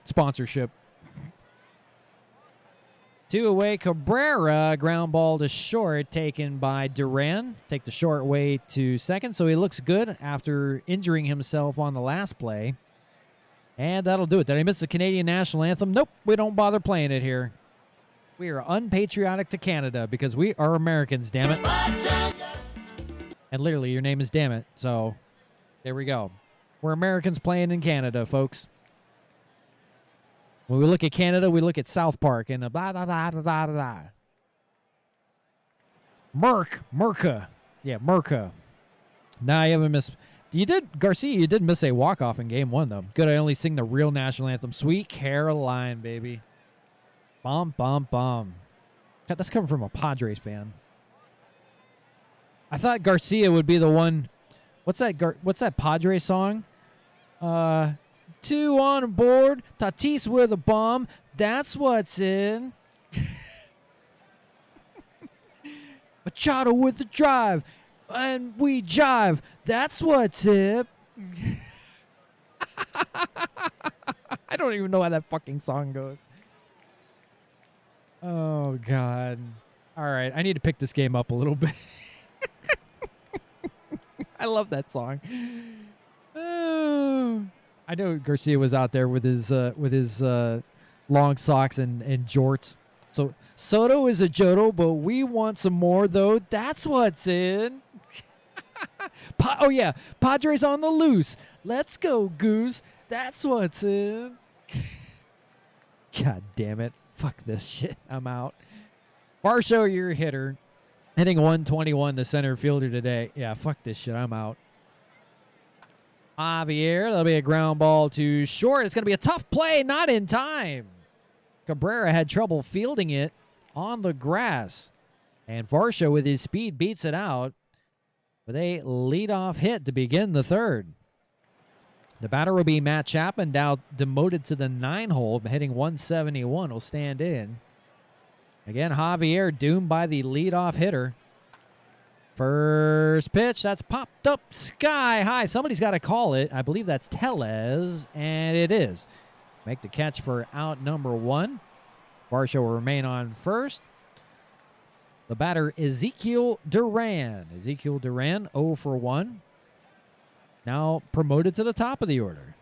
sponsorship. 2 away, Cabrera, ground ball to short, taken by Duran. Take the short way to second, so he looks good after injuring himself on the last play. And that'll do it. Did I miss the Canadian national anthem? Nope, we don't bother playing it here. We are unpatriotic to Canada because we are Americans, damn it. And literally, your name is damn it, so there we go. We're Americans playing in Canada, folks. When we look at Canada, we look at South Park and blah, blah, blah, blah, blah, blah. Merca. Yeah, Merca. Nah, you haven't missed. Garcia, you did miss a walk-off in game 1, though. Good, I only sing the real national anthem. Sweet Caroline, baby. Bum, bum, bum. That's coming from a Padres fan. I thought Garcia would be the one. What's that Padres song? 2 on board, Tatis with a bomb. That's what's in. Machado with the drive, and we jive. That's what's it. I don't even know how that fucking song goes. Oh, God. All right, I need to pick this game up a little bit. I love that song. Oh. I know Garcia was out there with his long socks and jorts. So Soto is a Jodo, but we want some more, though. That's what's in. Oh, yeah. Padres on the loose. Let's go, Goose. That's what's in. God damn it. Fuck this shit. I'm out. Varsho, your hitter. Hitting 121, the center fielder today. Yeah, fuck this shit. I'm out. Javier, that'll be a ground ball to short. It's going to be a tough play, not in time. Cabrera had trouble fielding it on the grass. And Varsho with his speed beats it out with a leadoff hit to begin the third. The batter will be Matt Chapman, now demoted to the 9-hole, hitting 171, will stand in. Again, Javier doomed by the leadoff hitter. First pitch, that's popped up sky high. Somebody's got to call it. I believe that's Tellez, and it is. Make the catch for out number 1. Varsho will remain on first. The batter, Ezekiel Duran. Ezekiel Duran, 0 for 1. Now promoted to the top of the order.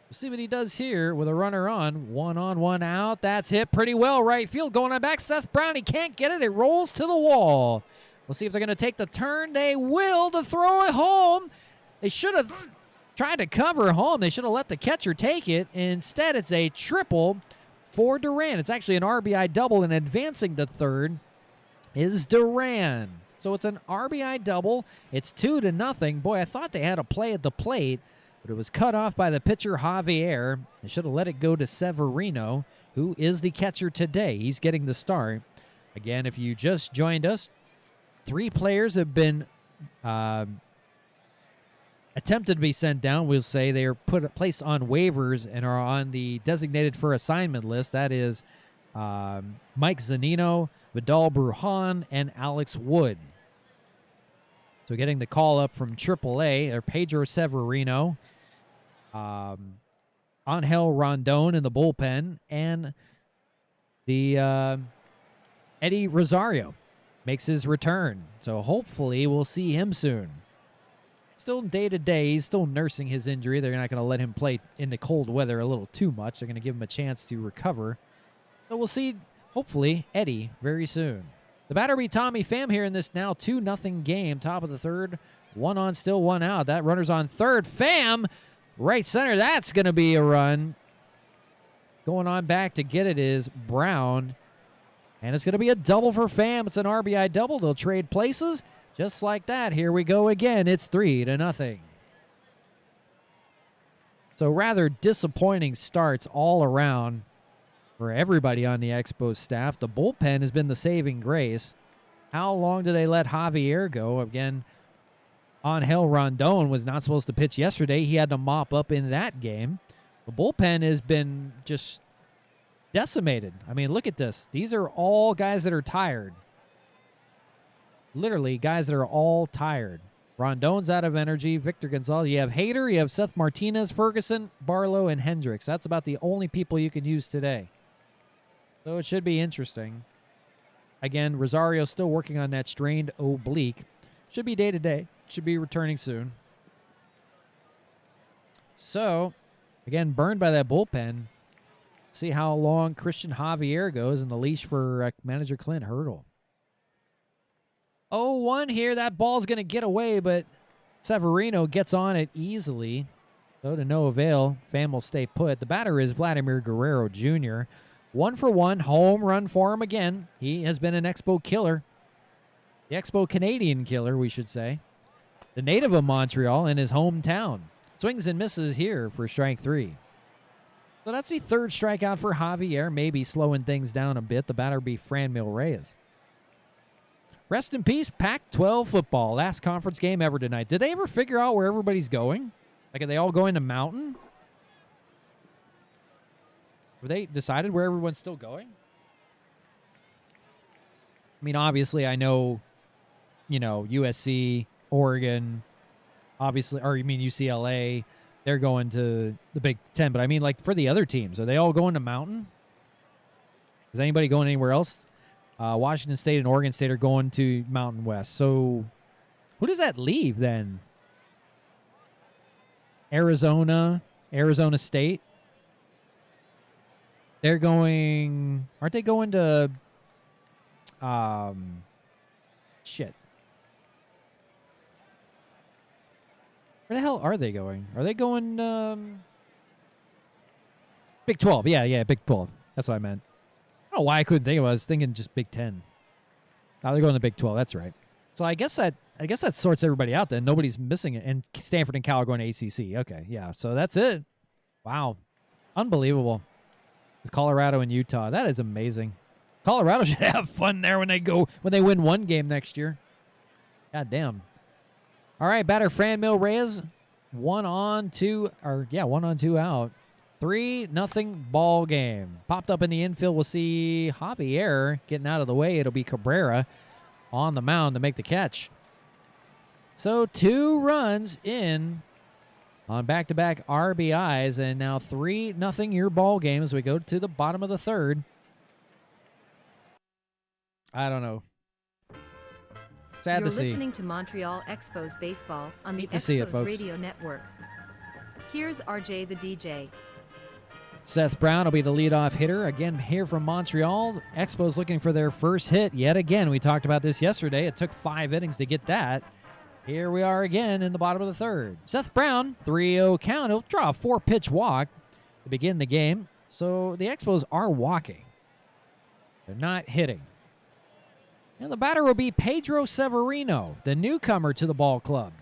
We'll see what he does here with a runner on. 1 on, 1 out. That's hit pretty well. Right field going on back. Seth Brown, he can't get it. It rolls to the wall. We'll see if they're going to take the turn. They will to throw it home. They should have tried to cover home. They should have let the catcher take it. Instead, it's a triple for Duran. It's actually an RBI double, and advancing to third is Duran. So it's an RBI double. It's 2-0. Boy, I thought they had a play at the plate, but it was cut off by the pitcher, Javier. They should have let it go to Severino, who is the catcher today. He's getting the start. Again, if you just joined us, 3 players have been attempted to be sent down. We'll say they are placed on waivers and are on the designated for assignment list. That is Mike Zanino, Vidal Brujan, and Alex Wood. So getting the call up from AAA are Pedro Severino, Angel Rondon in the bullpen, and the Eddie Rosario makes his return. So hopefully we'll see him soon. Still day-to-day, he's still nursing his injury. They're not going to let him play in the cold weather a little too much. They're going to give him a chance to recover. So we'll see, hopefully, Eddie very soon. The batter will be Tommy Pham here in this now 2-0 game. Top of the third. 1 on, still 1 out. That runner's on third. Pham, right center. That's going to be a run. Going on back to get it is Brown. And it's going to be a double for Pham. It's an RBI double. They'll trade places. Just like that. Here we go again. It's 3-0. So rather disappointing starts all around for everybody on the Expos staff. The bullpen has been the saving grace. How long do they let Javier go? Again, Angel Rondon was not supposed to pitch yesterday. He had to mop up in that game. The bullpen has been just decimated. I mean, look at this. These are all guys that are tired. Literally, guys that are all tired. Rondon's out of energy. Victor Gonzalez. You have Hader. You have Seth Martinez, Ferguson, Barlow, and Hendricks. That's about the only people you can use today. So it should be interesting. Again, Rosario still working on that strained oblique. Should be day-to-day. Should be returning soon. So, again, burned by that bullpen. See how long Christian Javier goes in the leash for manager Clint Hurdle. 0-1 here. That ball's going to get away, but Severino gets on it easily. So to no avail, Pham will stay put. The batter is Vladimir Guerrero Jr. 1 for 1, home run for him again. He has been an Expo killer. The Expo Canadian killer, we should say. The native of Montreal in his hometown. Swings and misses here for strike 3. So that's the third strikeout for Javier, maybe slowing things down a bit. The batter will be Franmil Reyes. Rest in peace, Pac-12 football. Last conference game ever tonight. Did they ever figure out where everybody's going? Like, are they all going to Mountain? Were they decided where everyone's still going? I mean, obviously, I know, USC, Oregon, obviously, or you mean UCLA, they're going to the Big Ten. But I mean, like, for the other teams, are they all going to Mountain? Is anybody going anywhere else? Washington State and Oregon State are going to Mountain West. So who does that leave then? Arizona State. They're going, aren't they going to, shit. Where the hell are they going? Are they going, Big 12. Yeah, Big 12. That's what I meant. I don't know why I couldn't think of it. I was thinking just Big 10. Now they're going to Big 12. That's right. So I guess that sorts everybody out then. Nobody's missing it. And Stanford and Cal are going to ACC. Okay, yeah. So that's it. Wow. Unbelievable. With Colorado and Utah. That is amazing. Colorado should have fun there when they win one game next year. God damn. All right, batter Franmil Reyes. 1-on-2 out. 3-0 ball game. Popped up in the infield. We'll see Javier getting out of the way. It'll be Cabrera on the mound to make the catch. So 2 runs in on back-to-back RBIs, and now 3-0 your ball game as we go to the bottom of the third. I don't know. Sad to see. You're listening to Montreal Expos Baseball on the Hate to see it, Expos folks. Radio Network. Here's RJ the DJ. Seth Brown will be the leadoff hitter. Again, here from Montreal. Expos looking for their first hit yet again. We talked about this yesterday. It took 5 innings to get that. Here we are again in the bottom of the third. Seth Brown, 3-0 count. He'll draw a 4-pitch walk to begin the game. So the Expos are walking. They're not hitting. And the batter will be Pedro Severino, the newcomer to the ball club.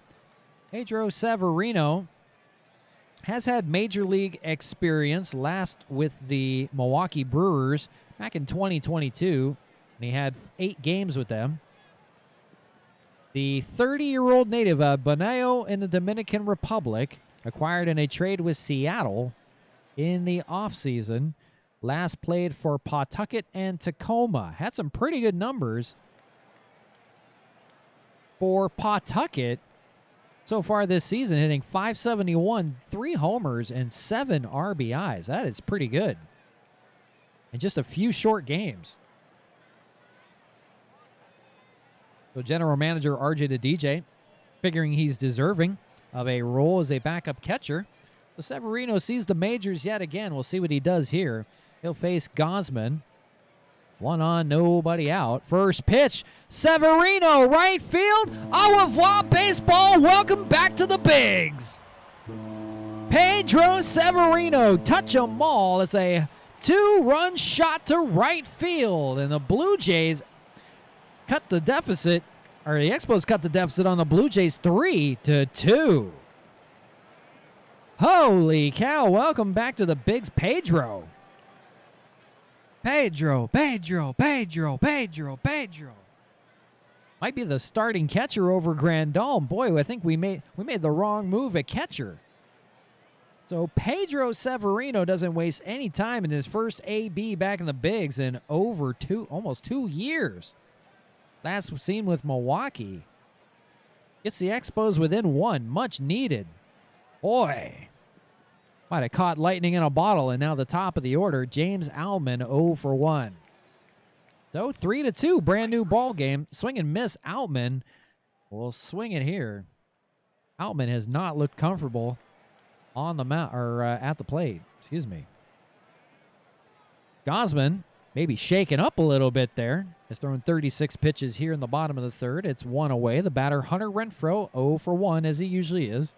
Pedro Severino has had major league experience, last with the Milwaukee Brewers back in 2022, and he had 8 games with them. The 30-year-old native of Bonao in the Dominican Republic, acquired in a trade with Seattle in the offseason, last played for Pawtucket and Tacoma. Had some pretty good numbers for Pawtucket so far this season, hitting .571, 3 homers, and 7 RBIs. That is pretty good in just a few short games. So general manager RJ the DJ, figuring he's deserving of a role as a backup catcher. So Severino sees the majors yet again. We'll see what he does here. He'll face Gosman. 1 on, nobody out. First pitch, Severino, right field. Au revoir, baseball. Welcome back to the Bigs. Pedro Severino, touch 'em all. It's a 2-run shot to right field. And the Blue Jays cut the deficit, or the Expos cut the deficit on the Blue Jays 3-2. Holy cow, welcome back to the Bigs, Pedro. Pedro. Might be the starting catcher over Grandal. Boy, I think we made the wrong move at catcher. So Pedro Severino doesn't waste any time in his first AB back in the Bigs in almost 2 years. Last seen with Milwaukee. Gets the Expos within 1. Much needed. Boy. Might have caught lightning in a bottle, and now the top of the order, James Outman, 0 for 1. So 3-2, brand new ball game. Swing and miss. Outman will swing it here. Outman has not looked comfortable on the mount or at the plate. Excuse me. Gosman maybe shaken up a little bit there. Has thrown 36 pitches here in the bottom of the third. It's 1 away. The batter, Hunter Renfroe, 0 for 1, as he usually is.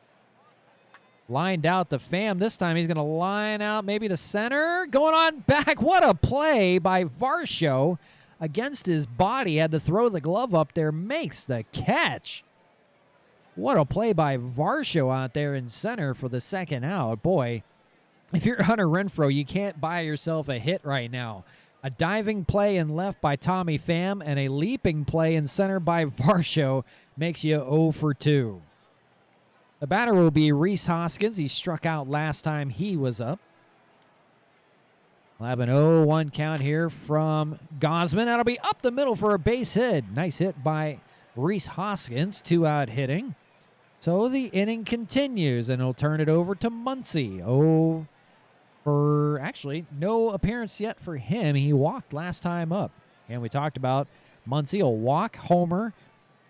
Lined out the Pham. This time he's going to line out maybe to center. Going on back. What a play by Varsho against his body. Had to throw the glove up there. Makes the catch. What a play by Varsho out there in center for the second out. Boy, if you're Hunter Renfroe, you can't buy yourself a hit right now. A diving play in left by Tommy Pham and a leaping play in center by Varsho makes you 0 for 2. The batter will be Rhys Hoskins. He struck out last time he was up. We'll have an 0-1 count here from Gosman. That'll be up the middle for a base hit. Nice hit by Rhys Hoskins. 2-out hitting. So the inning continues, and he'll turn it over to Muncy. Actually, no appearance yet for him. He walked last time up. And we talked about Muncy will walk, homer,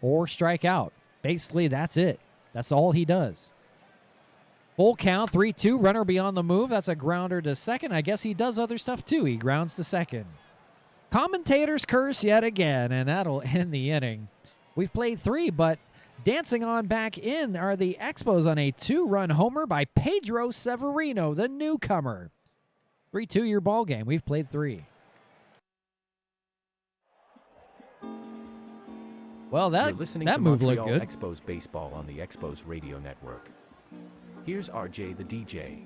or strike out. Basically, that's it. That's all he does. Full count, 3-2. Runner beyond the move. That's a grounder to second. I guess he does other stuff too. He grounds to second. Commentators curse yet again, and that'll end the inning. We've played 3, but dancing on back in are the Expos on a 2-run homer by Pedro Severino, the newcomer. 3-2 your ball game. We've played 3. Well, that move looked good. Expos baseball on the Expos Radio Network. Here's RJ the DJ.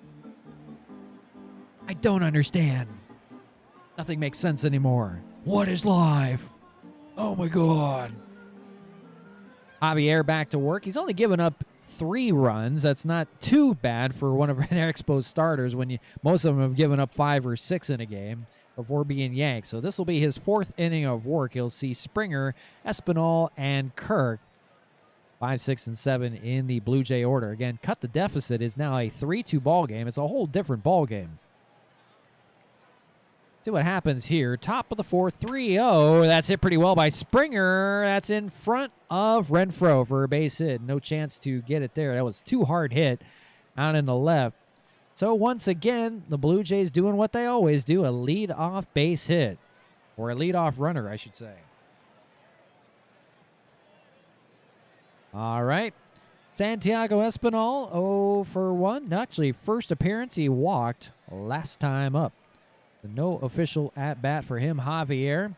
I don't understand. Nothing makes sense anymore. What is life? Oh my God. Javier back to work. He's only given up 3 runs. That's not too bad for one of our Expos starters when most of them have given up 5 or 6 in a game before being yanked. So this will be his 4th inning of work. He'll see Springer, Espinal, and Kirk. 5, 6, and 7 in the Blue Jay order. Again, cut the deficit is now a 3-2 ball game. It's a whole different ball game. See what happens here. Top of the 4th, 3-0. That's hit pretty well by Springer. That's in front of Renfroe for a base hit. No chance to get it there. That was too hard hit out in the left. So once again, the Blue Jays doing what they always do, a lead-off base hit. Or a lead-off runner, I should say. All right. Santiago Espinal, 0 for 1. Actually, first appearance, he walked last time up. No official at-bat for him, Javier.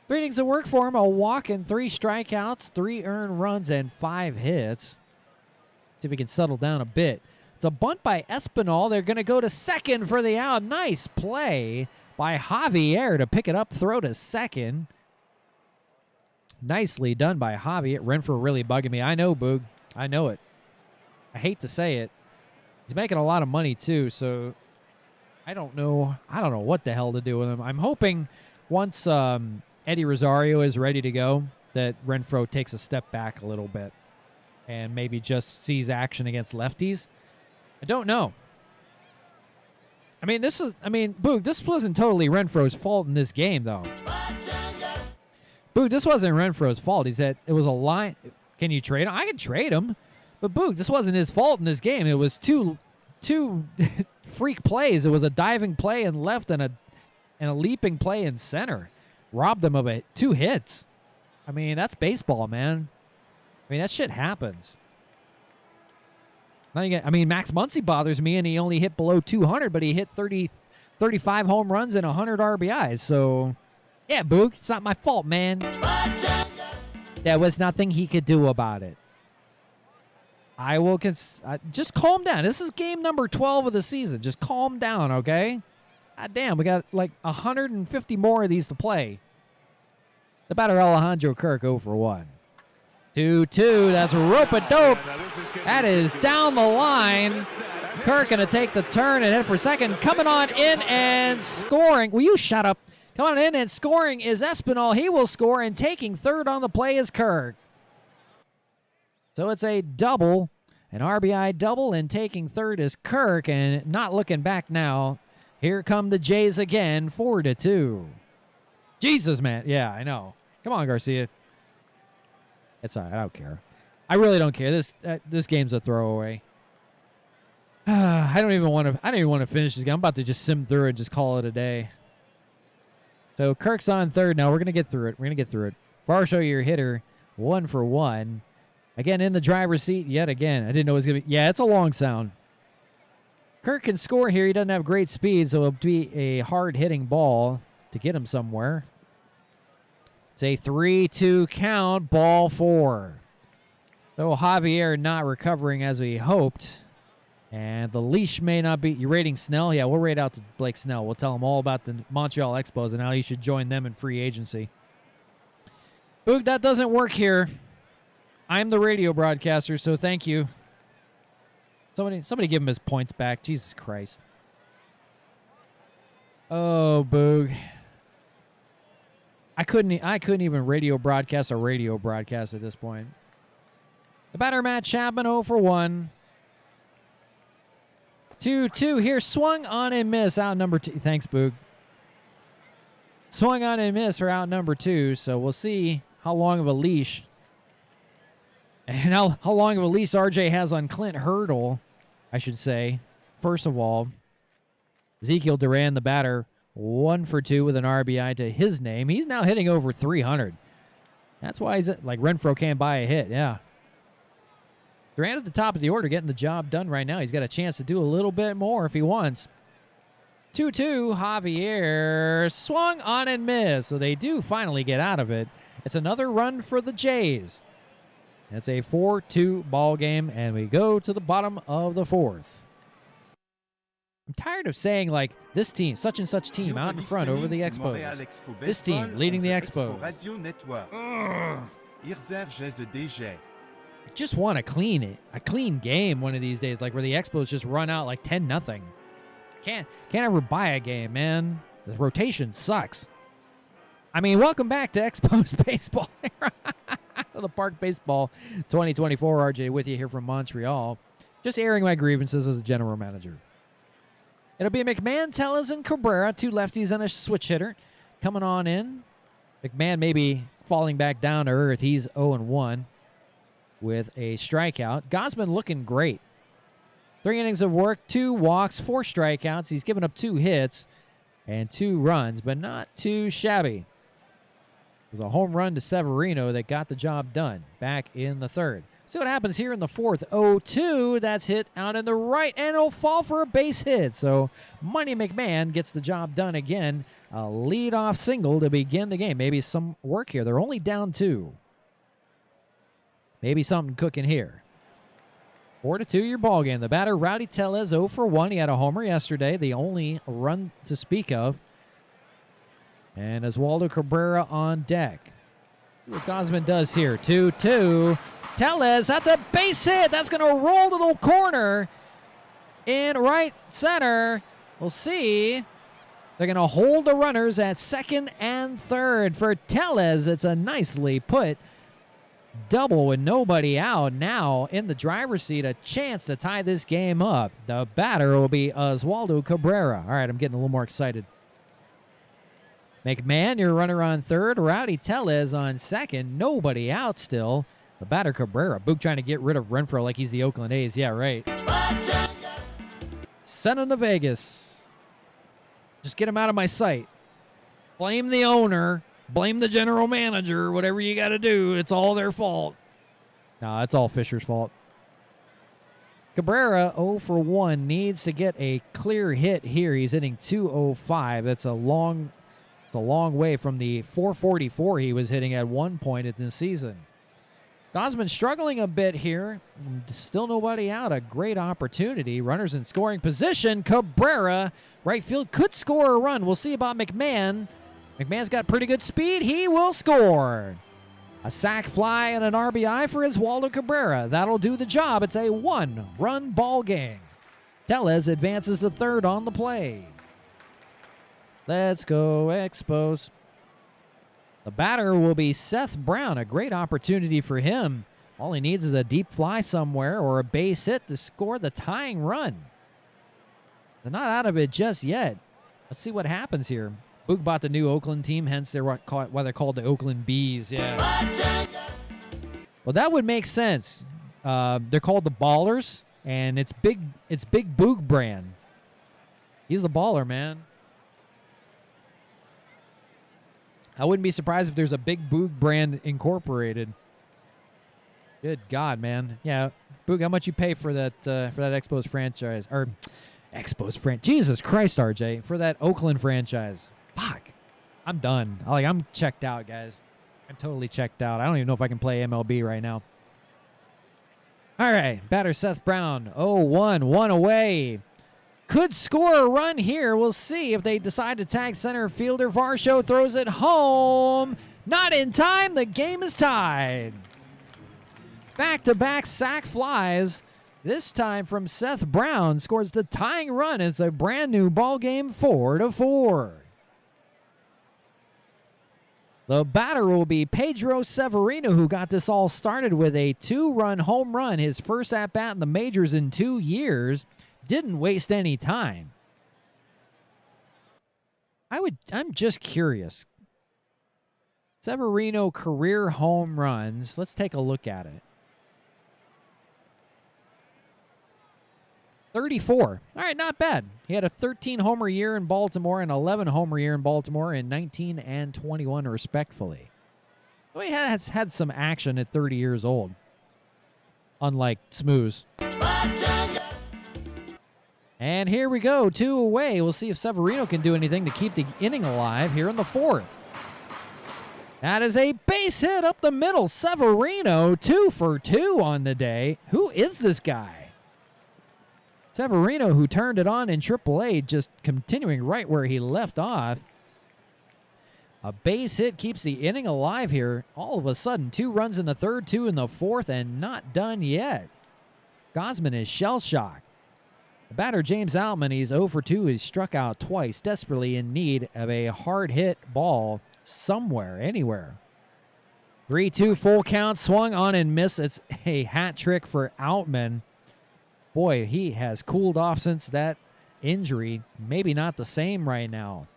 3 innings of work for him, a walk and 3 strikeouts, 3 earned runs, and 5 hits. See if he can settle down a bit. It's a bunt by Espinal. They're going to go to second for the out. Nice play by Javier to pick it up, throw to second. Nicely done by Javier. Renfroe really bugging me. I know, Boog. I know it. I hate to say it. He's making a lot of money, too, so I don't know what the hell to do with him. I'm hoping once Eddie Rosario is ready to go that Renfroe takes a step back a little bit and maybe just sees action against lefties. I don't know. Boog, this wasn't totally Renfroe's fault in this game, though. Boog, this wasn't Renfroe's fault. He said it was a line. Can you trade him? I can trade him. But Boog, this wasn't his fault in this game. It was two freak plays. It was a diving play in left and a leaping play in center. Robbed them of 2 hits. I mean, that's baseball, man. I mean, that shit happens. Max Muncy bothers me, and he only hit below 200, but he hit 35 home runs and 100 RBIs. So, yeah, Boog, it's not my fault, man. There was nothing he could do about it. I will just calm down. This is game number 12 of the season. Just calm down, okay? God damn, we got like 150 more of these to play. The batter Alejandro Kirk 0 for 1. 2-2. That's rope-a-dope. That is down the line. Kirk going to take the turn and hit for second. Coming on in and scoring. Will you shut up? Coming on in and scoring is Espinal. He will score, and taking third on the play is Kirk. So it's a double, an RBI double, and taking third is Kirk, and not looking back now. Here come the Jays again, 4-2. Jesus, man. Yeah, I know. Come on, Garcia. It's all right. I don't care. I really don't care. This game's a throwaway. I don't even want to finish this game. I'm about to just sim through it and just call it a day. So Kirk's on third now. We're going to get through it. Varsho, your hitter, 1 for 1. Again, in the driver's seat yet again. I didn't know it was going to be. Yeah, it's a long sound. Kirk can score here. He doesn't have great speed, so it'll be a hard-hitting ball to get him somewhere. It's a 3-2 count, ball 4. So Javier not recovering as we hoped. And the leash may not be. You rating Snell? Yeah, we'll rate out to Blake Snell. We'll tell him all about the Montreal Expos and how you should join them in free agency. Boog, that doesn't work here. I'm the radio broadcaster, so thank you. Somebody give him his points back. Jesus Christ. Oh, Boog. I couldn't even radio broadcast a radio broadcast at this point. The batter, Matt Chapman, 0 for 1. 2-2 here. Swung on and miss. Out number 2. Thanks, Boog. Swung on and miss for out number 2. So we'll see how long of a leash. And how long of a leash RJ has on Clint Hurdle, I should say. First of all, Ezekiel Duran, the batter, 1 for 2 with an RBI to his name. He's now hitting over 300. That's why he's like Renfroe can't buy a hit. Yeah. Duran at the top of the order getting the job done right now. He's got a chance to do a little bit more if he wants. 2-2, Javier swung on and missed. So they do finally get out of it. It's another run for the Jays. It's a 4-2 ball game, and we go to the bottom of the 4th. I'm tired of saying, like, this team, such and such team out in front over the Expos. This team leading the Expos. I just want a clean game one of these days, like where the Expos just run out like 10-0. Can't ever buy a game, man. The rotation sucks. I mean, welcome back to Expos Baseball. The Park Baseball 2024. RJ with you here from Montreal. Just airing my grievances as a general manager. It'll be McMahon, Tellez, and Cabrera, 2 lefties and a switch hitter coming on in. McMahon maybe falling back down to earth. He's 0-1 with a strikeout. Gosman looking great. 3 innings of work, 2 walks, 4 strikeouts. He's given up 2 hits and 2 runs, but not too shabby. It was a home run to Severino that got the job done back in the 3rd. See what happens here in the 4th. 0-2. That's hit out in the right, and it'll fall for a base hit. So Money McMahon gets the job done again. A leadoff single to begin the game. Maybe some work here. They're only down 2. Maybe something cooking here. 4-2 your ball game. The batter, Rowdy Tellez, 0 for 1. He had a homer yesterday, the only run to speak of. And Oswaldo Cabrera on deck. See what Gosman does here. 2-2. Tellez, that's a base hit. That's going to roll to the corner in right center. We'll see. They're going to hold the runners at 2nd and 3rd. For Tellez, it's a nicely put double with nobody out. Now in the driver's seat, a chance to tie this game up. The batter will be Oswaldo Cabrera. All right, I'm getting a little more excited. McMahon, your runner on 3rd. Rowdy Tellez on 2nd. Nobody out still. The batter, Cabrera. Boog trying to get rid of Renfroe like he's the Oakland A's. Yeah, right. Send him to Vegas. Just get him out of my sight. Blame the owner. Blame the general manager. Whatever you got to do. It's all their fault. No, it's all Fisher's fault. Cabrera, 0 for 1. Needs to get a clear hit here. He's hitting 205. That's a long way from the 444 he was hitting at one point in the season. Gosman struggling a bit here. Still nobody out. A great opportunity. Runners in scoring position. Cabrera, right field, could score a run. We'll see about McMahon. McMahon's got pretty good speed. He will score. A sac fly and an RBI for Oswaldo Cabrera. That'll do the job. It's a 1-run ball game. Tellez advances to 3rd on the play. Let's go Expos. The batter will be Seth Brown. A great opportunity for him. All he needs is a deep fly somewhere or a base hit to score the tying run. They're not out of it just yet. Let's see what happens here. Boog bought the new Oakland team, hence why they're called the Oakland Bees. Yeah. Well, that would make sense. They're called the Ballers, and it's Big Boog brand. He's the baller, man. I wouldn't be surprised if there's a Big Boog brand incorporated. Good God, man. Yeah, Boog, how much you pay for that Expos franchise? Or Expos franchise. Jesus Christ, RJ. For that Oakland franchise. Fuck. I'm done. I'm checked out, guys. I'm totally checked out. I don't even know if I can play MLB right now. All right, batter Seth Brown. 0-1, 1 away. Could score a run here. We'll see if they decide to tag center fielder. Varsho throws it home. Not in time. The game is tied. Back-to-back sac flies. This time from Seth Brown. Scores the tying run. It's a brand new ball game, 4-4. The batter will be Pedro Severino, who got this all started with a 2-run home run. His first at-bat in the majors in 2 years. Didn't waste any time. I'm just curious. Severino career home runs. Let's take a look at it. 34. All right, not bad. He had a 13-homer year in Baltimore and 11-homer year in Baltimore in 19 and 21, respectfully. So he has had some action at 30 years old, unlike Smooze. And here we go, 2 away. We'll see if Severino can do anything to keep the inning alive here in the 4th. That is a base hit up the middle. Severino, 2 for 2 on the day. Who is this guy? Severino, who turned it on in AAA, just continuing right where he left off. A base hit keeps the inning alive here. All of a sudden, 2 runs in the third, 2 in the fourth, and not done yet. Gosman is shell-shocked. The batter, James Outman, he's 0 for 2. He's struck out twice, desperately in need of a hard-hit ball somewhere, anywhere. 3-2 full count, swung on and missed. It's a hat trick for Outman. Boy, he has cooled off since that injury. Maybe not the same right now.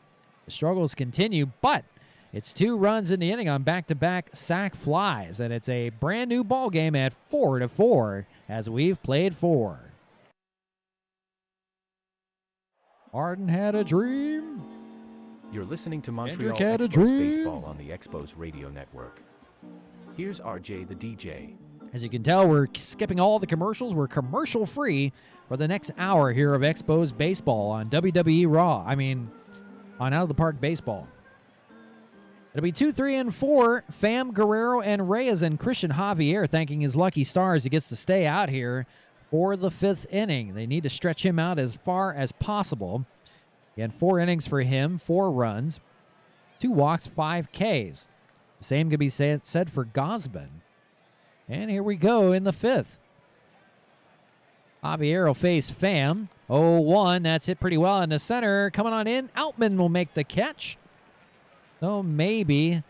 The struggles continue, but it's 2 runs in the inning on back-to-back sac flies, and it's a brand new ball game at 4-4 as we've played 4. Arden had a dream. You're listening to Montreal had a Expos dream. Baseball on the Expos Radio Network. Here's RJ the DJ. As you can tell, we're skipping all the commercials. We're commercial-free for the next hour here of Expos Baseball on WWE Raw. On Out of the Park Baseball. It'll be 2, 3, and 4. Fam, Guerrero, and Reyes, and Christian Javier thanking his lucky stars he gets to stay out here for the 5th inning. They need to stretch him out as far as possible. Again, 4 innings for him, 4 runs, 2 walks, 5 Ks. The same could be said for Gosman. And here we go in the 5th. Javier will face Fam. 0-1. That's hit pretty well in the center. Coming on in. Outman will make the catch. So maybe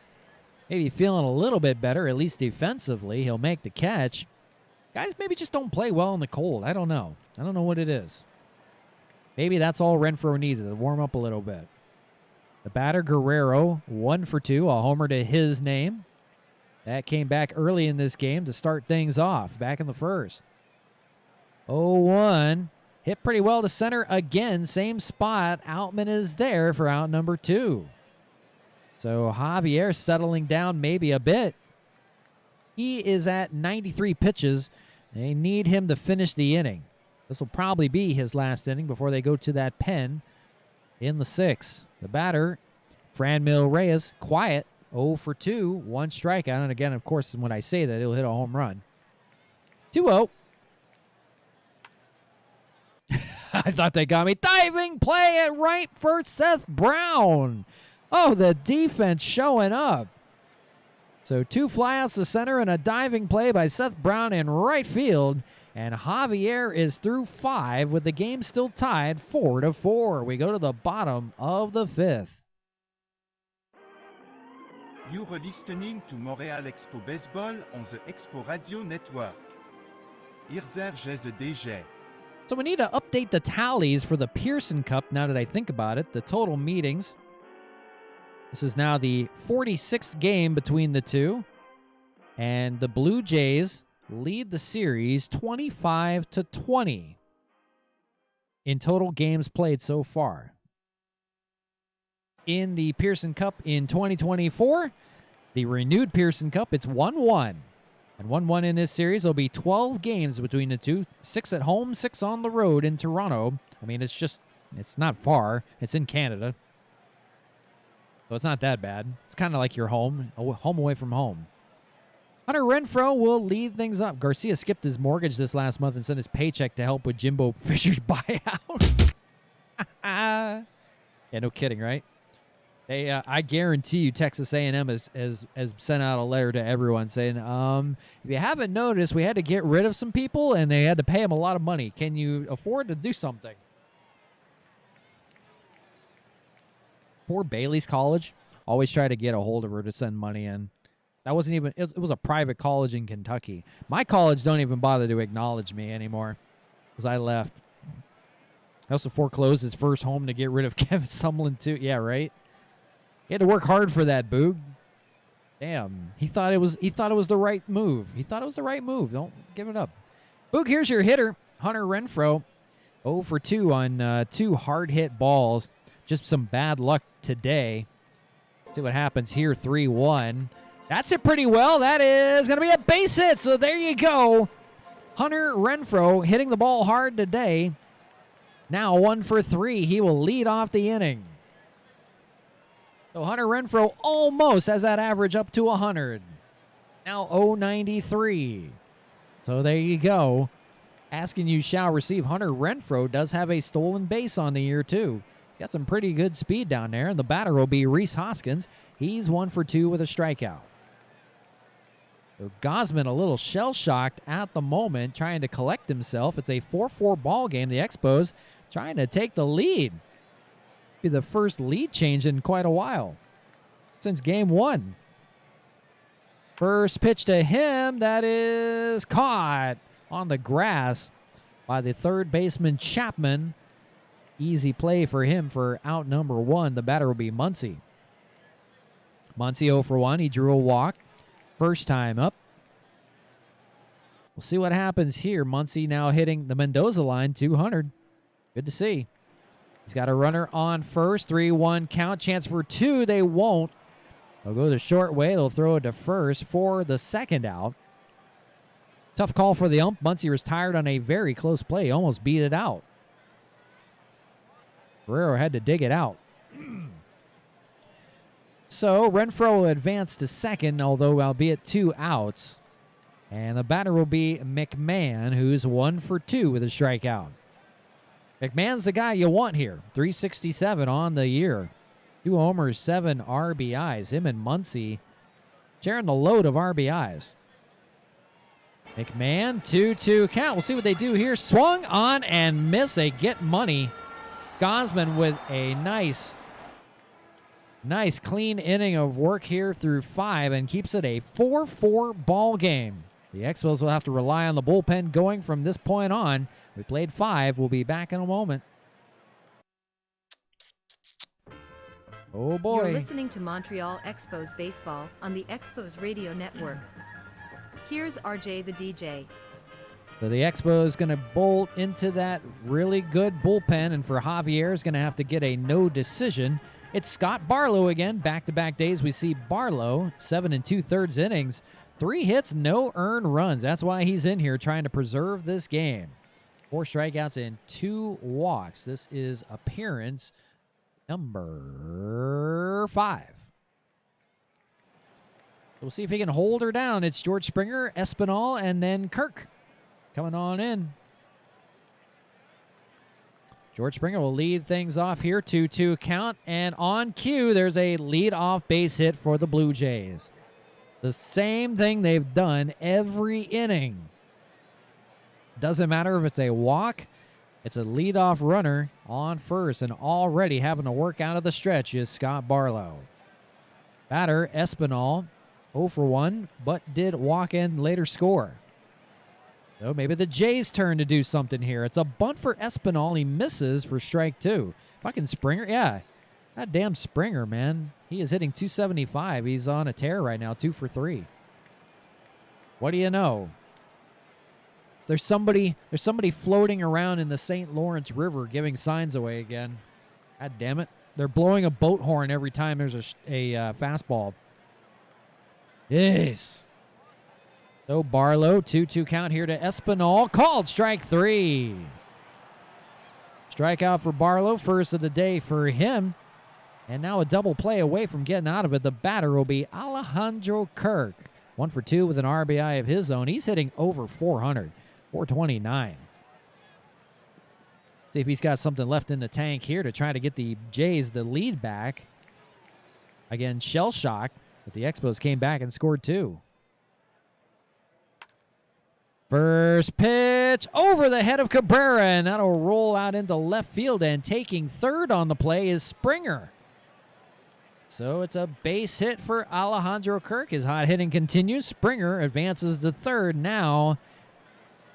feeling a little bit better, at least defensively. He'll make the catch. Guys maybe just don't play well in the cold. I don't know. I don't know what it is. Maybe that's all Renfroe needs to warm up a little bit. The batter, Guerrero, 1 for 2. A homer to his name. That came back early in this game to start things off, back in the first. 0-1. Hit pretty well to center again. Same spot. Outman is there for out number 2. So Javier settling down maybe a bit. He is at 93 pitches. They need him to finish the inning. This will probably be his last inning before they go to that pen in the 6th. The batter, Franmil Reyes, quiet. 0 for 2, 1 strikeout. And again, of course, when I say that, he'll hit a home run. 2-0. I thought they got me. Diving play at right for Seth Brown. Oh, the defense showing up. So 2 flyouts to center and a diving play by Seth Brown in right field. And Javier is through 5 with the game still tied 4-4. We go to the bottom of the 5th. You're listening to Montreal Expo Baseball on the Expo Radio Network. Irzer the DJ. So we need to update the tallies for the Pearson Cup now that I think about it. The total meetings. This is now the 46th game between the two. And the Blue Jays lead the series 25-20 in total games played so far. In the Pearson Cup in 2024, the renewed Pearson Cup, it's 1-1. And 1-1 in this series. There'll be 12 games between the two. 6 at home, 6 on the road in Toronto. I mean, it's not far. It's in Canada. So it's not that bad. It's kind of like your home away from home. Hunter Renfroe will lead things up. Garcia skipped his mortgage this last month and sent his paycheck to help with Jimbo Fisher's buyout. Yeah, no kidding, right? They, I guarantee you, Texas A&M has sent out a letter to everyone saying, if you haven't noticed, we had to get rid of some people and they had to pay them a lot of money. Can you afford to do something? Poor Bailey's College. Always try to get a hold of her to send money in. That wasn't even, it was a private college in Kentucky. My college don't even bother to acknowledge me anymore because I left. I also foreclosed his first home to get rid of Kevin Sumlin too. Yeah, right? He had to work hard for that, Boog. Damn. He thought it was the right move. He thought it was the right move. Don't give it up. Boog, here's your hitter, Hunter Renfroe. 0 for 2 on 2 hard-hit balls. Just some bad luck today. See what happens here. 3-1. That's it pretty well. That is going to be a base hit. So there you go. Hunter Renfroe hitting the ball hard today. Now 1 for 3. He will lead off the inning. So Hunter Renfroe almost has that average up to 100. Now 0.93. So there you go. Asking you shall receive. Hunter Renfroe does have a stolen base on the year, too. He's got some pretty good speed down there, and the batter will be Rhys Hoskins. He's 1 for 2 with a strikeout. So Gosman a little shell-shocked at the moment, trying to collect himself. It's a 4-4 ball game. The Expos trying to take the lead. Be the first lead change in quite a while since game 1. First pitch to him, that is caught on the grass by the third baseman Chapman. Easy play for him for out number 1. The batter will be Muncy. Muncy 0 for 1. He drew a walk. First time up. We'll see what happens here. Muncy now hitting the Mendoza line, 200. Good to see. He's got a runner on first. 3-1 count. Chance for 2. They won't. They'll go the short way. They'll throw it to first for the second out. Tough call for the ump. Muncy was tired on a very close play. He almost beat it out. Guerrero had to dig it out. So Renfroe will advance to second, although albeit 2 outs. And the batter will be McMahon, who's 1 for 2 with a strikeout. McMahon's the guy you want here. 367 on the year. 2 homers, 7 RBIs. Him and Muncy sharing the load of RBIs. McMahon, 2-2 count. We'll see what they do here. Swung on and missed. They get money. Gosman with a nice clean inning of work here through 5 and keeps it a 4-4 ball game. The Expos will have to rely on the bullpen going from this point on. We played 5. We'll be back in a moment. Oh, boy. You're listening to Montreal Expos Baseball on the Expos Radio Network. Here's RJ the DJ. So the Expos going to bolt into that really good bullpen, and for Javier is going to have to get a no decision. It's Scott Barlow again. Back-to-back days we see Barlow, 7 2/3 innings, 3 hits, no earned runs. That's why he's in here trying to preserve this game. 4 strikeouts and 2 walks. This is appearance number 5. We'll see if he can hold her down. It's George Springer, Espinal, and then Kirk coming on in. George Springer will lead things off here. 2-2 count. And on cue, there's a lead-off base hit for the Blue Jays. The same thing they've done every inning. Doesn't matter if it's a walk, it's a lead-off runner on first. And already having to work out of the stretch is Scott Barlow. Batter, Espinal, 0 for 1, but did walk in later score. So maybe the Jays' turn to do something here. It's a bunt for Espinal. He misses for strike 2. Fucking Springer. Yeah. That damn Springer, man. He is hitting 275. He's on a tear right now, 2 for 3. What do you know? There's somebody floating around in the St. Lawrence River giving signs away again. God damn it. They're blowing a boat horn every time there's a fastball. Yes. So Barlow, 2-2 count here to Espinal. Called strike 3. Strikeout for Barlow, first of the day for him. And now a double play away from getting out of it. The batter will be Alejandro Kirk. 1 for 2 with an RBI of his own. He's hitting over 400, 429. See if he's got something left in the tank here to try to get the Jays the lead back. Again, shell shock, but the Expos came back and scored 2. First pitch over the head of Cabrera, and that'll roll out into left field, and taking third on the play is Springer. So it's a base hit for Alejandro Kirk. His hot hitting continues. Springer advances to third. Now,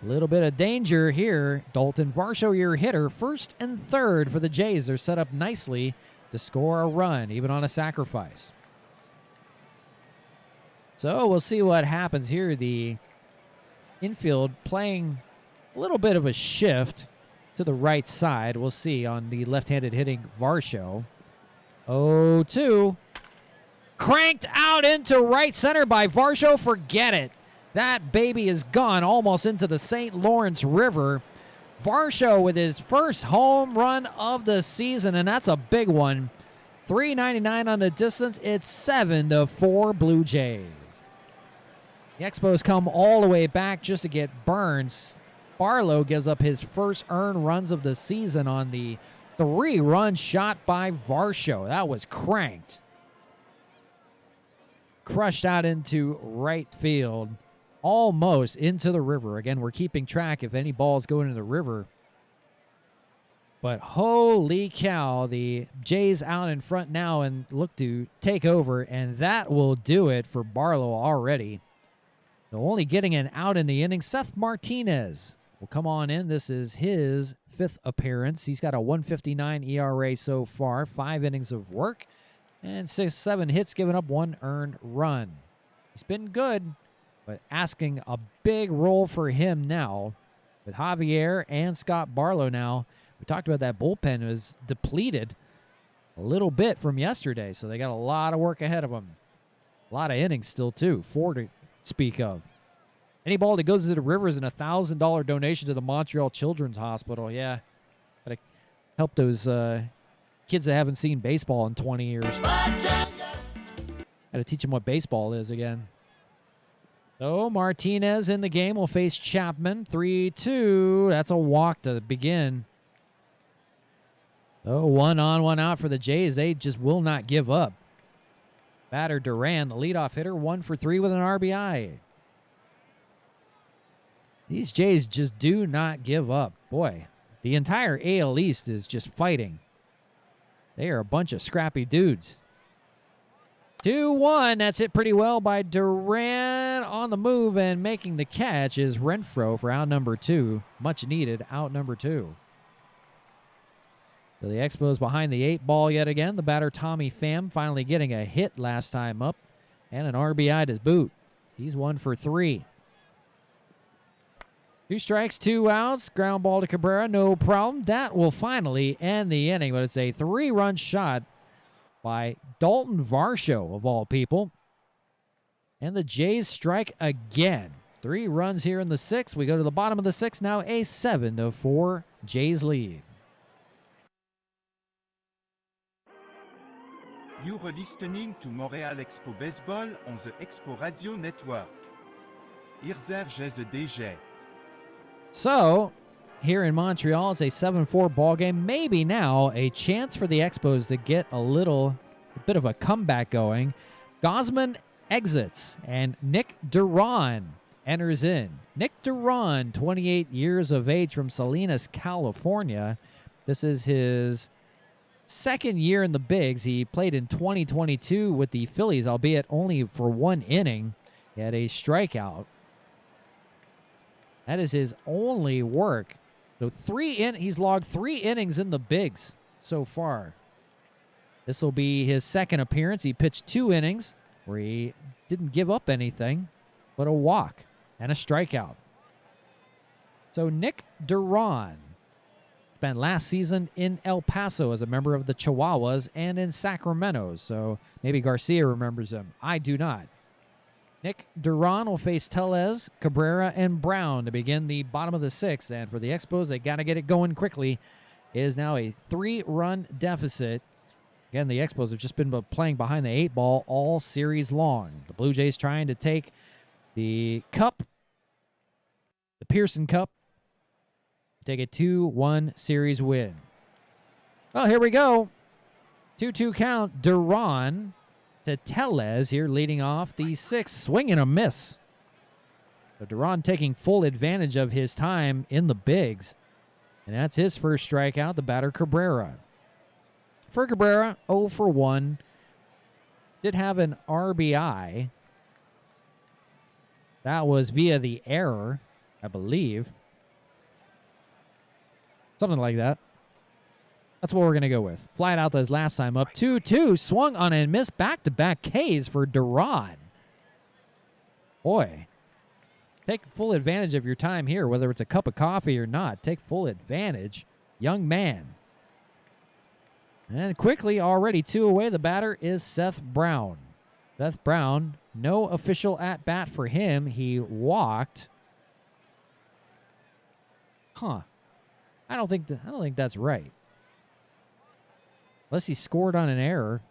a little bit of danger here. Dalton Varsho, your hitter, first and third for the Jays. They're set up nicely to score a run, even on a sacrifice. So we'll see what happens here. The infield playing a little bit of a shift to the right side. We'll see on the left-handed hitting Varsho. 0-2. Cranked out into right center by Varsho. Forget it. That baby is gone almost into the St. Lawrence River. Varsho with his first home run of the season, and that's a big one. 399 on the distance. It's 7-4 Blue Jays. The Expos come all the way back just to get Burns. Barlow gives up his first earned runs of the season on the 3-run shot by Varsho. That was cranked. Crushed out into right field. Almost into the river. Again, we're keeping track if any balls go into the river. But holy cow, the Jays out in front now and look to take over, and that will do it for Barlow already. So only getting an out in the inning. Seth Martinez will come on in. This is his 5th appearance. He's got a 1.59 ERA so far, 5 innings of work, and 7 hits, giving up 1 earned run. He's been good, but asking a big role for him now with Javier and Scott Barlow now. We talked about that bullpen was depleted a little bit from yesterday, so they got a lot of work ahead of them. A lot of innings still, too, 4 to speak of. Any ball that goes into the river is an $1,000 donation to the Montreal Children's Hospital. Yeah, gotta help those kids that haven't seen baseball in 20 years. Gotta teach them what baseball is again. So Martinez in the game will face Chapman. 3-2. That's a walk to begin. So 1 on, 1 out for the Jays. They just will not give up. Batter Duran, the leadoff hitter, 1 for 3 with an RBI. These Jays just do not give up. Boy, the entire AL East is just fighting. They are a bunch of scrappy dudes. 2-1. That's it pretty well by Duran. On the move and making the catch is Renfroe for out number 2. Much needed out number 2. So the Expos behind the 8 ball yet again. The batter Tommy Pham finally getting a hit last time up. And an RBI to boot. He's 1 for 3. 2 strikes, 2 outs. Ground ball to Cabrera, no problem. That will finally end the inning, but it's a 3-run shot by Dalton Varsho, of all people. And the Jays strike again. 3 runs here in the 6th. We go to the bottom of the 6th, now a 7-4 Jays lead. You are listening to Montreal Expo Baseball on the Expo Radio Network. Irzer Jeze DG. So, here in Montreal, it's a 7-4 ball game. Maybe now a chance for the Expos to get a bit of a comeback going. Gosman exits, and Nick Duran enters in. Nick Duran, 28 years of age from Salinas, California. This is his 2nd year in the bigs. He played in 2022 with the Phillies, albeit only for 1 inning. He had a strikeout. That is his only work. So he's logged 3 innings in the bigs so far. This will be his 2nd appearance. He pitched 2 innings where he didn't give up anything but a walk and a strikeout. So Nick Duran spent last season in El Paso as a member of the Chihuahuas and in Sacramento. So maybe Garcia remembers him. I do not. Nick Duran will face Tellez, Cabrera, and Brown to begin the bottom of the 6th. And for the Expos, they got to get it going quickly. It is now a 3-run deficit. Again, the Expos have just been playing behind the 8 ball all series long. The Blue Jays trying to take the Cup, the Pearson Cup, take a 2-1 series win. Well, here we go. 2-2 count. Duran to Tellez here leading off the 6th. Swing and a miss. So Duran taking full advantage of his time in the bigs. And that's his first strikeout, the batter Cabrera. For Cabrera, 0 for 1. Did have an RBI. That was via the error, I believe. Something like that. That's what we're going to go with. Flat out as last time up. 2-2. Swung on and missed. Back-to-back Ks for Duran. Boy. Take full advantage of your time here, whether it's a cup of coffee or not. Take full advantage. Young man. And quickly, already 2 away, the batter is Seth Brown. Seth Brown, no official at-bat for him. He walked. I don't think that's right. Unless he scored on an error.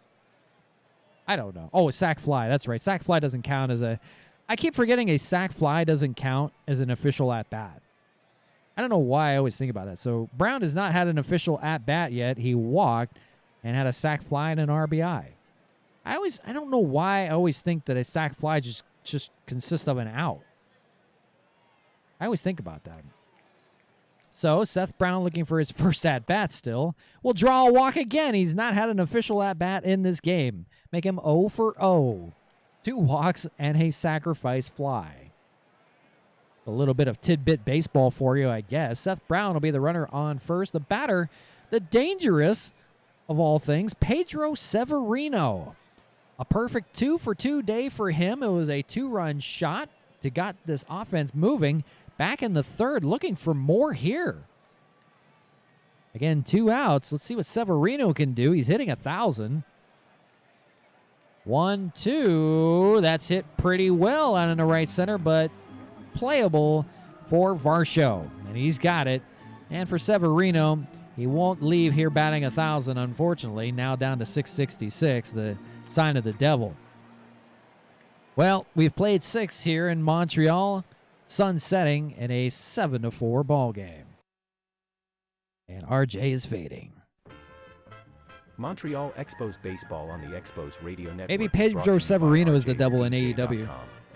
I don't know. Oh, a sac fly. That's right. Sac fly doesn't count as a... I keep forgetting a sac fly doesn't count as an official at-bat. I don't know why I always think about that. So Brown has not had an official at-bat yet. He walked and had a sac fly and an RBI. I don't know why I always think that a sac fly just consists of an out. I always think about that. So Seth Brown, looking for his first at-bat still, will draw a walk again. He's not had an official at-bat in this game. Make him 0 for 0. 2 walks and a sacrifice fly. A little bit of tidbit baseball for you, I guess. Seth Brown will be the runner on first. The batter, the dangerous of all things, Pedro Severino. A perfect 2 for 2 day for him. It was a 2-run shot to got this offense moving. Back in the third, looking for more here. Again, 2 outs. Let's see what Severino can do. He's hitting 1,000. 1-2. That's hit pretty well out in the right center, but playable for Varsho. And he's got it. And for Severino, he won't leave here batting 1,000, unfortunately. Now down to 666, the sign of the devil. Well, we've played 6 here in Montreal. Sun setting in a 7-4 ball game. And RJ is fading. Montreal Expos baseball on the Expos radio network. Maybe Pedro Severino is the devil in AEW.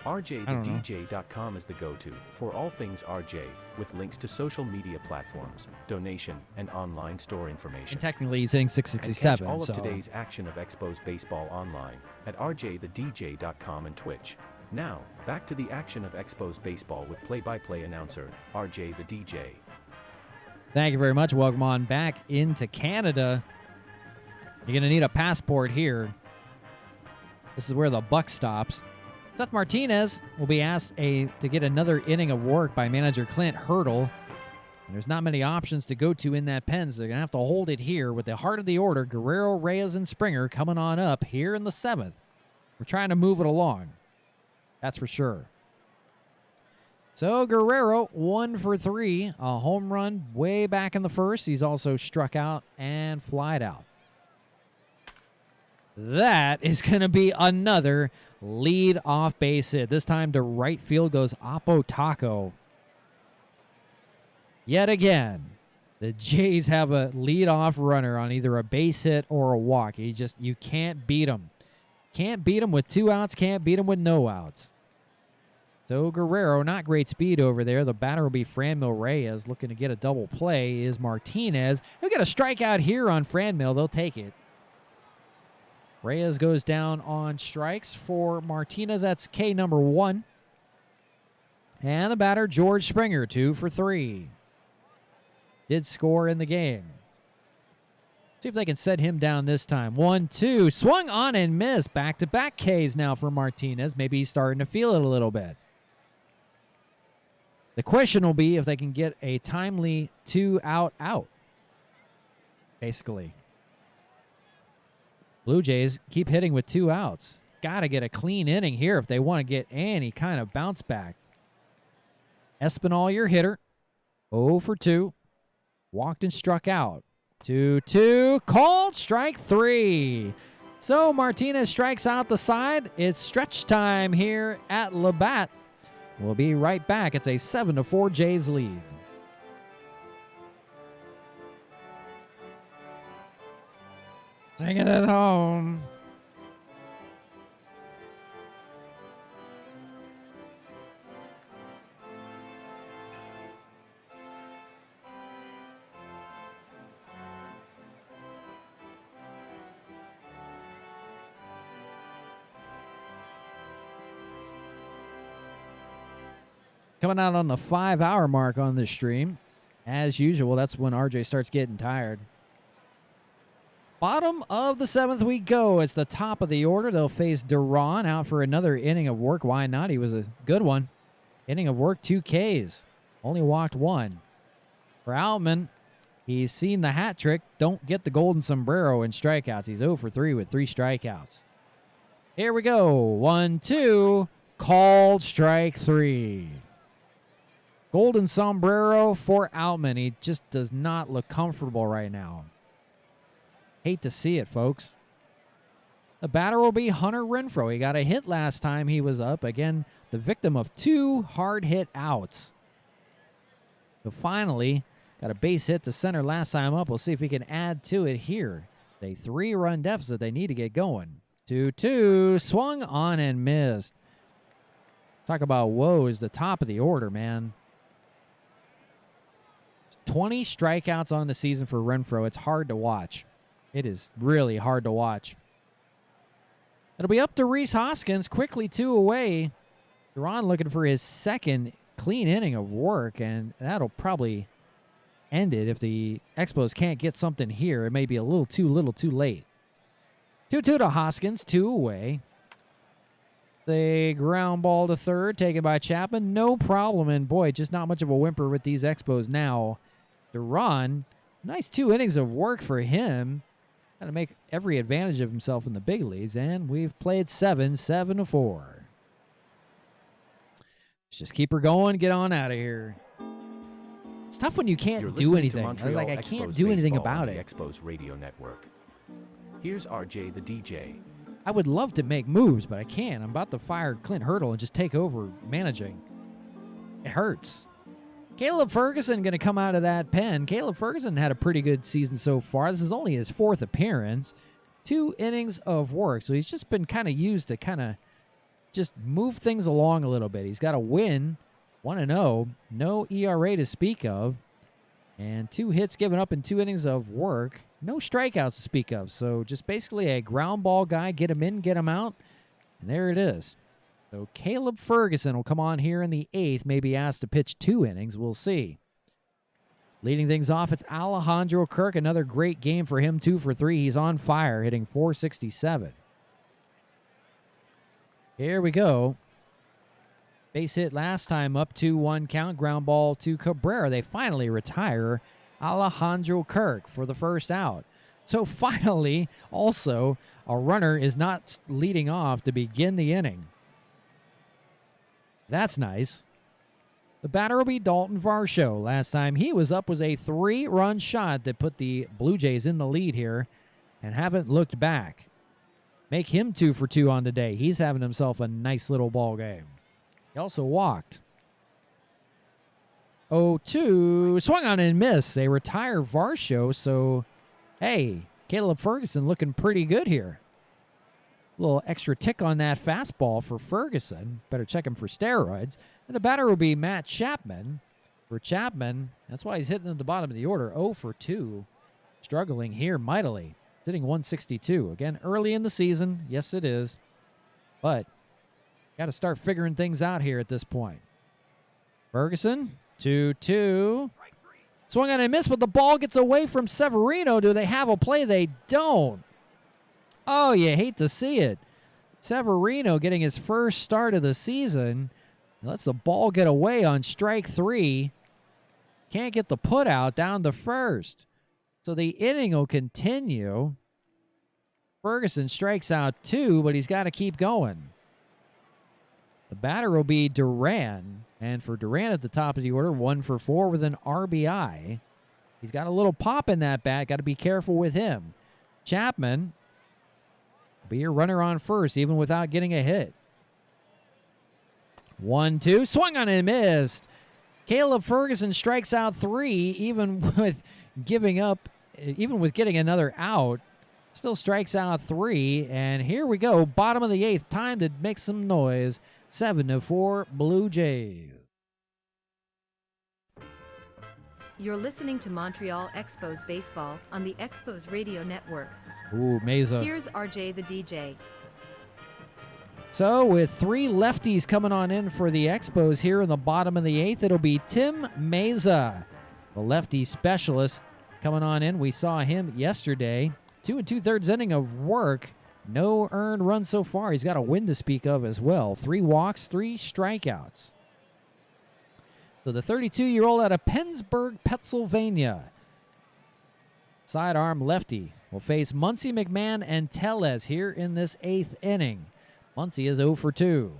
RJthedJ.com is the go-to for all things RJ, with links to social media platforms, donation, and online store information. And technically he's hitting 667. And catch all of today's action of Expos baseball online at RJthedJ.com and Twitch. Now, back to the action of Expos baseball with play-by-play announcer, RJ the DJ. Thank you very much. Welcome on back into Canada. You're going to need a passport here. This is where the buck stops. Seth Martinez will be asked to get another inning of work by manager Clint Hurdle. And there's not many options to go to in that pen, so they're going to have to hold it here with the heart of the order, Guerrero, Reyes, and Springer coming on up here in the 7th. We're trying to move it along. That's for sure. So Guerrero, 1 for 3. A home run way back in the first. He's also struck out and flied out. That is going to be another lead-off base hit. This time to right field goes Apo Taco. Yet again, the Jays have a lead-off runner on either a base hit or a walk. You can't beat him. Can't beat him with 2 outs. Can't beat him with no outs. So Guerrero, not great speed over there. The batter will be Franmil Reyes. Looking to get a double play is Martinez. He'll get a strikeout here on Franmil. They'll take it. Reyes goes down on strikes for Martinez. That's K number 1. And the batter, George Springer, 2 for 3. Did score in the game. See if they can set him down this time. 1-2. Swung on and missed. Back-to-back Ks now for Martinez. Maybe he's starting to feel it a little bit. The question will be if they can get a timely 2-out out. Basically. Blue Jays keep hitting with 2 outs. Got to get a clean inning here if they want to get any kind of bounce back. Espinal, your hitter. 0 for 2. Walked and struck out. 2-2. Called strike 3. So Martinez strikes out the side. It's stretch time here at Labatt. We'll be right back. It's a 7-4 Jays lead. Taking it home. Coming out on the 5-hour mark on this stream. As usual, that's when RJ starts getting tired. Bottom of the 7th we go. It's the top of the order. They'll face Duran out for another inning of work. Why not? He was a good one. Inning of work, 2 Ks. Only walked 1. For Altman, he's seen the hat trick. Don't get the golden sombrero in strikeouts. He's 0 for 3 with 3 strikeouts. Here we go. 1-2. Called strike 3. Golden sombrero for Altman. He just does not look comfortable right now. Hate to see it, folks. The batter will be Hunter Renfroe. He got a hit last time he was up. Again, the victim of 2 hard hit outs. So finally, got a base hit to center last time up. We'll see if we can add to it here. A 3-run deficit they need to get going. 2-2, swung on and missed. Talk about woes, the top of the order, man. 20 strikeouts on the season for Renfroe. It's hard to watch. It is really hard to watch. It'll be up to Rhys Hoskins, quickly 2 away. Duran looking for his second clean inning of work, and that'll probably end it if the Expos can't get something here. It may be a little too late. 2-2 to Hoskins, 2 away. The ground ball to third, taken by Chapman. No problem, and boy, just not much of a whimper with these Expos now. Duran, nice 2 innings of work for him. Got to make every advantage of himself in the big leagues, and we've played 7-4. Let's just keep her going, get on out of here. It's tough when you can't do anything. I can't do anything about it. Expos Radio Network. Here's RJ the DJ. I would love to make moves, but I can't. I'm about to fire Clint Hurdle and just take over managing. It hurts. Caleb Ferguson going to come out of that pen. Caleb Ferguson had a pretty good season so far. This is only his 4th appearance. 2 innings of work, so he's just been kind of used to kind of just move things along a little bit. He's got a win, 1-0, no ERA to speak of, and 2 hits given up in 2 innings of work. No strikeouts to speak of, so just basically a ground ball guy, get him in, get him out, and there it is. So Caleb Ferguson will come on here in the 8th, maybe asked to pitch 2 innings. We'll see. Leading things off, it's Alejandro Kirk. Another great game for him, 2 for 3. He's on fire, hitting .467. Here we go. Base hit last time up, 2-1 count. Ground ball to Cabrera. They finally retire Alejandro Kirk for the first out. So finally, also, a runner is not leading off to begin the inning. That's nice. The batter will be Dalton Varsho. Last time he was up was a 3-run shot that put the Blue Jays in the lead here and haven't looked back. Make him 2 for 2 on the day. He's having himself a nice little ball game. He also walked. 0-2. Swung on and missed. They retire Varsho, so hey, Caleb Ferguson looking pretty good here. A little extra tick on that fastball for Ferguson. Better check him for steroids. And the batter will be Matt Chapman. For Chapman, that's why he's hitting at the bottom of the order. 0 for 2. Struggling here mightily. Hitting 162. Again, early in the season. Yes, it is. But got to start figuring things out here at this point. Ferguson, 2-2. Swung on and missed, but the ball gets away from Severino. Do they have a play? They don't. Oh, you hate to see it. Severino getting his first start of the season. Lets the ball get away on strike 3. Can't get the put out down to first. So the inning will continue. Ferguson strikes out 2, but he's got to keep going. The batter will be Duran. And for Duran at the top of the order, 1 for 4 with an RBI. He's got a little pop in that bat. Got to be careful with him. Chapman will be your runner on first, even without getting a hit. 1-2. Swung on and missed. Caleb Ferguson strikes out 3, even with getting another out. Still strikes out 3. And here we go. Bottom of the 8th. Time to make some noise. 7-4 Blue Jays. You're listening to Montreal Expos Baseball on the Expos Radio Network. Ooh, Meza. Here's RJ the DJ. So with 3 lefties coming on in for the Expos here in the bottom of the 8th, it'll be Tim Meza, the lefty specialist, coming on in. We saw him yesterday. 2 2/3 inning of work. No earned run so far. He's got a win to speak of as well. 3 walks, 3 strikeouts. So the 32-year-old out of Pennsburg, Pennsylvania, sidearm lefty, will face Muncy, McMahon, and Tellez here in this 8th inning. Muncy is 0 for 2.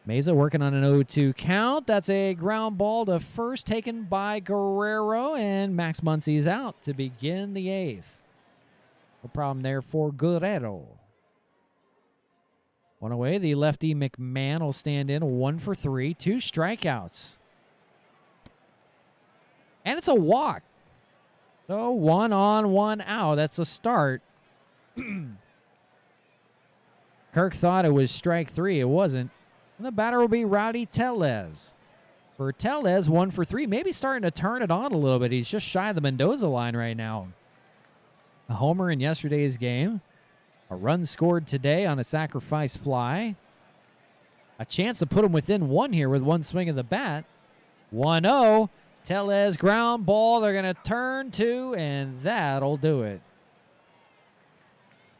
Meza working on an 0-2 count. That's a ground ball to first taken by Guerrero, and Max Muncy's out to begin the 8th. No problem there for Guerrero. 1 away, the lefty McMahon will stand in, 1 for 3, 2 strikeouts. And it's a walk. So 1 on, 1 out. That's a start. Kirk thought it was strike 3. It wasn't. And the batter will be Rowdy Tellez. For Tellez, 1 for 3. Maybe starting to turn it on a little bit. He's just shy of the Mendoza line right now. A homer in yesterday's game. A run scored today on a sacrifice fly. A chance to put him within 1 here with 1 swing of the bat. 1-0. Tellez ground ball. They're going to turn 2, and that'll do it.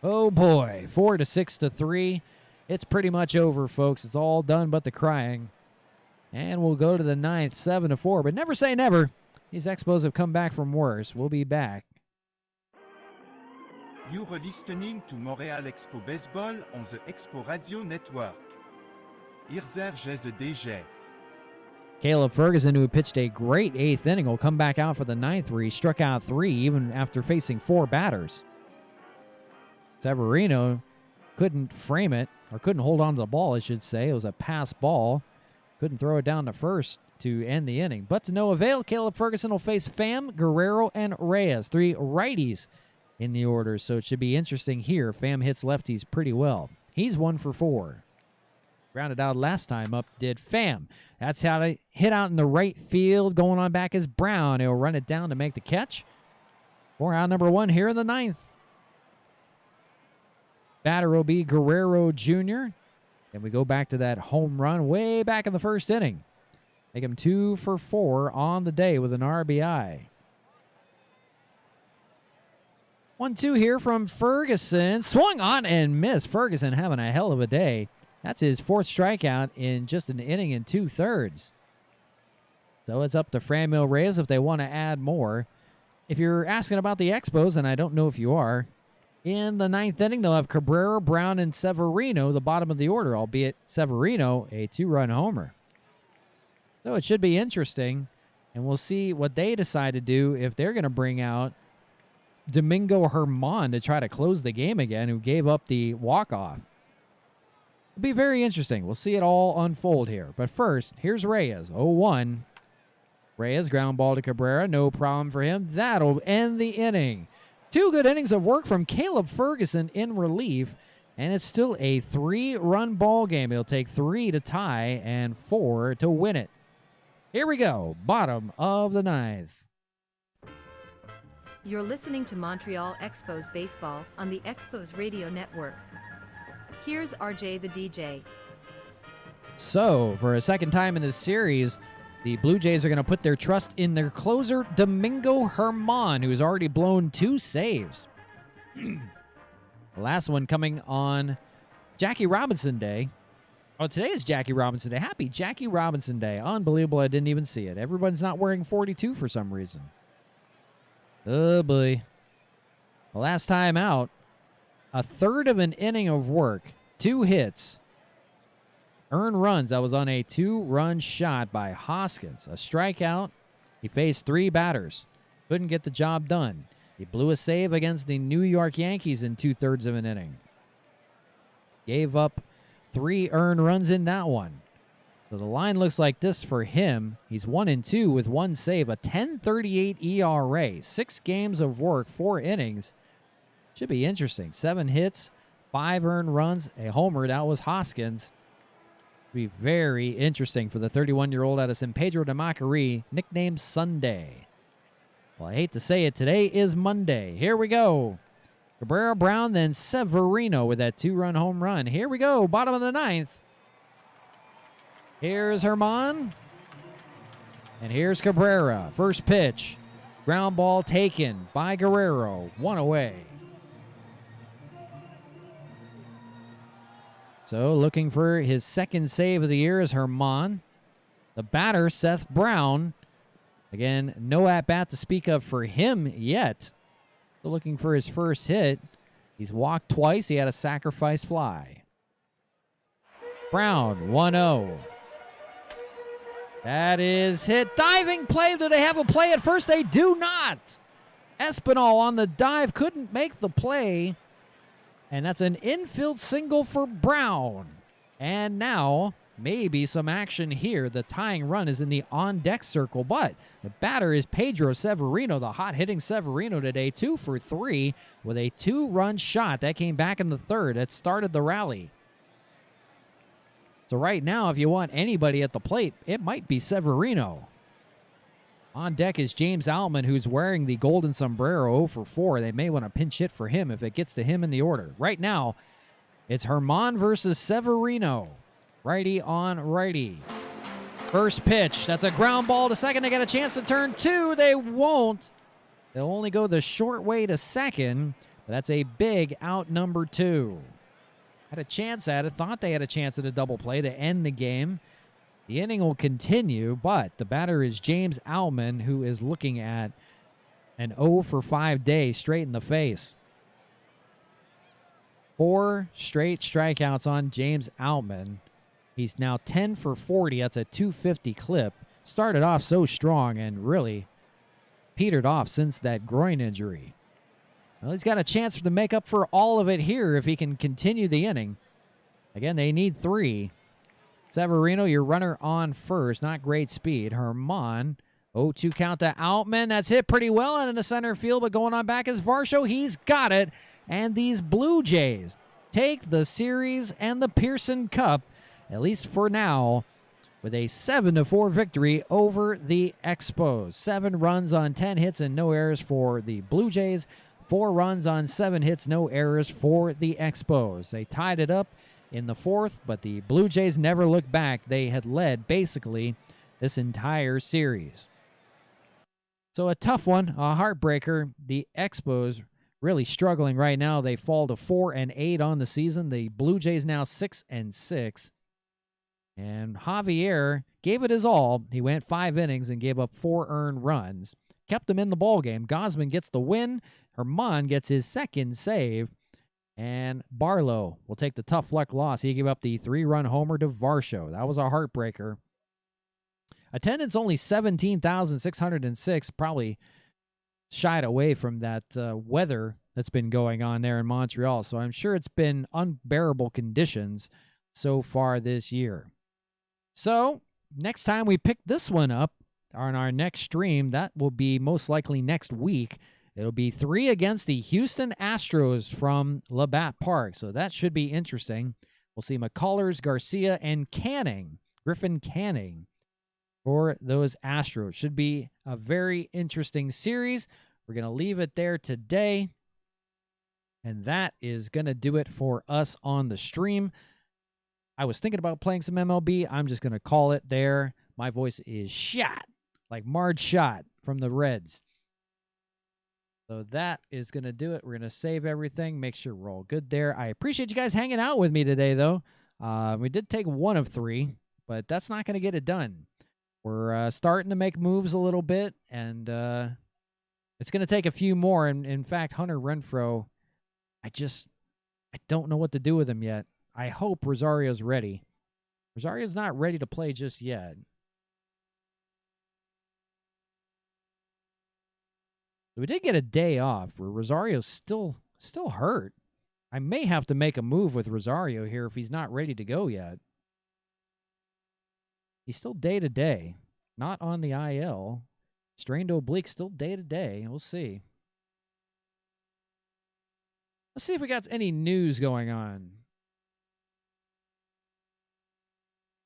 Oh, boy. 4-6-3. It's pretty much over, folks. It's all done but the crying. And we'll go to the 9th, 7-4. But never say never. These Expos have come back from worse. We'll be back. You are listening to Montreal Expo Baseball on the Expo Radio Network. DJ. Caleb Ferguson, who pitched a great 8th inning, will come back out for the 9th, where he struck out 3 even after facing 4 batters. Severino couldn't frame it, or couldn't hold on to the ball, I should say. It was a pass ball. Couldn't throw it down to first to end the inning. But to no avail, Caleb Ferguson will face Pham, Guerrero, and Reyes, 3 righties in the order, so it should be interesting here. Pham hits lefties pretty well. He's 1 for 4. Grounded out last time up did Pham. That's how to hit out in the right field. Going on back is Brown. He'll run it down to make the catch. For out number 1 here in the 9th. Batter will be Guerrero Jr. And we go back to that home run way back in the 1st inning. Make him 2 for 4 on the day with an RBI. 1-2 here from Ferguson. Swung on and missed. Ferguson having a hell of a day. That's his 4th strikeout in just an inning and 2/3. So it's up to Franmil Reyes if they want to add more. If you're asking about the Expos, and I don't know if you are, in the 9th inning, they'll have Cabrera, Brown, and Severino, the bottom of the order, albeit Severino, a 2-run homer. So it should be interesting, and we'll see what they decide to do if they're going to bring out Domingo Germán to try to close the game again, who gave up the walk-off. It'll be very interesting. We'll see it all unfold here. But first, here's Reyes, 0-1. Reyes, ground ball to Cabrera, no problem for him. That'll end the inning. 2 good innings of work from Caleb Ferguson in relief, and it's still a 3-run ball game. It'll take 3 to tie and 4 to win it. Here we go, bottom of the 9th. You're listening to Montreal Expos Baseball on the Expos Radio Network. Here's RJ the DJ. So, for a second time in this series, the Blue Jays are going to put their trust in their closer, Domingo Germán, who has already blown 2 saves. The last one coming on Jackie Robinson Day. Oh, today is Jackie Robinson Day. Happy Jackie Robinson Day. Unbelievable, I didn't even see it. Everyone's not wearing 42 for some reason. Oh, boy. The last time out, a 1/3 of an inning of work, 2 hits, earned runs. That was on a 2-run shot by Hoskins. A strikeout. He faced 3 batters. Couldn't get the job done. He blew a save against the New York Yankees in 2/3 of an inning. Gave up 3 earned runs in that one. So the line looks like this for him. He's 1-2 with 1 save, a 10.38 ERA, 6 games of work, 4 innings. Should be interesting. 7 hits, 5 earned runs, a homer. That was Hoskins. Be very interesting for the 31-year-old out of San Pedro de Macorís, nicknamed Sunday. Well, I hate to say it, today is Monday. Here we go. Cabrera, Brown, then Severino with that 2-run home run. Here we go, bottom of the 9th. Here's Germán. And here's Cabrera. First pitch. Ground ball taken by Guerrero. 1 away. So looking for his 2nd save of the year is Germán. The batter, Seth Brown. Again, no at-bat to speak of for him yet. So looking for his first hit. He's walked twice. He had a sacrifice fly. Brown, 1-0. That is hit. Diving play. Do they have a play at first? They do not. Espinal on the dive couldn't make the play. And that's an infield single for Brown. And now maybe some action here. The tying run is in the on-deck circle, but the batter is Pedro Severino, the hot-hitting Severino today, 2 for 3 with a 2-run shot. That came back in the third. That started the rally. So right now, if you want anybody at the plate, it might be Severino. On deck is James Outman, who's wearing the golden sombrero 0 for 4. They may want to pinch hit for him if it gets to him in the order. Right now, it's Herman versus Severino. Righty on righty. First pitch. That's a ground ball to second. They get a chance to turn 2. They won't. They'll only go the short way to second. But that's a big out number 2. Had a chance at it. Thought they had a chance at a double play to end the game. The inning will continue, but the batter is James Outman, who is looking at an 0 for 5 day straight in the face. 4 straight strikeouts on James Outman. He's now 10 for 40. That's a 250 clip. Started off so strong and really petered off since that groin injury. Well, he's got a chance to make up for all of it here if he can continue the inning. Again, they need 3. Severino, your runner on first. Not great speed. Herman, 0-2 count to Outman. That's hit pretty well out in the center field, but going on back is Varsho. He's got it. And these Blue Jays take the series and the Pearson Cup, at least for now, with a 7-4 victory over the Expos. 7 runs on 10 hits and no errors for the Blue Jays. 4 runs on 7 hits, no errors for the Expos. They tied it up in the 4th, but the Blue Jays never looked back. They had led basically this entire series. So a tough one, a heartbreaker. The Expos really struggling right now. They fall to 4-8 on the season. The Blue Jays now 6-6. And Javier gave it his all. He went 5 innings and gave up 4 earned runs. Kept them in the ballgame. Gosman gets the win. Herman gets his second save. And Barlow will take the tough luck loss. He gave up the 3-run homer to Varsho. That was a heartbreaker. Attendance only 17,606. Probably shied away from that weather that's been going on there in Montreal. So I'm sure it's been unbearable conditions so far this year. So next time we pick this one up on our next stream, that will be most likely next week. It'll be 3 against the Houston Astros from Labatt Park. So that should be interesting. We'll see McCullers, Garcia, and Griffin Canning for those Astros. Should be a very interesting series. We're going to leave it there today. And that is going to do it for us on the stream. I was thinking about playing some MLB. I'm just going to call it there. My voice is shot, like Marge Shot from the Reds. So that is going to do it. We're going to save everything, make sure we're all good there. I appreciate you guys hanging out with me today, though. We did take 1 of 3, but that's not going to get it done. We're starting to make moves a little bit, and it's going to take a few more. And in fact, Hunter Renfroe, I don't know what to do with him yet. I hope Rosario's ready. Rosario's not ready to play just yet. We did get a day off where Rosario's still hurt. I may have to make a move with Rosario here if he's not ready to go yet. He's still day-to-day, not on the IL. Strained oblique, still day-to-day. We'll see. Let's see if we got any news going on.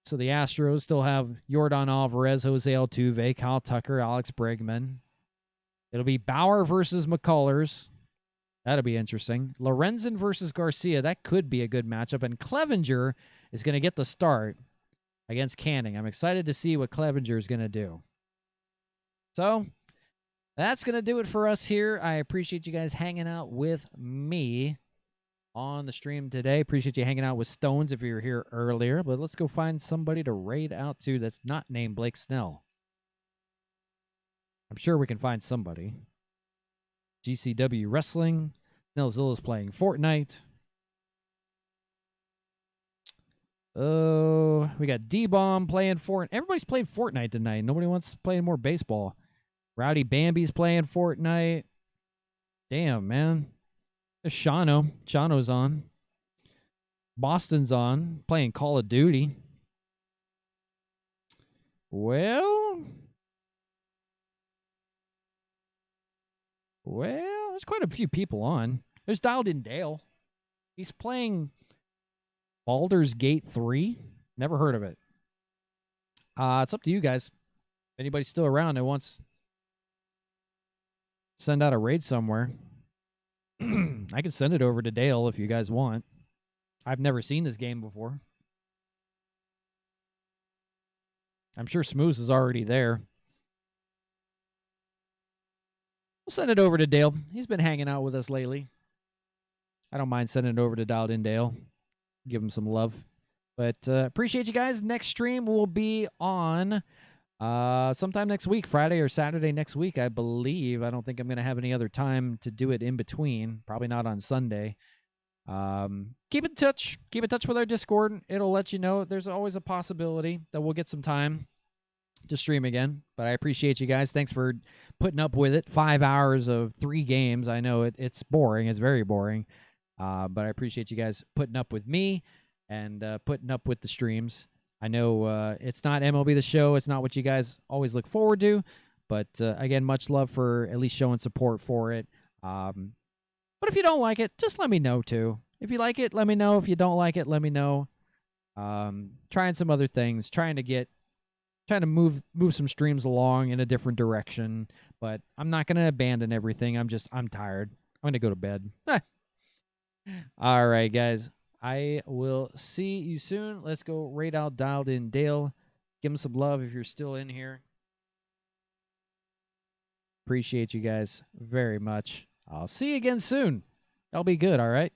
So the Astros still have Yordan Alvarez, Jose Altuve, Kyle Tucker, Alex Bregman. It'll be Bauer versus McCullers. That'll be interesting. Lorenzen versus Garcia. That could be a good matchup. And Clevenger is going to get the start against Canning. I'm excited to see what Clevenger is going to do. So that's going to do it for us here. I appreciate you guys hanging out with me on the stream today. Appreciate you hanging out with Stones if you were here earlier. But let's go find somebody to raid out to that's not named Blake Snell. I'm sure we can find somebody. GCW Wrestling. Snellzilla's playing Fortnite. Oh, we got D-Bomb playing Fortnite. Everybody's playing Fortnite tonight. Nobody wants to play more baseball. Rowdy Bambi's playing Fortnite. Damn, man. There's Shano. Shano's on. Boston's on. Playing Call of Duty. Well, there's quite a few people on. There's Dialed In Dale. He's playing Baldur's Gate 3. Never heard of it. It's up to you guys. If anybody's still around that wants to send out a raid somewhere, I can send it over to Dale if you guys want. I've never seen this game before. I'm sure Smooth is already there. We'll send it over to Dale. He's been hanging out with us lately. I don't mind sending it over to Dialed In Dale. Give him some love. But appreciate you guys. Next stream will be on sometime next week, Friday or Saturday next week, I believe. I don't think I'm going to have any other time to do it in between. Probably not on Sunday. Keep in touch. Keep in touch with our Discord. It'll let you know. There's always a possibility that we'll get some time to stream again. But I appreciate you guys. Thanks for putting up with it. 5 hours of 3 games. I know it's boring. It's very boring. But I appreciate you guys putting up with me and putting up with the streams. I know it's not MLB The Show. It's not what you guys always look forward to. But, again, much love for at least showing support for it. But if you don't like it, just let me know, too. If you like it, let me know. If you don't like it, let me know. Trying some other things. Trying to move some streams along in a different direction. But I'm not going to abandon everything. I'm tired. I'm going to go to bed. All right, guys. I will see you soon. Let's go raid out Dialed In Dale. Give him some love if you're still in here. Appreciate you guys very much. I'll see you again soon. That'll be good, all right?